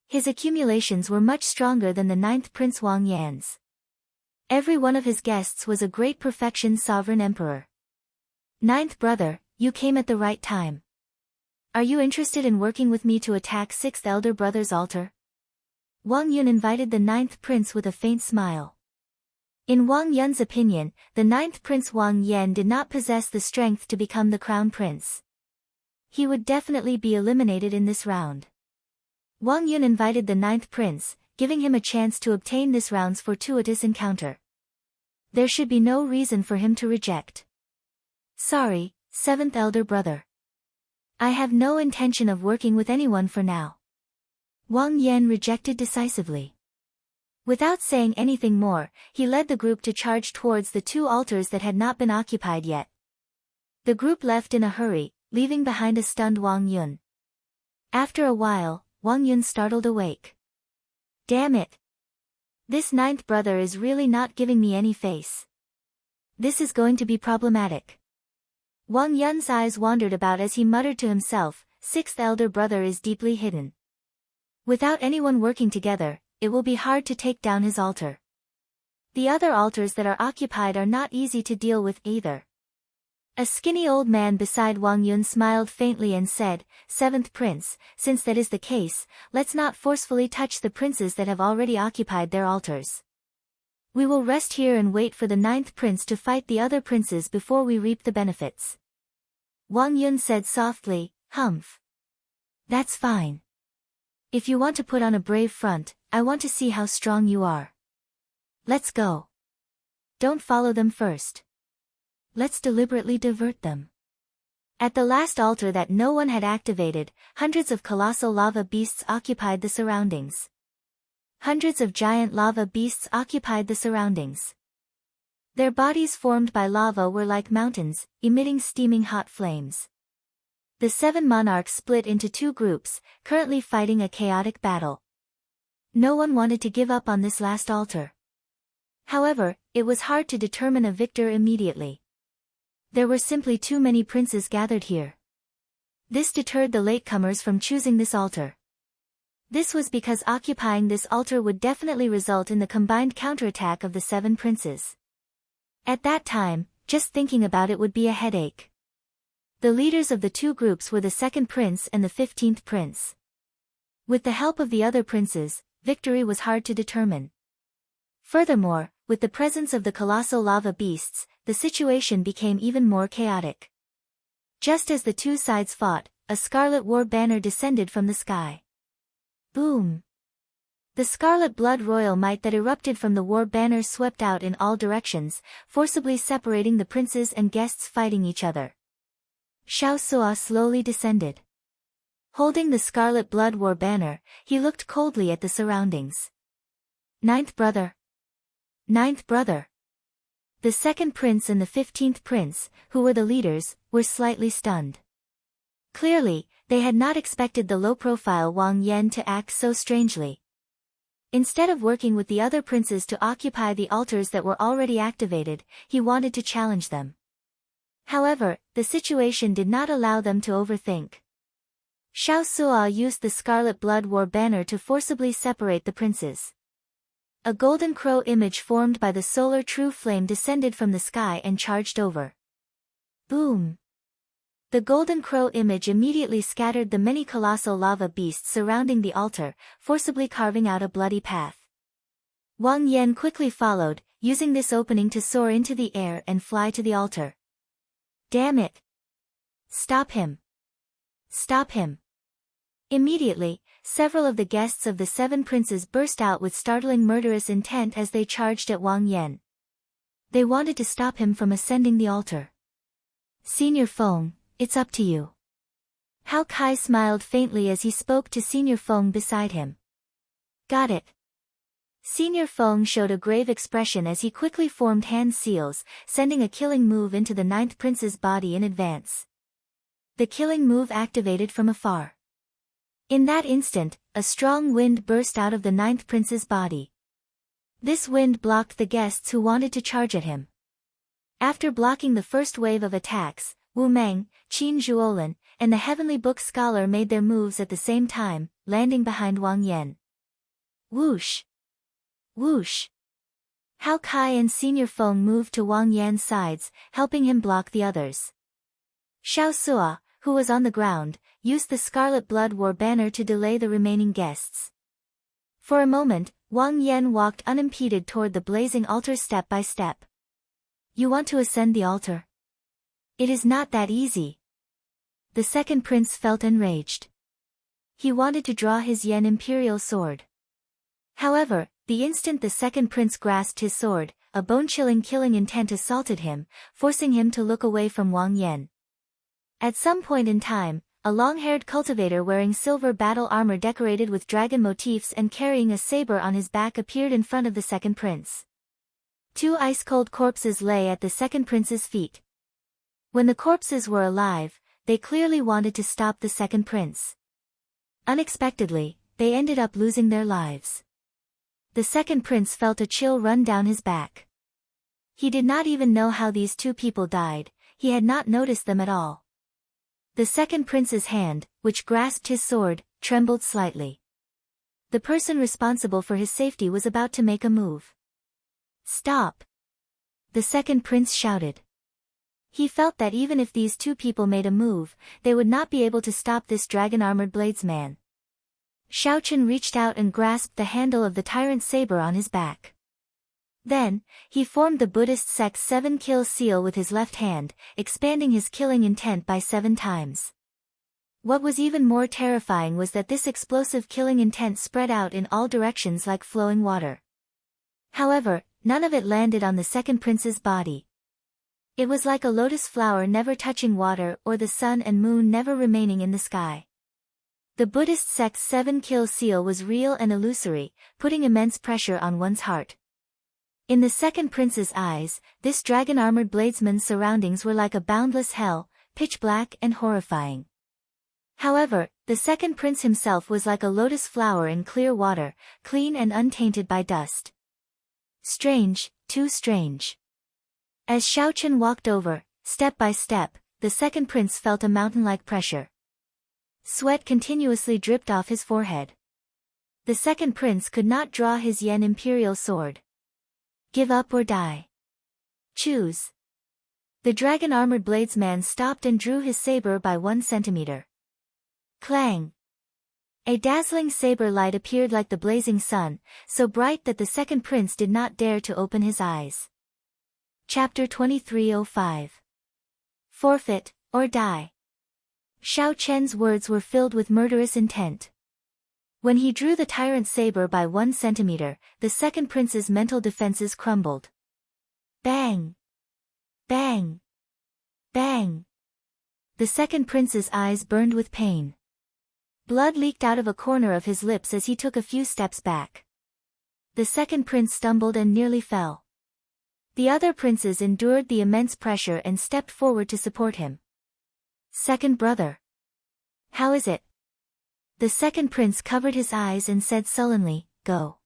His accumulations were much stronger than the 9th Prince Wang Yan's. Every one of his guests was a great perfection sovereign emperor. 9th brother, you came at the right time. Are you interested in working with me to attack 6th elder brother's altar? Wang Yun invited the 9th prince with a faint smile. In Wang Yun's opinion, the 9th prince Wang Yan did not possess the strength to become the crown prince. He would definitely be eliminated in this round. Wang Yun invited the 9th prince, giving him a chance to obtain this round's fortuitous encounter. There should be no reason for him to reject. Sorry, 7th elder brother. I have no intention of working with anyone for now. Wang Yan rejected decisively. Without saying anything more, he led the group to charge towards the 2 altars that had not been occupied yet. The group left in a hurry, leaving behind a stunned Wang Yun. After a while, Wang Yun startled awake. Damn it! This 9th brother is really not giving me any face. This is going to be problematic. Wang Yun's eyes wandered about as he muttered to himself, 6th elder brother is deeply hidden. Without anyone working together, it will be hard to take down his altar. The other altars that are occupied are not easy to deal with either. A skinny old man beside Wang Yun smiled faintly and said, 7th prince, since that is the case, let's not forcefully touch the princes that have already occupied their altars. We will rest here and wait for the 9th prince to fight the other princes before we reap the benefits. Wang Yun said softly, Humph. That's fine. If you want to put on a brave front, I want to see how strong you are. Let's go. Don't follow them first. Let's deliberately divert them. At the last altar that no one had activated, hundreds of colossal lava beasts occupied the surroundings. Hundreds of giant lava beasts occupied the surroundings. Their bodies formed by lava were like mountains, emitting steaming hot flames. The 7 monarchs split into 2 groups, currently fighting a chaotic battle. No one wanted to give up on this last altar. However, it was hard to determine a victor immediately. There were simply too many princes gathered here. This deterred the latecomers from choosing this altar. This was because occupying this altar would definitely result in the combined counterattack of the 7 princes. At that time, just thinking about it would be a headache. The leaders of the 2 groups were the 2nd prince and the 15th prince. With the help of the other princes, victory was hard to determine. Furthermore, with the presence of the colossal lava beasts, the situation became even more chaotic. Just as the two sides fought, a scarlet war banner descended from the sky. Boom! The scarlet blood royal might that erupted from the war banner swept out in all directions, forcibly separating the princes and guests fighting each other. Xiao Suo slowly descended. Holding the scarlet blood war banner, he looked coldly at the surroundings. Ninth brother. Ninth brother. The second prince and the 15th prince, who were the leaders, were slightly stunned. Clearly, they had not expected the low-profile Wang Yan to act so strangely. Instead of working with the other princes to occupy the altars that were already activated, he wanted to challenge them. However, the situation did not allow them to overthink. Xiao Suo used the Scarlet Blood War banner to forcibly separate the princes. A golden crow image formed by the solar true flame descended from the sky and charged over. Boom! The golden crow image immediately scattered the many colossal lava beasts surrounding the altar, forcibly carving out a bloody path. Wang Yan quickly followed, using this opening to soar into the air and fly to the altar. Damn it! Stop him! Stop him! Immediately, several of the guests of the seven princes burst out with startling murderous intent as they charged at Wang Yan. They wanted to stop him from ascending the altar. Senior Feng, it's up to you. Hao Kai smiled faintly as he spoke to Senior Feng beside him. Got it. Senior Feng showed a grave expression as he quickly formed hand seals, sending a killing move into the ninth prince's body in advance. The killing move activated from afar. In that instant, a strong wind burst out of the ninth prince's body. This wind blocked the guests who wanted to charge at him. After blocking the first wave of attacks, Wu Meng, Qin Zhuolin, and the Heavenly Book Scholar made their moves at the same time, landing behind Wang Yan. Whoosh! Whoosh! Hao Kai and Senior Feng moved to Wang Yan's sides, helping him block the others. Xiao Suo, who was on the ground, used the Scarlet Blood War banner to delay the remaining guests. For a moment, Wang Yan walked unimpeded toward the blazing altar step by step. You want to ascend the altar? It is not that easy. The second prince felt enraged. He wanted to draw his Yen Imperial sword. However, the instant the second prince grasped his sword, a bone-chilling killing intent assaulted him, forcing him to look away from Wang Yan. At some point in time, a long-haired cultivator wearing silver battle armor decorated with dragon motifs and carrying a saber on his back appeared in front of the second prince. Two ice-cold corpses lay at the second prince's feet. When the corpses were alive, they clearly wanted to stop the second prince. Unexpectedly, they ended up losing their lives. The second prince felt a chill run down his back. He did not even know how these two people died, he had not noticed them at all. The second prince's hand, which grasped his sword, trembled slightly. The person responsible for his safety was about to make a move. Stop! The second prince shouted. He felt that even if these two people made a move, they would not be able to stop this dragon-armored bladesman. Xiaochen reached out and grasped the handle of the tyrant saber on his back. Then, he formed the Buddhist sect's 7-kill seal with his left hand, expanding his killing intent by 7 times. What was even more terrifying was that this explosive killing intent spread out in all directions like flowing water. However, none of it landed on the second prince's body. It was like a lotus flower never touching water or the sun and moon never remaining in the sky. The Buddhist sect's 7-kill seal was real and illusory, putting immense pressure on one's heart. In the second prince's eyes, this dragon-armored bladesman's surroundings were like a boundless hell, pitch black and horrifying. However, the second prince himself was like a lotus flower in clear water, clean and untainted by dust. Strange, too strange. As Xiaochen walked over, step by step, the second prince felt a mountain-like pressure. Sweat continuously dripped off his forehead. The second prince could not draw his Yen Imperial sword. Give up or die. Choose. The dragon-armored bladesman stopped and drew his saber by 1 centimeter. Clang! A dazzling saber light appeared like the blazing sun, so bright that the second prince did not dare to open his eyes. Chapter 2305. Forfeit, or die. Xiao Chen's words were filled with murderous intent. When he drew the tyrant's saber by 1 centimeter, the second prince's mental defenses crumbled. Bang! Bang! Bang! The second prince's eyes burned with pain. Blood leaked out of a corner of his lips as he took a few steps back. The second prince stumbled and nearly fell. The other princes endured the immense pressure and stepped forward to support him. Second brother. How is it? The second prince covered his eyes and said sullenly, Go.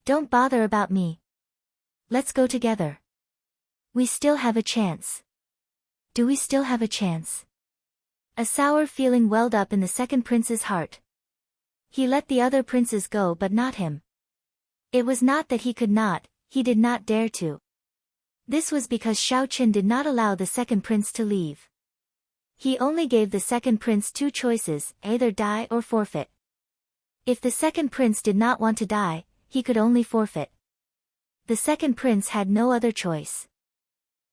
Don't bother about me. Let's go together. We still have a chance. Do we still have a chance? A sour feeling welled up in the second prince's heart. He let the other princes go but not him. It was not that he could not, he did not dare to. This was because Xiao Chen did not allow the second prince to leave. He only gave the second prince 2 choices, either die or forfeit. If the second prince did not want to die, he could only forfeit. The second prince had no other choice.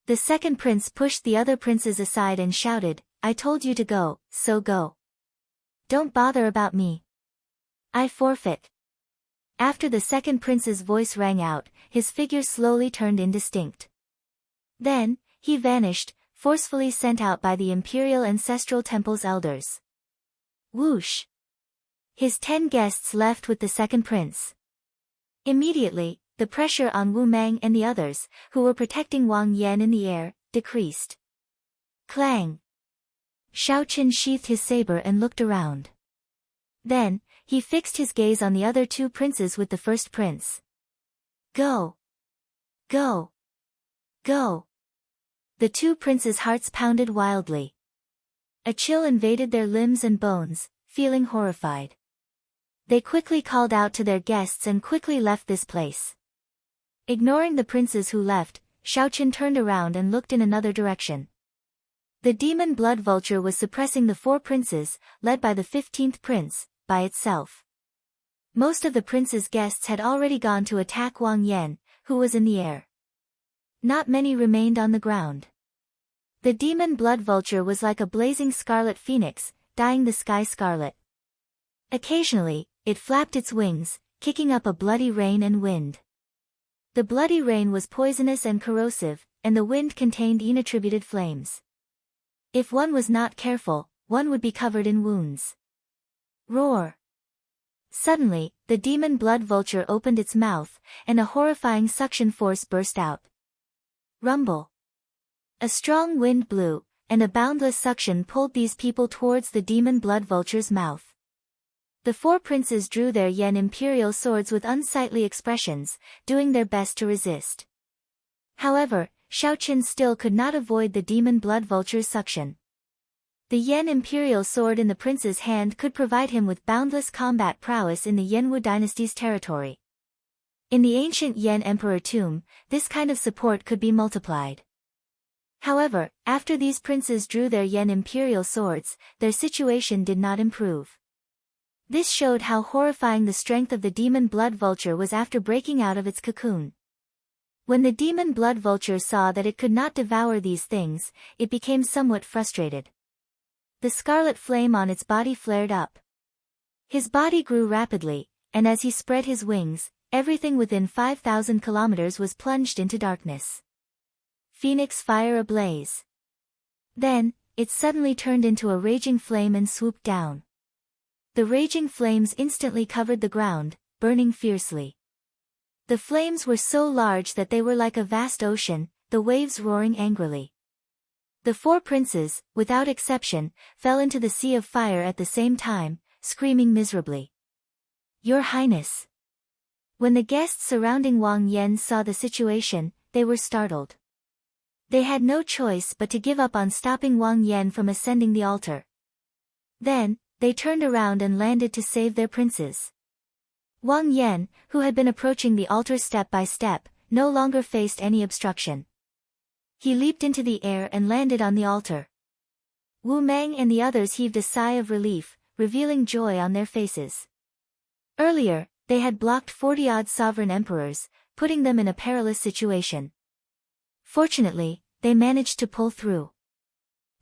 The second prince pushed the other princes aside and shouted, I told you to go, so go. Don't bother about me. I forfeit. After the second prince's voice rang out, his figure slowly turned indistinct. Then, he vanished, forcefully sent out by the Imperial Ancestral Temple's elders. Whoosh! His 10 guests left with the second prince. Immediately, the pressure on Wu Mang and the others, who were protecting Wang Yan in the air, decreased. Clang! Xiao Chen sheathed his saber and looked around. Then, he fixed his gaze on the other 2 princes with the first prince. Go! Go! Go! The 2 princes' hearts pounded wildly. A chill invaded their limbs and bones, feeling horrified. They quickly called out to their guests and quickly left this place. Ignoring the princes who left, Xiao Chen turned around and looked in another direction. The demon blood vulture was suppressing the 4 princes, led by the 15th prince, by itself. Most of the prince's guests had already gone to attack Wang Yan, who was in the air. Not many remained on the ground. The demon blood vulture was like a blazing scarlet phoenix, dyeing the sky scarlet. Occasionally, it flapped its wings, kicking up a bloody rain and wind. The bloody rain was poisonous and corrosive, and the wind contained inattributed flames. If one was not careful, one would be covered in wounds. Roar! Suddenly, the demon blood vulture opened its mouth, and a horrifying suction force burst out. Rumble! A strong wind blew, and a boundless suction pulled these people towards the demon blood vulture's mouth. The 4 princes drew their Yan imperial swords with unsightly expressions, doing their best to resist. However, Xiao Chen still could not avoid the demon blood vulture's suction. The Yan imperial sword in the prince's hand could provide him with boundless combat prowess in the Yanwu dynasty's territory. In the ancient Yan emperor tomb, this kind of support could be multiplied. However, after these princes drew their Yan imperial swords, their situation did not improve. This showed how horrifying the strength of the demon blood vulture was after breaking out of its cocoon. When the demon blood vulture saw that it could not devour these things, it became somewhat frustrated. The scarlet flame on its body flared up. His body grew rapidly, and as he spread his wings, everything within 5,000 kilometers was plunged into darkness. Phoenix fire ablaze. Then, it suddenly turned into a raging flame and swooped down. The raging flames instantly covered the ground, burning fiercely. The flames were so large that they were like a vast ocean, the waves roaring angrily. The 4 princes, without exception, fell into the sea of fire at the same time, screaming miserably. Your Highness! When the guests surrounding Wang Yan saw the situation, they were startled. They had no choice but to give up on stopping Wang Yan from ascending the altar. Then, they turned around and landed to save their princes. Wang Yan, who had been approaching the altar step by step, no longer faced any obstruction. He leaped into the air and landed on the altar. Wu Mang and the others heaved a sigh of relief, revealing joy on their faces. Earlier, they had blocked 40-odd sovereign emperors, putting them in a perilous situation. Fortunately, they managed to pull through.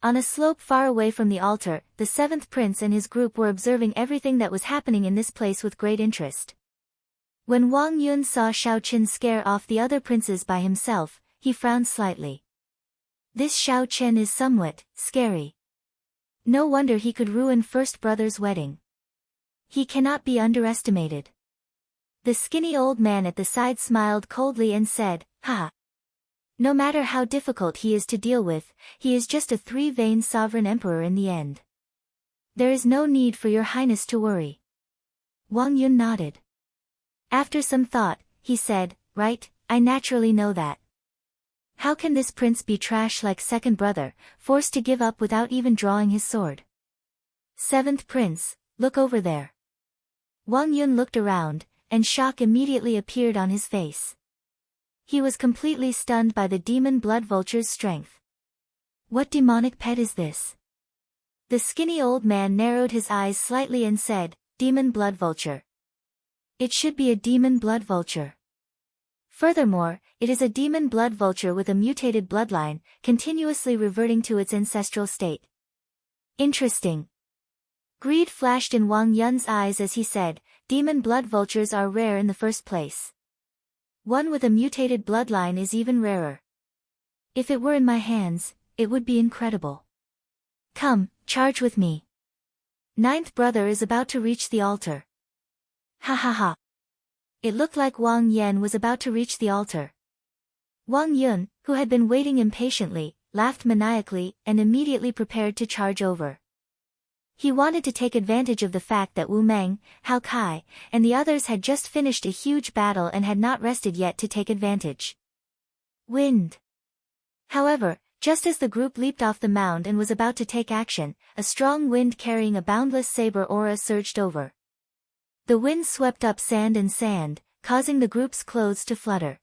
On a slope far away from the altar, the seventh prince and his group were observing everything that was happening in this place with great interest. When Wang Yun saw Shao Chen scare off the other princes by himself, he frowned slightly. This Shao Chen is somewhat scary. No wonder he could ruin first brother's wedding. He cannot be underestimated. The skinny old man at the side smiled coldly and said, "Ha! No matter how difficult he is to deal with, he is just a three-vein sovereign emperor in the end. There is no need for your highness to worry." Wang Yun nodded. After some thought, he said, "Right, I naturally know that. How can this prince be trash like second brother, forced to give up without even drawing his sword? Seventh prince, look over there." Wang Yun looked around, and shock immediately appeared on his face. He was completely stunned by the demon blood vulture's strength. What demonic pet is this? The skinny old man narrowed his eyes slightly and said, "Demon blood vulture. It should be a demon blood vulture. Furthermore, it is a demon blood vulture with a mutated bloodline, continuously reverting to its ancestral state. Interesting." Greed flashed in Wang Yun's eyes as he said, "Demon blood vultures are rare in the first place. One with a mutated bloodline is even rarer. If it were in my hands, it would be incredible. Come, charge with me. Ninth brother is about to reach the altar." Ha ha ha. It looked like Wang Yan was about to reach the altar. Wang Yun, who had been waiting impatiently, laughed maniacally and immediately prepared to charge over. He wanted to take advantage of the fact that Wu Meng, Hao Kai, and the others had just finished a huge battle and had not rested yet to take advantage. Wind. However, just as the group leaped off the mound and was about to take action, a strong wind carrying a boundless saber aura surged over. The wind swept up sand, causing the group's clothes to flutter.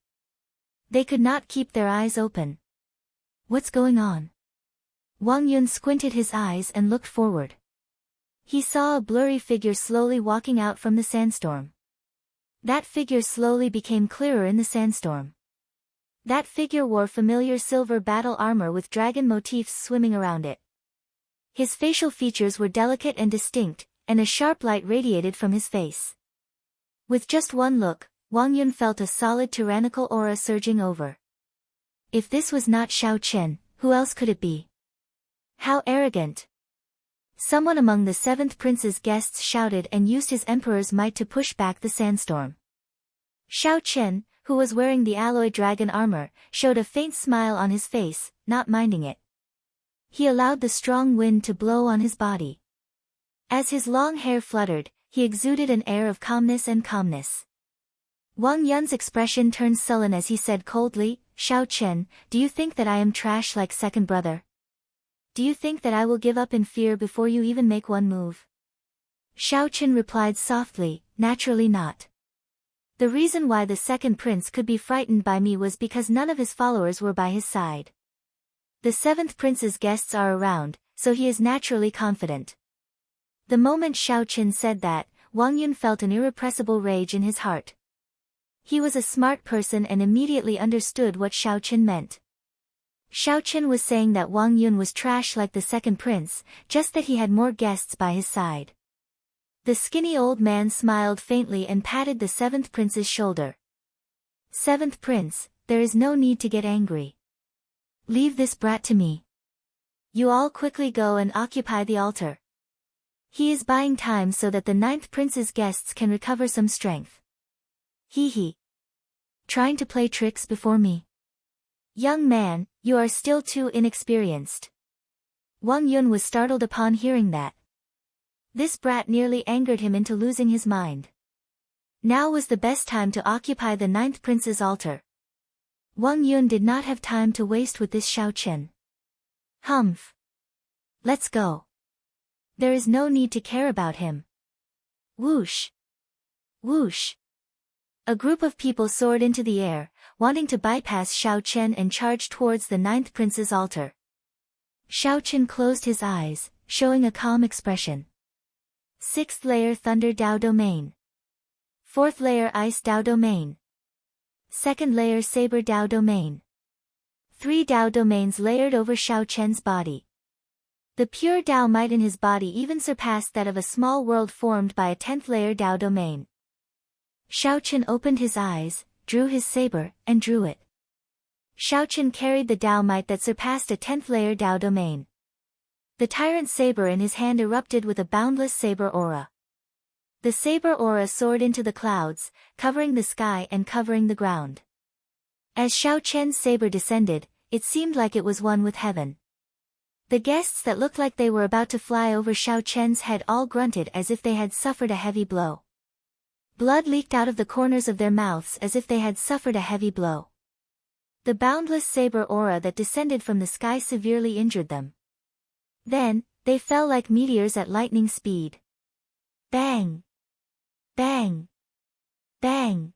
They could not keep their eyes open. What's going on? Wang Yun squinted his eyes and looked forward. He saw a blurry figure slowly walking out from the sandstorm. That figure slowly became clearer in the sandstorm. That figure wore familiar silver battle armor with dragon motifs swimming around it. His facial features were delicate and distinct, and a sharp light radiated from his face. With just one look, Wang Yun felt a solid tyrannical aura surging over. If this was not Shao Chen, who else could it be? How arrogant! Someone among the seventh prince's guests shouted and used his emperor's might to push back the sandstorm. Shao Chen, who was wearing the alloy dragon armor, showed a faint smile on his face, not minding it. He allowed the strong wind to blow on his body. As his long hair fluttered, he exuded an air of calmness. Wang Yun's expression turned sullen as he said coldly, "Shao Chen, do you think that I am trash like second brother? Do you think that I will give up in fear before you even make one move?" Shao Chen replied softly, "Naturally not. The reason why the second prince could be frightened by me was because none of his followers were by his side. The seventh prince's guests are around, so he is naturally confident." The moment Shao Chen said that, Wang Yun felt an irrepressible rage in his heart. He was a smart person and immediately understood what Shao Chen meant. Shao Chen was saying that Wang Yun was trash like the second prince, just that he had more guests by his side. The skinny old man smiled faintly and patted the seventh prince's shoulder. "Seventh prince, there is no need to get angry. Leave this brat to me. You all quickly go and occupy the altar. He is buying time so that the ninth prince's guests can recover some strength. Hee. Trying to play tricks before me? Young man, you are still too inexperienced." Wang Yun was startled upon hearing that. This brat nearly angered him into losing his mind. Now was the best time to occupy the ninth prince's altar. Wang Yun did not have time to waste with this Shao Chen. Humph. Let's go. There is no need to care about him. Whoosh. Whoosh. A group of people soared into the air, wanting to bypass Shao Chen and charge towards the ninth prince's altar. Shao Chen closed his eyes, showing a calm expression. 6th layer Thunder Dao Domain. 4th layer Ice Dao Domain. 2nd layer Saber Dao Domain. 3 Dao domains layered over Xiao Chen's body. The pure Dao might in his body even surpassed that of a small world formed by a 10th layer Dao domain. Xiao Chen opened his eyes, drew his saber, and drew it. Xiao Chen carried the Dao might that surpassed a 10th layer Dao domain. The tyrant saber in his hand erupted with a boundless saber aura. The saber aura soared into the clouds, covering the sky and covering the ground. As Xiao Chen's saber descended, it seemed like it was one with heaven. The guests that looked like they were about to fly over Xiao Chen's head all grunted as if they had suffered a heavy blow. Blood leaked out of the corners of their mouths as if they had suffered a heavy blow. The boundless saber aura that descended from the sky severely injured them. Then, they fell like meteors at lightning speed. Bang! Bang! Bang!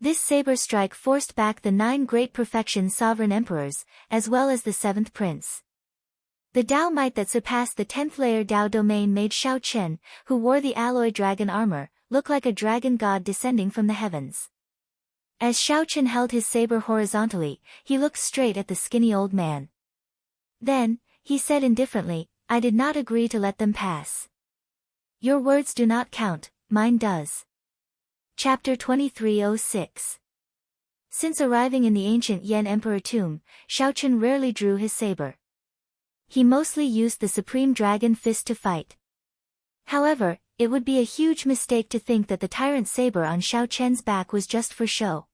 This saber strike forced back the 9 great perfection sovereign emperors, as well as the 7th prince. The Dao might that surpassed the 10th layer Dao domain made Xiao Chen, who wore the alloy dragon armor, look like a dragon god descending from the heavens. As Xiao Chen held his saber horizontally, he looked straight at the skinny old man. Then, he said indifferently, "I did not agree to let them pass. Your words do not count, mine does." Chapter 2306. Since arriving in the ancient Yan Emperor tomb, Xiao Chen rarely drew his saber. He mostly used the Supreme Dragon Fist to fight. However, it would be a huge mistake to think that the tyrant saber on Xiao Chen's back was just for show.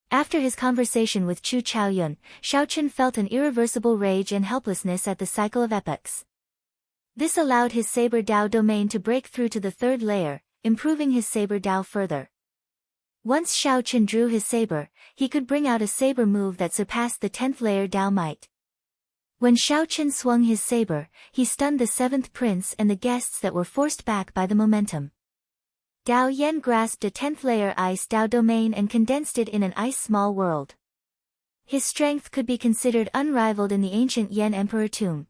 After his conversation with Chu Chaoyun, Xiao Chen felt an irreversible rage and helplessness at the cycle of epochs. This allowed his saber Dao domain to break through to the 3rd layer, improving his saber Dao further. Once Xiao Chen drew his saber, he could bring out a saber move that surpassed the 10th layer Dao might. When Xiao Chen swung his saber, he stunned the 7th prince and the guests that were forced back by the momentum. Dao Yan grasped a 10th layer ice Dao domain and condensed it in an ice small world. His strength could be considered unrivaled in the ancient Yan Emperor tomb.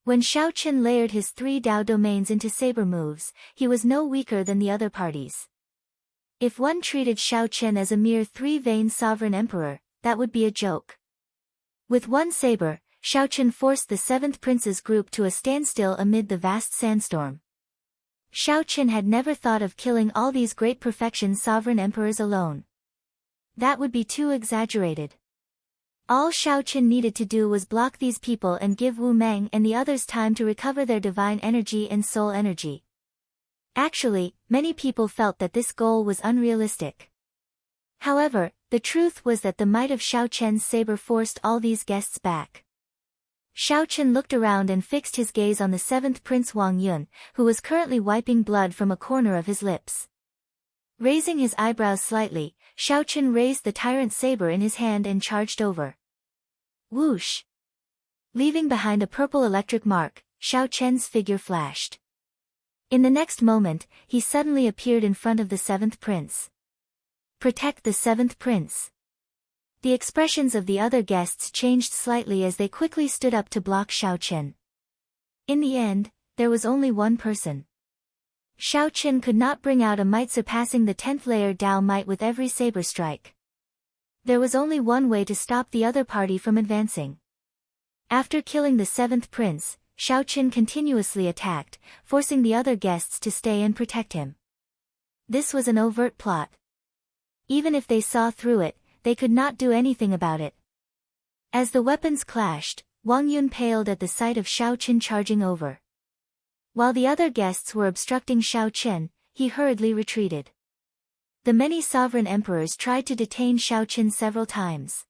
When Xiao Chen layered his 3 Dao domains into saber moves, he was no weaker than the other parties. If one treated Xiao Chen as a mere 3-vein sovereign emperor, that would be a joke. With one saber, Xiao Chen forced the 7th prince's group to a standstill amid the vast sandstorm. Xiao Chen had never thought of killing all these great perfection sovereign emperors alone. That would be too exaggerated. All Xiao Chen needed to do was block these people and give Wu Meng and the others time to recover their divine energy and soul energy. Actually, many people felt that this goal was unrealistic. However, the truth was that the might of Xiao Chen's saber forced all these guests back. Xiao Chen looked around and fixed his gaze on the 7th Prince Wang Yun, who was currently wiping blood from a corner of his lips. Raising his eyebrows slightly, Xiao Chen raised the tyrant saber in his hand and charged over. Whoosh! Leaving behind a purple electric mark, Xiao Chen's figure flashed. In the next moment, he suddenly appeared in front of the 7th Prince. Protect the 7th Prince. The expressions of the other guests changed slightly as they quickly stood up to block Xiao Chen. In the end, there was only one person. Xiao Chen could not bring out a might surpassing the 10th layer Dao might with every saber strike. There was only one way to stop the other party from advancing. After killing the 7th prince, Xiao Chen continuously attacked, forcing the other guests to stay and protect him. This was an overt plot. Even if they saw through it, they could not do anything about it. As the weapons clashed, Wang Yun paled at the sight of Xiao Chen charging over. While the other guests were obstructing Xiao Chen, he hurriedly retreated. The many sovereign emperors tried to detain Xiao Chen several times.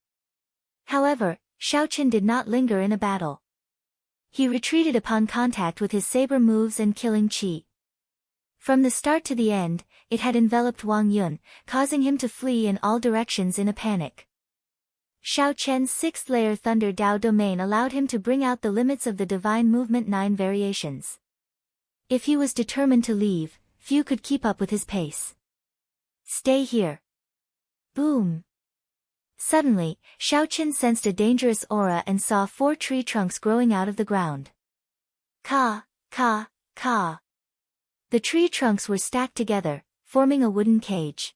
However, Xiao Chen did not linger in a battle. He retreated upon contact with his saber moves and killing chi. From the start to the end, it had enveloped Wang Yun, causing him to flee in all directions in a panic. Xiao Chen's 6th layer Thunder Dao domain allowed him to bring out the limits of the divine movement 9 variations. If he was determined to leave, few could keep up with his pace. Stay here. Boom. Suddenly, Xiao Chen sensed a dangerous aura and saw 4 tree trunks growing out of the ground. Ka, ka, ka. The tree trunks were stacked together, forming a wooden cage.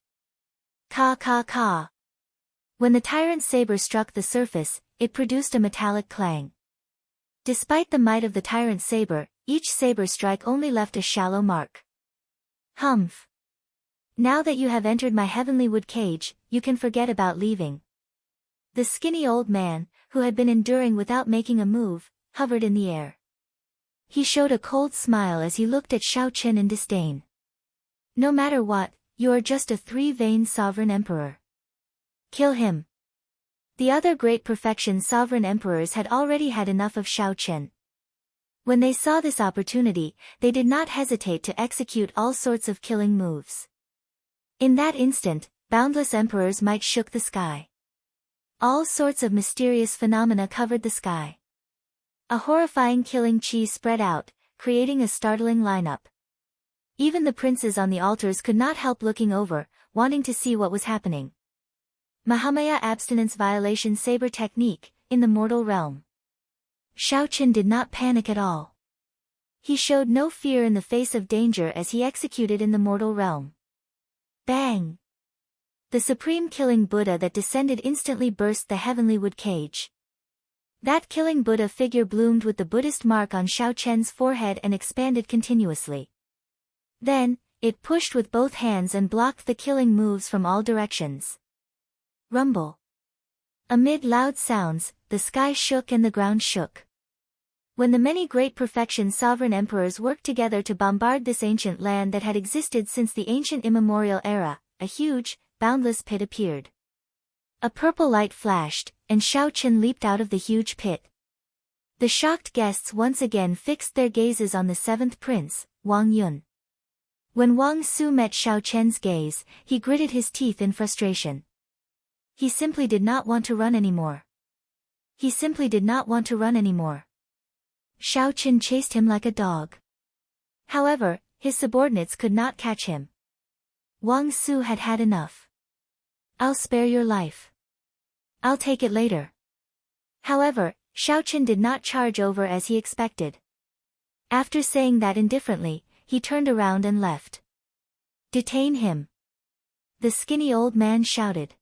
Ka ka ka. When the tyrant's saber struck the surface, it produced a metallic clang. Despite the might of the tyrant's saber, each saber strike only left a shallow mark. Humph. Now that you have entered my heavenly wood cage, you can forget about leaving. The skinny old man, who had been enduring without making a move, hovered in the air. He showed a cold smile as he looked at Xiao Chen in disdain. No matter what, you are just a three-veined sovereign emperor. Kill him. The other great perfection sovereign emperors had already had enough of Xiao Chen. When they saw this opportunity, they did not hesitate to execute all sorts of killing moves. In that instant, boundless emperors' might shook the sky. All sorts of mysterious phenomena covered the sky. A horrifying killing chi spread out, creating a startling lineup. Even the princes on the altars could not help looking over, wanting to see what was happening. Mahamaya Abstinence Violation Saber Technique, in the mortal realm. Xiao Chen did not panic at all. He showed no fear in the face of danger as he executed in the mortal realm. Bang! The supreme killing Buddha that descended instantly burst the heavenly wood cage. That killing Buddha figure bloomed with the Buddhist mark on Xiao Chen's forehead and expanded continuously. Then, it pushed with both hands and blocked the killing moves from all directions. Rumble. Amid loud sounds, the sky shook and the ground shook. When the many great perfection sovereign emperors worked together to bombard this ancient land that had existed since the ancient immemorial era, a huge, boundless pit appeared. A purple light flashed, and Xiao Chen leaped out of the huge pit. The shocked guests once again fixed their gazes on the seventh prince, Wang Yun. When Wang Su met Xiao Chen's gaze, he gritted his teeth in frustration. He simply did not want to run anymore. He simply did not want to run anymore. Xiao Chen chased him like a dog. However, his subordinates could not catch him. Wang Su had had enough. I'll spare your life. I'll take it later. However, Xiao Chen did not charge over as he expected. After saying that indifferently, he turned around and left. Detain him. The skinny old man shouted.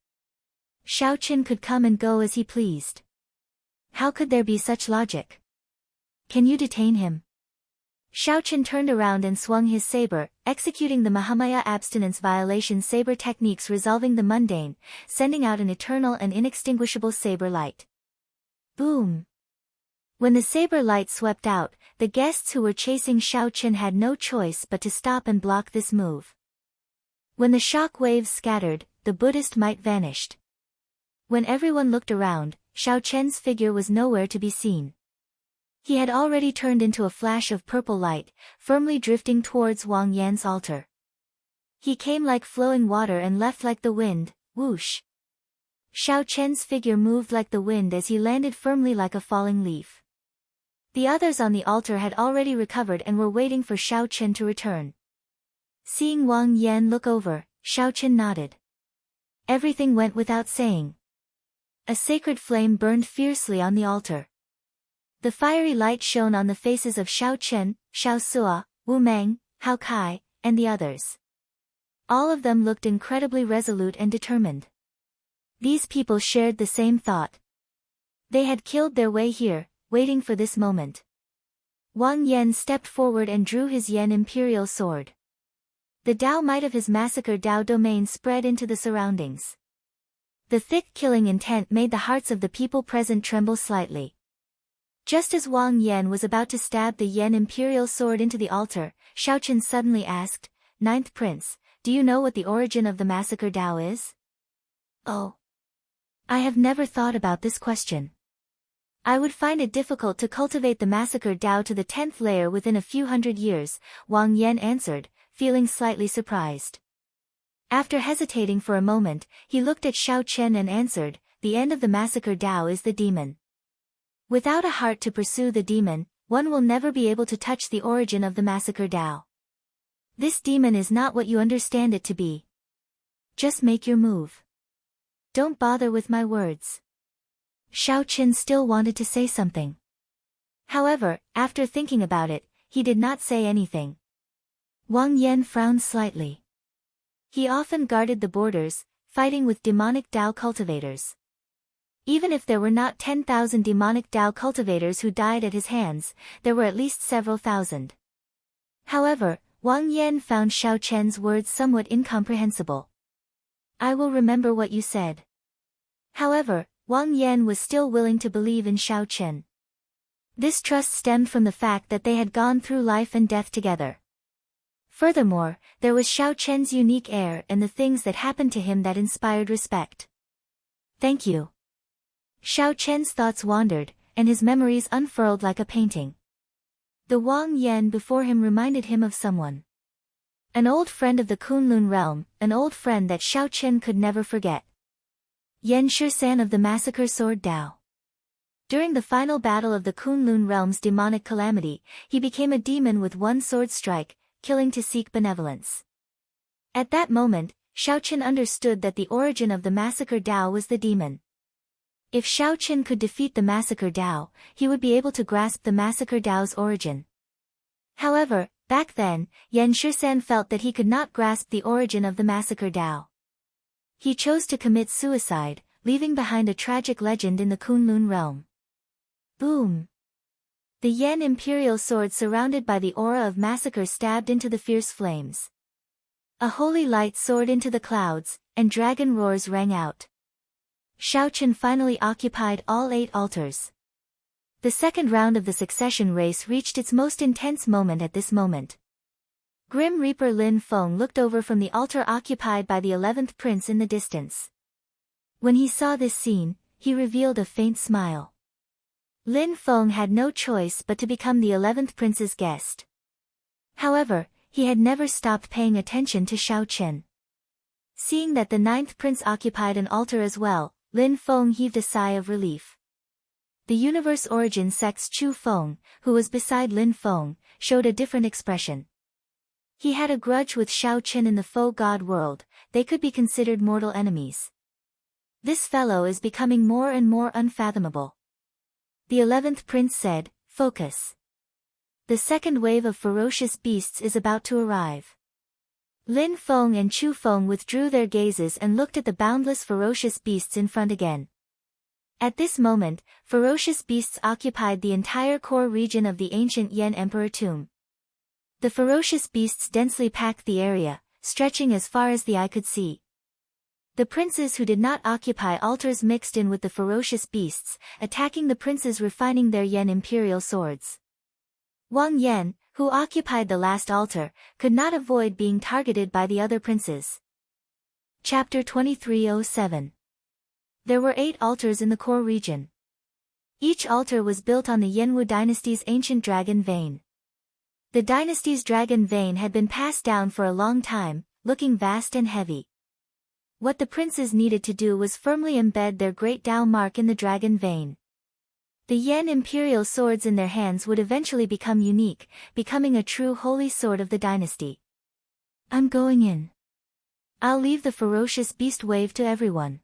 Xiao Chen could come and go as he pleased. How could there be such logic? Can you detain him? Xiao Chen turned around and swung his saber, executing the Mahamaya Abstinence Violation Saber techniques, resolving the mundane, sending out an eternal and inextinguishable saber light. Boom! When the saber light swept out, the guests who were chasing Xiao Chen had no choice but to stop and block this move. When the shock waves scattered, the Buddhist might vanished. When everyone looked around, Xiao Chen's figure was nowhere to be seen. He had already turned into a flash of purple light, firmly drifting towards Wang Yan's altar. He came like flowing water and left like the wind, whoosh. Xiao Chen's figure moved like the wind as he landed firmly like a falling leaf. The others on the altar had already recovered and were waiting for Xiao Chen to return. Seeing Wang Yan look over, Xiao Chen nodded. Everything went without saying. A sacred flame burned fiercely on the altar. The fiery light shone on the faces of Xiao Chen, Xiao Sua, Wu Meng, Hao Kai, and the others. All of them looked incredibly resolute and determined. These people shared the same thought. They had killed their way here, waiting for this moment. Wang Yan stepped forward and drew his Yan Imperial sword. The Dao might of his massacre Dao domain spread into the surroundings. The thick killing intent made the hearts of the people present tremble slightly. Just as Wang Yan was about to stab the Yan Imperial sword into the altar, Xiao Chen suddenly asked, "Ninth Prince, do you know what the origin of the massacre Dao is?" "Oh. I have never thought about this question. I would find it difficult to cultivate the massacre Dao to the 10th layer within a few hundred years," Wang Yan answered, feeling slightly surprised. After hesitating for a moment, he looked at Xiao Chen and answered, "The end of the massacre Dao is the demon. Without a heart to pursue the demon, one will never be able to touch the origin of the massacre Dao. This demon is not what you understand it to be. Just make your move. Don't bother with my words." Xiao Chen still wanted to say something. However, after thinking about it, he did not say anything. Wang Yan frowned slightly. He often guarded the borders, fighting with demonic Tao cultivators. Even if there were not 10,000 demonic Tao cultivators who died at his hands, there were at least several thousand. However, Wang Yan found Xiao Chen's words somewhat incomprehensible. "I will remember what you said." However, Wang Yan was still willing to believe in Xiao Chen. This trust stemmed from the fact that they had gone through life and death together. Furthermore, there was Xiao Chen's unique air and the things that happened to him that inspired respect. "Thank you." Xiao Chen's thoughts wandered, and his memories unfurled like a painting. The Wang Yan before him reminded him of someone. An old friend of the Kunlun realm, an old friend that Xiao Chen could never forget. Yan Shisan of the Massacre Sword Dao. During the final battle of the Kunlun realm's demonic calamity, he became a demon with one sword strike, killing to seek benevolence. At that moment, Xiao Chen understood that the origin of the Massacre Dao was the demon. If Xiao Chen could defeat the Massacre Dao, he would be able to grasp the Massacre Dao's origin. However, back then, Yan Shisan felt that he could not grasp the origin of the Massacre Dao. He chose to commit suicide, leaving behind a tragic legend in the Kunlun realm. Boom! The Yan Imperial sword surrounded by the aura of massacre stabbed into the fierce flames. A holy light soared into the clouds, and dragon roars rang out. Xiao Chen finally occupied all 8 altars. The second round of the succession race reached its most intense moment at this moment. Grim Reaper Lin Feng looked over from the altar occupied by the 11th prince in the distance. When he saw this scene, he revealed a faint smile. Lin Feng had no choice but to become the 11th prince's guest. However, he had never stopped paying attention to Xiao Chen. Seeing that the 9th prince occupied an altar as well, Lin Feng heaved a sigh of relief. The universe origin sect's Chu Feng, who was beside Lin Feng, showed a different expression. He had a grudge with Xiao Chen in the faux god world. They could be considered mortal enemies. This fellow is becoming more and more unfathomable. The 11th prince said, "Focus. The second wave of ferocious beasts is about to arrive." Lin Feng and Chu Feng withdrew their gazes and looked at the boundless ferocious beasts in front again. At this moment, ferocious beasts occupied the entire core region of the ancient Yan Emperor tomb. The ferocious beasts densely packed the area, stretching as far as the eye could see. The princes who did not occupy altars mixed in with the ferocious beasts, attacking the princes refining their Yan imperial swords. Wang Yan, who occupied the last altar, could not avoid being targeted by the other princes. Chapter 2307. There were 8 altars in the core region. Each altar was built on the Yanwu dynasty's ancient dragon vein. The dynasty's dragon vein had been passed down for a long time, looking vast and heavy. What the princes needed to do was firmly embed their great Dao mark in the dragon vein. The Yan imperial swords in their hands would eventually become unique, becoming a true holy sword of the dynasty. "I'm going in. I'll leave the ferocious beast wave to everyone."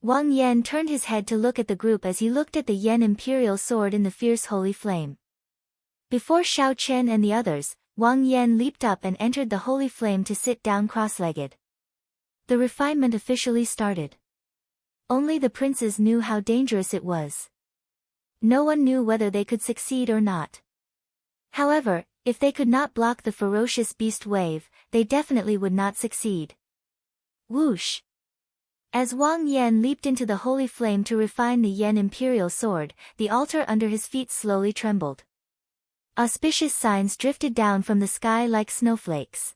Wang Yan turned his head to look at the group as he looked at the Yan imperial sword in the fierce holy flame. Before Xiao Chen and the others, Wang Yan leaped up and entered the holy flame to sit down cross-legged. The refinement officially started. Only the princes knew how dangerous it was. No one knew whether they could succeed or not. However, if they could not block the ferocious beast wave, they definitely would not succeed. Whoosh! As Wang Yan leaped into the holy flame to refine the Yan imperial sword, the altar under his feet slowly trembled. Auspicious signs drifted down from the sky like snowflakes.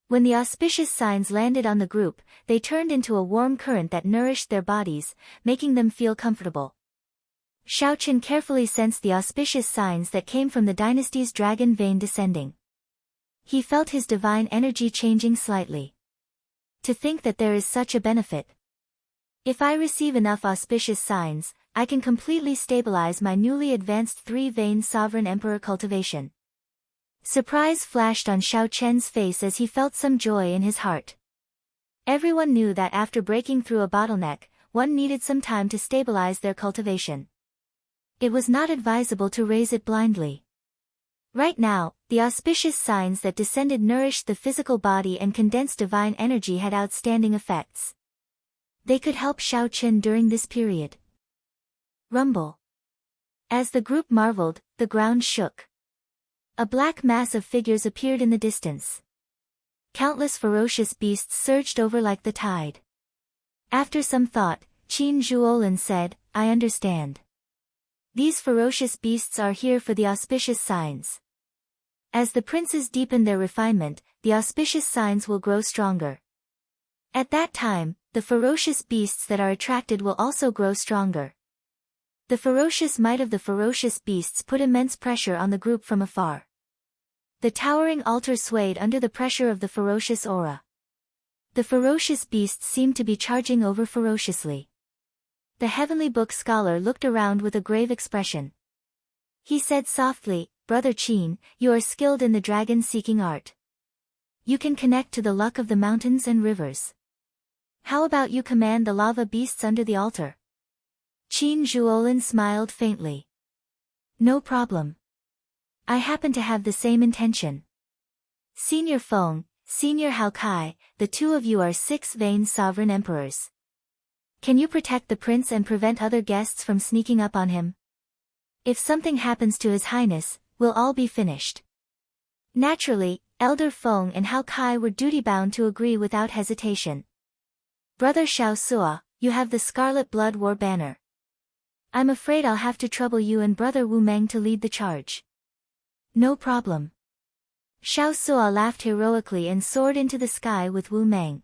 When the auspicious signs landed on the group, they turned into a warm current that nourished their bodies, making them feel comfortable. Xiao Chen carefully sensed the auspicious signs that came from the dynasty's dragon vein descending. He felt his divine energy changing slightly. To think that there is such a benefit. If I receive enough auspicious signs, I can completely stabilize my newly advanced 3-vein sovereign emperor cultivation. Surprise flashed on Xiao Chen's face as he felt some joy in his heart. Everyone knew that after breaking through a bottleneck, one needed some time to stabilize their cultivation. It was not advisable to raise it blindly. Right now, the auspicious signs that descended nourished the physical body and condensed divine energy had outstanding effects. They could help Xiao Chen during this period. Rumble. As the group marveled, the ground shook. A black mass of figures appeared in the distance. Countless ferocious beasts surged over like the tide. After some thought, Qin Zhuolin said, I understand. These ferocious beasts are here for the auspicious signs. As the princes deepen their refinement, the auspicious signs will grow stronger. At that time, the ferocious beasts that are attracted will also grow stronger. The ferocious might of the ferocious beasts put immense pressure on the group from afar. The towering altar swayed under the pressure of the ferocious aura. The ferocious beasts seemed to be charging over ferociously. The heavenly book scholar looked around with a grave expression. He said softly, Brother Qin, you are skilled in the dragon-seeking art. You can connect to the luck of the mountains and rivers. How about you command the lava beasts under the altar? Qin Zhuolin smiled faintly. No problem. I happen to have the same intention. Senior Feng, Senior Hao Kai, the two of you are 6 vain sovereign emperors. Can you protect the prince and prevent other guests from sneaking up on him? If something happens to His Highness, we'll all be finished. Naturally, Elder Feng and Hao Kai were duty-bound to agree without hesitation. Brother Xiao Sua, you have the Scarlet Blood War banner. I'm afraid I'll have to trouble you and Brother Wu Meng to lead the charge. No problem. Xiao Sua laughed heroically and soared into the sky with Wu Meng.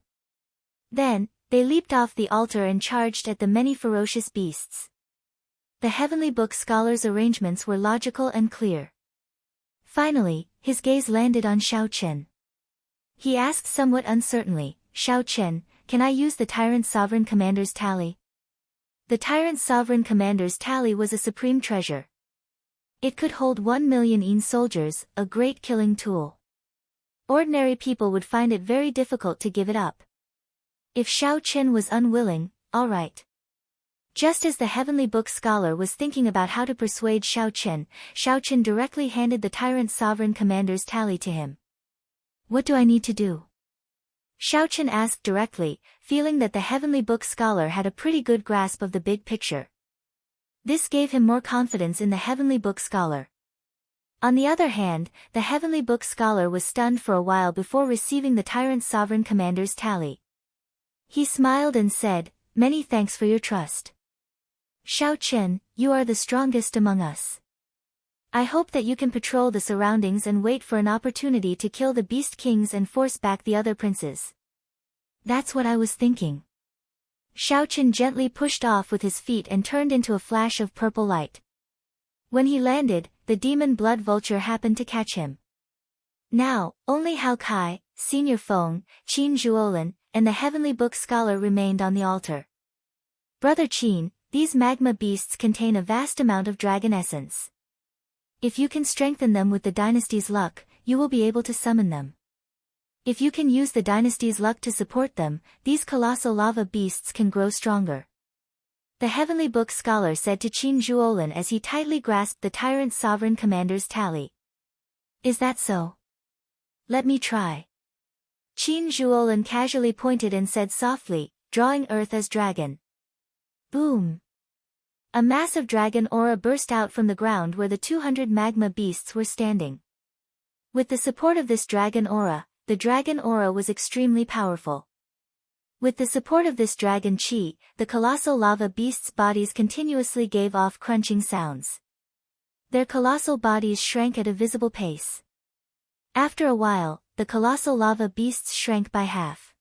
Then, they leaped off the altar and charged at the many ferocious beasts. The heavenly book scholar's arrangements were logical and clear. Finally, his gaze landed on Xiao Chen. He asked somewhat uncertainly, Xiao Chen, can I use the Tyrant Sovereign Commander's tally? The Tyrant Sovereign Commander's tally was a supreme treasure. It could hold 1 million Yin soldiers, a great killing tool. Ordinary people would find it very difficult to give it up. If Xiao Chen was unwilling, all right. Just as the heavenly book scholar was thinking about how to persuade Xiao Chen directly handed the Tyrant Sovereign Commander's tally to him. What do I need to do? Xiao Chen asked directly, feeling that the heavenly book scholar had a pretty good grasp of the big picture. This gave him more confidence in the heavenly book scholar. On the other hand, the heavenly book scholar was stunned for a while before receiving the Tyrant Sovereign Commander's tally. He smiled and said, Many thanks for your trust. Xiao Chen, you are the strongest among us. I hope that you can patrol the surroundings and wait for an opportunity to kill the beast kings and force back the other princes. That's what I was thinking. Xiao Chen gently pushed off with his feet and turned into a flash of purple light. When he landed, the demon blood vulture happened to catch him. Now, only Hao Kai, Senior Feng, Qin Zhuolin, and the heavenly book scholar remained on the altar. Brother Qin, these magma beasts contain a vast amount of dragon essence. If you can strengthen them with the dynasty's luck, you will be able to summon them. If you can use the dynasty's luck to support them, these colossal lava beasts can grow stronger. The heavenly book scholar said to Qin Zhuolin as he tightly grasped the Tyrant Sovereign Commander's tally. Is that so? Let me try. Qin Zhuolin casually pointed and said softly, drawing earth as dragon. Boom! A massive dragon aura burst out from the ground where the 200 magma beasts were standing. With the support of this dragon aura, the dragon aura was extremely powerful. With the support of this dragon chi, the colossal lava beasts' bodies continuously gave off crunching sounds. Their colossal bodies shrank at a visible pace. After a while, the colossal lava beasts shrank by half.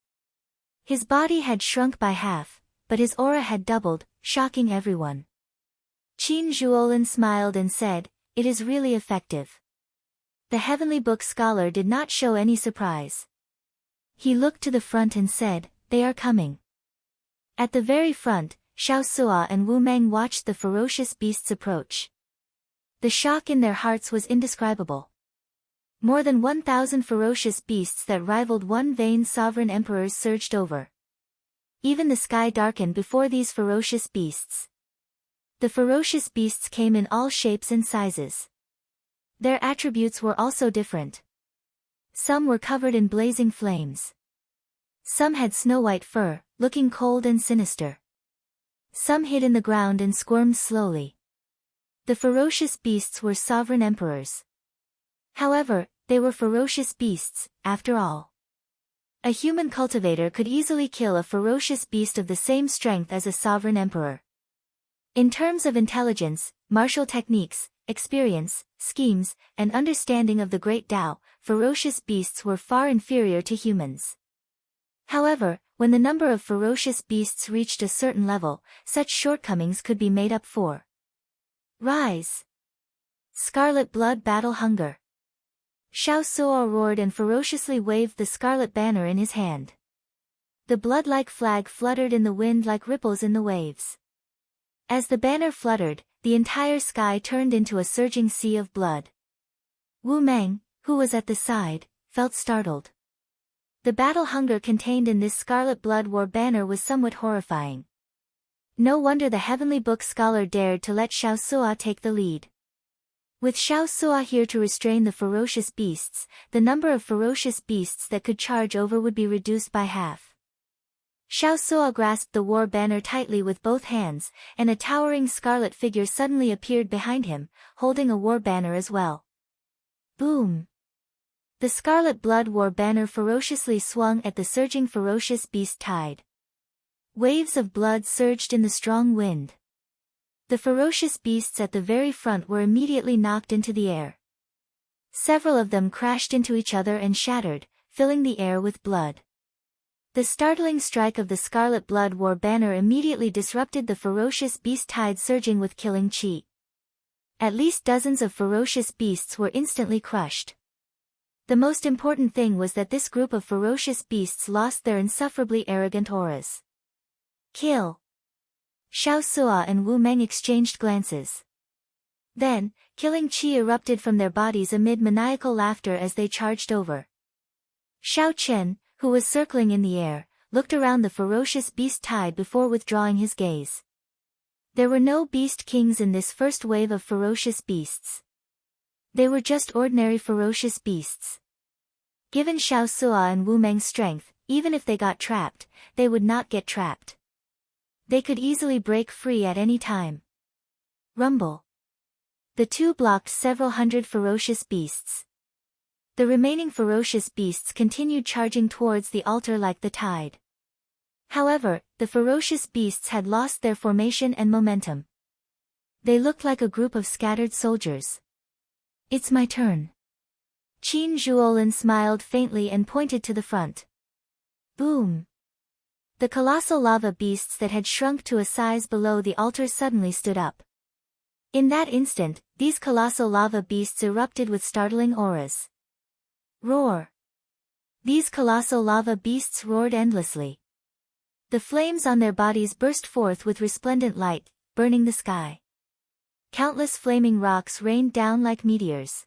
His body had shrunk by half, but his aura had doubled, shocking everyone. Qin Zhuolin smiled and said, It is really effective. The heavenly book scholar did not show any surprise. He looked to the front and said, They are coming. At the very front, Xiao Sua and Wu Meng watched the ferocious beasts approach. The shock in their hearts was indescribable. More than 1,000 ferocious beasts that rivaled one vain sovereign emperors surged over. Even the sky darkened before these ferocious beasts. The ferocious beasts came in all shapes and sizes. Their attributes were also different. Some were covered in blazing flames. Some had snow-white fur, looking cold and sinister. Some hid in the ground and squirmed slowly. The ferocious beasts were sovereign emperors. However, they were ferocious beasts, after all. A human cultivator could easily kill a ferocious beast of the same strength as a sovereign emperor. In terms of intelligence, martial techniques, experience, schemes, and understanding of the Great Tao, ferocious beasts were far inferior to humans. However, when the number of ferocious beasts reached a certain level, such shortcomings could be made up for. Rise! Scarlet Blood Battle Hunger. Xiao Suo roared and ferociously waved the scarlet banner in his hand. The blood-like flag fluttered in the wind like ripples in the waves. As the banner fluttered, the entire sky turned into a surging sea of blood. Wu Meng, who was at the side, felt startled. The battle hunger contained in this scarlet blood war banner was somewhat horrifying. No wonder the heavenly book scholar dared to let Xiao Suo take the lead. With Xiao Suo here to restrain the ferocious beasts, the number of ferocious beasts that could charge over would be reduced by half. Xiao Suo grasped the war banner tightly with both hands, and a towering scarlet figure suddenly appeared behind him, holding a war banner as well. Boom! The scarlet blood war banner ferociously swung at the surging ferocious beast tide. Waves of blood surged in the strong wind. The ferocious beasts at the very front were immediately knocked into the air. Several of them crashed into each other and shattered, filling the air with blood. The startling strike of the scarlet blood war banner immediately disrupted the ferocious beast tide surging with killing chi. At least dozens of ferocious beasts were instantly crushed. The most important thing was that this group of ferocious beasts lost their insufferably arrogant auras. Kill! Xiao Suo and Wu Meng exchanged glances. Then, killing chi erupted from their bodies amid maniacal laughter as they charged over. Xiao Chen, who was circling in the air, looked around the ferocious beast tide before withdrawing his gaze. There were no beast kings in this first wave of ferocious beasts. They were just ordinary ferocious beasts. Given Xiao Suo and Wu Meng's strength, even if they got trapped, they would not get trapped. They could easily break free at any time. Rumble. The two blocked several hundred ferocious beasts. The remaining ferocious beasts continued charging towards the altar like the tide. However, the ferocious beasts had lost their formation and momentum. They looked like a group of scattered soldiers. It's my turn. Qin Zhuolin smiled faintly and pointed to the front. Boom! The colossal lava beasts that had shrunk to a size below the altar suddenly stood up. In that instant, these colossal lava beasts erupted with startling auras. Roar! These colossal lava beasts roared endlessly. The flames on their bodies burst forth with resplendent light, burning the sky. Countless flaming rocks rained down like meteors.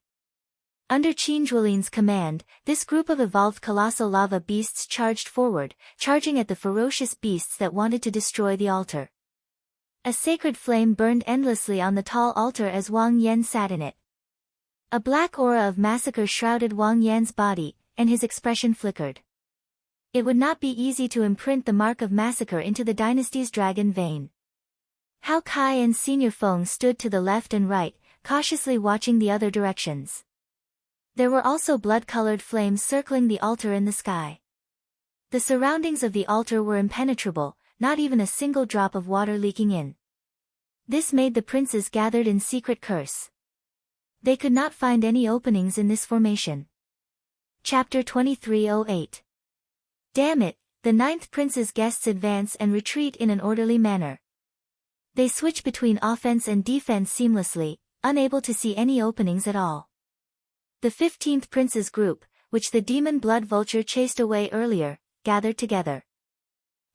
Under Qin Zhuolin's command, this group of evolved colossal lava beasts charged forward, charging at the ferocious beasts that wanted to destroy the altar. A sacred flame burned endlessly on the tall altar as Wang Yan sat in it. A black aura of massacre shrouded Wang Yan's body, and his expression flickered. It would not be easy to imprint the mark of massacre into the dynasty's dragon vein. Hao Kai and Senior Feng stood to the left and right, cautiously watching the other directions. There were also blood-colored flames circling the altar in the sky. The surroundings of the altar were impenetrable, not even a single drop of water leaking in. This made the princes gathered in secret curse. They could not find any openings in this formation. Chapter 2308. Damn it, the ninth prince's guests advance and retreat in an orderly manner. They switch between offense and defense seamlessly, unable to see any openings at all. The 15th prince's group, which the demon blood vulture chased away earlier, gathered together.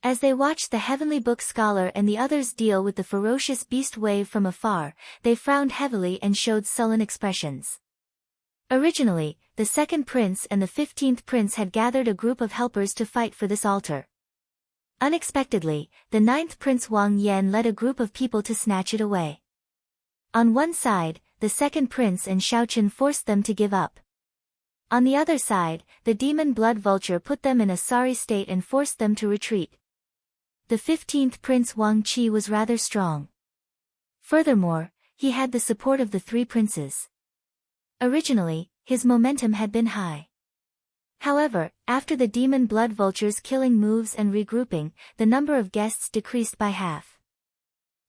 As they watched the heavenly book scholar and the others deal with the ferocious beast wave from afar, they frowned heavily and showed sullen expressions. Originally, the second prince and the 15th prince had gathered a group of helpers to fight for this altar. Unexpectedly, the ninth prince Wang Yan led a group of people to snatch it away. On one side, the second prince and Xiaochen forced them to give up. On the other side, the demon blood vulture put them in a sorry state and forced them to retreat. The 15th Prince Wang Qi was rather strong. Furthermore, he had the support of the three princes. Originally, his momentum had been high. However, after the demon blood vultures killing moves and regrouping, the number of guests decreased by half.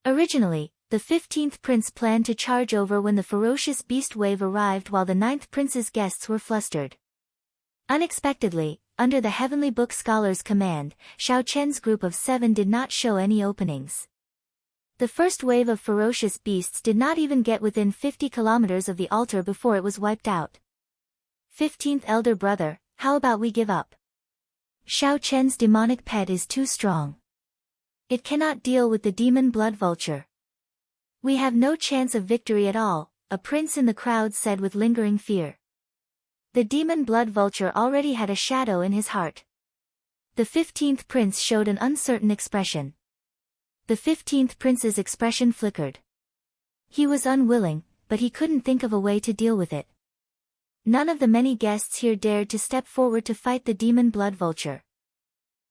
Originally, the 15th prince planned to charge over when the ferocious beast wave arrived while the 9th prince's guests were flustered. Unexpectedly, under the Heavenly Book Scholar's command, Xiao Chen's group of 7 did not show any openings. The first wave of ferocious beasts did not even get within 50 kilometers of the altar before it was wiped out. 15th elder brother, how about we give up? Xiao Chen's demonic pet is too strong. It cannot deal with the demon blood vulture. We have no chance of victory at all, a prince in the crowd said with lingering fear. The demon blood vulture already had a shadow in his heart. The 15th prince showed an uncertain expression. The 15th prince's expression flickered. He was unwilling, but he couldn't think of a way to deal with it. None of the many guests here dared to step forward to fight the demon blood vulture.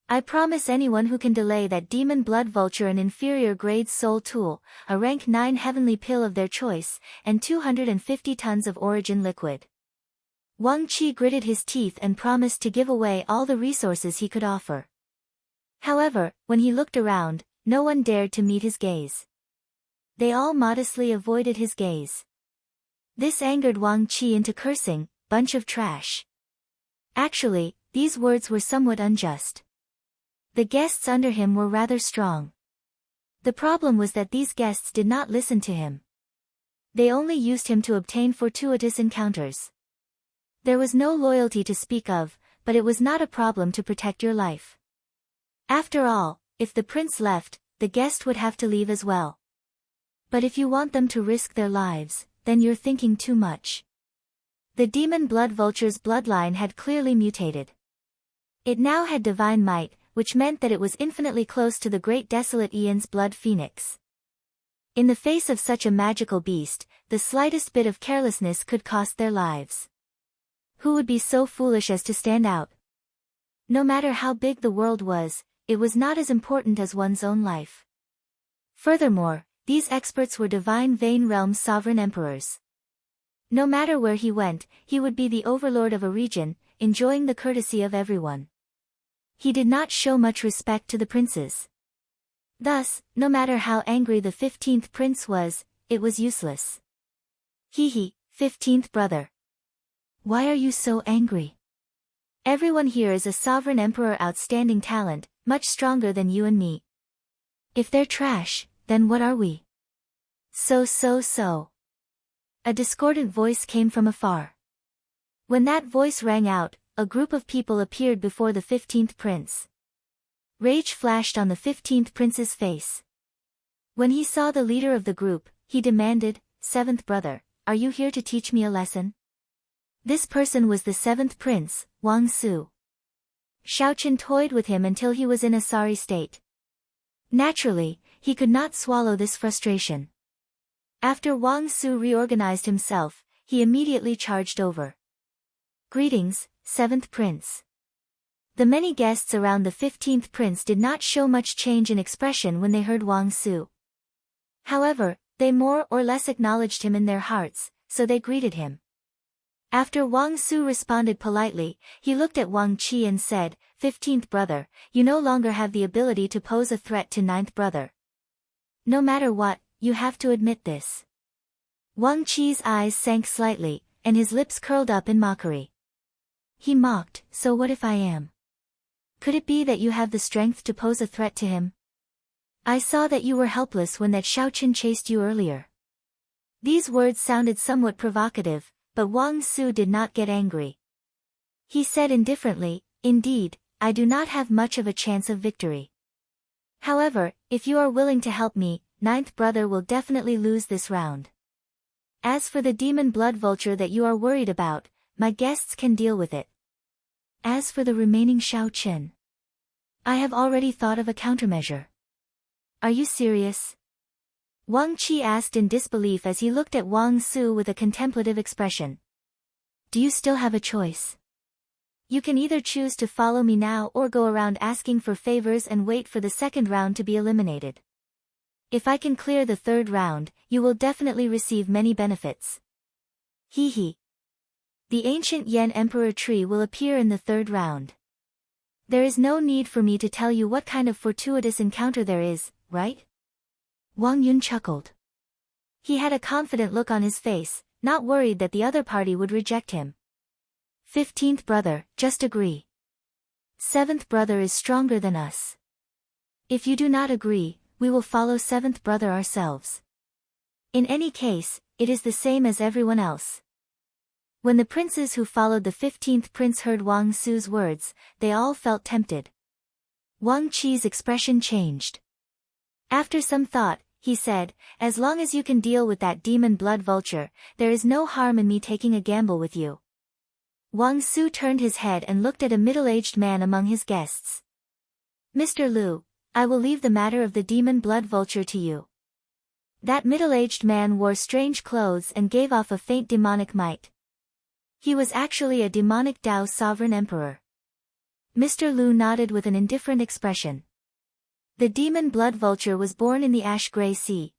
I promise anyone who can delay that demon blood vulture an inferior grade soul tool, a rank 9 heavenly pill of their choice, and 250 tons of origin liquid. Wang Qi gritted his teeth and promised to give away all the resources he could offer. However, when he looked around, no one dared to meet his gaze. They all modestly avoided his gaze. This angered Wang Qi into cursing, bunch of trash. Actually, these words were somewhat unjust. The guests under him were rather strong. The problem was that these guests did not listen to him. They only used him to obtain fortuitous encounters. There was no loyalty to speak of, but it was not a problem to protect your life. After all, if the prince left, the guest would have to leave as well. But if you want them to risk their lives, then you're thinking too much. The demon blood vulture's bloodline had clearly mutated. It now had divine might, which meant that it was infinitely close to the great desolate Ian's blood phoenix. In the face of such a magical beast, the slightest bit of carelessness could cost their lives. Who would be so foolish as to stand out? No matter how big the world was, it was not as important as one's own life. Furthermore, these experts were divine Vane Realm's sovereign emperors. No matter where he went, he would be the overlord of a region, enjoying the courtesy of everyone. He did not show much respect to the princes. Thus, no matter how angry the 15th prince was, it was useless. Hee, 15th brother. Why are you so angry? Everyone here is a sovereign emperor, outstanding talent, much stronger than you and me. If they're trash, then what are we? So. A discordant voice came from afar. When that voice rang out, a group of people appeared before the 15th prince. Rage flashed on the 15th prince's face. When he saw the leader of the group, he demanded, 7th brother, are you here to teach me a lesson? This person was the 7th prince, Wang Su. Xiao Chen toyed with him until he was in a sorry state. Naturally, he could not swallow this frustration. After Wang Su reorganized himself, he immediately charged over. Greetings, 7th prince. The many guests around the 15th prince did not show much change in expression when they heard Wang Su. However, they more or less acknowledged him in their hearts, so they greeted him. After Wang Su responded politely, he looked at Wang Qi and said, 15th brother, you no longer have the ability to pose a threat to 9th brother. No matter what, you have to admit this. Wang Qi's eyes sank slightly, and his lips curled up in mockery. He mocked, so what if I am? Could it be that you have the strength to pose a threat to him? I saw that you were helpless when that Xiao Chen chased you earlier. These words sounded somewhat provocative, but Wang Su did not get angry. He said indifferently, indeed, I do not have much of a chance of victory. However, if you are willing to help me, 9th brother will definitely lose this round. As for the demon blood vulture that you are worried about, my guests can deal with it. As for the remaining Xiao Chen, I have already thought of a countermeasure. Are you serious? Wang Qi asked in disbelief as he looked at Wang Su with a contemplative expression. Do you still have a choice? You can either choose to follow me now or go around asking for favors and wait for the second round to be eliminated. If I can clear the third round, you will definitely receive many benefits. Hee hee. The ancient Yen Emperor tree will appear in the third round. There is no need for me to tell you what kind of fortuitous encounter there is, right? Wang Yun chuckled. He had a confident look on his face, not worried that the other party would reject him. 15th brother, just agree. 7th brother is stronger than us. If you do not agree, we will follow 7th brother ourselves. In any case, it is the same as everyone else. When the princes who followed the 15th prince heard Wang Su's words, they all felt tempted. Wang Qi's expression changed. After some thought, he said, as long as you can deal with that demon blood vulture, there is no harm in me taking a gamble with you. Wang Su turned his head and looked at a middle-aged man among his guests. Mr. Liu, I will leave the matter of the demon blood vulture to you. That middle-aged man wore strange clothes and gave off a faint demonic might. He was actually a demonic Tao sovereign emperor. Mr. Liu nodded with an indifferent expression. The demon blood vulture was born in the ash-gray sea.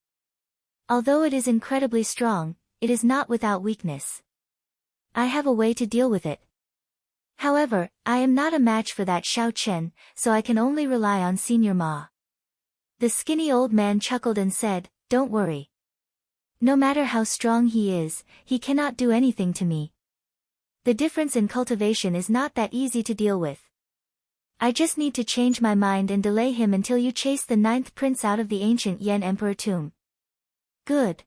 Although it is incredibly strong, it is not without weakness. I have a way to deal with it. However, I am not a match for that Xiao Chen, so I can only rely on Senior Ma. The skinny old man chuckled and said, don't worry. No matter how strong he is, he cannot do anything to me. The difference in cultivation is not that easy to deal with. I just need to change my mind and delay him until you chase the 9th prince out of the ancient Yen Emperor tomb. Good.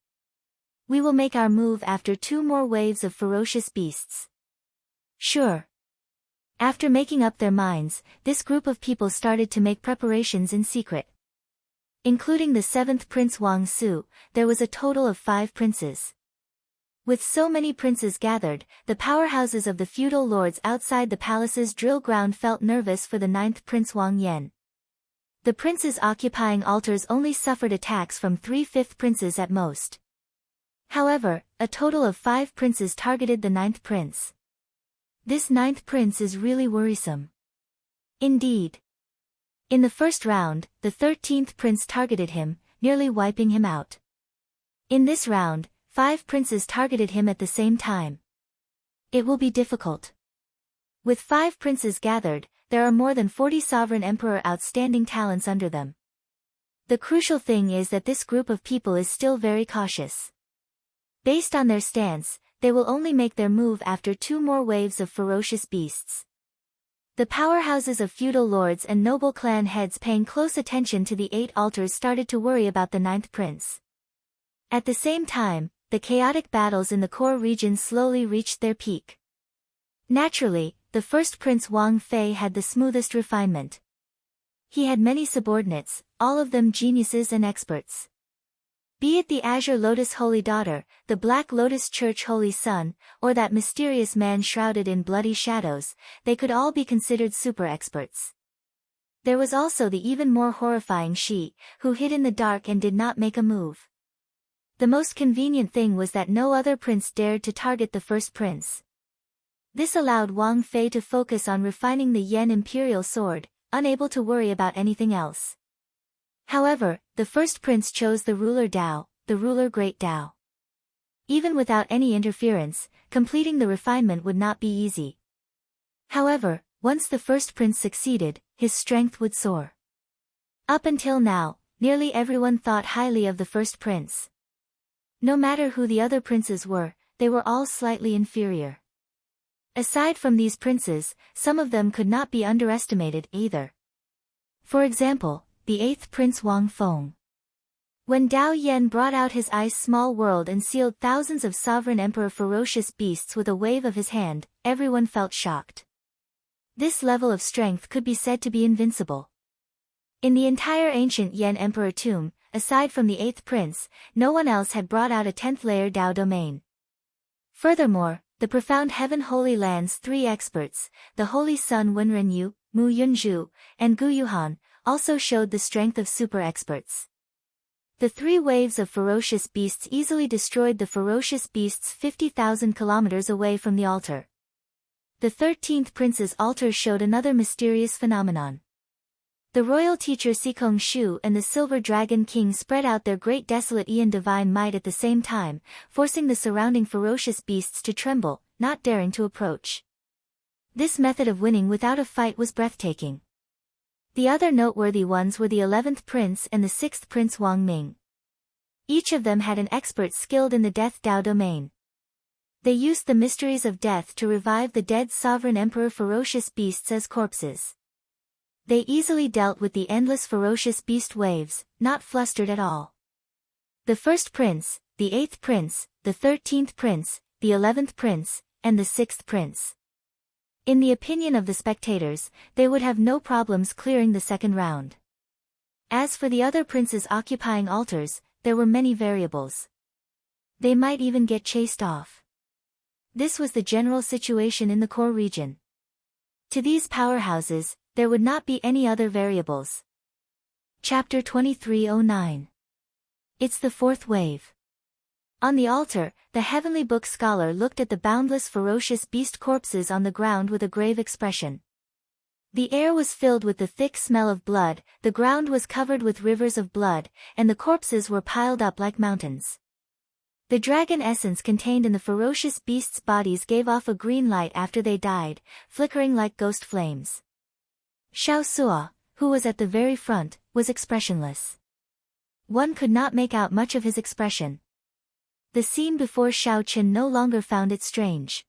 We will make our move after 2 more waves of ferocious beasts. Sure. After making up their minds, this group of people started to make preparations in secret. Including the 7th prince Wang Su, there was a total of 5 princes. With so many princes gathered, the powerhouses of the feudal lords outside the palace's drill ground felt nervous for the 9th prince Wang Yan. The princes occupying altars only suffered attacks from 3/5 princes at most. However, a total of 5 princes targeted the 9th prince. This 9th prince is really worrisome. Indeed. In the first round, the 13th prince targeted him, nearly wiping him out. In this round, 5 princes targeted him at the same time. It will be difficult. With 5 princes gathered, there are more than 40 sovereign emperor outstanding talents under them. The crucial thing is that this group of people is still very cautious. Based on their stance, they will only make their move after 2 more waves of ferocious beasts. The powerhouses of feudal lords and noble clan heads paying close attention to the 8 altars started to worry about the 9th prince. At the same time, the chaotic battles in the core region slowly reached their peak. Naturally, the first prince Wang Fei had the smoothest refinement. He had many subordinates, all of them geniuses and experts. Be it the Azure Lotus Holy Daughter, the Black Lotus Church Holy Son, or that mysterious man shrouded in bloody shadows, they could all be considered super experts. There was also the even more horrifying Shi, who hid in the dark and did not make a move. The most convenient thing was that no other prince dared to target the first prince. This allowed Wang Fei to focus on refining the Yen Imperial Sword, unable to worry about anything else. However, the first prince chose the ruler Dao, the ruler Great Dao. Even without any interference, completing the refinement would not be easy. However, once the first prince succeeded, his strength would soar. Up until now, nearly everyone thought highly of the first prince. No matter who the other princes were, they were all slightly inferior. Aside from these princes, some of them could not be underestimated either. For example, the 8th prince Wang Feng. When Dao Yan brought out his ice small world and sealed thousands of sovereign emperor ferocious beasts with a wave of his hand, everyone felt shocked. This level of strength could be said to be invincible. In the entire ancient Yen emperor tomb, aside from the 8th prince, no one else had brought out a 10th layer Dao domain. Furthermore, the profound Heaven Holy Land's 3 experts, the Holy Sun Wenren Yu, Mu Yunzhu, and Gu Yuhan, also showed the strength of super experts. The 3 waves of ferocious beasts easily destroyed the ferocious beasts 50,000 kilometers away from the altar. The 13th prince's altar showed another mysterious phenomenon. The royal teacher Sikong Shu and the Silver Dragon King spread out their great desolate Aeon divine might at the same time, forcing the surrounding ferocious beasts to tremble, not daring to approach. This method of winning without a fight was breathtaking. The other noteworthy ones were the 11th prince and the 6th prince Wang Ming. Each of them had an expert skilled in the Death Dao domain. They used the mysteries of death to revive the dead sovereign emperor ferocious beasts as corpses. They easily dealt with the endless ferocious beast waves, not flustered at all. The 1st prince, the 8th prince, the 13th prince, the 11th prince, and the 6th prince. In the opinion of the spectators, they would have no problems clearing the second round. As for the other princes occupying altars, there were many variables. They might even get chased off. This was the general situation in the core region. To these powerhouses, there would not be any other variables. Chapter 2309. It's the 4th wave. On the altar, the heavenly book scholar looked at the boundless ferocious beast corpses on the ground with a grave expression. The air was filled with the thick smell of blood, the ground was covered with rivers of blood, and the corpses were piled up like mountains. The dragon essence contained in the ferocious beasts' bodies gave off a green light after they died, flickering like ghost flames. Xiao Suo, who was at the very front, was expressionless. One could not make out much of his expression. The scene before Xiao Qin no longer found it strange.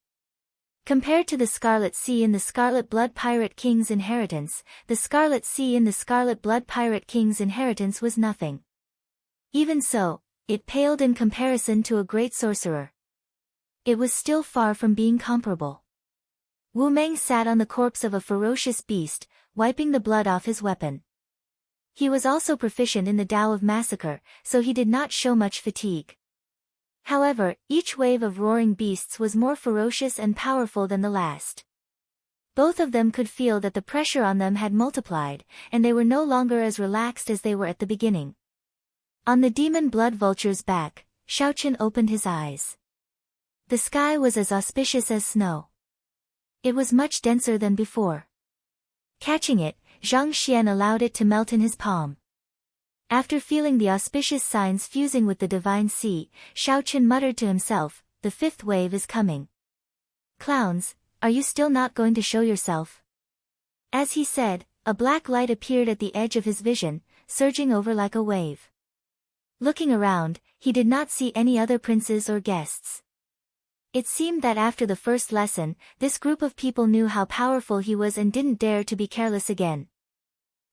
Compared to the Scarlet Sea in the Scarlet Blood Pirate King's inheritance, the Scarlet Sea in the Scarlet Blood Pirate King's inheritance was nothing. Even so, it paled in comparison to a great sorcerer. It was still far from being comparable. Wu Meng sat on the corpse of a ferocious beast, wiping the blood off his weapon. He was also proficient in the Tao of Massacre, so he did not show much fatigue. However, each wave of roaring beasts was more ferocious and powerful than the last. Both of them could feel that the pressure on them had multiplied, and they were no longer as relaxed as they were at the beginning. On the demon blood vulture's back, Xiaoqin opened his eyes. The sky was as auspicious as snow. It was much denser than before. Catching it, Zhang Xian allowed it to melt in his palm. After feeling the auspicious signs fusing with the divine sea, Xiaoqin muttered to himself, "The 5th wave is coming. Clowns, are you still not going to show yourself?" As he said, a black light appeared at the edge of his vision, surging over like a wave. Looking around, he did not see any other princes or guests. It seemed that after the first lesson, this group of people knew how powerful he was and didn't dare to be careless again.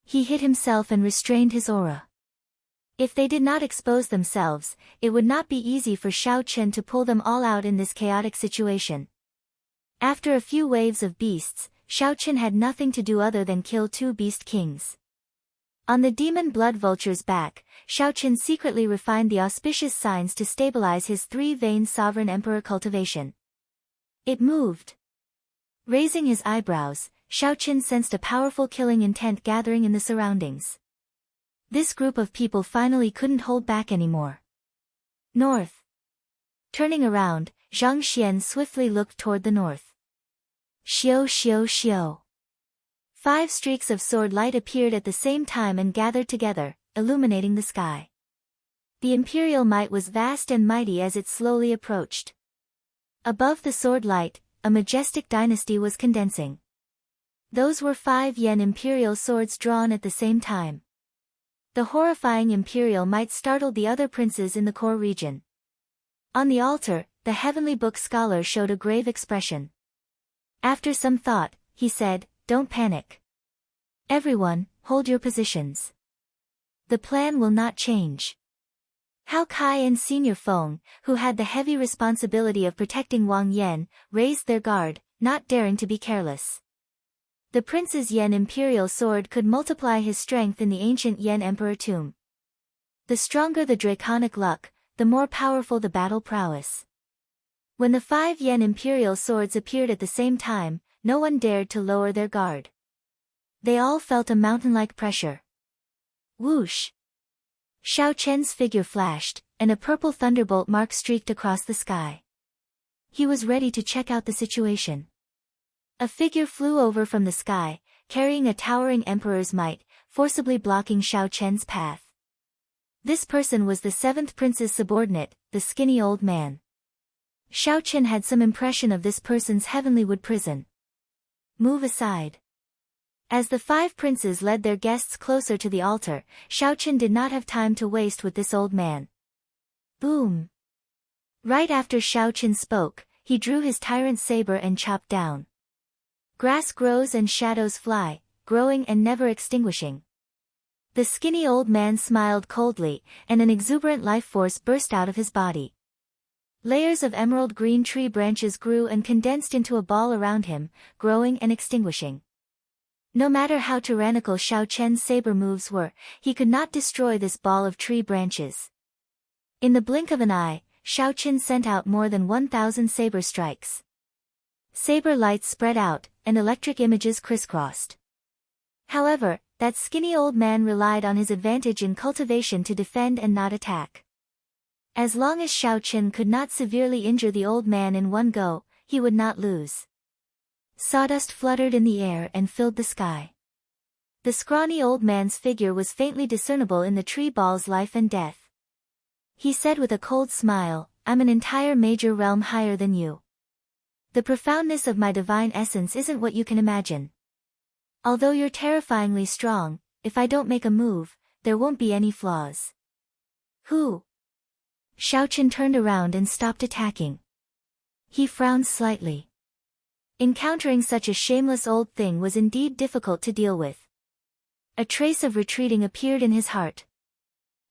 He hid himself and restrained his aura. If they did not expose themselves, it would not be easy for Xiao Chen to pull them all out in this chaotic situation. After a few waves of beasts, Xiao Chen had nothing to do other than kill 2 beast kings. On the demon blood vulture's back, Xiao Chen secretly refined the auspicious signs to stabilize his 3-vein sovereign emperor cultivation. It moved. Raising his eyebrows, Xiao Chen sensed a powerful killing intent gathering in the surroundings. This group of people finally couldn't hold back anymore. North. Turning around, Zhang Xian swiftly looked toward the north. Xiao xiao xiao. 5 streaks of sword light appeared at the same time and gathered together, illuminating the sky. The imperial might was vast and mighty as it slowly approached. Above the sword light, a majestic dynasty was condensing. Those were 5 yen imperial swords drawn at the same time. The horrifying imperial might startled the other princes in the core region. On the altar, the heavenly book scholar showed a grave expression. After some thought, he said, "Don't panic. Everyone, hold your positions. The plan will not change." Hao Kai and Senior Feng, who had the heavy responsibility of protecting Wang Yan, raised their guard, not daring to be careless. The prince's Yen imperial sword could multiply his strength in the ancient Yen emperor tomb. The stronger the draconic luck, the more powerful the battle prowess. When the 5 Yen imperial swords appeared at the same time, no one dared to lower their guard. They all felt a mountain-like pressure. Whoosh! Xiao Chen's figure flashed, and a purple thunderbolt mark streaked across the sky. He was ready to check out the situation. A figure flew over from the sky, carrying a towering emperor's might, forcibly blocking Xiao Chen's path. This person was the 7th prince's subordinate, the skinny old man. Xiao Chen had some impression of this person's heavenly-wood prison. Move aside. As the 5 princes led their guests closer to the altar, Xiao Chen did not have time to waste with this old man. Boom! Right after Xiao Chen spoke, he drew his tyrant saber and chopped down. Grass grows and shadows fly, growing and never extinguishing. The skinny old man smiled coldly, and an exuberant life force burst out of his body. Layers of emerald green tree branches grew and condensed into a ball around him, growing and extinguishing. No matter how tyrannical Xiao Chen's saber moves were, he could not destroy this ball of tree branches. In the blink of an eye, Xiao Chen sent out more than 1,000 saber strikes. Saber lights spread out, and electric images crisscrossed. However, that skinny old man relied on his advantage in cultivation to defend and not attack. As long as Xiao Chen could not severely injure the old man in one go, he would not lose. Sawdust fluttered in the air and filled the sky. The scrawny old man's figure was faintly discernible in the tree ball's life and death. He said with a cold smile, "I'm an entire major realm higher than you. The profoundness of my divine essence isn't what you can imagine. Although you're terrifyingly strong, if I don't make a move, there won't be any flaws." Who? Xiao Chen turned around and stopped attacking. He frowned slightly. Encountering such a shameless old thing was indeed difficult to deal with. A trace of retreating appeared in his heart.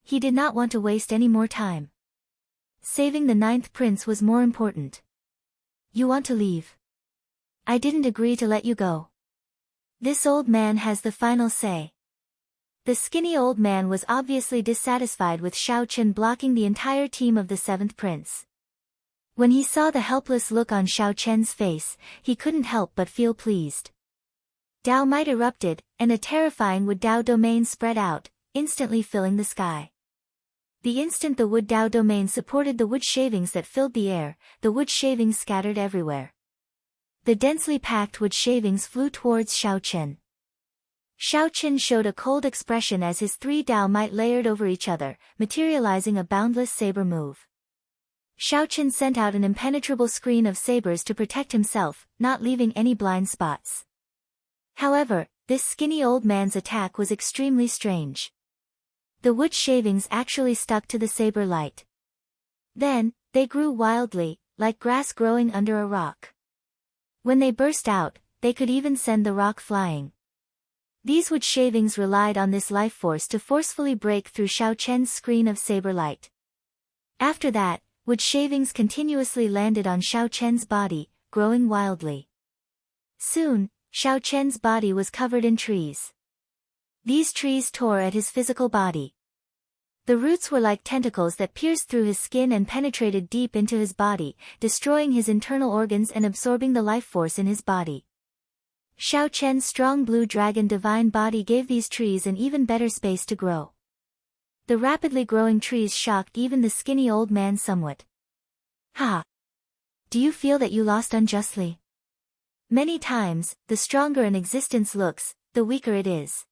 He did not want to waste any more time. Saving the 9th prince was more important. "You want to leave? I didn't agree to let you go. This old man has the final say." The skinny old man was obviously dissatisfied with Xiao Chen blocking the entire team of the 7th prince. When he saw the helpless look on Xiao Chen's face, he couldn't help but feel pleased. Dao Might erupted, and a terrifying Wood Dao domain spread out, instantly filling the sky. The instant the Wood Dao domain supported the wood shavings that filled the air, the wood shavings scattered everywhere. The densely packed wood shavings flew towards Xiao Chen. Xiao Chen showed a cold expression as his 3 Dao Might layered over each other, materializing a boundless saber move. Xiao Chen sent out an impenetrable screen of sabers to protect himself, not leaving any blind spots. However, this skinny old man's attack was extremely strange. The wood shavings actually stuck to the saber light. Then, they grew wildly, like grass growing under a rock. When they burst out, they could even send the rock flying. These wood shavings relied on this life force to forcefully break through Xiao Chen's screen of saber light. After that, wood shavings continuously landed on Xiao Chen's body, growing wildly. Soon, Xiao Chen's body was covered in trees. These trees tore at his physical body. The roots were like tentacles that pierced through his skin and penetrated deep into his body, destroying his internal organs and absorbing the life force in his body. Xiao Chen's strong blue dragon divine body gave these trees an even better space to grow. The rapidly growing trees shocked even the skinny old man somewhat. "Ha! Do you feel that you lost unjustly? Many times, the stronger an existence looks, the weaker it is.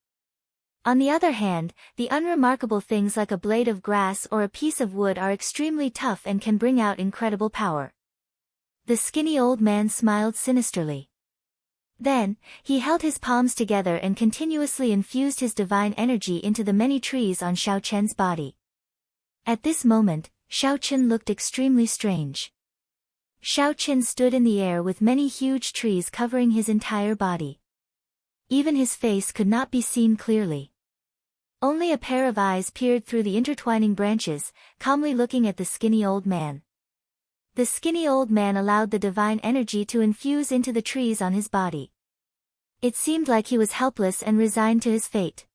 On the other hand, the unremarkable things like a blade of grass or a piece of wood are extremely tough and can bring out incredible power." The skinny old man smiled sinisterly. Then, he held his palms together and continuously infused his divine energy into the many trees on Xiao Chen's body. At this moment, Xiao Chen looked extremely strange. Xiao Chen stood in the air with many huge trees covering his entire body. Even his face could not be seen clearly. Only a pair of eyes peered through the intertwining branches, calmly looking at the skinny old man. The skinny old man allowed the divine energy to infuse into the trees on his body. It seemed like he was helpless and resigned to his fate.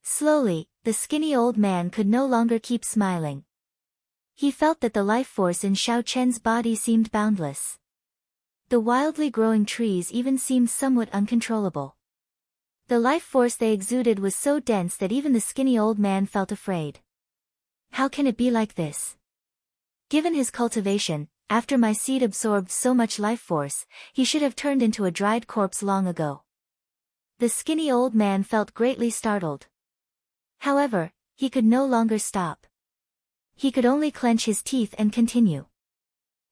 Slowly, the skinny old man could no longer keep smiling. He felt that the life force in Xiao Chen's body seemed boundless. The wildly growing trees even seemed somewhat uncontrollable. The life force they exuded was so dense that even the skinny old man felt afraid. How can it be like this? Given his cultivation, after my seed absorbed so much life force, he should have turned into a dried corpse long ago. The skinny old man felt greatly startled. However, he could no longer stop. He could only clench his teeth and continue.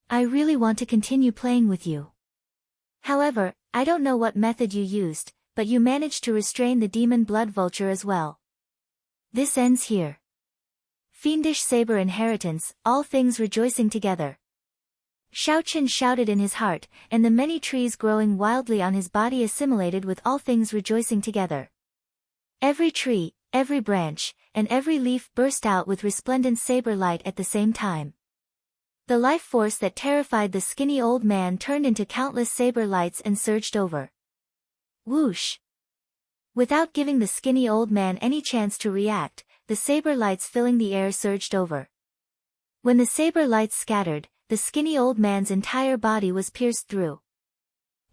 I really want to continue playing with you. However, I don't know what method you used, but you managed to restrain the demon blood vulture as well. This ends here. Fiendish saber inheritance, all things rejoicing together. Xiao Qin shouted in his heart, and the many trees growing wildly on his body assimilated with all things rejoicing together. Every tree, every branch, and every leaf burst out with resplendent saber light at the same time. The life force that terrified the skinny old man turned into countless saber lights and surged over. Whoosh! Without giving the skinny old man any chance to react, the saber lights filling the air surged over. When the saber lights scattered, the skinny old man's entire body was pierced through.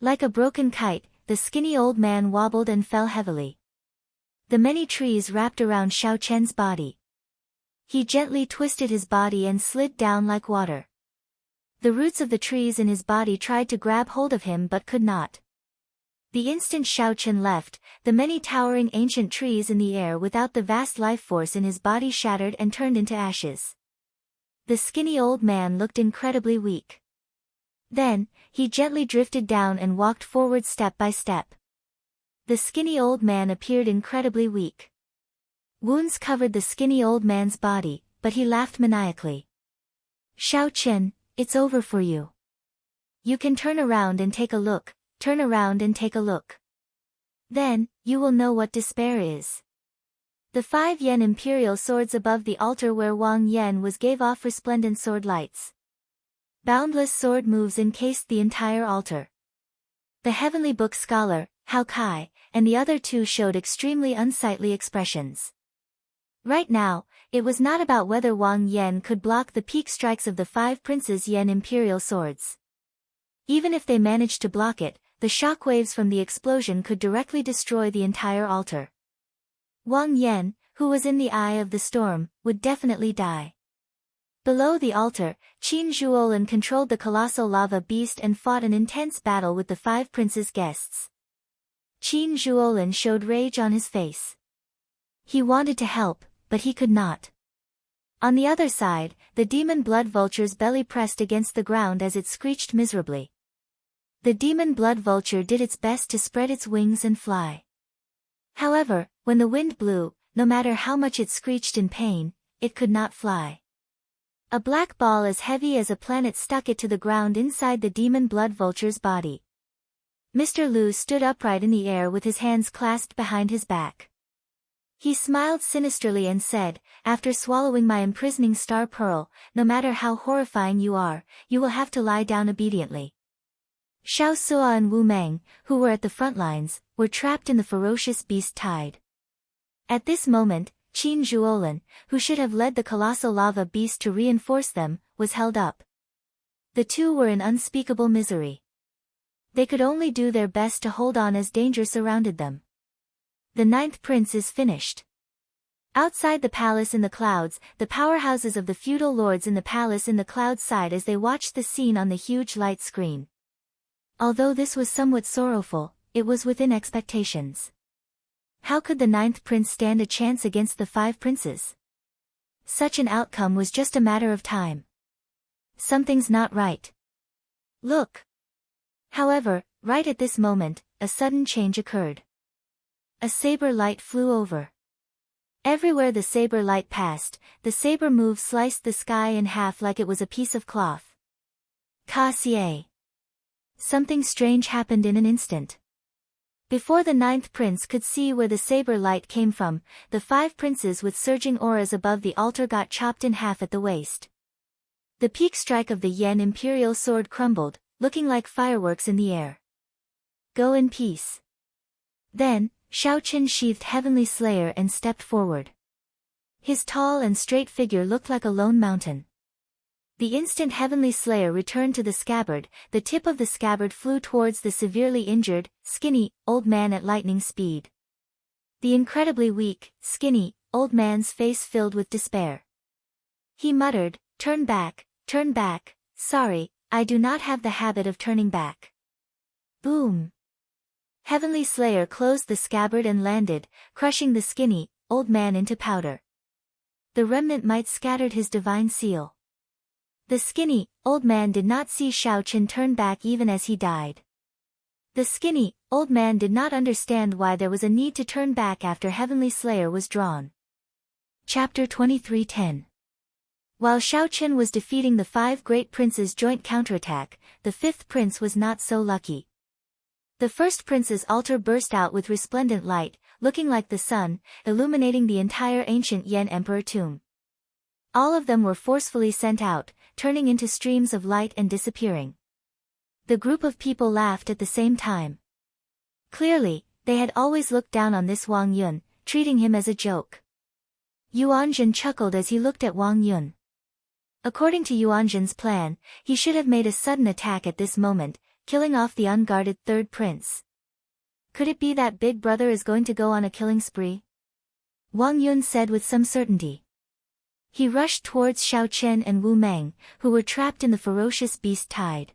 Like a broken kite, the skinny old man wobbled and fell heavily. The many trees wrapped around Xiao Chen's body. He gently twisted his body and slid down like water. The roots of the trees in his body tried to grab hold of him but could not. The instant Xiao Chen left, the many towering ancient trees in the air without the vast life force in his body shattered and turned into ashes. The skinny old man looked incredibly weak. Then, he gently drifted down and walked forward step by step. The skinny old man appeared incredibly weak. Wounds covered the skinny old man's body, but he laughed maniacally. Xiao Chen, it's over for you. You can turn around and take a look, turn around and take a look. Then, you will know what despair is. The 5 yen imperial swords above the altar where Wang Yan was gave off resplendent sword lights. Boundless sword moves encased the entire altar. The heavenly book scholar, Hao Kai, and the other two showed extremely unsightly expressions. Right now, it was not about whether Wang Yan could block the peak strikes of the 5 princes' yen imperial swords. Even if they managed to block it, the shockwaves from the explosion could directly destroy the entire altar. Wang Yan, who was in the eye of the storm, would definitely die. Below the altar, Qin Zhuolin controlled the colossal lava beast and fought an intense battle with the 5 princes' guests. Qin Zhuolin showed rage on his face. He wanted to help, but he could not. On the other side, the demon blood vulture's belly pressed against the ground as it screeched miserably. The demon blood vulture did its best to spread its wings and fly. However, when the wind blew, no matter how much it screeched in pain, it could not fly. A black ball as heavy as a planet stuck it to the ground inside the demon blood vulture's body. Mr. Lu stood upright in the air with his hands clasped behind his back. He smiled sinisterly and said, after swallowing my imprisoning star pearl, no matter how horrifying you are, you will have to lie down obediently. Xiao Sua and Wu Meng, who were at the front lines, were trapped in the ferocious beast tide. At this moment, Qin Zhuolin, who should have led the colossal lava beast to reinforce them, was held up. The two were in unspeakable misery. They could only do their best to hold on as danger surrounded them. The 9th prince is finished. Outside the palace in the clouds, the powerhouses of the feudal lords in the palace in the clouds sighed as they watched the scene on the huge light screen. Although this was somewhat sorrowful, it was within expectations. How could the 9th prince stand a chance against the 5 princes? Such an outcome was just a matter of time. Something's not right. Look! However, right at this moment, a sudden change occurred. A saber light flew over. Everywhere the saber light passed, the saber move sliced the sky in half like it was a piece of cloth. Ka-sie. Something strange happened in an instant. Before the 9th prince could see where the saber light came from, the 5 princes with surging auras above the altar got chopped in half at the waist. The peak strike of the yen imperial sword crumbled, looking like fireworks in the air. Go in peace. Then, Xiao Qin sheathed Heavenly Slayer and stepped forward. His tall and straight figure looked like a lone mountain. The instant Heavenly Slayer returned to the scabbard, the tip of the scabbard flew towards the severely injured, skinny, old man at lightning speed. The incredibly weak, skinny, old man's face filled with despair. He muttered, turn back, Sorry, I do not have the habit of turning back. Boom! Heavenly Slayer closed the scabbard and landed, crushing the skinny, old man into powder. The remnant might scattered his divine seal. The skinny, old man did not see Shao Chen turn back even as he died. The skinny, old man did not understand why there was a need to turn back after Heavenly Slayer was drawn. Chapter 23:10. While Shao Chen was defeating the 5 great princes' joint counterattack, the 5th prince was not so lucky. The first prince's altar burst out with resplendent light, looking like the sun, illuminating the entire ancient Yan Emperor tomb. All of them were forcefully sent out, turning into streams of light and disappearing. The group of people laughed at the same time. Clearly, they had always looked down on this Wang Yun, treating him as a joke. Yuanzhen chuckled as he looked at Wang Yun. According to Yuanzhen's plan, he should have made a sudden attack at this moment, killing off the unguarded 3rd prince. Could it be that Big Brother is going to go on a killing spree? Wang Yun said with some certainty. He rushed towards Shao Chen and Wu Meng, who were trapped in the ferocious beast tide.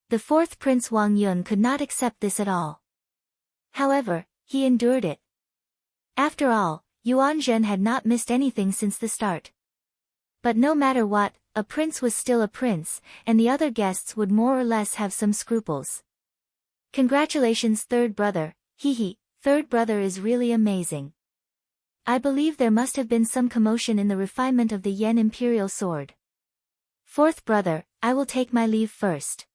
The 4th prince Wang Yun could not accept this at all. However, he endured it. After all, Yuanzhen had not missed anything since the start. But no matter what, a prince was still a prince, and the other guests would more or less have some scruples. Congratulations 3rd brother, hee, 3rd brother is really amazing. I believe there must have been some commotion in the refinement of the Yan Imperial sword. 4th brother, I will take my leave first.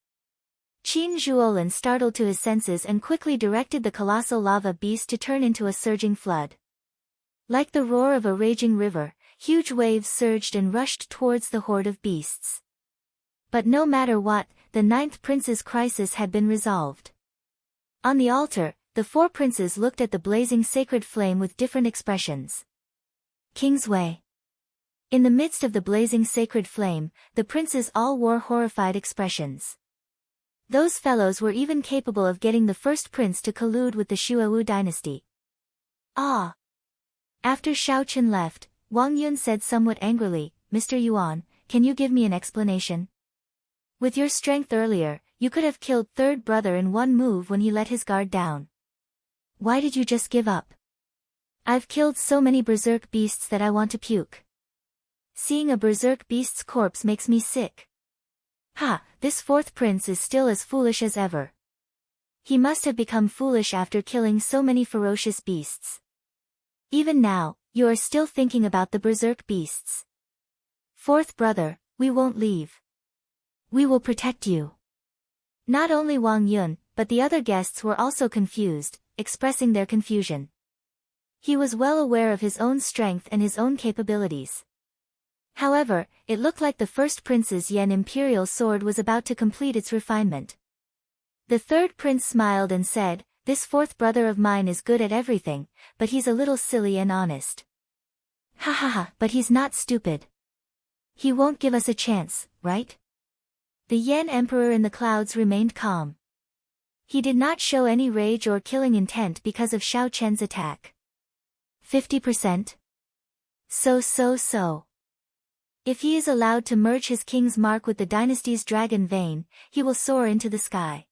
Qin Zhuolin startled to his senses and quickly directed the colossal lava beast to turn into a surging flood. Like the roar of a raging river, huge waves surged and rushed towards the horde of beasts. But no matter what, the 9th prince's crisis had been resolved. On the altar, the 4 princes looked at the blazing sacred flame with different expressions. King's Way. In the midst of the blazing sacred flame, the princes all wore horrified expressions. Those fellows were even capable of getting the 1st prince to collude with the Shuawu dynasty. Ah! After Shao Chen left, Wang Yun said somewhat angrily, Mr. Yuan, can you give me an explanation? With your strength earlier, you could have killed 3rd brother in one move when he let his guard down. Why did you just give up? I've killed so many berserk beasts that I want to puke. Seeing a berserk beast's corpse makes me sick. Ha, this 4th prince is still as foolish as ever. He must have become foolish after killing so many ferocious beasts. Even now, you are still thinking about the berserk beasts. 4th brother, we won't leave. We will protect you. Not only Wang Yun, but the other guests were also confused, expressing their confusion. He was well aware of his own strength and his own capabilities. However, it looked like the 1st prince's Yan Imperial sword was about to complete its refinement. The 3rd prince smiled and said, this 4th brother of mine is good at everything, but he's a little silly and honest. Ha ha ha, but he's not stupid. He won't give us a chance, right? The Yan Emperor in the clouds remained calm. He did not show any rage or killing intent because of Shao Chen's attack. 50%? So. If he is allowed to merge his king's mark with the dynasty's dragon vein, he will soar into the sky.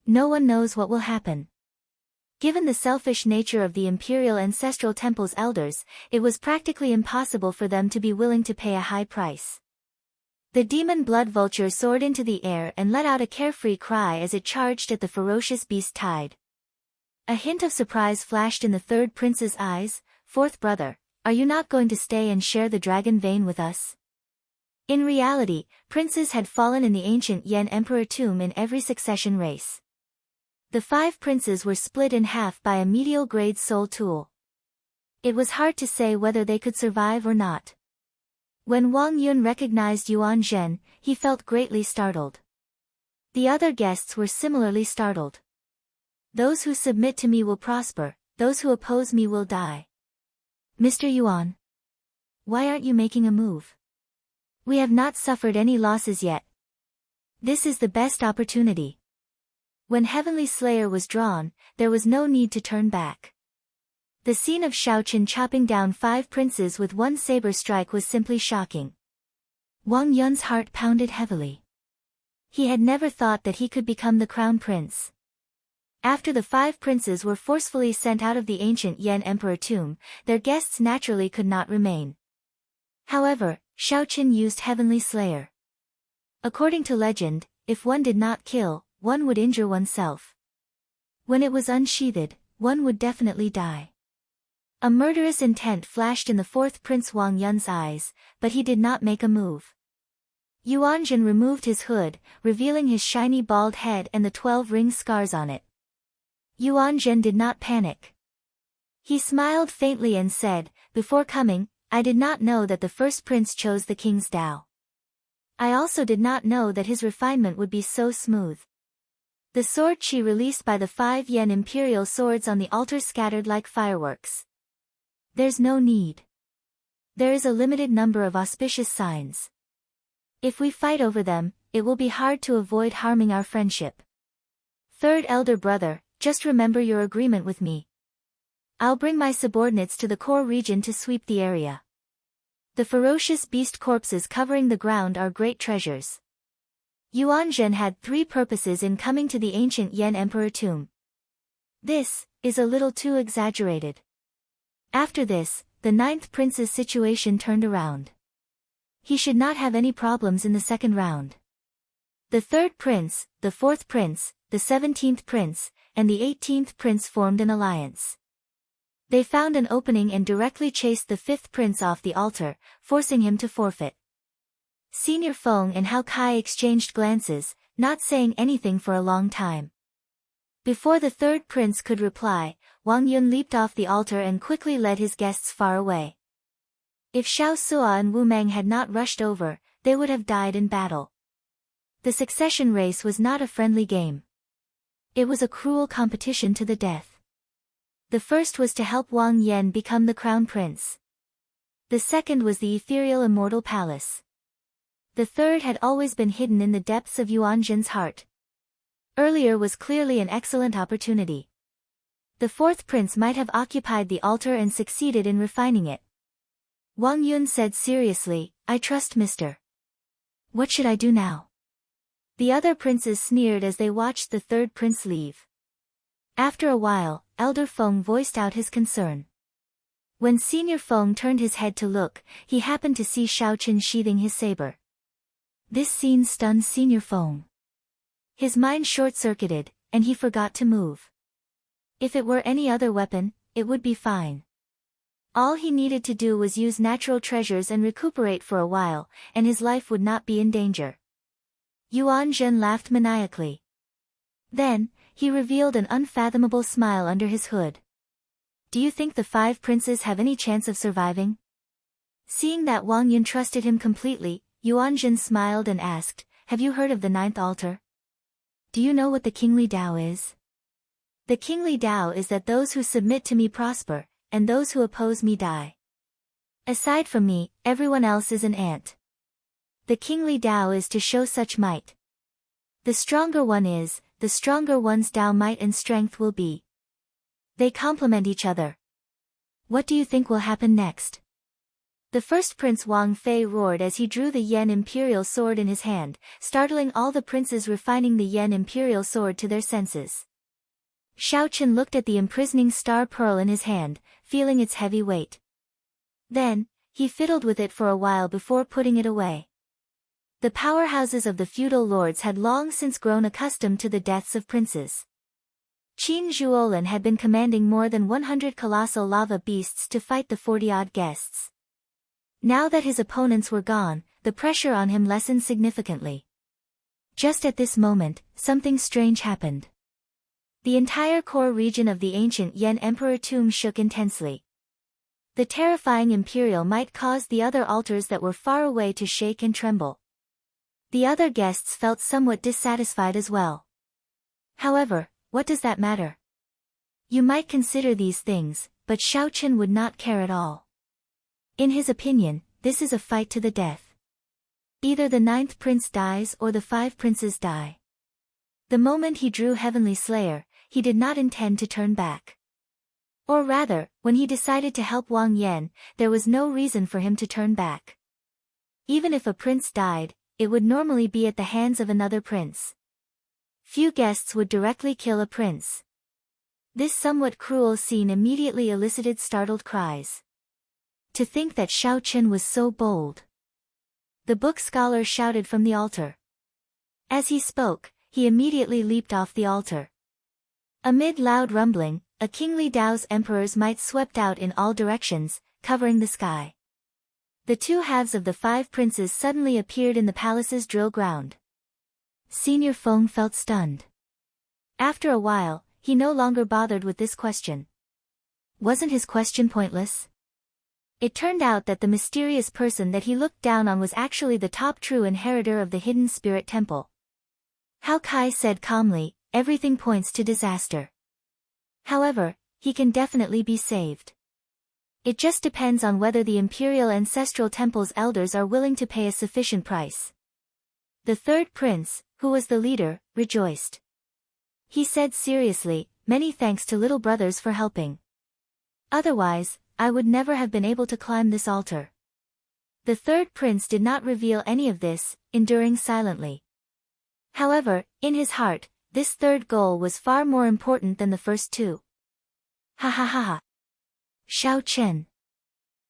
No one knows what will happen. Given the selfish nature of the Imperial Ancestral Temple's elders, it was practically impossible for them to be willing to pay a high price. The demon blood vulture soared into the air and let out a carefree cry as it charged at the ferocious beast tide. A hint of surprise flashed in the 3rd prince's eyes. 4th brother, are you not going to stay and share the dragon vein with us? In reality, princes had fallen in the ancient Yan Emperor tomb in every succession race. The 5 princes were split in half by a medial-grade soul tool. It was hard to say whether they could survive or not. When Wang Yun recognized Yuanzhen, he felt greatly startled. The other guests were similarly startled. Those who submit to me will prosper, those who oppose me will die. Mr. Yuan, why aren't you making a move? We have not suffered any losses yet. This is the best opportunity. When Heavenly Slayer was drawn, there was no need to turn back. The scene of Shao Chen chopping down 5 princes with one saber strike was simply shocking. Wang Yun's heart pounded heavily. He had never thought that he could become the crown prince. After the 5 princes were forcefully sent out of the ancient Yan Emperor tomb, their guests naturally could not remain. However, Shao Qin used Heavenly Slayer. According to legend, if one did not kill, one would injure oneself. When it was unsheathed, one would definitely die. A murderous intent flashed in the 4th Prince Wang Yun's eyes, but he did not make a move. Yuanjun removed his hood, revealing his shiny bald head and the 12 ring scars on it. Yuanjun did not panic. He smiled faintly and said, "Before coming, I did not know that the first prince chose the king's Tao. I also did not know that his refinement would be so smooth." The sword chi released by the 5 yen imperial swords on the altar scattered like fireworks. There's no need. There is a limited number of auspicious signs. If we fight over them, it will be hard to avoid harming our friendship. Third elder brother, just remember your agreement with me. I'll bring my subordinates to the core region to sweep the area. The ferocious beast corpses covering the ground are great treasures. Yuanzhen had 3 purposes in coming to the ancient Yan Emperor tomb. This is a little too exaggerated. After this, the 9th prince's situation turned around. He should not have any problems in the second round. The 3rd prince, the 4th prince, the 17th prince, and the 18th prince formed an alliance. They found an opening and directly chased the 5th prince off the altar, forcing him to forfeit. Senior Feng and Hao Kai exchanged glances, not saying anything for a long time. Before the 3rd prince could reply, Wang Yun leaped off the altar and quickly led his guests far away. If Xiao Sua and Wu Meng had not rushed over, they would have died in battle. The succession race was not a friendly game. It was a cruel competition to the death. The first was to help Wang Yan become the crown prince. The second was the ethereal Immortal Palace. The third had always been hidden in the depths of Yuanzhen's heart. Earlier was clearly an excellent opportunity. The 4th prince might have occupied the altar and succeeded in refining it. Wang Yun said seriously, "I trust Mr. What should I do now?" The other princes sneered as they watched the 3rd prince leave. After a while, Elder Feng voiced out his concern. When Senior Feng turned his head to look, he happened to see Shao Qin sheathing his saber. This scene stunned Senior Feng. His mind short-circuited, and he forgot to move. If it were any other weapon, it would be fine. All he needed to do was use natural treasures and recuperate for a while, and his life would not be in danger. Yuanzhen laughed maniacally. Then, he revealed an unfathomable smile under his hood. "Do you think the 5 princes have any chance of surviving?" Seeing that Wang Yun trusted him completely, Yuanzhen smiled and asked, "Have you heard of the 9th altar? Do you know what the kingly Tao is?" "The kingly Tao is that those who submit to me prosper, and those who oppose me die. Aside from me, everyone else is an ant. The kingly Tao is to show such might. The stronger one is, the stronger one's Tao might and strength will be. They complement each other. What do you think will happen next?" The 1st Prince Wang Fei roared as he drew the Yen Imperial Sword in his hand, startling all the princes refining the Yen Imperial Sword to their senses. Shao Qin looked at the imprisoning star pearl in his hand, feeling its heavy weight. Then, he fiddled with it for a while before putting it away. The powerhouses of the feudal lords had long since grown accustomed to the deaths of princes. Qin Zhuolin had been commanding more than 100 colossal lava beasts to fight the 40-odd guests. Now that his opponents were gone, the pressure on him lessened significantly. Just at this moment, something strange happened. The entire core region of the ancient Yan Emperor tomb shook intensely. The terrifying imperial might caused the other altars that were far away to shake and tremble. The other guests felt somewhat dissatisfied as well. However, what does that matter? You might consider these things, but Shao Qin would not care at all. In his opinion, this is a fight to the death. Either the 9th prince dies or the 5 princes die. The moment he drew Heavenly Slayer, he did not intend to turn back. Or rather, when he decided to help Wang Yan, there was no reason for him to turn back. Even if a prince died, it would normally be at the hands of another prince. Few guests would directly kill a prince. This somewhat cruel scene immediately elicited startled cries. To think that Shao Chen was so bold. The book scholar shouted from the altar. As he spoke, he immediately leaped off the altar. Amid loud rumbling, a kingly Dao's emperor's might swept out in all directions, covering the sky. The two halves of the 5 princes suddenly appeared in the palace's drill ground. Senior Feng felt stunned. After a while, he no longer bothered with this question. Wasn't his question pointless? It turned out that the mysterious person that he looked down on was actually the top true inheritor of the hidden spirit temple. Hao Kai said calmly, everything points to disaster. However, he can definitely be saved. It just depends on whether the Imperial Ancestral Temple's elders are willing to pay a sufficient price. The third prince, who was the leader, rejoiced. He said seriously, many thanks to little brothers for helping. Otherwise, I would never have been able to climb this altar. The third prince did not reveal any of this, enduring silently. However, in his heart, this third goal was far more important than the first two. Ha ha ha ha. Shao Chen.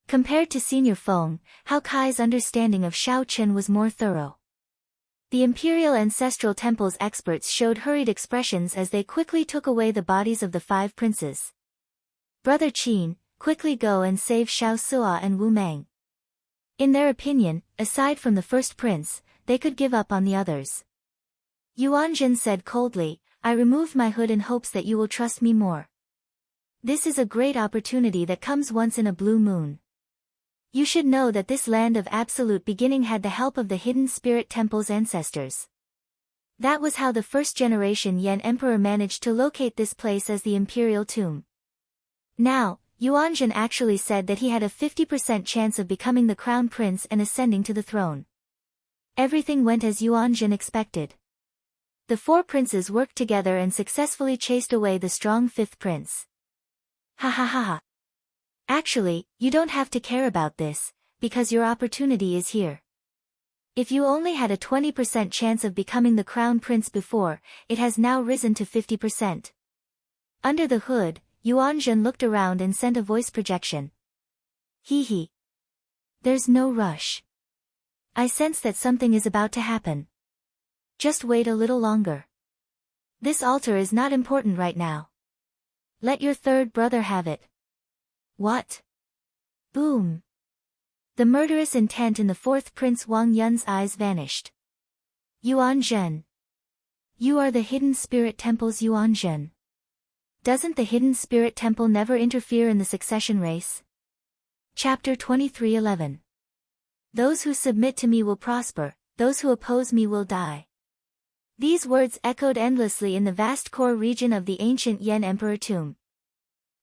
Compared to Senior Feng, Hao Kai's understanding of Shao Chen was more thorough. The Imperial Ancestral Temple's experts showed hurried expressions as they quickly took away the bodies of the 5 princes. Brother Qin, quickly go and save Xiao Sua and Wu Meng. In their opinion, aside from the first prince, they could give up on the others. Yuan Jin said coldly, I removed my hood in hopes that you will trust me more. This is a great opportunity that comes once in a blue moon. You should know that this land of absolute beginning had the help of the hidden spirit temple's ancestors. That was how the first generation Yan Emperor managed to locate this place as the imperial tomb. Now, Yuan Jin actually said that he had a 50% chance of becoming the crown prince and ascending to the throne. Everything went as Yuan Jin expected. The 4 princes worked together and successfully chased away the strong 5th prince. Ha ha ha ha. Actually, you don't have to care about this, because your opportunity is here. If you only had a 20% chance of becoming the crown prince before, it has now risen to 50%. Under the hood, Yuan Jin looked around and sent a voice projection. Hee hee. There's no rush. I sense that something is about to happen. Just wait a little longer. This altar is not important right now. Let your third brother have it. What? Boom. The murderous intent in the 4th Prince Wang Yun's eyes vanished. Yuan Zhen. You are the Hidden Spirit Temple's Yuan Zhen. Doesn't the Hidden Spirit Temple never interfere in the succession race? Chapter 23:11. Those who submit to me will prosper, those who oppose me will die. These words echoed endlessly in the vast core region of the ancient Yan Emperor tomb.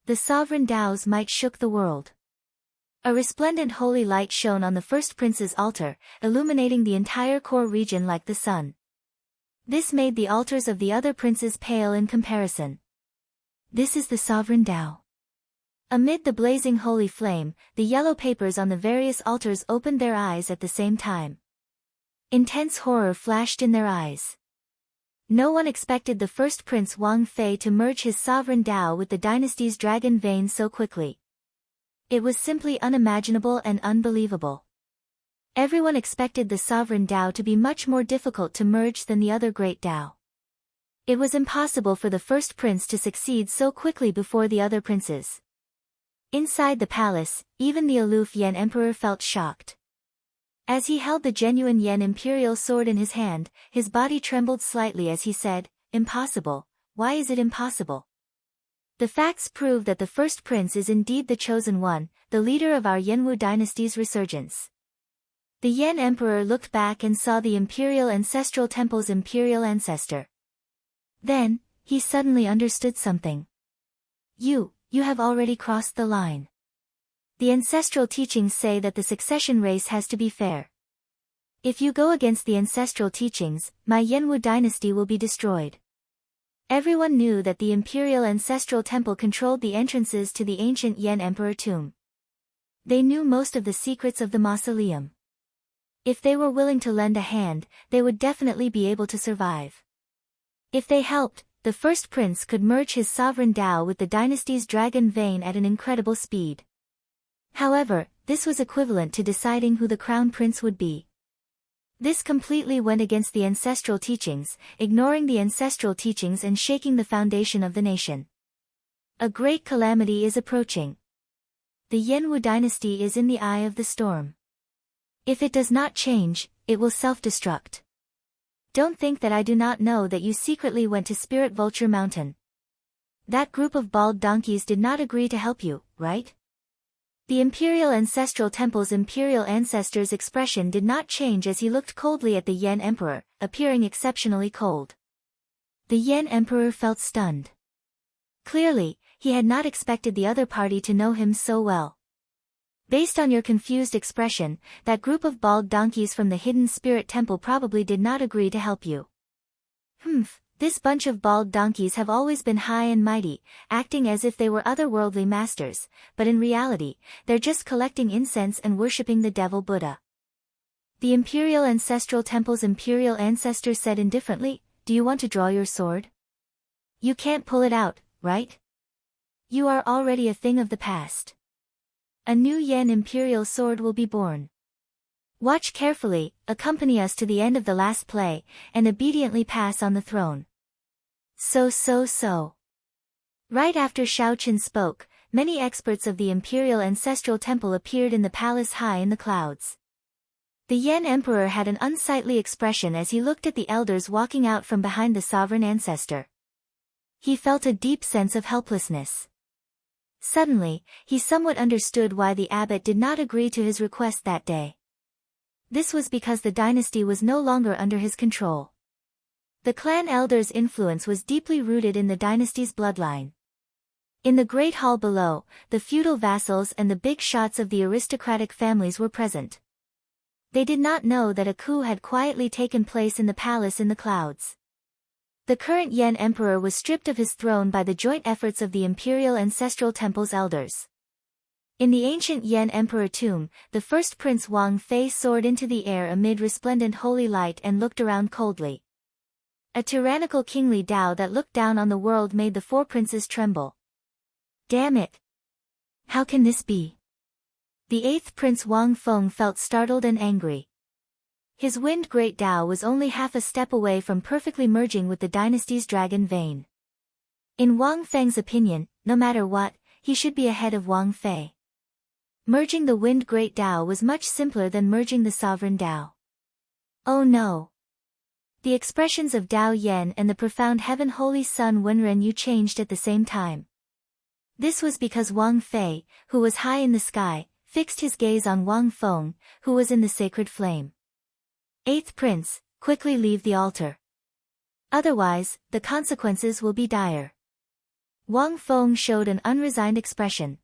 The sovereign Dao's might shook the world. A resplendent holy light shone on the first prince's altar, illuminating the entire core region like the sun. This made the altars of the other princes pale in comparison. This is the sovereign Dao. Amid the blazing holy flame, the yellow papers on the various altars opened their eyes at the same time. Intense horror flashed in their eyes. No one expected the first prince Wang Fei to merge his sovereign Dao with the dynasty's dragon vein so quickly. It was simply unimaginable and unbelievable. Everyone expected the sovereign Dao to be much more difficult to merge than the other great Dao. It was impossible for the first prince to succeed so quickly before the other princes. Inside the palace, even the aloof Yan Emperor felt shocked. As he held the genuine Yan imperial sword in his hand, his body trembled slightly as he said, "Impossible, why is it impossible?" The facts prove that the first prince is indeed the chosen one, the leader of our Yanwu dynasty's resurgence. The Yan Emperor looked back and saw the Imperial Ancestral Temple's imperial ancestor. Then, he suddenly understood something. You have already crossed the line. The ancestral teachings say that the succession race has to be fair. If you go against the ancestral teachings, my Yanwu dynasty will be destroyed. Everyone knew that the Imperial Ancestral Temple controlled the entrances to the ancient Yan Emperor tomb. They knew most of the secrets of the mausoleum. If they were willing to lend a hand, they would definitely be able to survive. If they helped, the first prince could merge his sovereign Tao with the dynasty's dragon vein at an incredible speed. However, this was equivalent to deciding who the crown prince would be. This completely went against the ancestral teachings, ignoring the ancestral teachings and shaking the foundation of the nation. A great calamity is approaching. The Yanwu dynasty is in the eye of the storm. If it does not change, it will self-destruct. Don't think that I do not know that you secretly went to Spirit Vulture Mountain. That group of bald donkeys did not agree to help you, right? The Imperial Ancestral Temple's Imperial Ancestor's expression did not change as he looked coldly at the Yen Emperor, appearing exceptionally cold. The Yen Emperor felt stunned. Clearly, he had not expected the other party to know him so well. Based on your confused expression, that group of bald donkeys from the Hidden Spirit Temple probably did not agree to help you. This bunch of bald donkeys have always been high and mighty, acting as if they were otherworldly masters, but in reality, they're just collecting incense and worshipping the devil Buddha. The Imperial Ancestral Temple's Imperial Ancestor said indifferently, "Do you want to draw your sword? You can't pull it out, right? You are already a thing of the past. A new Yen Imperial sword will be born. Watch carefully, accompany us to the end of the last play, and obediently pass on the throne." So. Right after Xiao Qin spoke, many experts of the Imperial Ancestral Temple appeared in the palace high in the clouds. The Yen Emperor had an unsightly expression as he looked at the elders walking out from behind the sovereign ancestor. He felt a deep sense of helplessness. Suddenly, he somewhat understood why the abbot did not agree to his request that day. This was because the dynasty was no longer under his control. The clan elder's influence was deeply rooted in the dynasty's bloodline. In the great hall below, the feudal vassals and the big shots of the aristocratic families were present. They did not know that a coup had quietly taken place in the palace in the clouds. The current Yen Emperor was stripped of his throne by the joint efforts of the Imperial Ancestral Temple's elders. In the ancient Yen Emperor tomb, the first Prince Wang Fei soared into the air amid resplendent holy light and looked around coldly. A tyrannical kingly Tao that looked down on the world made the four princes tremble. Damn it! How can this be? The eighth Prince Wang Feng felt startled and angry. His wind great Tao was only half a step away from perfectly merging with the dynasty's dragon vein. In Wang Feng's opinion, no matter what, he should be ahead of Wang Fei. Merging the wind great Tao was much simpler than merging the sovereign Tao. Oh no! The expressions of Tao Yen and the profound heaven holy sun Wenren Yu changed at the same time. This was because Wang Fei, who was high in the sky, fixed his gaze on Wang Feng, who was in the sacred flame. Eighth Prince, quickly leave the altar. Otherwise, the consequences will be dire. Wang Feng showed an unresigned expression.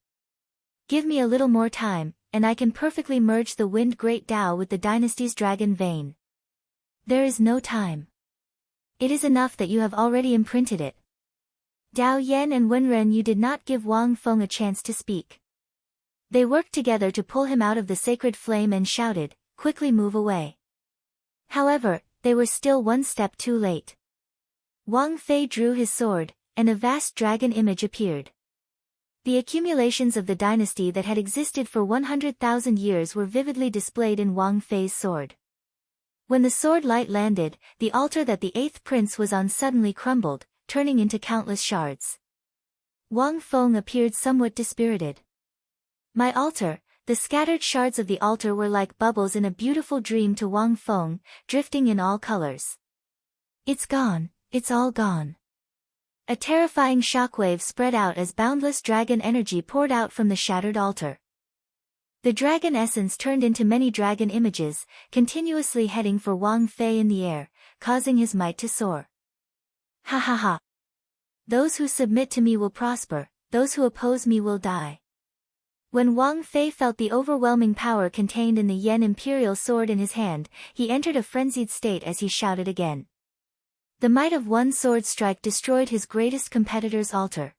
Give me a little more time, and I can perfectly merge the wind great Tao with the dynasty's dragon vein. There is no time. It is enough that you have already imprinted it. Tao Yen and Wenren Yu did not give Wang Feng a chance to speak. They worked together to pull him out of the sacred flame and shouted, "Quickly move away." However, they were still one step too late. Wang Fei drew his sword, and a vast dragon image appeared. The accumulations of the dynasty that had existed for 100,000 years were vividly displayed in Wang Fei's sword. When the sword light landed, the altar that the eighth prince was on suddenly crumbled, turning into countless shards. Wang Feng appeared somewhat dispirited. My altar, the scattered shards of the altar were like bubbles in a beautiful dream to Wang Feng, drifting in all colors. It's gone, it's all gone. A terrifying shockwave spread out as boundless dragon energy poured out from the shattered altar. The dragon essence turned into many dragon images, continuously heading for Wang Fei in the air, causing his might to soar. Ha ha ha. Those who submit to me will prosper, those who oppose me will die. When Wang Fei felt the overwhelming power contained in the Yen Imperial sword in his hand, he entered a frenzied state as he shouted again. The might of one sword strike destroyed his greatest competitor's altar.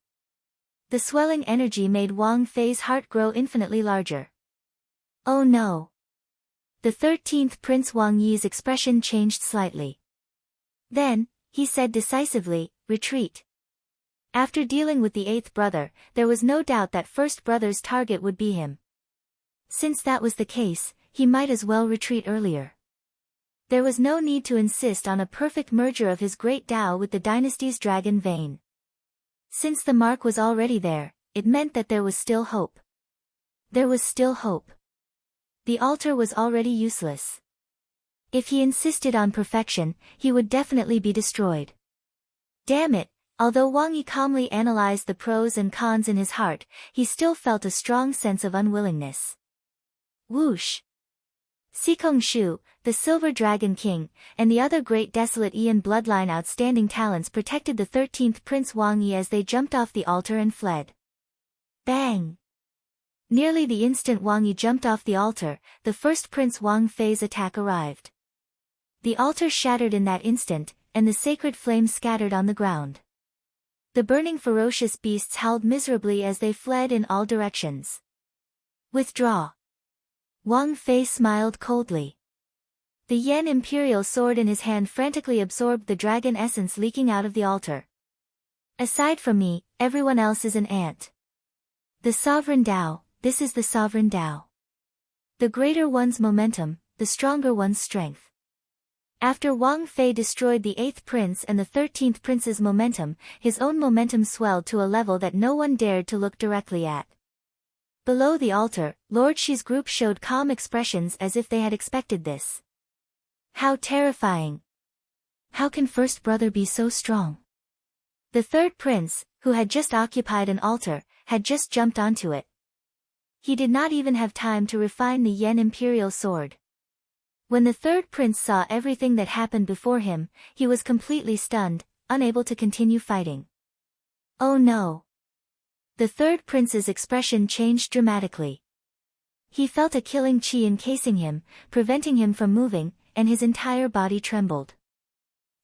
The swelling energy made Wang Fei's heart grow infinitely larger. Oh no! The 13th Prince Wang Yi's expression changed slightly. Then, he said decisively, retreat. After dealing with the 8th brother, there was no doubt that first brother's target would be him. Since that was the case, he might as well retreat earlier. There was no need to insist on a perfect merger of his great Tao with the dynasty's dragon vein. Since the mark was already there, it meant that there was still hope. There was still hope. The altar was already useless. If he insisted on perfection, he would definitely be destroyed. Damn it, although Wang Yi calmly analyzed the pros and cons in his heart, he still felt a strong sense of unwillingness. Whoosh! Sikong Shu, the Silver Dragon King, and the other great desolate Ian bloodline outstanding talents protected the 13th Prince Wang Yi as they jumped off the altar and fled. Bang! Nearly the instant Wang Yi jumped off the altar, the first Prince Wang Fei's attack arrived. The altar shattered in that instant, and the sacred flames scattered on the ground. The burning ferocious beasts howled miserably as they fled in all directions. Withdraw. Wang Fei smiled coldly. The Yen Imperial sword in his hand frantically absorbed the dragon essence leaking out of the altar. Aside from me, everyone else is an ant. The sovereign Tao, this is the sovereign Tao. The greater one's momentum, the stronger one's strength. After Wang Fei destroyed the 8th prince and the 13th prince's momentum, his own momentum swelled to a level that no one dared to look directly at. Below the altar, Lord Shi's group showed calm expressions as if they had expected this. How terrifying! How can first brother be so strong? The third prince, who had just occupied an altar, had just jumped onto it. He did not even have time to refine the Yen Imperial sword. When the third prince saw everything that happened before him, he was completely stunned, unable to continue fighting. Oh no! The third prince's expression changed dramatically. He felt a killing chi encasing him, preventing him from moving, and his entire body trembled.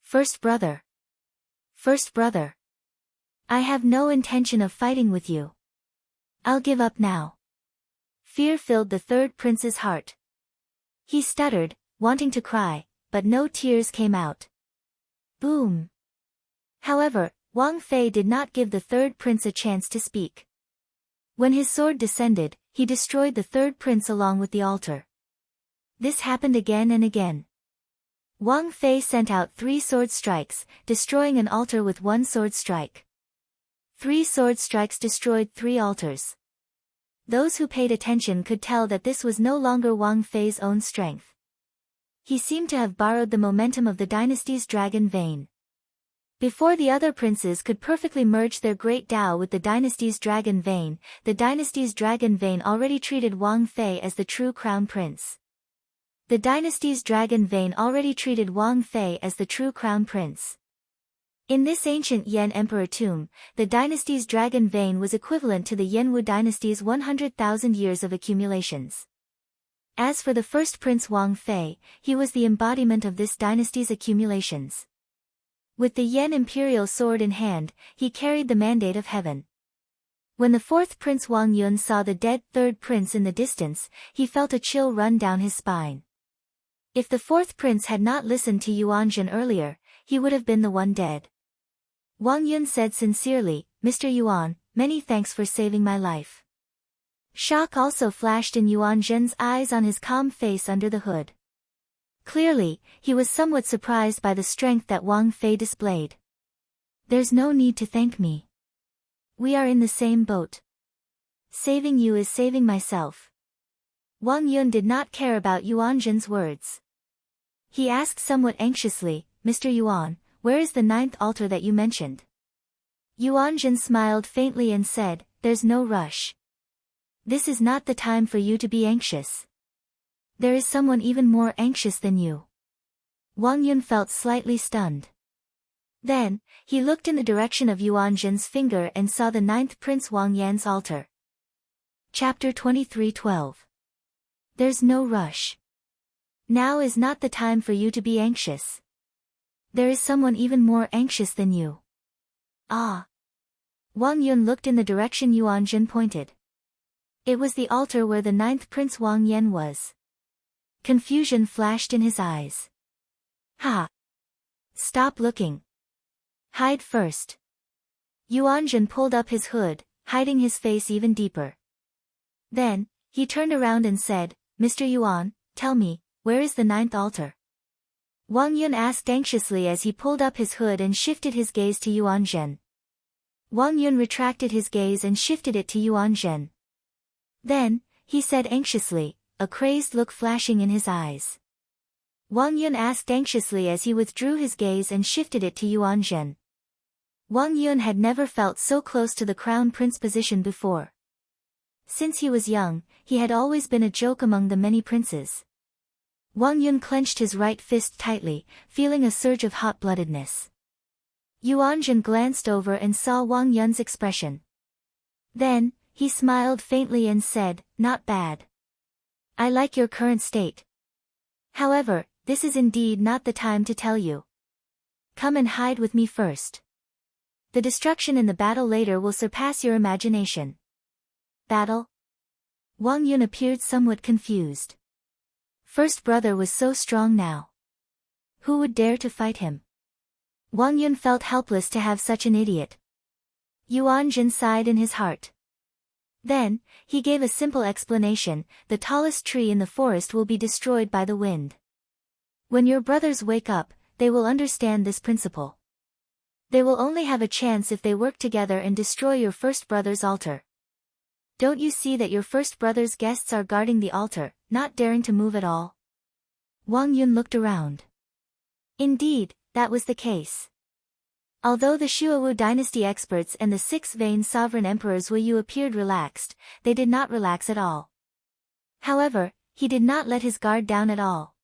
First brother! First brother! I have no intention of fighting with you. I'll give up now. Fear filled the third prince's heart. He stuttered, wanting to cry, but no tears came out. Boom! However, Wang Fei did not give the third prince a chance to speak. When his sword descended, he destroyed the third prince along with the altar. This happened again and again. Wang Fei sent out 3 sword strikes, destroying an altar with 1 sword strike. 3 sword strikes destroyed 3 altars. Those who paid attention could tell that this was no longer Wang Fei's own strength. He seemed to have borrowed the momentum of the dynasty's dragon vein. Before the other princes could perfectly merge their great Tao with the dynasty's dragon vein, the dynasty's dragon vein already treated Wang Fei as the true crown prince. The dynasty's dragon vein already treated Wang Fei as the true crown prince. In this ancient Yen emperor tomb, the dynasty's dragon vein was equivalent to the Yenwu dynasty's 100,000 years of accumulations. As for the first prince Wang Fei, he was the embodiment of this dynasty's accumulations. With the Yen imperial sword in hand, he carried the mandate of heaven. When the fourth prince Wang Yun saw the dead third prince in the distance, he felt a chill run down his spine. If the fourth prince had not listened to Yuanzhen earlier, he would have been the one dead. Wang Yun said sincerely, Mr. Yuan, many thanks for saving my life. Shock also flashed in Yuanzhen's eyes on his calm face under the hood. Clearly, he was somewhat surprised by the strength that Wang Fei displayed. There's no need to thank me. We are in the same boat. Saving you is saving myself. Wang Yun did not care about Yuanzhen's words. He asked somewhat anxiously, Mr. Yuan, where is the 9th altar that you mentioned? Yuanzhen smiled faintly and said, there's no rush. This is not the time for you to be anxious. There is someone even more anxious than you. Wang Yun felt slightly stunned. Then, he looked in the direction of Yuanzhen's finger and saw the 9th Prince Wang Yan's altar. Chapter 23:12. There's no rush. Now is not the time for you to be anxious. There is someone even more anxious than you. Ah. Wang Yun looked in the direction Yuanzhen pointed. It was the altar where the 9th Prince Wang Yan was. Confusion flashed in his eyes. Ha! Stop looking. Hide first. Yuanjun pulled up his hood, hiding his face even deeper. Then, he turned around and said, Mr. Yuan, tell me, where is the 9th altar? Wang Yun asked anxiously as he pulled up his hood and shifted his gaze to Yuanzhen. Wang Yun retracted his gaze and shifted it to Yuanzhen. Then, he said anxiously, a crazed look flashing in his eyes. Wang Yun asked anxiously as he withdrew his gaze and shifted it to Yuanzhen. Wang Yun had never felt so close to the crown prince position before. Since he was young, he had always been a joke among the many princes. Wang Yun clenched his right fist tightly, feeling a surge of hot-bloodedness. Yuanzhen glanced over and saw Wang Yun's expression. Then, he smiled faintly and said, not bad. I like your current state. However, this is indeed not the time to tell you. Come and hide with me first. The destruction in the battle later will surpass your imagination. Battle? Wang Yun appeared somewhat confused. First brother was so strong now. Who would dare to fight him? Wang Yun felt helpless to have such an idiot. Yuanzhen sighed in his heart. Then, he gave a simple explanation, the tallest tree in the forest will be destroyed by the wind. When your brothers wake up, they will understand this principle. They will only have a chance if they work together and destroy your first brother's altar. Don't you see that your first brother's guests are guarding the altar, not daring to move at all? Wang Yun looked around. Indeed, that was the case. Although the Shuowu dynasty experts and the 6 vain sovereign emperors Wu appeared relaxed, they did not relax at all. However, he did not let his guard down at all.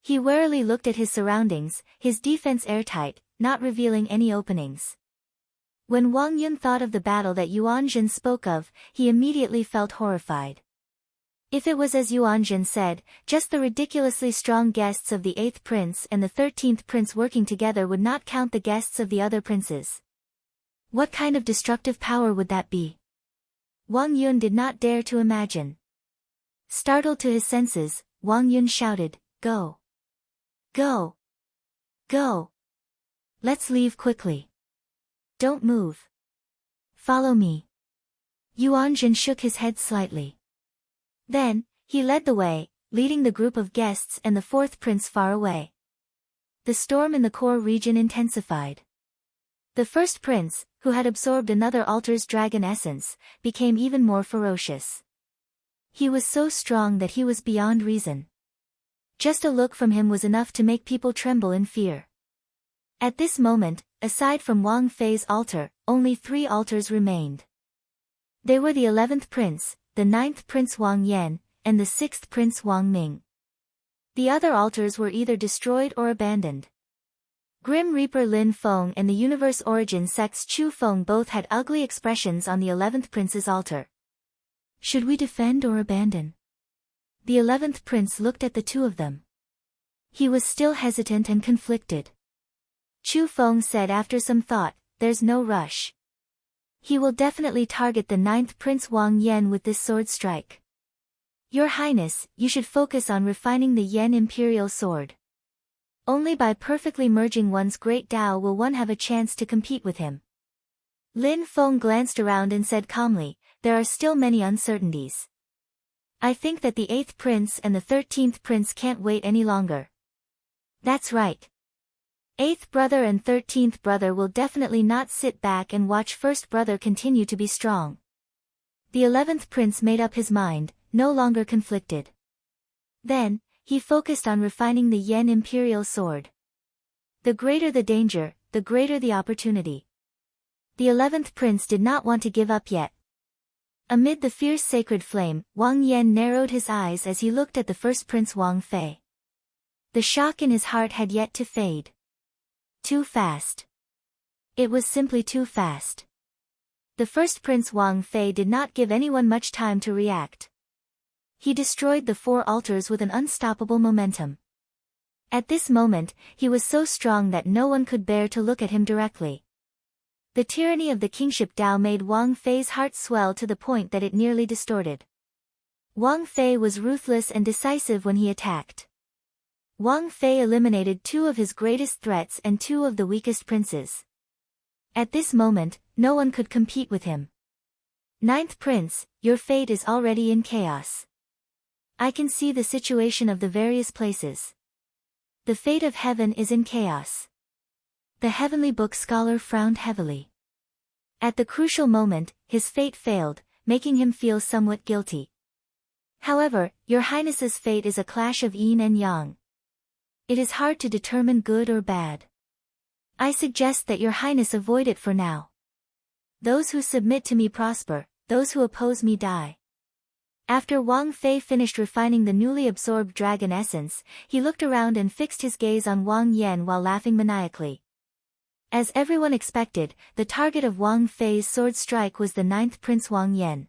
He warily looked at his surroundings, his defense airtight, not revealing any openings. When Wang Yun thought of the battle that Yuanzhen spoke of, he immediately felt horrified. If it was as Yuanzhen said, just the ridiculously strong guests of the 8th prince and the 13th prince working together would not count the guests of the other princes. What kind of destructive power would that be? Wang Yun did not dare to imagine. Startled to his senses, Wang Yun shouted, Go! Go! Go! Let's leave quickly. Don't move. Follow me. Yuanzhen shook his head slightly. Then, he led the way, leading the group of guests and the 4th prince far away. The storm in the core region intensified. The first prince, who had absorbed another altar's dragon essence, became even more ferocious. He was so strong that he was beyond reason. Just a look from him was enough to make people tremble in fear. At this moment, aside from Wang Fei's altar, only 3 altars remained. They were the 11th prince, the 9th prince Wang Yan, and the 6th prince Wang Ming. The other altars were either destroyed or abandoned. Grim Reaper Lin Feng and the Universe Origin sect's Chu Feng both had ugly expressions on the 11th prince's altar. Should we defend or abandon? The 11th prince looked at the two of them. He was still hesitant and conflicted. Chu Feng said after some thought, there's no rush. He will definitely target the 9th prince Wang Yan with this sword strike. Your Highness, you should focus on refining the Yan Imperial Sword. Only by perfectly merging one's great Tao will one have a chance to compete with him. Lin Feng glanced around and said calmly, there are still many uncertainties. I think that the 8th prince and the 13th prince can't wait any longer. That's right. 8th brother and 13th brother will definitely not sit back and watch first brother continue to be strong. The 11th prince made up his mind, no longer conflicted. Then, he focused on refining the Yan Imperial Sword. The greater the danger, the greater the opportunity. The 11th prince did not want to give up yet. Amid the fierce sacred flame, Wang Yan narrowed his eyes as he looked at the first prince Wang Fei. The shock in his heart had yet to fade. Too fast. It was simply too fast. The first prince Wang Fei did not give anyone much time to react. He destroyed the 4 altars with an unstoppable momentum. At this moment, he was so strong that no one could bear to look at him directly. The tyranny of the kingship Tao made Wang Fei's heart swell to the point that it nearly distorted. Wang Fei was ruthless and decisive when he attacked. Wang Fei eliminated 2 of his greatest threats and 2 of the weakest princes. At this moment, no one could compete with him. Ninth Prince, your fate is already in chaos. I can see the situation of the various places. The fate of heaven is in chaos. The heavenly book scholar frowned heavily. At the crucial moment, his fate failed, making him feel somewhat guilty. However, your highness's fate is a clash of yin and yang. It is hard to determine good or bad. I suggest that your highness avoid it for now. Those who submit to me prosper, those who oppose me die. After Wang Fei finished refining the newly absorbed dragon essence, he looked around and fixed his gaze on Wang Yan while laughing maniacally. As everyone expected, the target of Wang Fei's sword strike was the 9th Prince Wang Yan.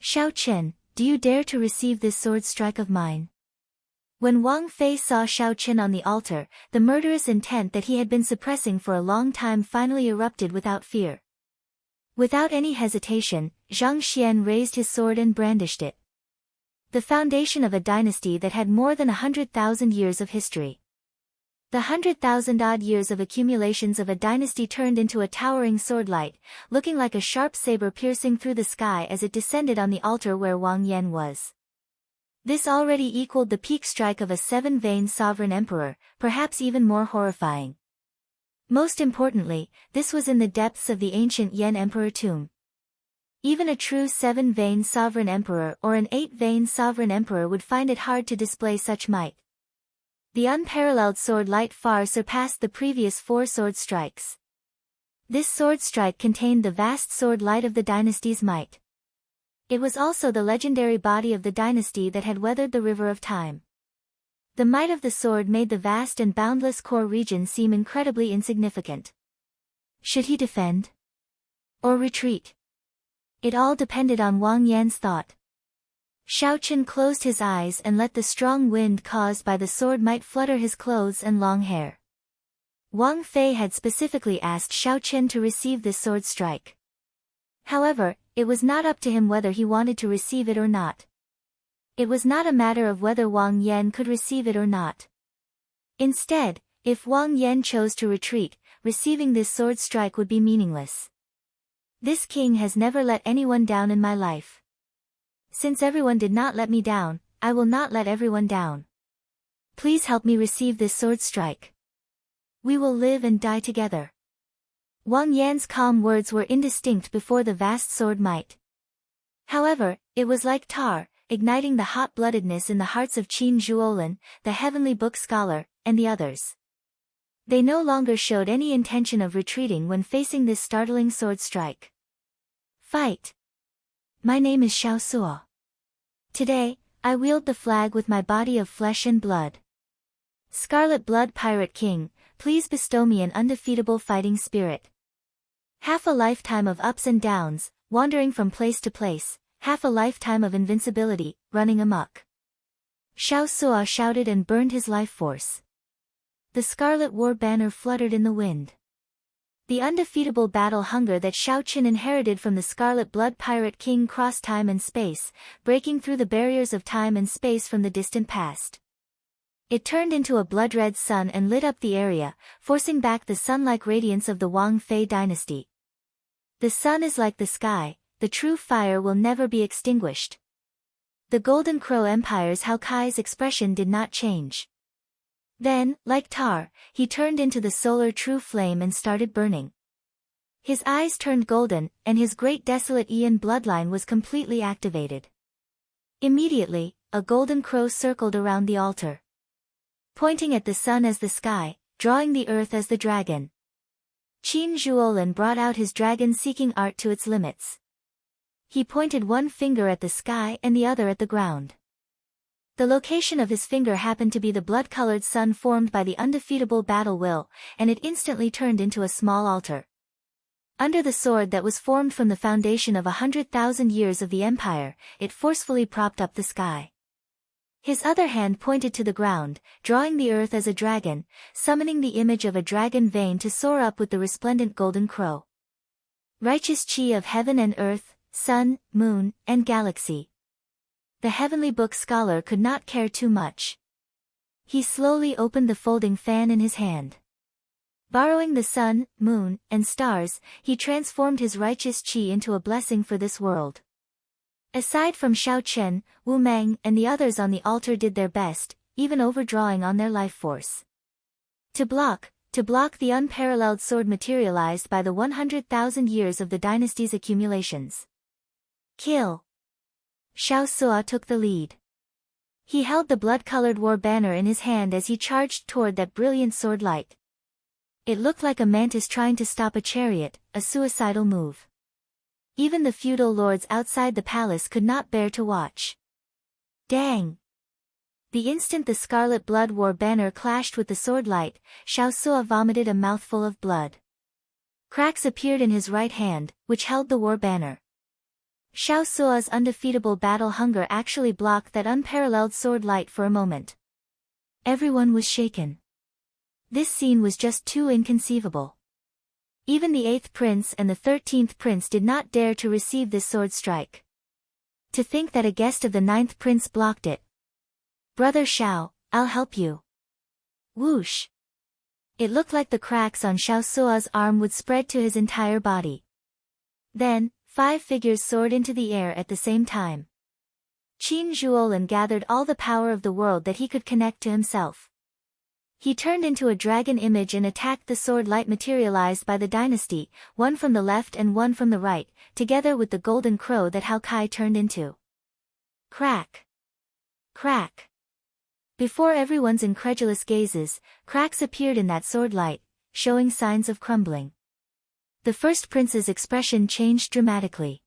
Xiao Chen, do you dare to receive this sword strike of mine? When Wang Fei saw Xiao Chen on the altar, the murderous intent that he had been suppressing for a long time finally erupted without fear. Without any hesitation, Zhang Xian raised his sword and brandished it. The foundation of a dynasty that had more than 100,000 years of history. The 100,000-odd years of accumulations of a dynasty turned into a towering swordlight, looking like a sharp saber piercing through the sky as it descended on the altar where Wang Yan was. This already equaled the peak strike of a 7-veined sovereign emperor, perhaps even more horrifying. Most importantly, this was in the depths of the ancient Yan emperor tomb. Even a true 7-veined sovereign emperor or an 8-veined sovereign emperor would find it hard to display such might. The unparalleled sword light far surpassed the previous 4 sword strikes. This sword strike contained the vast sword light of the dynasty's might. It was also the legendary body of the dynasty that had weathered the river of time. The might of the sword made the vast and boundless core region seem incredibly insignificant. Should he defend? Or retreat? It all depended on Wang Yan's thought. Xiao Chen closed his eyes and let the strong wind caused by the sword might flutter his clothes and long hair. Wang Fei had specifically asked Xiao Chen to receive this sword strike. However, it was not up to him whether he wanted to receive it or not. It was not a matter of whether Wang Yan could receive it or not. Instead, if Wang Yan chose to retreat, receiving this sword strike would be meaningless. This king has never let anyone down in my life. Since everyone did not let me down, I will not let everyone down. Please help me receive this sword strike. We will live and die together. Wang Yan's calm words were indistinct before the vast sword might. However, it was like tar, igniting the hot-bloodedness in the hearts of Qin Zhuolin, the heavenly book scholar, and the others. They no longer showed any intention of retreating when facing this startling sword strike. Fight! My name is Xiao Suo. Today, I wield the flag with my body of flesh and blood. Scarlet Blood Pirate King, please bestow me an undefeatable fighting spirit. Half a lifetime of ups and downs, wandering from place to place, half a lifetime of invincibility, running amok. Xiao Suo shouted and burned his life force. The scarlet war banner fluttered in the wind. The undefeatable battle hunger that Xiao Chen inherited from the Scarlet Blood Pirate King crossed time and space, breaking through the barriers of time and space from the distant past. It turned into a blood-red sun and lit up the area, forcing back the sun-like radiance of the Wang Fei dynasty. The sun is like the sky, the true fire will never be extinguished. The Golden Crow Empire's Hao Kai's expression did not change. Then, like tar, he turned into the solar true flame and started burning. His eyes turned golden, and his great desolate Ian bloodline was completely activated. Immediately, a golden crow circled around the altar, pointing at the sun as the sky, drawing the earth as the dragon. Qin Zhuolin brought out his dragon-seeking art to its limits. He pointed one finger at the sky and the other at the ground. The location of his finger happened to be the blood-colored sun formed by the undefeatable battle will, and it instantly turned into a small altar. Under the sword that was formed from the foundation of 100,000 years of the empire, it forcefully propped up the sky. His other hand pointed to the ground, drawing the earth as a dragon, summoning the image of a dragon vein to soar up with the resplendent golden crow. Righteous chi of heaven and earth, sun, moon, and galaxy. the heavenly book scholar could not care too much. He slowly opened the folding fan in his hand. Borrowing the sun, moon, and stars, he transformed his righteous qi into a blessing for this world. Aside from Xiao Chen, Wu Meng and the others on the altar did their best, even overdrawing on their life force. To block the unparalleled sword materialized by the 100,000 years of the dynasty's accumulations. Kill! Xiao Sua took the lead. He held the blood-colored war banner in his hand as he charged toward that brilliant sword light. It looked like a mantis trying to stop a chariot, a suicidal move. Even the feudal lords outside the palace could not bear to watch. Dang! The instant the scarlet blood war banner clashed with the sword light, Xiao Sua vomited a mouthful of blood. Cracks appeared in his right hand, which held the war banner. Xiao Sua's undefeatable battle hunger actually blocked that unparalleled sword light for a moment. Everyone was shaken. This scene was just too inconceivable. Even the 8th prince and the 13th prince did not dare to receive this sword strike. To think that a guest of the 9th prince blocked it. Brother Xiao, I'll help you. Whoosh! It looked like the cracks on Xiao Sua's arm would spread to his entire body. Then, 5 figures soared into the air at the same time. Qin Zhuolin gathered all the power of the world that he could connect to himself. He turned into a dragon image and attacked the sword light materialized by the dynasty, one from the left and one from the right, together with the golden crow that Hao Kai turned into. Crack! Crack! Before everyone's incredulous gazes, cracks appeared in that sword light, showing signs of crumbling. The first prince's expression changed dramatically.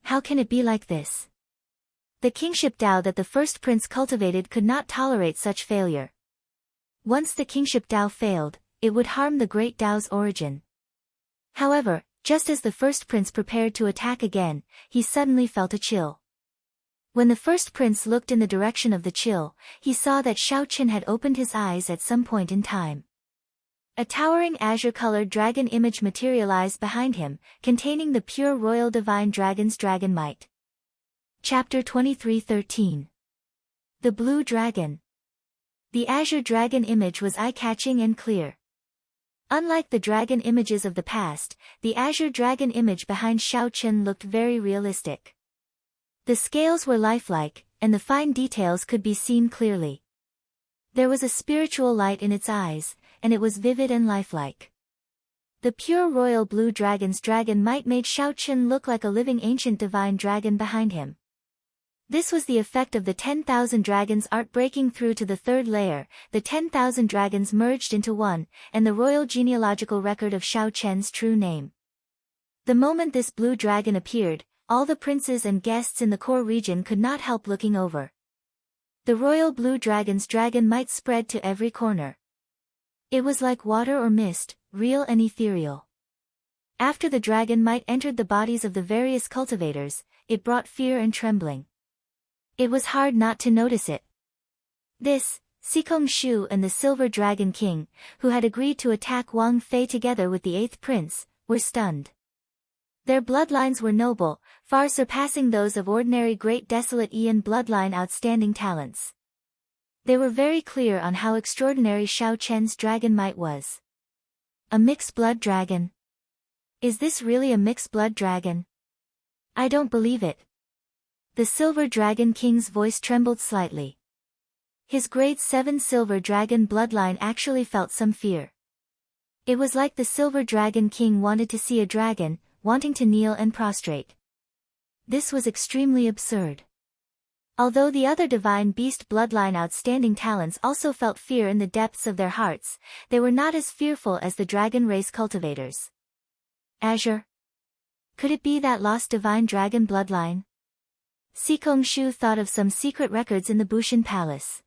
How can it be like this? The kingship Dao that the first prince cultivated could not tolerate such failure. Once the kingship Dao failed, it would harm the great Dao's origin. However, just as the first prince prepared to attack again, he suddenly felt a chill. When the first prince looked in the direction of the chill, he saw that Xiao Chen had opened his eyes at some point in time. A towering azure-colored dragon image materialized behind him, containing the pure royal divine dragon's dragon might. Chapter 23:13. The Blue Dragon. The azure dragon image was eye-catching and clear. Unlike the dragon images of the past, the azure dragon image behind Xiao Chen looked very realistic. The scales were lifelike, and the fine details could be seen clearly. There was a spiritual light in its eyes, and it was vivid and lifelike. The pure royal blue dragon's dragon might made Xiao Chen look like a living ancient divine dragon behind him. This was the effect of the 10,000 dragons art breaking through to the third layer, the 10,000 dragons merged into one, and the royal genealogical record of Xiao Chen's true name. The moment this blue dragon appeared, all the princes and guests in the core region could not help looking over. The royal blue dragon's dragon might spread to every corner. It was like water or mist, real and ethereal. After the dragon might entered the bodies of the various cultivators, it brought fear and trembling. It was hard not to notice it. This, Sikong Shu and the Silver Dragon King, who had agreed to attack Wang Fei together with the 8th prince, were stunned. Their bloodlines were noble, far surpassing those of ordinary Great Desolate Aeon bloodline outstanding talents. They were very clear on how extraordinary Xiao Chen's dragon might was. A mixed blood dragon? Is this really a mixed blood dragon? I don't believe it. The Silver Dragon King's voice trembled slightly. His grade 7 Silver Dragon bloodline actually felt some fear. It was like the Silver Dragon King wanted to see a dragon, wanting to kneel and prostrate. This was extremely absurd. Although the other Divine Beast bloodline outstanding talents also felt fear in the depths of their hearts, they were not as fearful as the dragon race cultivators. Azure? Could it be that lost Divine Dragon bloodline? Sikong Shu thought of some secret records in the Bushin Palace.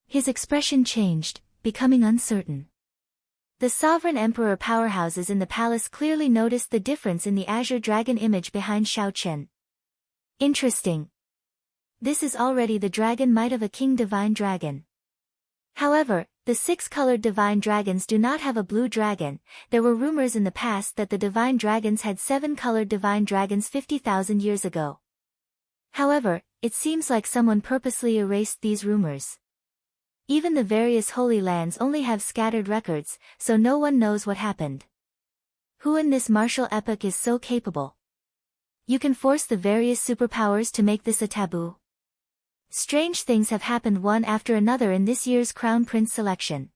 His expression changed, becoming uncertain. The sovereign emperor powerhouses in the palace clearly noticed the difference in the azure dragon image behind Xiao Chen. Interesting. This is already the dragon might of a king divine dragon. However, the 6-colored divine dragons do not have a blue dragon. There were rumors in the past that the divine dragons had 7-colored divine dragons 50,000 years ago. However, it seems like someone purposely erased these rumors. Even the various holy lands only have scattered records, so no one knows what happened. Who in this martial epoch is so capable? You can force the various superpowers to make this a taboo. Strange things have happened one after another in this year's Crown Prince selection.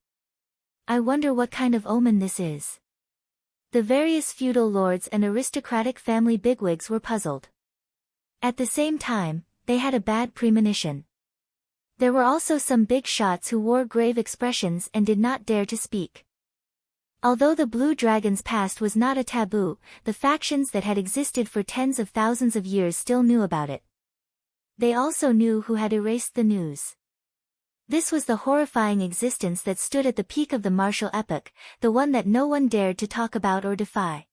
I wonder what kind of omen this is. The various feudal lords and aristocratic family bigwigs were puzzled. At the same time, they had a bad premonition. There were also some big shots who wore grave expressions and did not dare to speak. Although the Blue Dragon's past was not a taboo, the factions that had existed for tens of thousands of years still knew about it. They also knew who had erased the news. This was the horrifying existence that stood at the peak of the martial epoch, the one that no one dared to talk about or defy.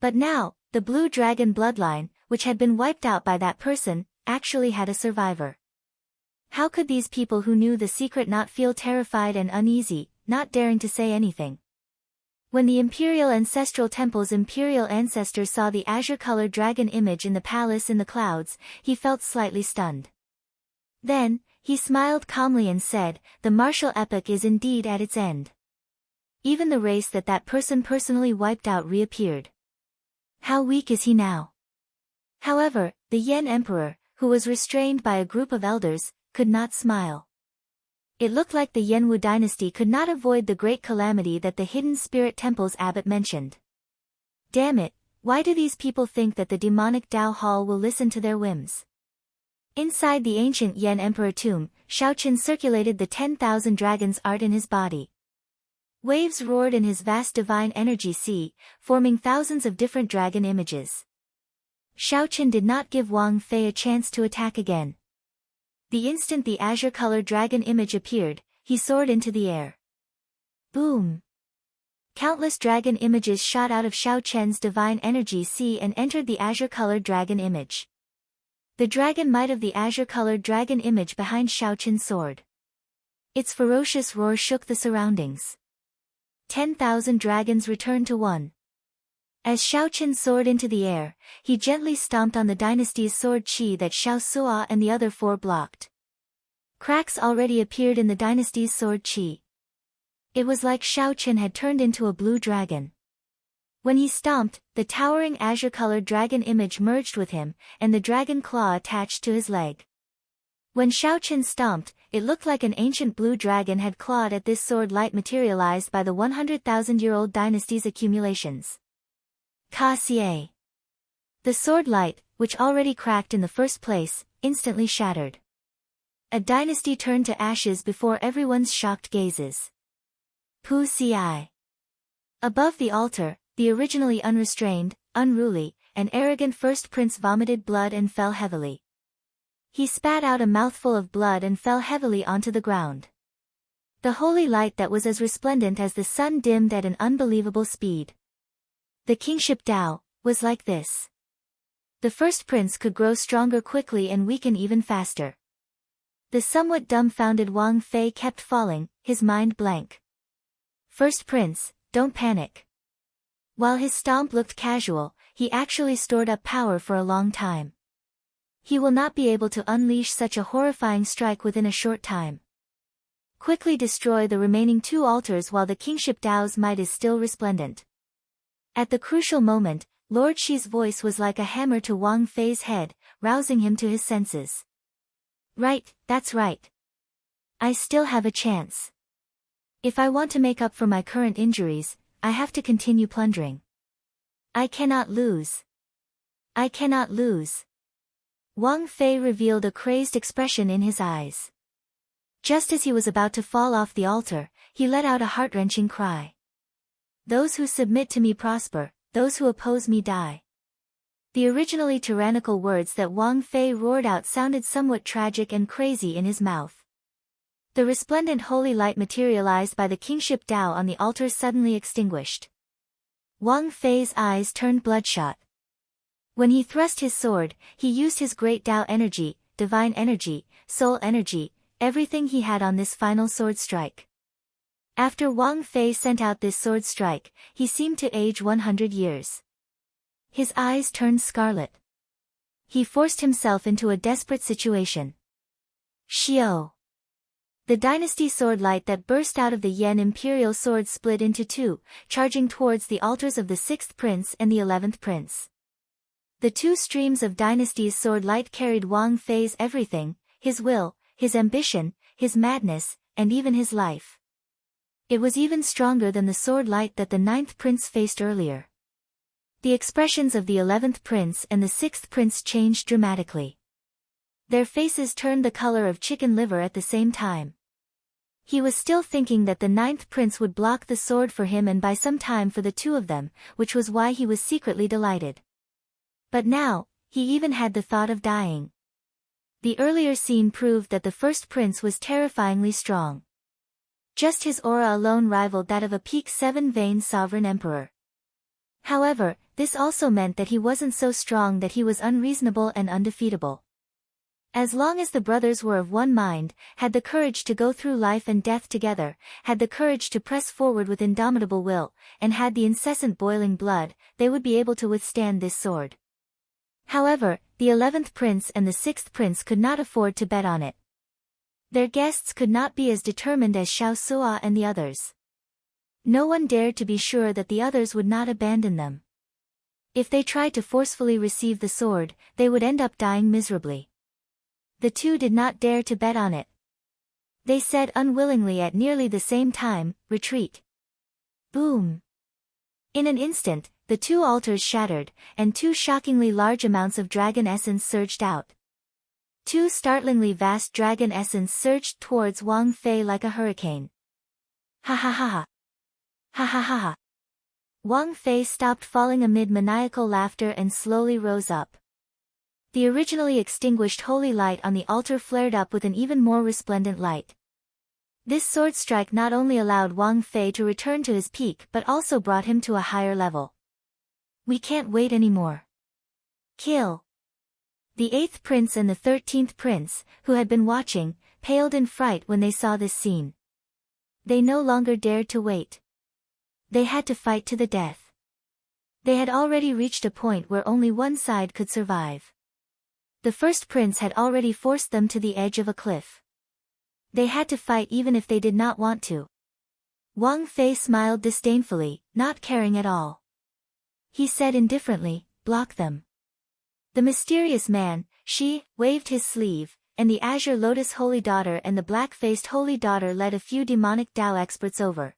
But now, the Blue Dragon bloodline, which had been wiped out by that person, actually had a survivor. How could these people who knew the secret not feel terrified and uneasy, not daring to say anything? When the Imperial Ancestral Temple's imperial ancestors saw the azure-colored dragon image in the palace in the clouds, he felt slightly stunned. Then, he smiled calmly and said, "The martial epoch is indeed at its end." Even the race that person personally wiped out reappeared. How weak is he now? However, the Yen Emperor, who was restrained by a group of elders, could not smile. It looked like the Yenwu dynasty could not avoid the great calamity that the Hidden Spirit Temple's abbot mentioned. Damn it, why do these people think that the demonic Dao Hall will listen to their whims? Inside the ancient Yen Emperor tomb, Shaoqin circulated the 10,000 dragons art in his body. Waves roared in his vast divine energy sea, forming thousands of different dragon images. Shaoqin did not give Wang Fei a chance to attack again. The instant the azure-colored dragon image appeared, he soared into the air. Boom! Countless dragon images shot out of Shaoqin's divine energy sea and entered the azure-colored dragon image. The dragon might of the azure-colored dragon image behind Shaoqin soared. Its ferocious roar shook the surroundings. 10,000 dragons returned to one. As Shaoqin soared into the air, he gently stomped on the dynasty's sword qi that Xiao Sua and the other four blocked. Cracks already appeared in the dynasty's sword qi. It was like Shaoqin had turned into a blue dragon. When he stomped, the towering azure-colored dragon image merged with him, and the dragon claw attached to his leg. When Shaoqin stomped, it looked like an ancient blue dragon had clawed at this sword light materialized by the 100,000-year-old dynasty's accumulations. Ka-Xie. The sword light, which already cracked in the first place, instantly shattered. A dynasty turned to ashes before everyone's shocked gazes. Pu-Xi. Above the altar, the originally unrestrained, unruly, and arrogant first prince vomited blood and fell heavily. He spat out a mouthful of blood and fell heavily onto the ground. The holy light that was as resplendent as the sun dimmed at an unbelievable speed. The kingship Dao was like this. The first prince could grow stronger quickly and weaken even faster. The somewhat dumbfounded Wang Fei kept falling, his mind blank. First prince, don't panic. While his stomp looked casual, he actually stored up power for a long time. He will not be able to unleash such a horrifying strike within a short time. Quickly destroy the remaining 2 altars while the kingship Dao's might is still resplendent. At the crucial moment, Lord Shi's voice was like a hammer to Wang Fei's head, rousing him to his senses. Right, that's right. I still have a chance. If I want to make up for my current injuries, I have to continue plundering. I cannot lose. I cannot lose. Wang Fei revealed a crazed expression in his eyes. Just as he was about to fall off the altar, he let out a heart-wrenching cry. Those who submit to me prosper, those who oppose me die. The originally tyrannical words that Wang Fei roared out sounded somewhat tragic and crazy in his mouth. The resplendent holy light materialized by the kingship Dao on the altar suddenly extinguished. Wang Fei's eyes turned bloodshot. When he thrust his sword, he used his great Dao energy, divine energy, soul energy, everything he had on this final sword strike. After Wang Fei sent out this sword strike, he seemed to age 100 years. His eyes turned scarlet. He forced himself into a desperate situation. Xiao. The dynasty sword light that burst out of the Yan imperial sword split into two, charging towards the altars of the 6th prince and the 11th prince. The two streams of dynasty's sword light carried Wang Fei's everything, his will, his ambition, his madness, and even his life. It was even stronger than the sword light that the 9th prince faced earlier. The expressions of the 11th prince and the 6th prince changed dramatically. Their faces turned the color of chicken liver at the same time. He was still thinking that the 9th prince would block the sword for him and buy some time for the two of them, which was why he was secretly delighted. But now, he even had the thought of dying. The earlier scene proved that the first prince was terrifyingly strong. Just his aura alone rivaled that of a peak 7-vein sovereign emperor. However, this also meant that he wasn't so strong that he was unreasonable and undefeatable. As long as the brothers were of one mind, had the courage to go through life and death together, had the courage to press forward with indomitable will, and had the incessant boiling blood, they would be able to withstand this sword. However, the 11th prince and the 6th prince could not afford to bet on it. Their guests could not be as determined as Xiao Sua and the others. No one dared to be sure that the others would not abandon them. If they tried to forcefully receive the sword, they would end up dying miserably. The two did not dare to bet on it. They said unwillingly at nearly the same time, "Retreat." Boom! In an instant, the two altars shattered, and two shockingly large amounts of dragon essence surged out. Two startlingly vast dragon essence surged towards Wang Fei like a hurricane. Ha ha ha ha! Ha ha ha ha! Wang Fei stopped falling amid maniacal laughter and slowly rose up. The originally extinguished holy light on the altar flared up with an even more resplendent light. This sword strike not only allowed Wang Fei to return to his peak but also brought him to a higher level. We can't wait anymore. Kill! The 8th prince and the 13th prince, who had been watching, paled in fright when they saw this scene. They no longer dared to wait. They had to fight to the death. They had already reached a point where only one side could survive. The first prince had already forced them to the edge of a cliff. They had to fight even if they did not want to. Wang Fei smiled disdainfully, not caring at all. He said indifferently, "Block them." The mysterious man, Shi, waved his sleeve, and the Azure Lotus Holy Daughter and the Black-Faced Holy Daughter led a few demonic Dao experts over.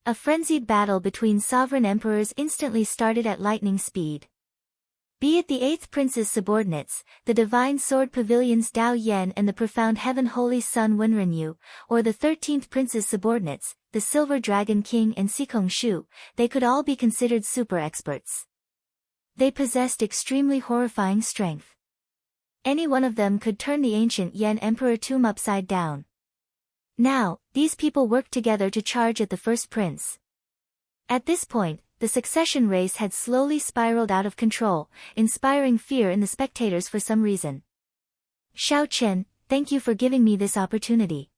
A frenzied battle between sovereign emperors instantly started at lightning speed. Be it the 8th prince's subordinates, the divine sword pavilions Dao Yen and the profound heaven holy sun Wenrenyu, or the 13th prince's subordinates, the silver dragon king and Sikong Shu, they could all be considered super experts. They possessed extremely horrifying strength. Any one of them could turn the ancient Yen emperor tomb upside down. Now, these people worked together to charge at the first prince. At this point, the succession race had slowly spiraled out of control, inspiring fear in the spectators for some reason. Xiao Chen, thank you for giving me this opportunity.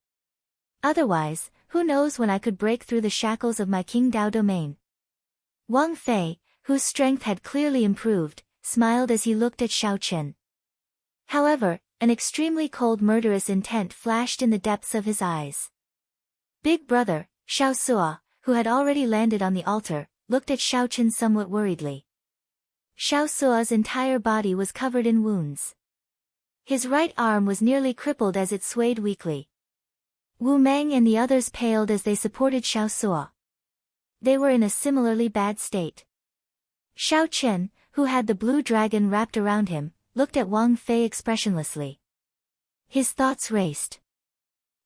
Otherwise, who knows when I could break through the shackles of my King Dao domain. Wang Fei, whose strength had clearly improved, smiled as he looked at Xiao Chen. However, an extremely cold murderous intent flashed in the depths of his eyes. Big brother, Xiao Sua, who had already landed on the altar, looked at Xiao Chen somewhat worriedly. Xiao Sua's entire body was covered in wounds. His right arm was nearly crippled as it swayed weakly. Wu Meng and the others paled as they supported Xiao Sua. They were in a similarly bad state. Xiao Chen, who had the blue dragon wrapped around him, looked at Wang Fei expressionlessly. His thoughts raced.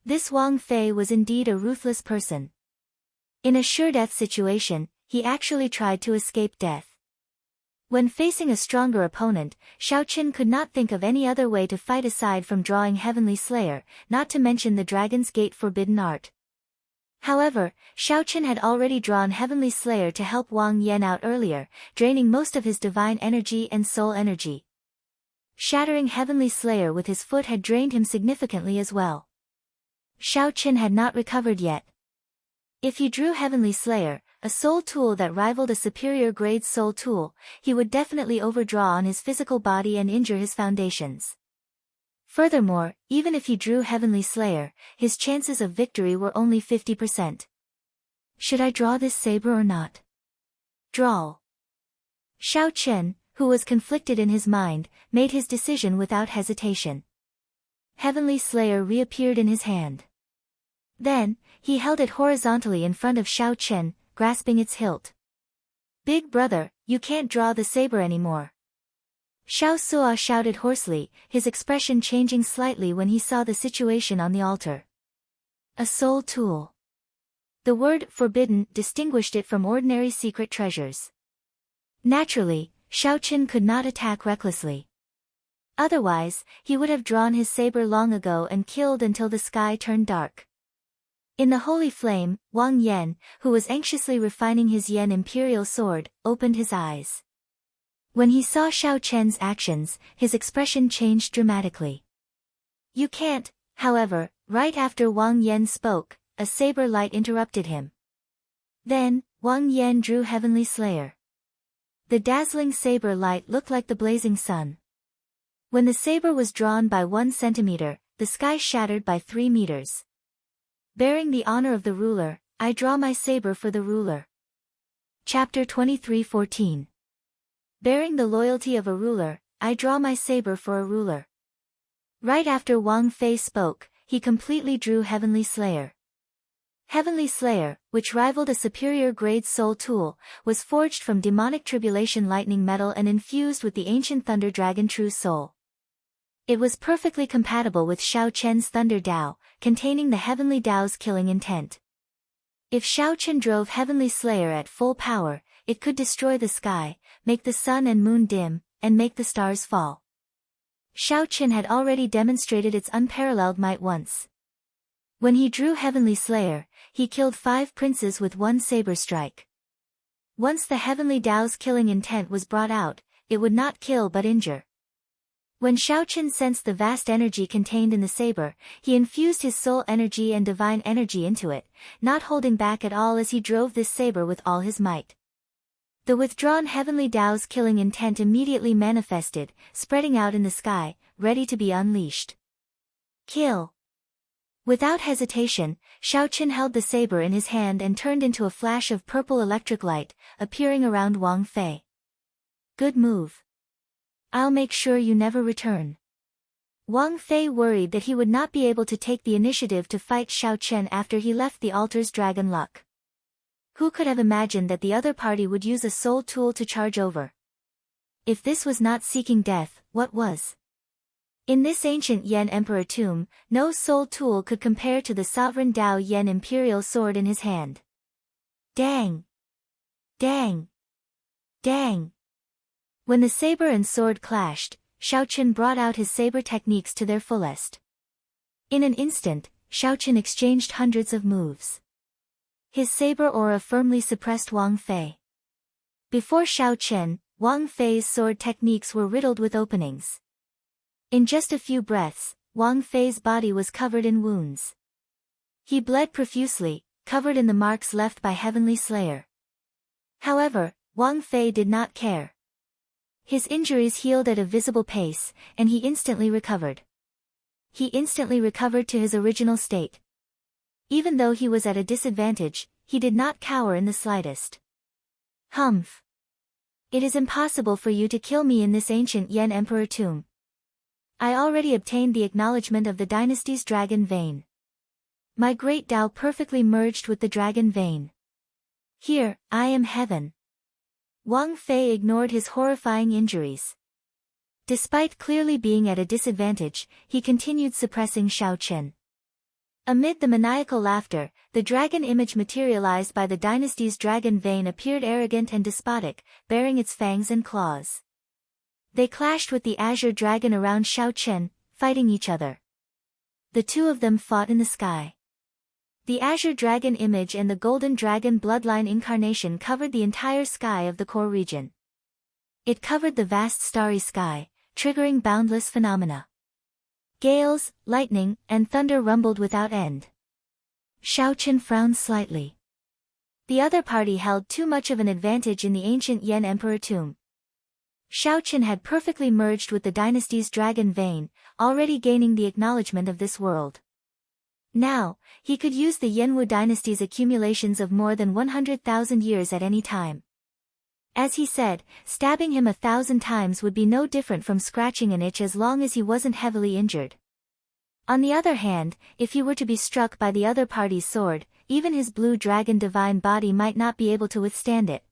This Wang Fei was indeed a ruthless person. In a sure-death situation, he actually tried to escape death. When facing a stronger opponent, Xiao Chen could not think of any other way to fight aside from drawing Heavenly Slayer, not to mention the Dragon's Gate forbidden art. However, Xiao Chen had already drawn Heavenly Slayer to help Wang Yan out earlier, draining most of his divine energy and soul energy. Shattering Heavenly Slayer with his foot had drained him significantly as well. Xiao Chen had not recovered yet. If he drew Heavenly Slayer, a soul tool that rivaled a superior grade soul tool, he would definitely overdraw on his physical body and injure his foundations. Furthermore, even if he drew Heavenly Slayer, his chances of victory were only 50%. Should I draw this saber or not? Drawl. Xiao Chen, who was conflicted in his mind, made his decision without hesitation. Heavenly Slayer reappeared in his hand. Then, he held it horizontally in front of Xiao Chen, grasping its hilt. Big brother, you can't draw the saber anymore. Xiao Sua shouted hoarsely, his expression changing slightly when he saw the situation on the altar. A soul tool. The word forbidden distinguished it from ordinary secret treasures. Naturally, Xiao Chen could not attack recklessly. Otherwise, he would have drawn his saber long ago and killed until the sky turned dark. In the holy flame, Wang Yan, who was anxiously refining his Yen Imperial sword, opened his eyes. When he saw Xiao Chen's actions, his expression changed dramatically. You can't, however, right after Wang Yan spoke, a saber light interrupted him. Then, Wang Yan drew Heavenly Slayer. The dazzling saber light looked like the blazing sun. When the saber was drawn by 1 centimeter, the sky shattered by 3 meters. Bearing the honor of the ruler, I draw my saber for the ruler. Chapter 23:14. Bearing the loyalty of a ruler, I draw my saber for a ruler. Right after Wang Fei spoke, he completely drew Heavenly Slayer. Heavenly Slayer, which rivaled a superior grade soul tool, was forged from demonic tribulation lightning metal and infused with the ancient thunder dragon true soul. It was perfectly compatible with Xiao Chen's thunder Dao, containing the heavenly Dao's killing intent. If Xiao Chen drove Heavenly Slayer at full power, it could destroy the sky, make the sun and moon dim, and make the stars fall. Xiao Chen had already demonstrated its unparalleled might once. When he drew Heavenly Slayer, he killed 5 princes with 1 saber strike. Once the heavenly Dao's killing intent was brought out, it would not kill but injure. When Xiao Chen sensed the vast energy contained in the saber, he infused his soul energy and divine energy into it, not holding back at all as he drove this saber with all his might. The withdrawn heavenly Dao's killing intent immediately manifested, spreading out in the sky, ready to be unleashed. Kill. Without hesitation, Xiao Chen held the saber in his hand and turned into a flash of purple electric light, appearing around Wang Fei. Good move. I'll make sure you never return. Wang Fei worried that he would not be able to take the initiative to fight Xiao Chen after he left the altar's dragon luck. Who could have imagined that the other party would use a soul tool to charge over? If this was not seeking death, what was? In this ancient Yen Emperor tomb, no soul tool could compare to the sovereign Dao Yen Imperial sword in his hand. Dang! Dang! Dang! When the saber and sword clashed, Xiao Chen brought out his saber techniques to their fullest. In an instant, Xiao Chen exchanged hundreds of moves. His saber aura firmly suppressed Wang Fei. Before Xiao Chen, Wang Fei's sword techniques were riddled with openings. In just a few breaths, Wang Fei's body was covered in wounds. He bled profusely, covered in the marks left by Heavenly Slayer. However, Wang Fei did not care. His injuries healed at a visible pace, and he instantly recovered. He instantly recovered to his original state. Even though he was at a disadvantage, he did not cower in the slightest. Humph! It is impossible for you to kill me in this ancient Yen Emperor tomb. I already obtained the acknowledgement of the dynasty's dragon vein. My great Dao perfectly merged with the dragon vein. Here, I am heaven. Wang Fei ignored his horrifying injuries. Despite clearly being at a disadvantage, he continued suppressing Xiao Chen. Amid the maniacal laughter, the dragon image materialized by the dynasty's dragon vein appeared arrogant and despotic, bearing its fangs and claws. They clashed with the azure dragon around Xiao Chen, fighting each other. The two of them fought in the sky. The azure dragon image and the golden dragon bloodline incarnation covered the entire sky of the core region. It covered the vast starry sky, triggering boundless phenomena. Gales, lightning, and thunder rumbled without end. Xiao Chen frowned slightly. The other party held too much of an advantage in the ancient Yen Emperor tomb. Shaoqian had perfectly merged with the dynasty's dragon vein, already gaining the acknowledgement of this world. Now, he could use the Yenwu dynasty's accumulations of more than 100,000 years at any time. As he said, stabbing him 1,000 times would be no different from scratching an itch as long as he wasn't heavily injured. On the other hand, if he were to be struck by the other party's sword, even his blue dragon divine body might not be able to withstand it.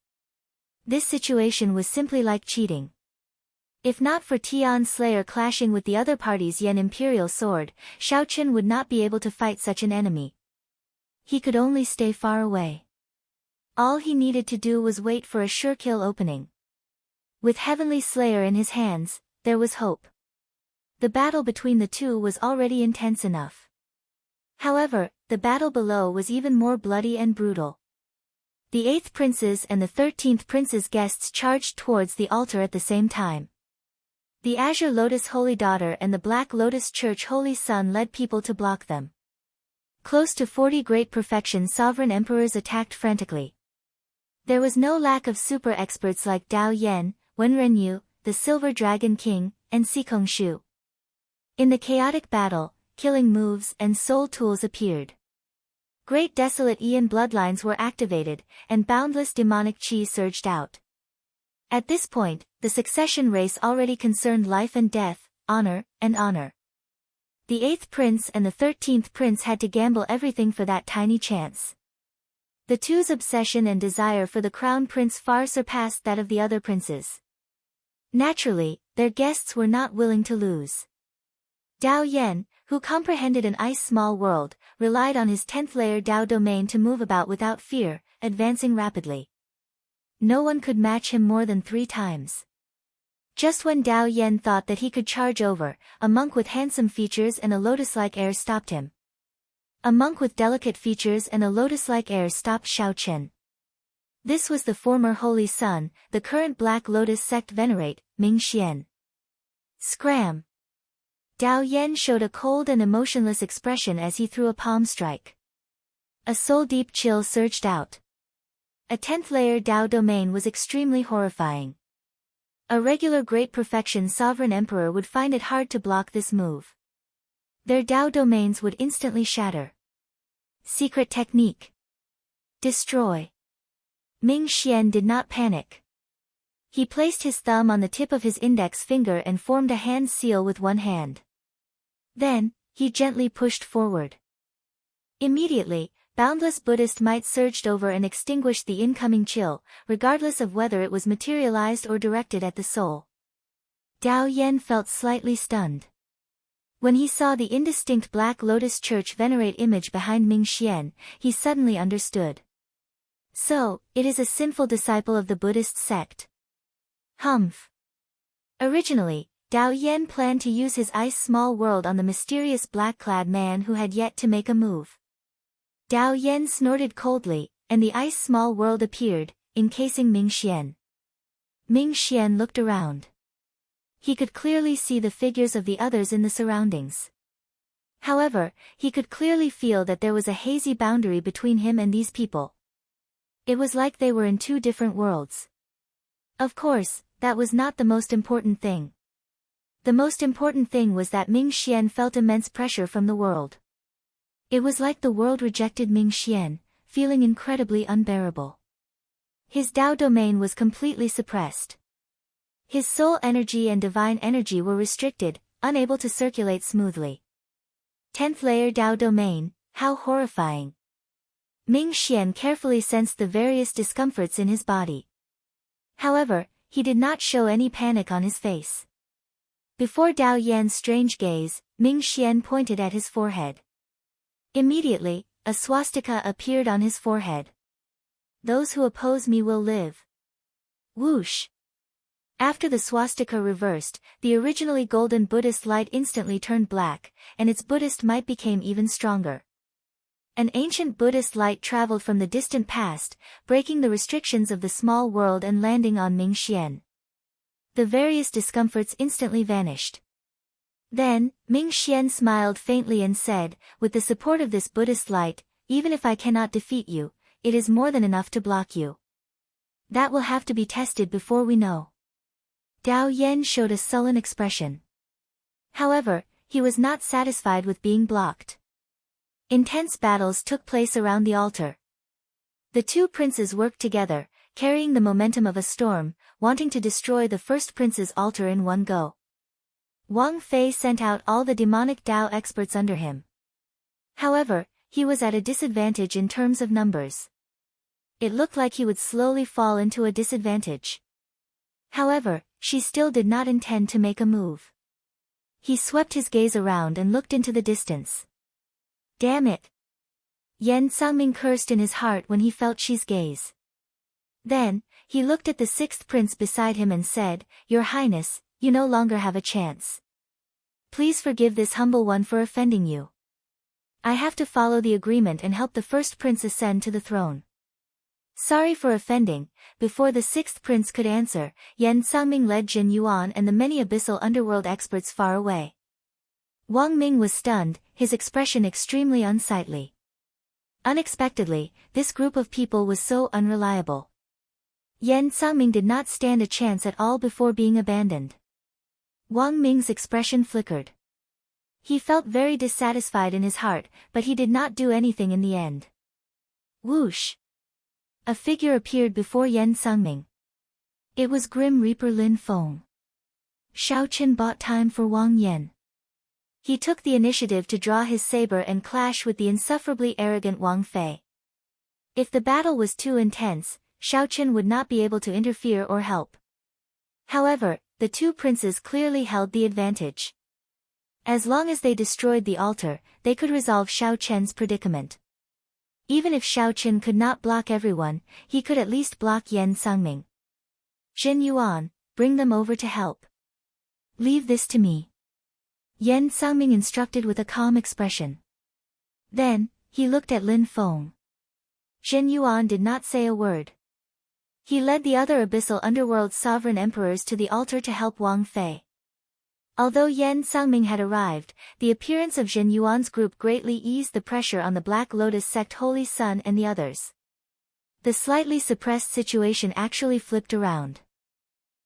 This situation was simply like cheating. If not for Tian's Slayer clashing with the other party's Yen Imperial sword, Shaoqian would not be able to fight such an enemy. He could only stay far away. All he needed to do was wait for a sure kill opening. With Heavenly Slayer in his hands, there was hope. The battle between the two was already intense enough. However, the battle below was even more bloody and brutal. The 8th Prince's and the 13th Prince's guests charged towards the altar at the same time. The Azure Lotus Holy Daughter and the Black Lotus Church Holy Son led people to block them. Close to 40 Great Perfection Sovereign Emperors attacked frantically. There was no lack of super experts like Dao Yan, Wen Renyu, the Silver Dragon King, and Sikong Shu. In the chaotic battle, killing moves and soul tools appeared. Great desolate Aeon bloodlines were activated, and boundless demonic chi surged out. At this point, the succession race already concerned life and death, honor, and honor. The 8th Prince and the 13th Prince had to gamble everything for that tiny chance. The two's obsession and desire for the Crown Prince far surpassed that of the other princes. Naturally, their guests were not willing to lose. Dao Yan, who comprehended an ice-small world, relied on his 10th layer Dao domain to move about without fear, advancing rapidly. No one could match him more than 3 times. Just when Dao Yan thought that he could charge over, a monk with handsome features and a lotus-like air stopped him. A monk with delicate features and a lotus-like air stopped Shaoqian. This was the former Holy Son, the current Black Lotus sect venerate, Ming Xian. Scram! Dao Yan showed a cold and emotionless expression as he threw a palm strike. A soul-deep chill surged out. A 10th layer Dao domain was extremely horrifying. A regular Great Perfection Sovereign Emperor would find it hard to block this move. Their Dao domains would instantly shatter. Secret technique. Destroy. Ming Xian did not panic. He placed his thumb on the tip of his index finger and formed a hand seal with one hand. Then, he gently pushed forward. Immediately, boundless Buddhist might surged over and extinguished the incoming chill, regardless of whether it was materialized or directed at the soul. Dao Yan felt slightly stunned. When he saw the indistinct Black Lotus Church venerate image behind Ming Xian, he suddenly understood. So, it is a sinful disciple of the Buddhist sect. Humph. Originally, Dao Yan planned to use his ice-small world on the mysterious black-clad man who had yet to make a move. Dao Yan snorted coldly, and the ice-small world appeared, encasing Ming Xian. Ming Xian looked around. He could clearly see the figures of the others in the surroundings. However, he could clearly feel that there was a hazy boundary between him and these people. It was like they were in 2 different worlds. Of course, that was not the most important thing. The most important thing was that Ming Xian felt immense pressure from the world. It was like the world rejected Ming Xian, feeling incredibly unbearable. His Dao domain was completely suppressed. His soul energy and divine energy were restricted, unable to circulate smoothly. 10th layer Dao domain, how horrifying. Ming Xian carefully sensed the various discomforts in his body. However, he did not show any panic on his face. Before Dao Yan's strange gaze, Ming Xian pointed at his forehead. Immediately, a swastika appeared on his forehead. Those who oppose me will live. Whoosh! After the swastika reversed, the originally golden Buddhist light instantly turned black, and its Buddhist might became even stronger. An ancient Buddhist light traveled from the distant past, breaking the restrictions of the small world and landing on Ming Xian. The various discomforts instantly vanished. Then, Ming Xian smiled faintly and said, with the support of this Buddhist light, even if I cannot defeat you, it is more than enough to block you. That will have to be tested before we know. Dao Yan showed a sullen expression. However, he was not satisfied with being blocked. Intense battles took place around the altar. The two princes worked together, carrying the momentum of a storm, wanting to destroy the first prince's altar in one go. Wang Fei sent out all the demonic Dao experts under him. However, he was at a disadvantage in terms of numbers. It looked like he would slowly fall into a disadvantage. However, she still did not intend to make a move. He swept his gaze around and looked into the distance. Damn it! Yan Sangming cursed in his heart when he felt she's gaze. Then, he looked at the sixth prince beside him and said, Your Highness, you no longer have a chance. Please forgive this humble one for offending you. I have to follow the agreement and help the first prince ascend to the throne. Sorry for offending. Before the sixth prince could answer, Yan Sangming led Jin Yuan and the many abyssal underworld experts far away. Wang Ming was stunned, his expression extremely unsightly. Unexpectedly, this group of people was so unreliable. Yan Sangming did not stand a chance at all before being abandoned. Wang Ming's expression flickered. He felt very dissatisfied in his heart, but he did not do anything in the end. Whoosh! A figure appeared before Yan Sangming. It was Grim Reaper Lin Feng. Xiao Qin bought time for Wang Yan. He took the initiative to draw his saber and clash with the insufferably arrogant Wang Fei. If the battle was too intense, Xiao Qin would not be able to interfere or help. However, the two princes clearly held the advantage. As long as they destroyed the altar, they could resolve Xiao Qian's predicament. Even if Xiao Qin could not block everyone, he could at least block Yan Sangming. Jin Yuan, bring them over to help. Leave this to me. Yan Sangming instructed with a calm expression. Then, he looked at Lin Feng. Jin Yuan did not say a word. He led the other abyssal underworld sovereign emperors to the altar to help Wang Fei. Although Yan Sangming had arrived, the appearance of Jin Yuan's group greatly eased the pressure on the Black Lotus sect Holy Sun and the others. The slightly suppressed situation actually flipped around.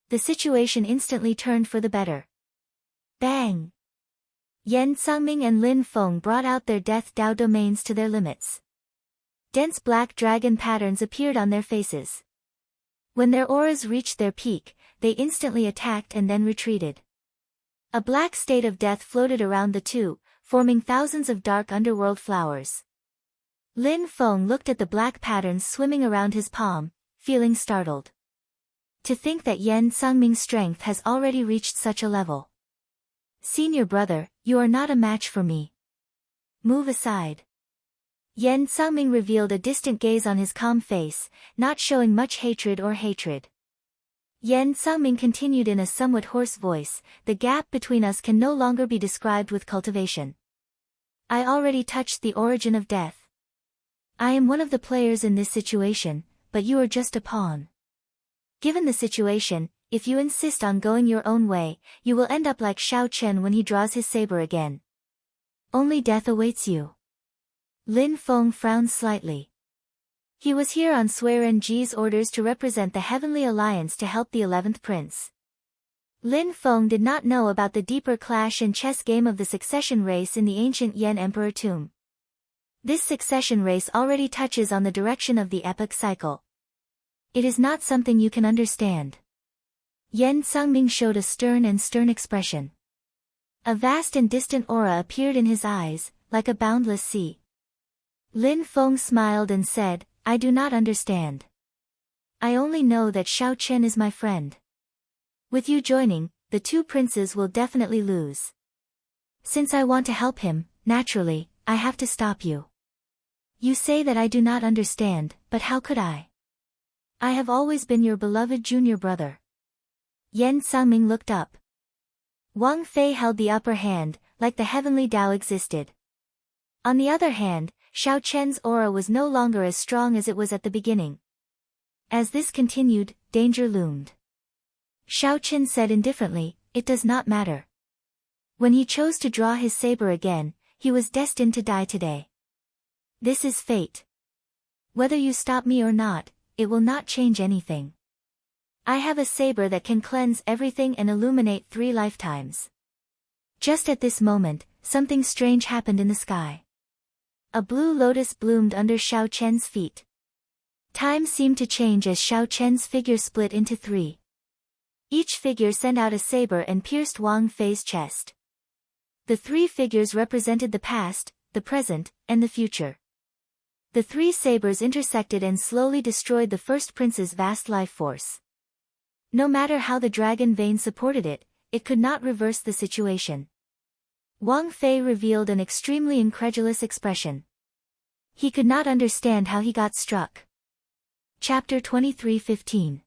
The situation instantly turned for the better. Bang! Yan Sangming and Lin Feng brought out their Death Dao domains to their limits. Dense black dragon patterns appeared on their faces. When their auras reached their peak, they instantly attacked and then retreated. A black state of death floated around the two, forming thousands of dark underworld flowers. Lin Feng looked at the black patterns swimming around his palm, feeling startled. To think that Yan Sangming's strength has already reached such a level. Senior brother, you are not a match for me. Move aside. Yan Sangming revealed a distant gaze on his calm face, not showing much hatred or hatred. Yan Sangming continued in a somewhat hoarse voice, the gap between us can no longer be described with cultivation. I already touched the origin of death. I am one of the players in this situation, but you are just a pawn. Given the situation, if you insist on going your own way, you will end up like Xiao Qian when he draws his saber again. Only death awaits you. Lin Feng frowned slightly. He was here on Suiren Ji's orders to represent the Heavenly Alliance to help the 11th Prince. Lin Feng did not know about the deeper clash and chess game of the succession race in the ancient Yan Emperor tomb. This succession race already touches on the direction of the epoch cycle. It is not something you can understand. Yan Sangming showed a stern expression. A vast and distant aura appeared in his eyes, like a boundless sea. Lin Feng smiled and said, I do not understand. I only know that Xiao Qian is my friend. With you joining, the two princes will definitely lose. Since I want to help him, naturally, I have to stop you. You say that I do not understand, but how could I? I have always been your beloved junior brother. Yan Sangming looked up. Wang Fei held the upper hand, like the heavenly Tao existed. On the other hand, Xiao Qian's aura was no longer as strong as it was at the beginning. As this continued, danger loomed. Xiao Qian said indifferently, it does not matter. When he chose to draw his saber again, he was destined to die today. This is fate. Whether you stop me or not, it will not change anything. I have a saber that can cleanse everything and illuminate 3 lifetimes. Just at this moment, something strange happened in the sky. A blue lotus bloomed under Xiao Chen's feet. Time seemed to change as Xiao Chen's figure split into 3. Each figure sent out a saber and pierced Wang Fei's chest. The 3 figures represented the past, the present, and the future. The 3 sabers intersected and slowly destroyed the first prince's vast life force. No matter how the dragon vein supported it, it could not reverse the situation. Wang Fei revealed an extremely incredulous expression. He could not understand how he got struck. Chapter 23:15.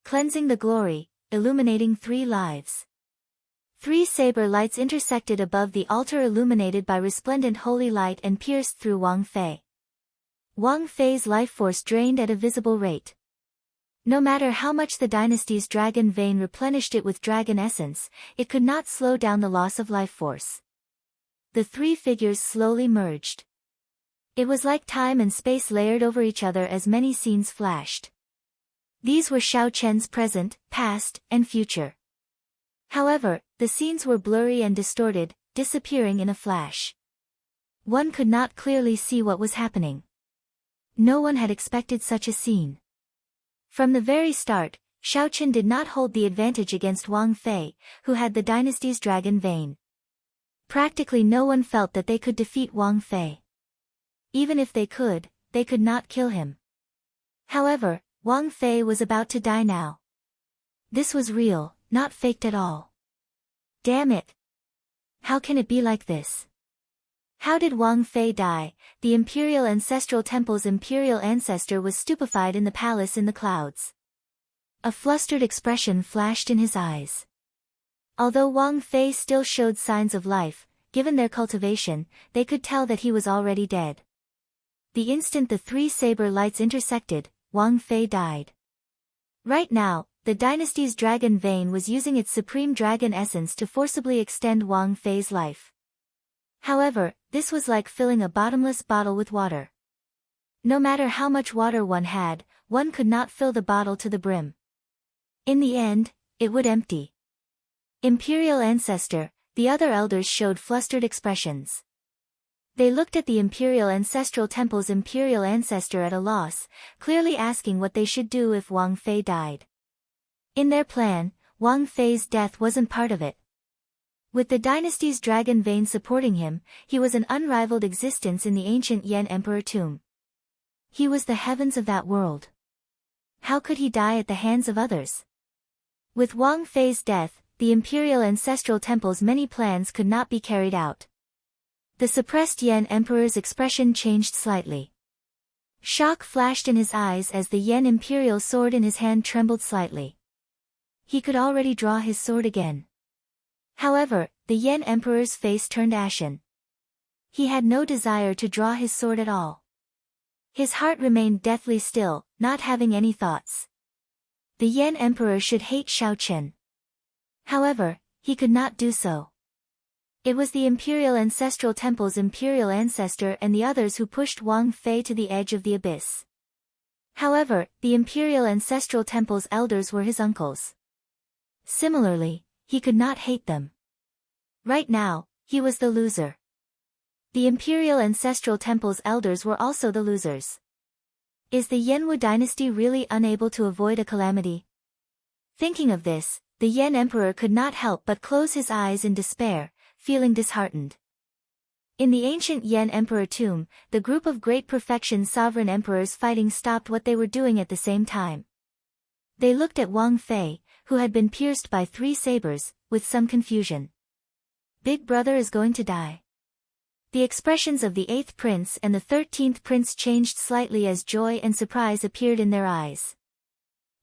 Cleansing the Glory, Illuminating 3 Lives. 3 saber lights intersected above the altar, illuminated by resplendent holy light, and pierced through Wang Fei. Wang Fei's life force drained at a visible rate. No matter how much the dynasty's dragon vein replenished it with dragon essence, it could not slow down the loss of life force. The 3 figures slowly merged. It was like time and space layered over each other as many scenes flashed. These were Xiao Chen's present, past, and future. However, the scenes were blurry and distorted, disappearing in a flash. One could not clearly see what was happening. No one had expected such a scene. From the very start, Xiao Chen did not hold the advantage against Wang Fei, who had the dynasty's dragon vein. Practically no one felt that they could defeat Wang Fei. Even if they could not kill him. However, Wang Fei was about to die now. This was real, not faked at all. Damn it! How can it be like this? How did Wang Fei die? The Imperial Ancestral Temple's imperial ancestor was stupefied in the palace in the clouds. A flustered expression flashed in his eyes. Although Wang Fei still showed signs of life, given their cultivation, they could tell that he was already dead. The instant the 3 saber lights intersected, Wang Fei died. Right now, the dynasty's dragon vein was using its supreme dragon essence to forcibly extend Wang Fei's life. However, this was like filling a bottomless bottle with water. No matter how much water one had, one could not fill the bottle to the brim. In the end, it would empty. Imperial Ancestor, the other elders showed flustered expressions. They looked at the Imperial Ancestral Temple's imperial ancestor at a loss, clearly asking what they should do if Wang Fei died. In their plan, Wang Fei's death wasn't part of it. With the dynasty's dragon vein supporting him, he was an unrivaled existence in the ancient Yan Emperor tomb. He was the heavens of that world. How could he die at the hands of others? With Wang Fei's death, the Imperial Ancestral Temple's many plans could not be carried out. The suppressed Yan Emperor's expression changed slightly. Shock flashed in his eyes as the Yan Imperial sword in his hand trembled slightly. He could already draw his sword again. However, the Yan Emperor's face turned ashen. He had no desire to draw his sword at all. His heart remained deathly still, not having any thoughts. The Yan Emperor should hate Xiao Chen. However, he could not do so. It was the Imperial Ancestral Temple's imperial ancestor and the others who pushed Wang Fei to the edge of the abyss. However, the Imperial Ancestral Temple's elders were his uncles. Similarly, he could not hate them. Right now, he was the loser. The Imperial Ancestral Temple's elders were also the losers. Is the Yanwu dynasty really unable to avoid a calamity? Thinking of this, the Yan Emperor could not help but close his eyes in despair, feeling disheartened. In the ancient Yan Emperor tomb, the group of great perfection sovereign emperors fighting stopped what they were doing at the same time. They looked at Wang Fei, who had been pierced by 3 sabers, with some confusion. Big brother is going to die. The expressions of the 8th prince and the 13th prince changed slightly as joy and surprise appeared in their eyes.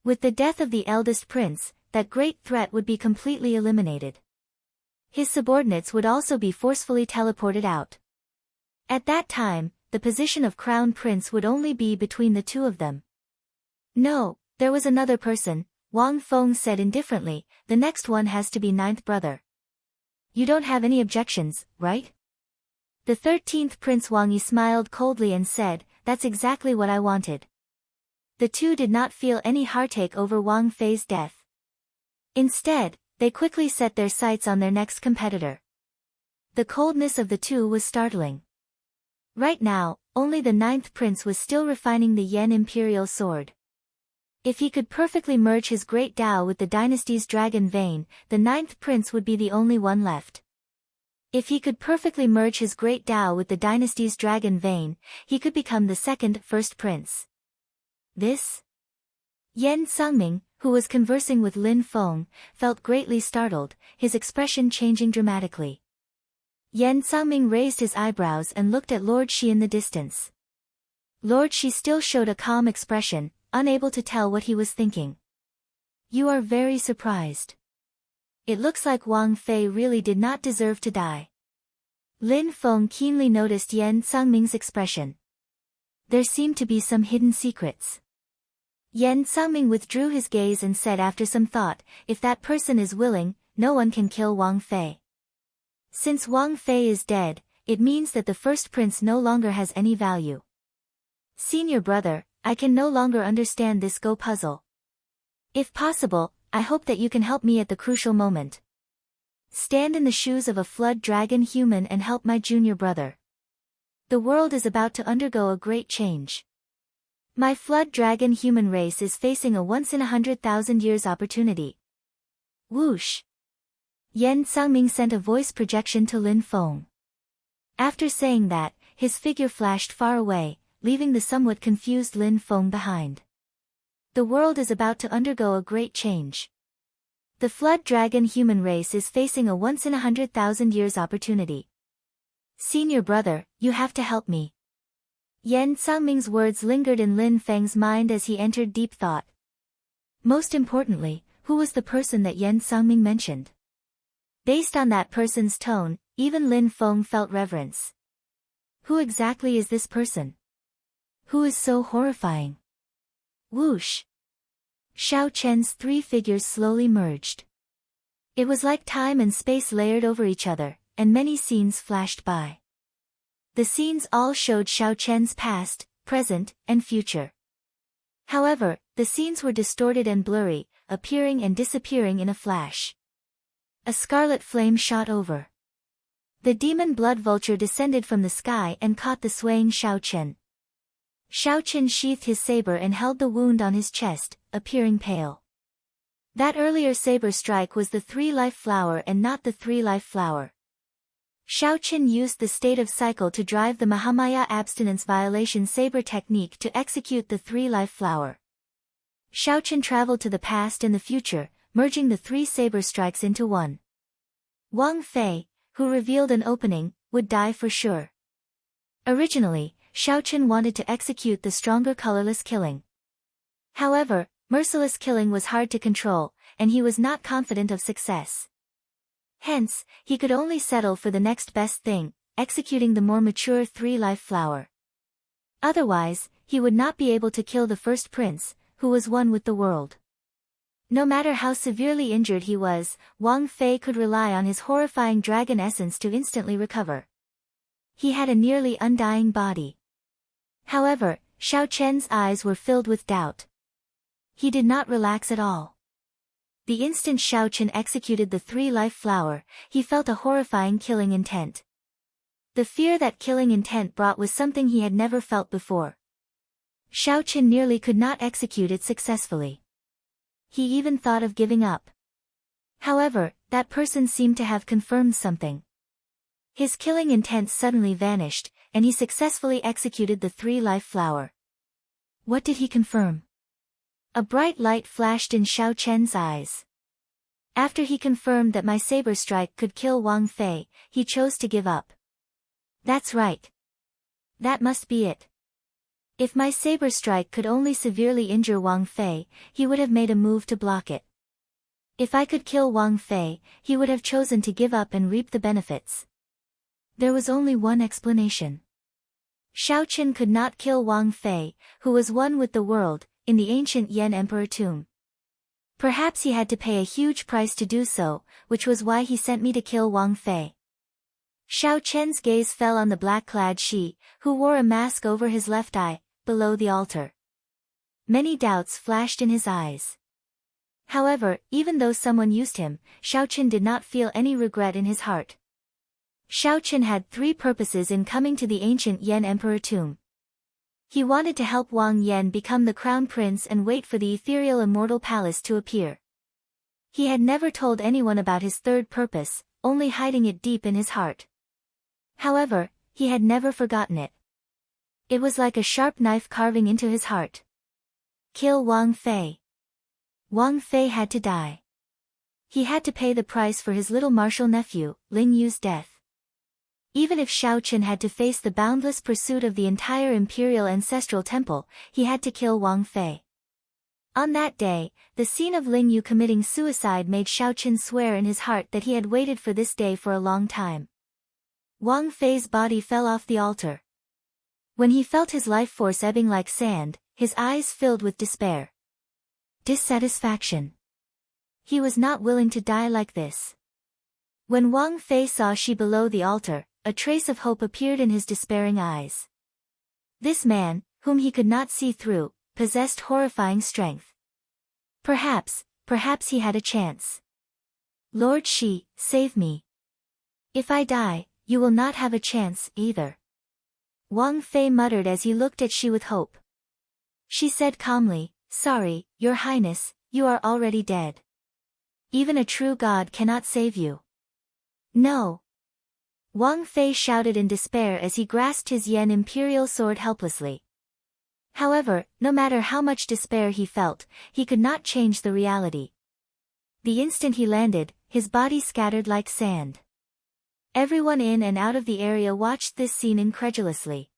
With the death of the eldest prince, that great threat would be completely eliminated. His subordinates would also be forcefully teleported out. At that time, the position of crown prince would only be between the 2 of them. No, there was another person, Wang Feng said indifferently, the next one has to be 9th brother. You don't have any objections, right? The 13th Prince Wang Yi smiled coldly and said, that's exactly what I wanted. The two did not feel any heartache over Wang Fei's death. Instead, they quickly set their sights on their next competitor. The coldness of the two was startling. Right now, only the ninth prince was still refining the Yen imperial sword. If he could perfectly merge his great Tao with the dynasty's dragon vein, the ninth prince would be the only one left. If he could perfectly merge his great Tao with the dynasty's dragon vein, he could become the first prince. This? Yen Sangming, who was conversing with Lin Feng, felt greatly startled, his expression changing dramatically. Yen Sangming raised his eyebrows and looked at Lord Shi in the distance. Lord Shi still showed a calm expression, unable to tell what he was thinking. You are very surprised. It looks like Wang Fei really did not deserve to die. Lin Feng keenly noticed Yen Sangming's expression. There seemed to be some hidden secrets. Yen Sangming withdrew his gaze and said after some thought, if that person is willing, no one can kill Wang Fei. Since Wang Fei is dead, it means that the first prince no longer has any value. Senior brother, I can no longer understand this Go puzzle. If possible, I hope that you can help me at the crucial moment. Stand in the shoes of a flood dragon human and help my junior brother. The world is about to undergo a great change. My flood dragon human race is facing a once-in-100,000 years opportunity. Whoosh! Yen Sangming sent a voice projection to Lin Feng. After saying that, his figure flashed far away, leaving the somewhat confused Lin Feng behind. The world is about to undergo a great change. The flood dragon human race is facing a once-in-100,000 years opportunity. Senior brother, you have to help me. Yen Sangming's words lingered in Lin Feng's mind as he entered deep thought. Most importantly, who was the person that Yen Sangming mentioned? Based on that person's tone, even Lin Feng felt reverence. Who exactly is this person? Who is so horrifying? Whoosh! Xiao Chen's three figures slowly merged. It was like time and space layered over each other, and many scenes flashed by. The scenes all showed Xiao Chen's past, present, and future. However, the scenes were distorted and blurry, appearing and disappearing in a flash. A scarlet flame shot over. The demon blood vulture descended from the sky and caught the swaying Xiao Chen. Xiao Chen sheathed his saber and held the wound on his chest, appearing pale. That earlier saber strike was the three-life flower and not the three-life flower. Xiao Chen used the state of cycle to drive the Mahamaya abstinence violation saber technique to execute the three-life flower. Xiao Chen traveled to the past and the future, merging the three saber strikes into one. Wang Fei, who revealed an opening, would die for sure. Originally, Xiao Chen wanted to execute the stronger colorless killing. However, merciless killing was hard to control, and he was not confident of success. Hence, he could only settle for the next best thing, executing the more mature three-life flower. Otherwise, he would not be able to kill the first prince, who was one with the world. No matter how severely injured he was, Wang Fei could rely on his horrifying dragon essence to instantly recover. He had a nearly undying body. However, Xiao Chen's eyes were filled with doubt. He did not relax at all. The instant Xiao Chen executed the three-life flower, he felt a horrifying killing intent. The fear that killing intent brought was something he had never felt before. Xiao Chen nearly could not execute it successfully. He even thought of giving up. However, that person seemed to have confirmed something. His killing intent suddenly vanished, and he successfully executed the three-life flower. What did he confirm? A bright light flashed in Xiao Chen's eyes. After he confirmed that my saber strike could kill Wang Fei, he chose to give up. That's right. That must be it. If my saber strike could only severely injure Wang Fei, he would have made a move to block it. If I could kill Wang Fei, he would have chosen to give up and reap the benefits. There was only one explanation. Xiao Chen could not kill Wang Fei, who was one with the world, in the ancient Yen Emperor tomb. Perhaps he had to pay a huge price to do so, which was why he sent me to kill Wang Fei. Xiao Chen's gaze fell on the black-clad Shi, who wore a mask over his left eye, below the altar. Many doubts flashed in his eyes. However, even though someone used him, Xiao Chen did not feel any regret in his heart. Xiao Chen had 3 purposes in coming to the ancient Yan Emperor tomb. He wanted to help Wang Yan become the crown prince and wait for the ethereal immortal palace to appear. He had never told anyone about his 3rd purpose, only hiding it deep in his heart. However, he had never forgotten it. It was like a sharp knife carving into his heart. Kill Wang Fei. Wang Fei had to die. He had to pay the price for his little martial nephew, Ling Yu's death. Even if Xiao Chen had to face the boundless pursuit of the entire imperial ancestral temple, he had to kill Wang Fei. On that day, the scene of Ling Yu committing suicide made Xiao Chen swear in his heart that he had waited for this day for a long time. Wang Fei's body fell off the altar. When he felt his life force ebbing like sand, his eyes filled with despair. Dissatisfaction. He was not willing to die like this. When Wang Fei saw Shi below the altar, a trace of hope appeared in his despairing eyes. This man, whom he could not see through, possessed horrifying strength. Perhaps he had a chance. Lord Shi, save me. If I die, you will not have a chance, either. Wang Fei muttered as he looked at Shi with hope. She said calmly, Sorry, Your Highness, you are already dead. Even a true god cannot save you. No. Wang Fei shouted in despair as he grasped his Yan imperial sword helplessly. However, no matter how much despair he felt, he could not change the reality. The instant he landed, his body scattered like sand. Everyone in and out of the area watched this scene incredulously.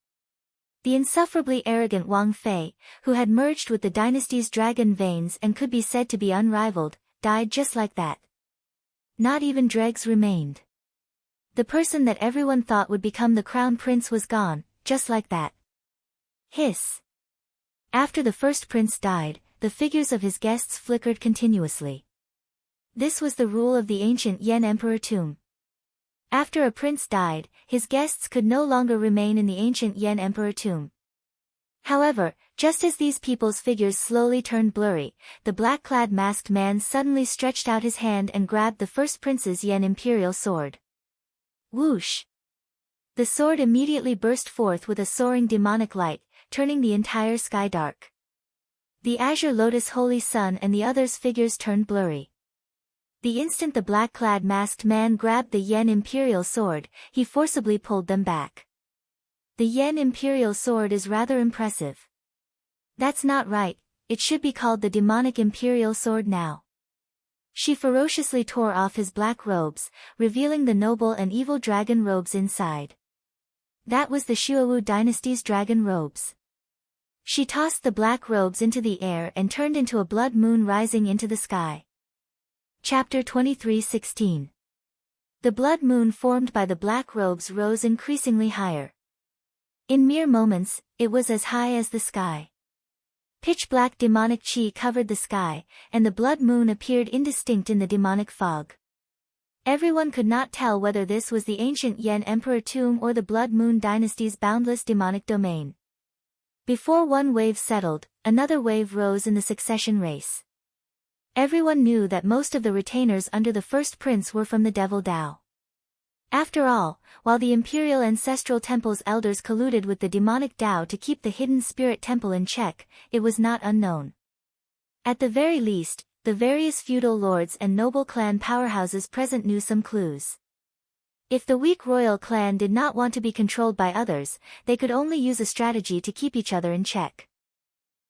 The insufferably arrogant Wang Fei, who had merged with the dynasty's dragon veins and could be said to be unrivaled, died just like that. Not even dregs remained. The person that everyone thought would become the crown prince was gone, just like that. Hiss. After the first prince died, the figures of his guests flickered continuously. This was the rule of the ancient Yan Emperor tomb. After a prince died, his guests could no longer remain in the ancient Yan Emperor tomb. However, just as these people's figures slowly turned blurry, the black-clad masked man suddenly stretched out his hand and grabbed the first prince's Yan imperial sword. Whoosh! The sword immediately burst forth with a soaring demonic light, turning the entire sky dark. The azure lotus holy sun and the others' figures turned blurry. The instant the black-clad masked man grabbed the Yan imperial sword, he forcibly pulled them back. The Yan imperial sword is rather impressive. That's not right, it should be called the demonic imperial sword now. She ferociously tore off his black robes, revealing the noble and evil dragon robes inside. That was the Shuowu dynasty's dragon robes. She tossed the black robes into the air and turned into a blood moon rising into the sky. Chapter 23:16. The blood moon formed by the black robes rose increasingly higher. In mere moments, it was as high as the sky. Pitch-black demonic chi covered the sky, and the blood moon appeared indistinct in the demonic fog. Everyone could not tell whether this was the ancient Yan Emperor tomb or the Blood Moon dynasty's boundless demonic domain. Before one wave settled, another wave rose in the succession race. Everyone knew that most of the retainers under the first prince were from the Devil Dao. After all, while the Imperial Ancestral Temple's elders colluded with the demonic Dao to keep the hidden spirit temple in check, it was not unknown. At the very least, the various feudal lords and noble clan powerhouses present knew some clues. If the weak royal clan did not want to be controlled by others, they could only use a strategy to keep each other in check.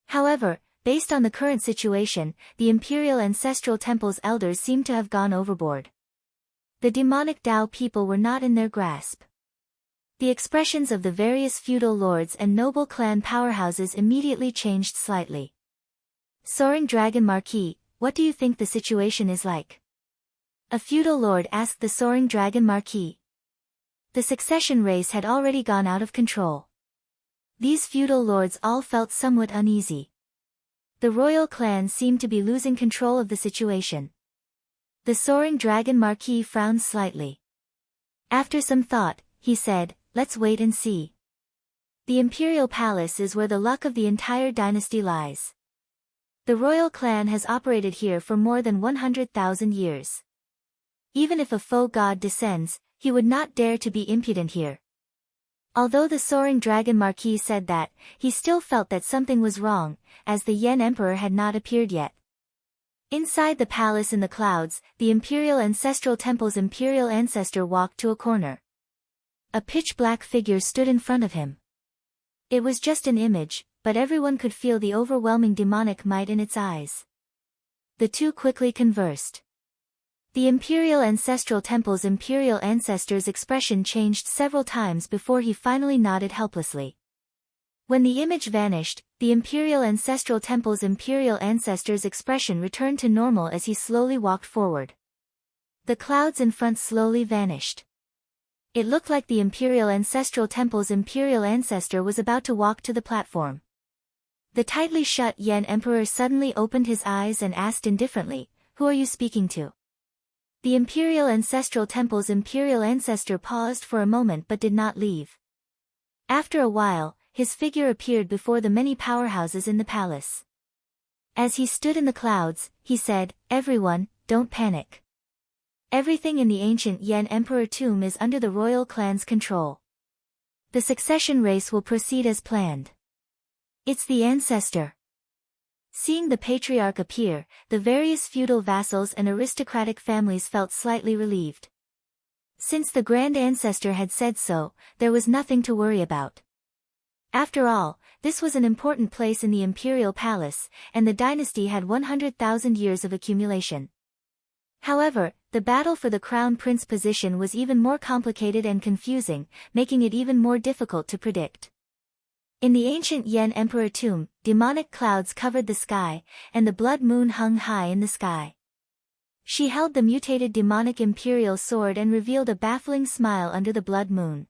However, based on the current situation, the Imperial Ancestral Temple's elders seemed to have gone overboard. The demonic Dao people were not in their grasp. The expressions of the various feudal lords and noble clan powerhouses immediately changed slightly. Soaring Dragon Marquis, what do you think the situation is like? A feudal lord asked the Soaring Dragon Marquis. The succession race had already gone out of control. These feudal lords all felt somewhat uneasy. The royal clan seemed to be losing control of the situation. The Soaring Dragon Marquis frowned slightly. After some thought, he said, let's wait and see. The imperial palace is where the luck of the entire dynasty lies. The royal clan has operated here for more than 100,000 years. Even if a faux god descends, he would not dare to be impudent here. Although the soaring dragon marquis said that, he still felt that something was wrong, as the Yen emperor had not appeared yet. Inside the palace in the clouds, the imperial ancestral temple's imperial ancestor walked to a corner. A pitch-black figure stood in front of him. It was just an image, but everyone could feel the overwhelming demonic might in its eyes. The two quickly conversed. The imperial ancestral temple's imperial ancestor's expression changed several times before he finally nodded helplessly. When the image vanished, the imperial ancestral temple's imperial ancestor's expression returned to normal as he slowly walked forward. The clouds in front slowly vanished. It looked like the imperial ancestral temple's imperial ancestor was about to walk to the platform. The tightly shut Yen emperor suddenly opened his eyes and asked indifferently, "Who are you speaking to?" The imperial ancestral temple's imperial ancestor paused for a moment but did not leave. After a while, his figure appeared before the many powerhouses in the palace. As he stood in the clouds, he said, "Everyone, don't panic. Everything in the ancient Yen emperor tomb is under the royal clan's control. The succession race will proceed as planned. It's the ancestor." Seeing the patriarch appear, the various feudal vassals and aristocratic families felt slightly relieved. Since the grand ancestor had said so, there was nothing to worry about. After all, this was an important place in the imperial palace, and the dynasty had 100,000 years of accumulation. However, the battle for the crown prince position was even more complicated and confusing, making it even more difficult to predict. In the ancient Yen emperor tomb, demonic clouds covered the sky, and the blood moon hung high in the sky. She held the mutated demonic imperial sword and revealed a baffling smile under the blood moon.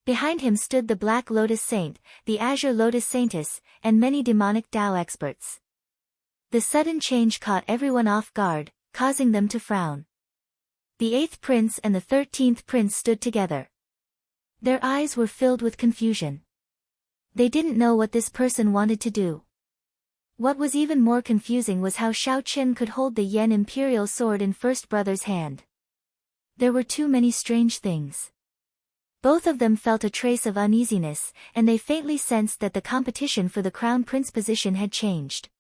Behind him stood the Black Lotus Saint, the Azure Lotus Saintess, and many demonic Tao experts. The sudden change caught everyone off guard, causing them to frown. The 8th prince and the 13th prince stood together. Their eyes were filled with confusion. They didn't know what this person wanted to do. What was even more confusing was how Xiao Qin could hold the Yen imperial sword in first brother's hand. There were too many strange things. Both of them felt a trace of uneasiness, and they faintly sensed that the competition for the crown prince position had changed.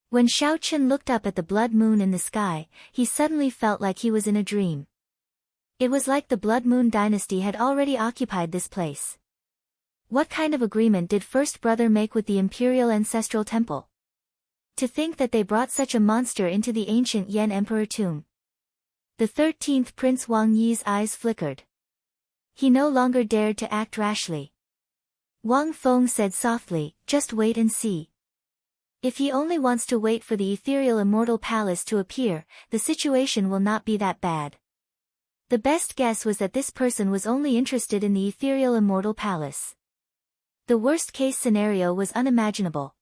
When Xiao Qin looked up at the blood moon in the sky, he suddenly felt like he was in a dream. It was like the Blood Moon dynasty had already occupied this place. What kind of agreement did first brother make with the imperial ancestral temple? To think that they brought such a monster into the ancient Yen emperor tomb. The 13th prince Wang Yi's eyes flickered. He no longer dared to act rashly. Wang Feng said softly, "Just wait and see. If he only wants to wait for the ethereal immortal palace to appear, the situation will not be that bad." The best guess was that this person was only interested in the ethereal immortal palace. The worst-case scenario was unimaginable.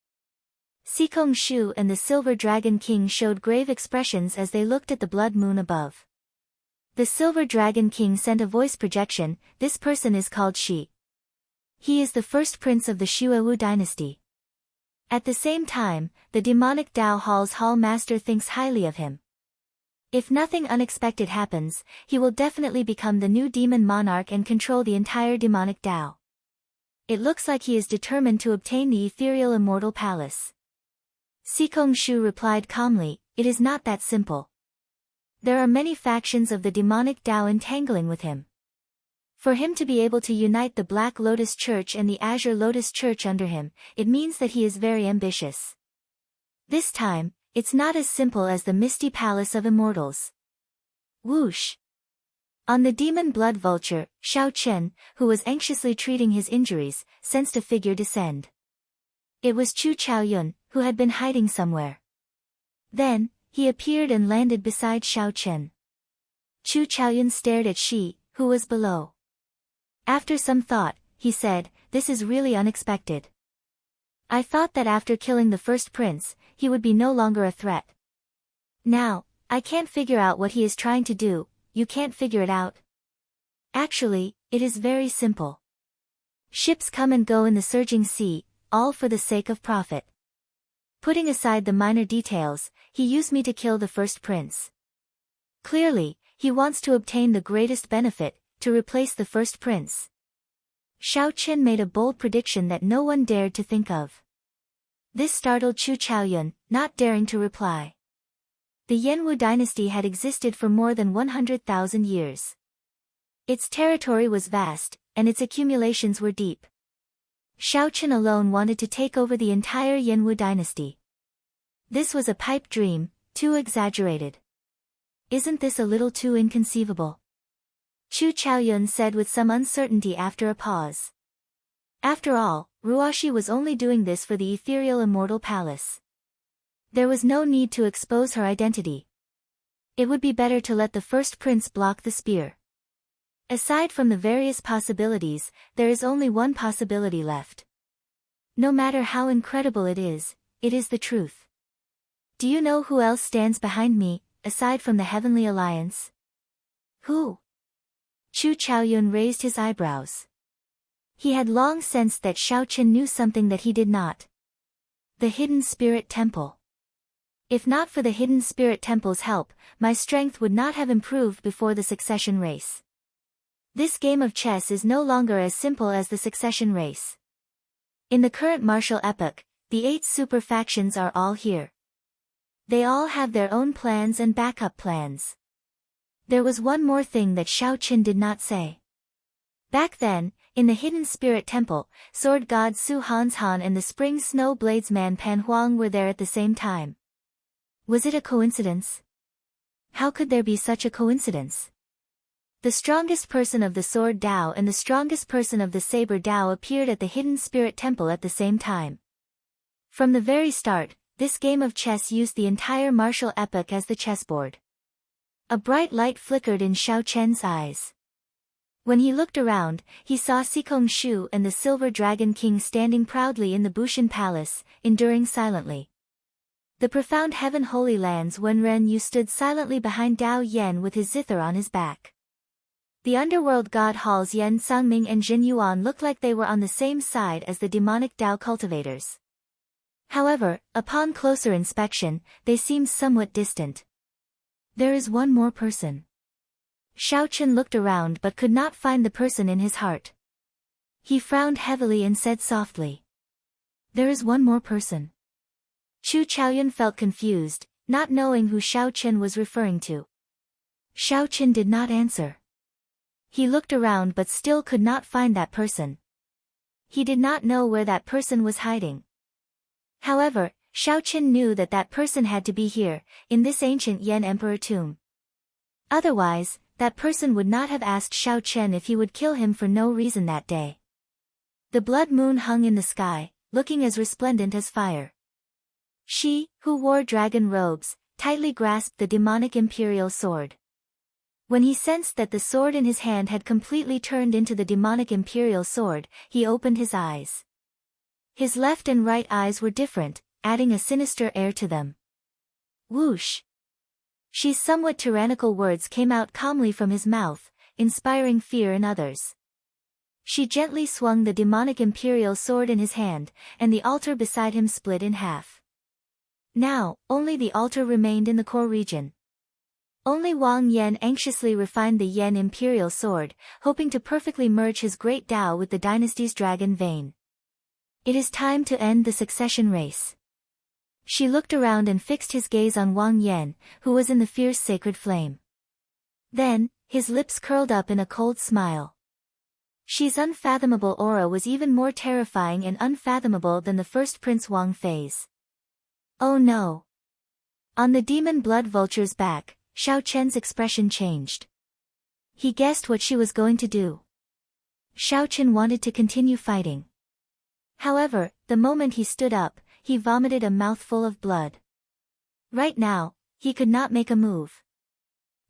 Sikong Shu and the Silver Dragon King showed grave expressions as they looked at the blood moon above. The Silver Dragon King sent a voice projection, "This person is called Shi. He is the first prince of the Shuewu dynasty. At the same time, the demonic Dao Hall's Hall Master thinks highly of him. If nothing unexpected happens, he will definitely become the new demon monarch and control the entire demonic Dao. It looks like he is determined to obtain the ethereal immortal palace." Sikong Shu replied calmly, "It is not that simple. There are many factions of the demonic Dao entangling with him. For him to be able to unite the Black Lotus Church and the Azure Lotus Church under him, it means that he is very ambitious. This time, it's not as simple as the Misty Palace of Immortals." Whoosh! On the demon blood vulture, Xiao Qin, who was anxiously treating his injuries, sensed a figure descend. It was Chu Chaoyun, who had been hiding somewhere. Then, he appeared and landed beside Xiao Qin. Chu Chaoyun stared at Shi, who was below. After some thought, he said, "This is really unexpected. I thought that after killing the first prince, he would be no longer a threat. Now, I can't figure out what he is trying to do." "You can't figure it out?" Actually, it is very simple. Ships come and go in the surging sea, all for the sake of profit. Putting aside the minor details, he used me to kill the first prince. Clearly, he wants to obtain the greatest benefit, to replace the first prince. Xiao Qian made a bold prediction that no one dared to think of. This startled Chu Chaoyun, not daring to reply. The Yanwu dynasty had existed for more than 100,000 years. Its territory was vast, and its accumulations were deep. Xiao Qian alone wanted to take over the entire Yanwu dynasty. This was a pipe dream, too exaggerated. Isn't this a little too inconceivable? Chu Chaoyun said with some uncertainty after a pause. After all, Ruoshi was only doing this for the ethereal immortal palace. There was no need to expose her identity. It would be better to let the first prince block the spear. Aside from the various possibilities, there is only one possibility left. No matter how incredible it is the truth. Do you know who else stands behind me, aside from the Heavenly Alliance? Who? Chu Chaoyun raised his eyebrows. He had long sensed that Xiao Qian knew something that he did not. The Hidden Spirit Temple. If not for the Hidden Spirit Temple's help, my strength would not have improved before the succession race. This game of chess is no longer as simple as the succession race. In the current martial epoch, the 8 super factions are all here. They all have their own plans and backup plans. There was one more thing that Xiao Qian did not say. Back then, in the Hidden Spirit Temple, Sword God Su Hanshan and the Spring Snow Bladesman Pan Huang were there at the same time. Was it a coincidence? How could there be such a coincidence? The strongest person of the Sword Dao and the strongest person of the Saber Dao appeared at the Hidden Spirit Temple at the same time. From the very start, this game of chess used the entire martial epoch as the chessboard. A bright light flickered in Xiao Qian's eyes. When he looked around, he saw Sikong Shu and the Silver Dragon King standing proudly in the Bushan Palace, enduring silently. The profound Heaven Holy Lands Wenren Yu stood silently behind Dao Yan with his zither on his back. The underworld god halls Yan Sangming and Jin Yuan looked like they were on the same side as the demonic Dao cultivators. However, upon closer inspection, they seemed somewhat distant. There is one more person. Xiao Qian looked around but could not find the person in his heart. He frowned heavily and said softly. There is one more person. Chu Chaoyun felt confused, not knowing who Xiao Qian was referring to. Xiao Qian did not answer. He looked around but still could not find that person. He did not know where that person was hiding. However, Xiao Qian knew that that person had to be here, in this ancient Yan Emperor tomb. Otherwise, that person would not have asked Xiao Qian if he would kill him for no reason that day. The blood moon hung in the sky, looking as resplendent as fire. She, who wore dragon robes, tightly grasped the demonic imperial sword. When he sensed that the sword in his hand had completely turned into the demonic imperial sword, he opened his eyes. His left and right eyes were different, adding a sinister air to them. Whoosh! She's somewhat tyrannical words came out calmly from his mouth, inspiring fear in others. She gently swung the demonic imperial sword in his hand, and the altar beside him split in half. Now, only the altar remained in the core region. Only Wang Yan anxiously refined the Yan imperial sword, hoping to perfectly merge his great Dao with the dynasty's dragon vein. It is time to end the succession race. She looked around and fixed his gaze on Wang Yan, who was in the fierce sacred flame. Then, his lips curled up in a cold smile. She's unfathomable aura was even more terrifying and unfathomable than the first Prince Wang Fei's. Oh no! On the demon blood vulture's back, Xiao Qian's expression changed. He guessed what she was going to do. Xiao Qian wanted to continue fighting. However, the moment he stood up, he vomited a mouthful of blood. Right now, he could not make a move.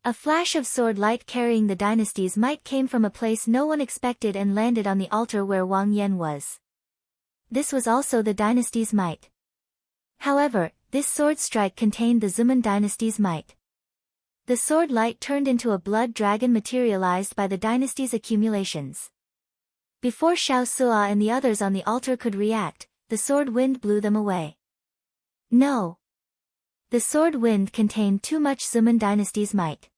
A flash of sword light carrying the dynasty's might came from a place no one expected and landed on the altar where Wang Yan was. This was also the dynasty's might. However, this sword strike contained the Zuman dynasty's might. The sword light turned into a blood dragon materialized by the dynasty's accumulations. Before Xiao Sua and the others on the altar could react, the sword wind blew them away. No! The sword wind contained too much Suman dynasty's might.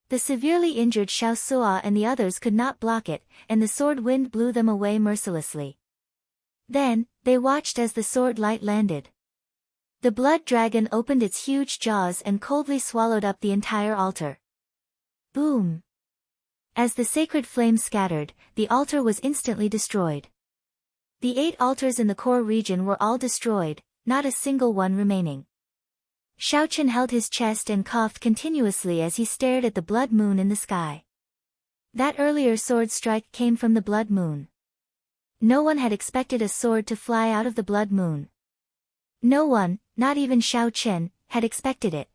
The severely injured Xiao Sua and the others could not block it, and the sword wind blew them away mercilessly. Then, they watched as the sword light landed. The blood dragon opened its huge jaws and coldly swallowed up the entire altar. Boom! As the sacred flame scattered, the altar was instantly destroyed. The 8 altars in the core region were all destroyed, not a single one remaining. Xiaochen held his chest and coughed continuously as he stared at the blood moon in the sky. That earlier sword strike came from the blood moon. No one had expected a sword to fly out of the blood moon. No one, not even Xiaochen, had expected it.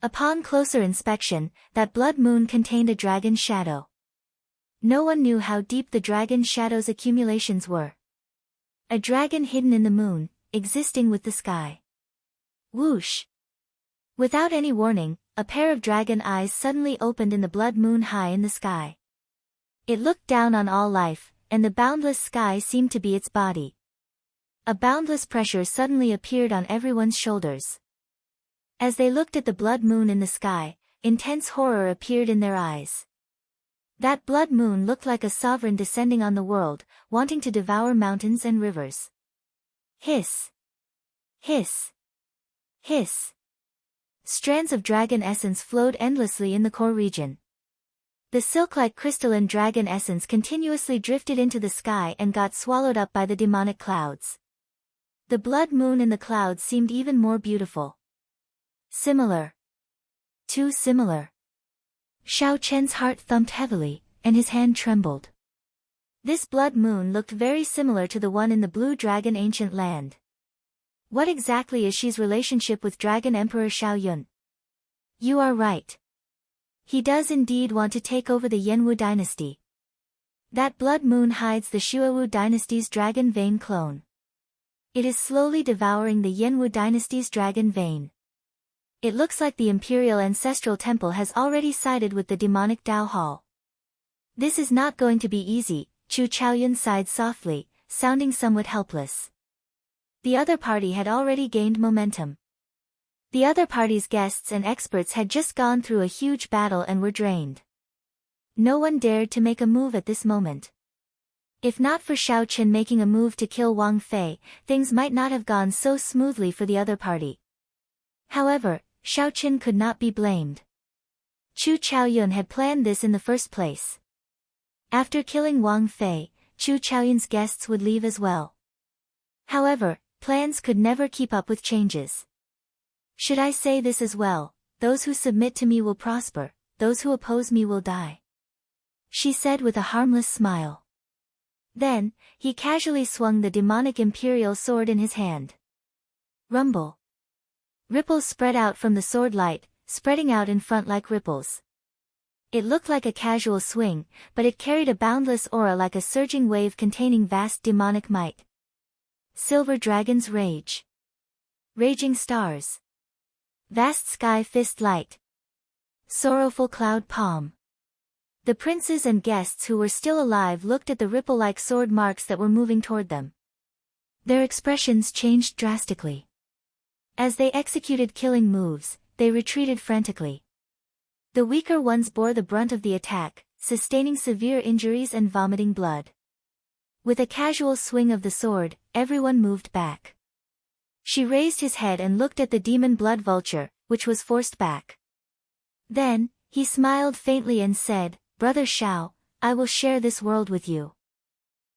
Upon closer inspection, that blood moon contained a dragon shadow. No one knew how deep the dragon shadow's accumulations were. A dragon hidden in the moon, existing with the sky. Whoosh! Without any warning, a pair of dragon eyes suddenly opened in the blood moon high in the sky. It looked down on all life, and the boundless sky seemed to be its body. A boundless pressure suddenly appeared on everyone's shoulders. As they looked at the blood moon in the sky, intense horror appeared in their eyes. That blood moon looked like a sovereign descending on the world, wanting to devour mountains and rivers. Hiss! Hiss! Hiss! Strands of dragon essence flowed endlessly in the core region. The silk-like crystalline dragon essence continuously drifted into the sky and got swallowed up by the demonic clouds. The blood moon in the clouds seemed even more beautiful. Similar. Too similar. Xiao Chen's heart thumped heavily, and his hand trembled. This blood moon looked very similar to the one in the Blue Dragon ancient land. What exactly is Shi's relationship with Dragon Emperor Xiao Yun? You are right. He does indeed want to take over the Yanwu dynasty. That blood moon hides the Xuewu dynasty's dragon vein clone. It is slowly devouring the Yanwu dynasty's dragon vein. It looks like the Imperial Ancestral Temple has already sided with the demonic Dao Hall. This is not going to be easy, Chu Chaoyun sighed softly, sounding somewhat helpless. The other party had already gained momentum. The other party's guests and experts had just gone through a huge battle and were drained. No one dared to make a move at this moment. If not for Xiao Chen making a move to kill Wang Fei, things might not have gone so smoothly for the other party. However, Xiao Chen could not be blamed. Chu Chaoyun had planned this in the first place. After killing Wang Fei, Chu Chaoyun's guests would leave as well. However, plans could never keep up with changes. Should I say this as well, those who submit to me will prosper, those who oppose me will die. She said with a harmless smile. Then, he casually swung the demonic imperial sword in his hand. Rumble. Ripples spread out from the sword light, spreading out in front like ripples. It looked like a casual swing, but it carried a boundless aura like a surging wave containing vast demonic might. Silver Dragon's Rage. Raging Stars. Vast Sky Fist Light. Sorrowful Cloud Palm. The princes and guests who were still alive looked at the ripple-like sword marks that were moving toward them. Their expressions changed drastically. As they executed killing moves, they retreated frantically. The weaker ones bore the brunt of the attack, sustaining severe injuries and vomiting blood. With a casual swing of the sword, everyone moved back. She raised his head and looked at the demon blood vulture, which was forced back. Then, he smiled faintly and said, "Brother Xiao, I will share this world with you."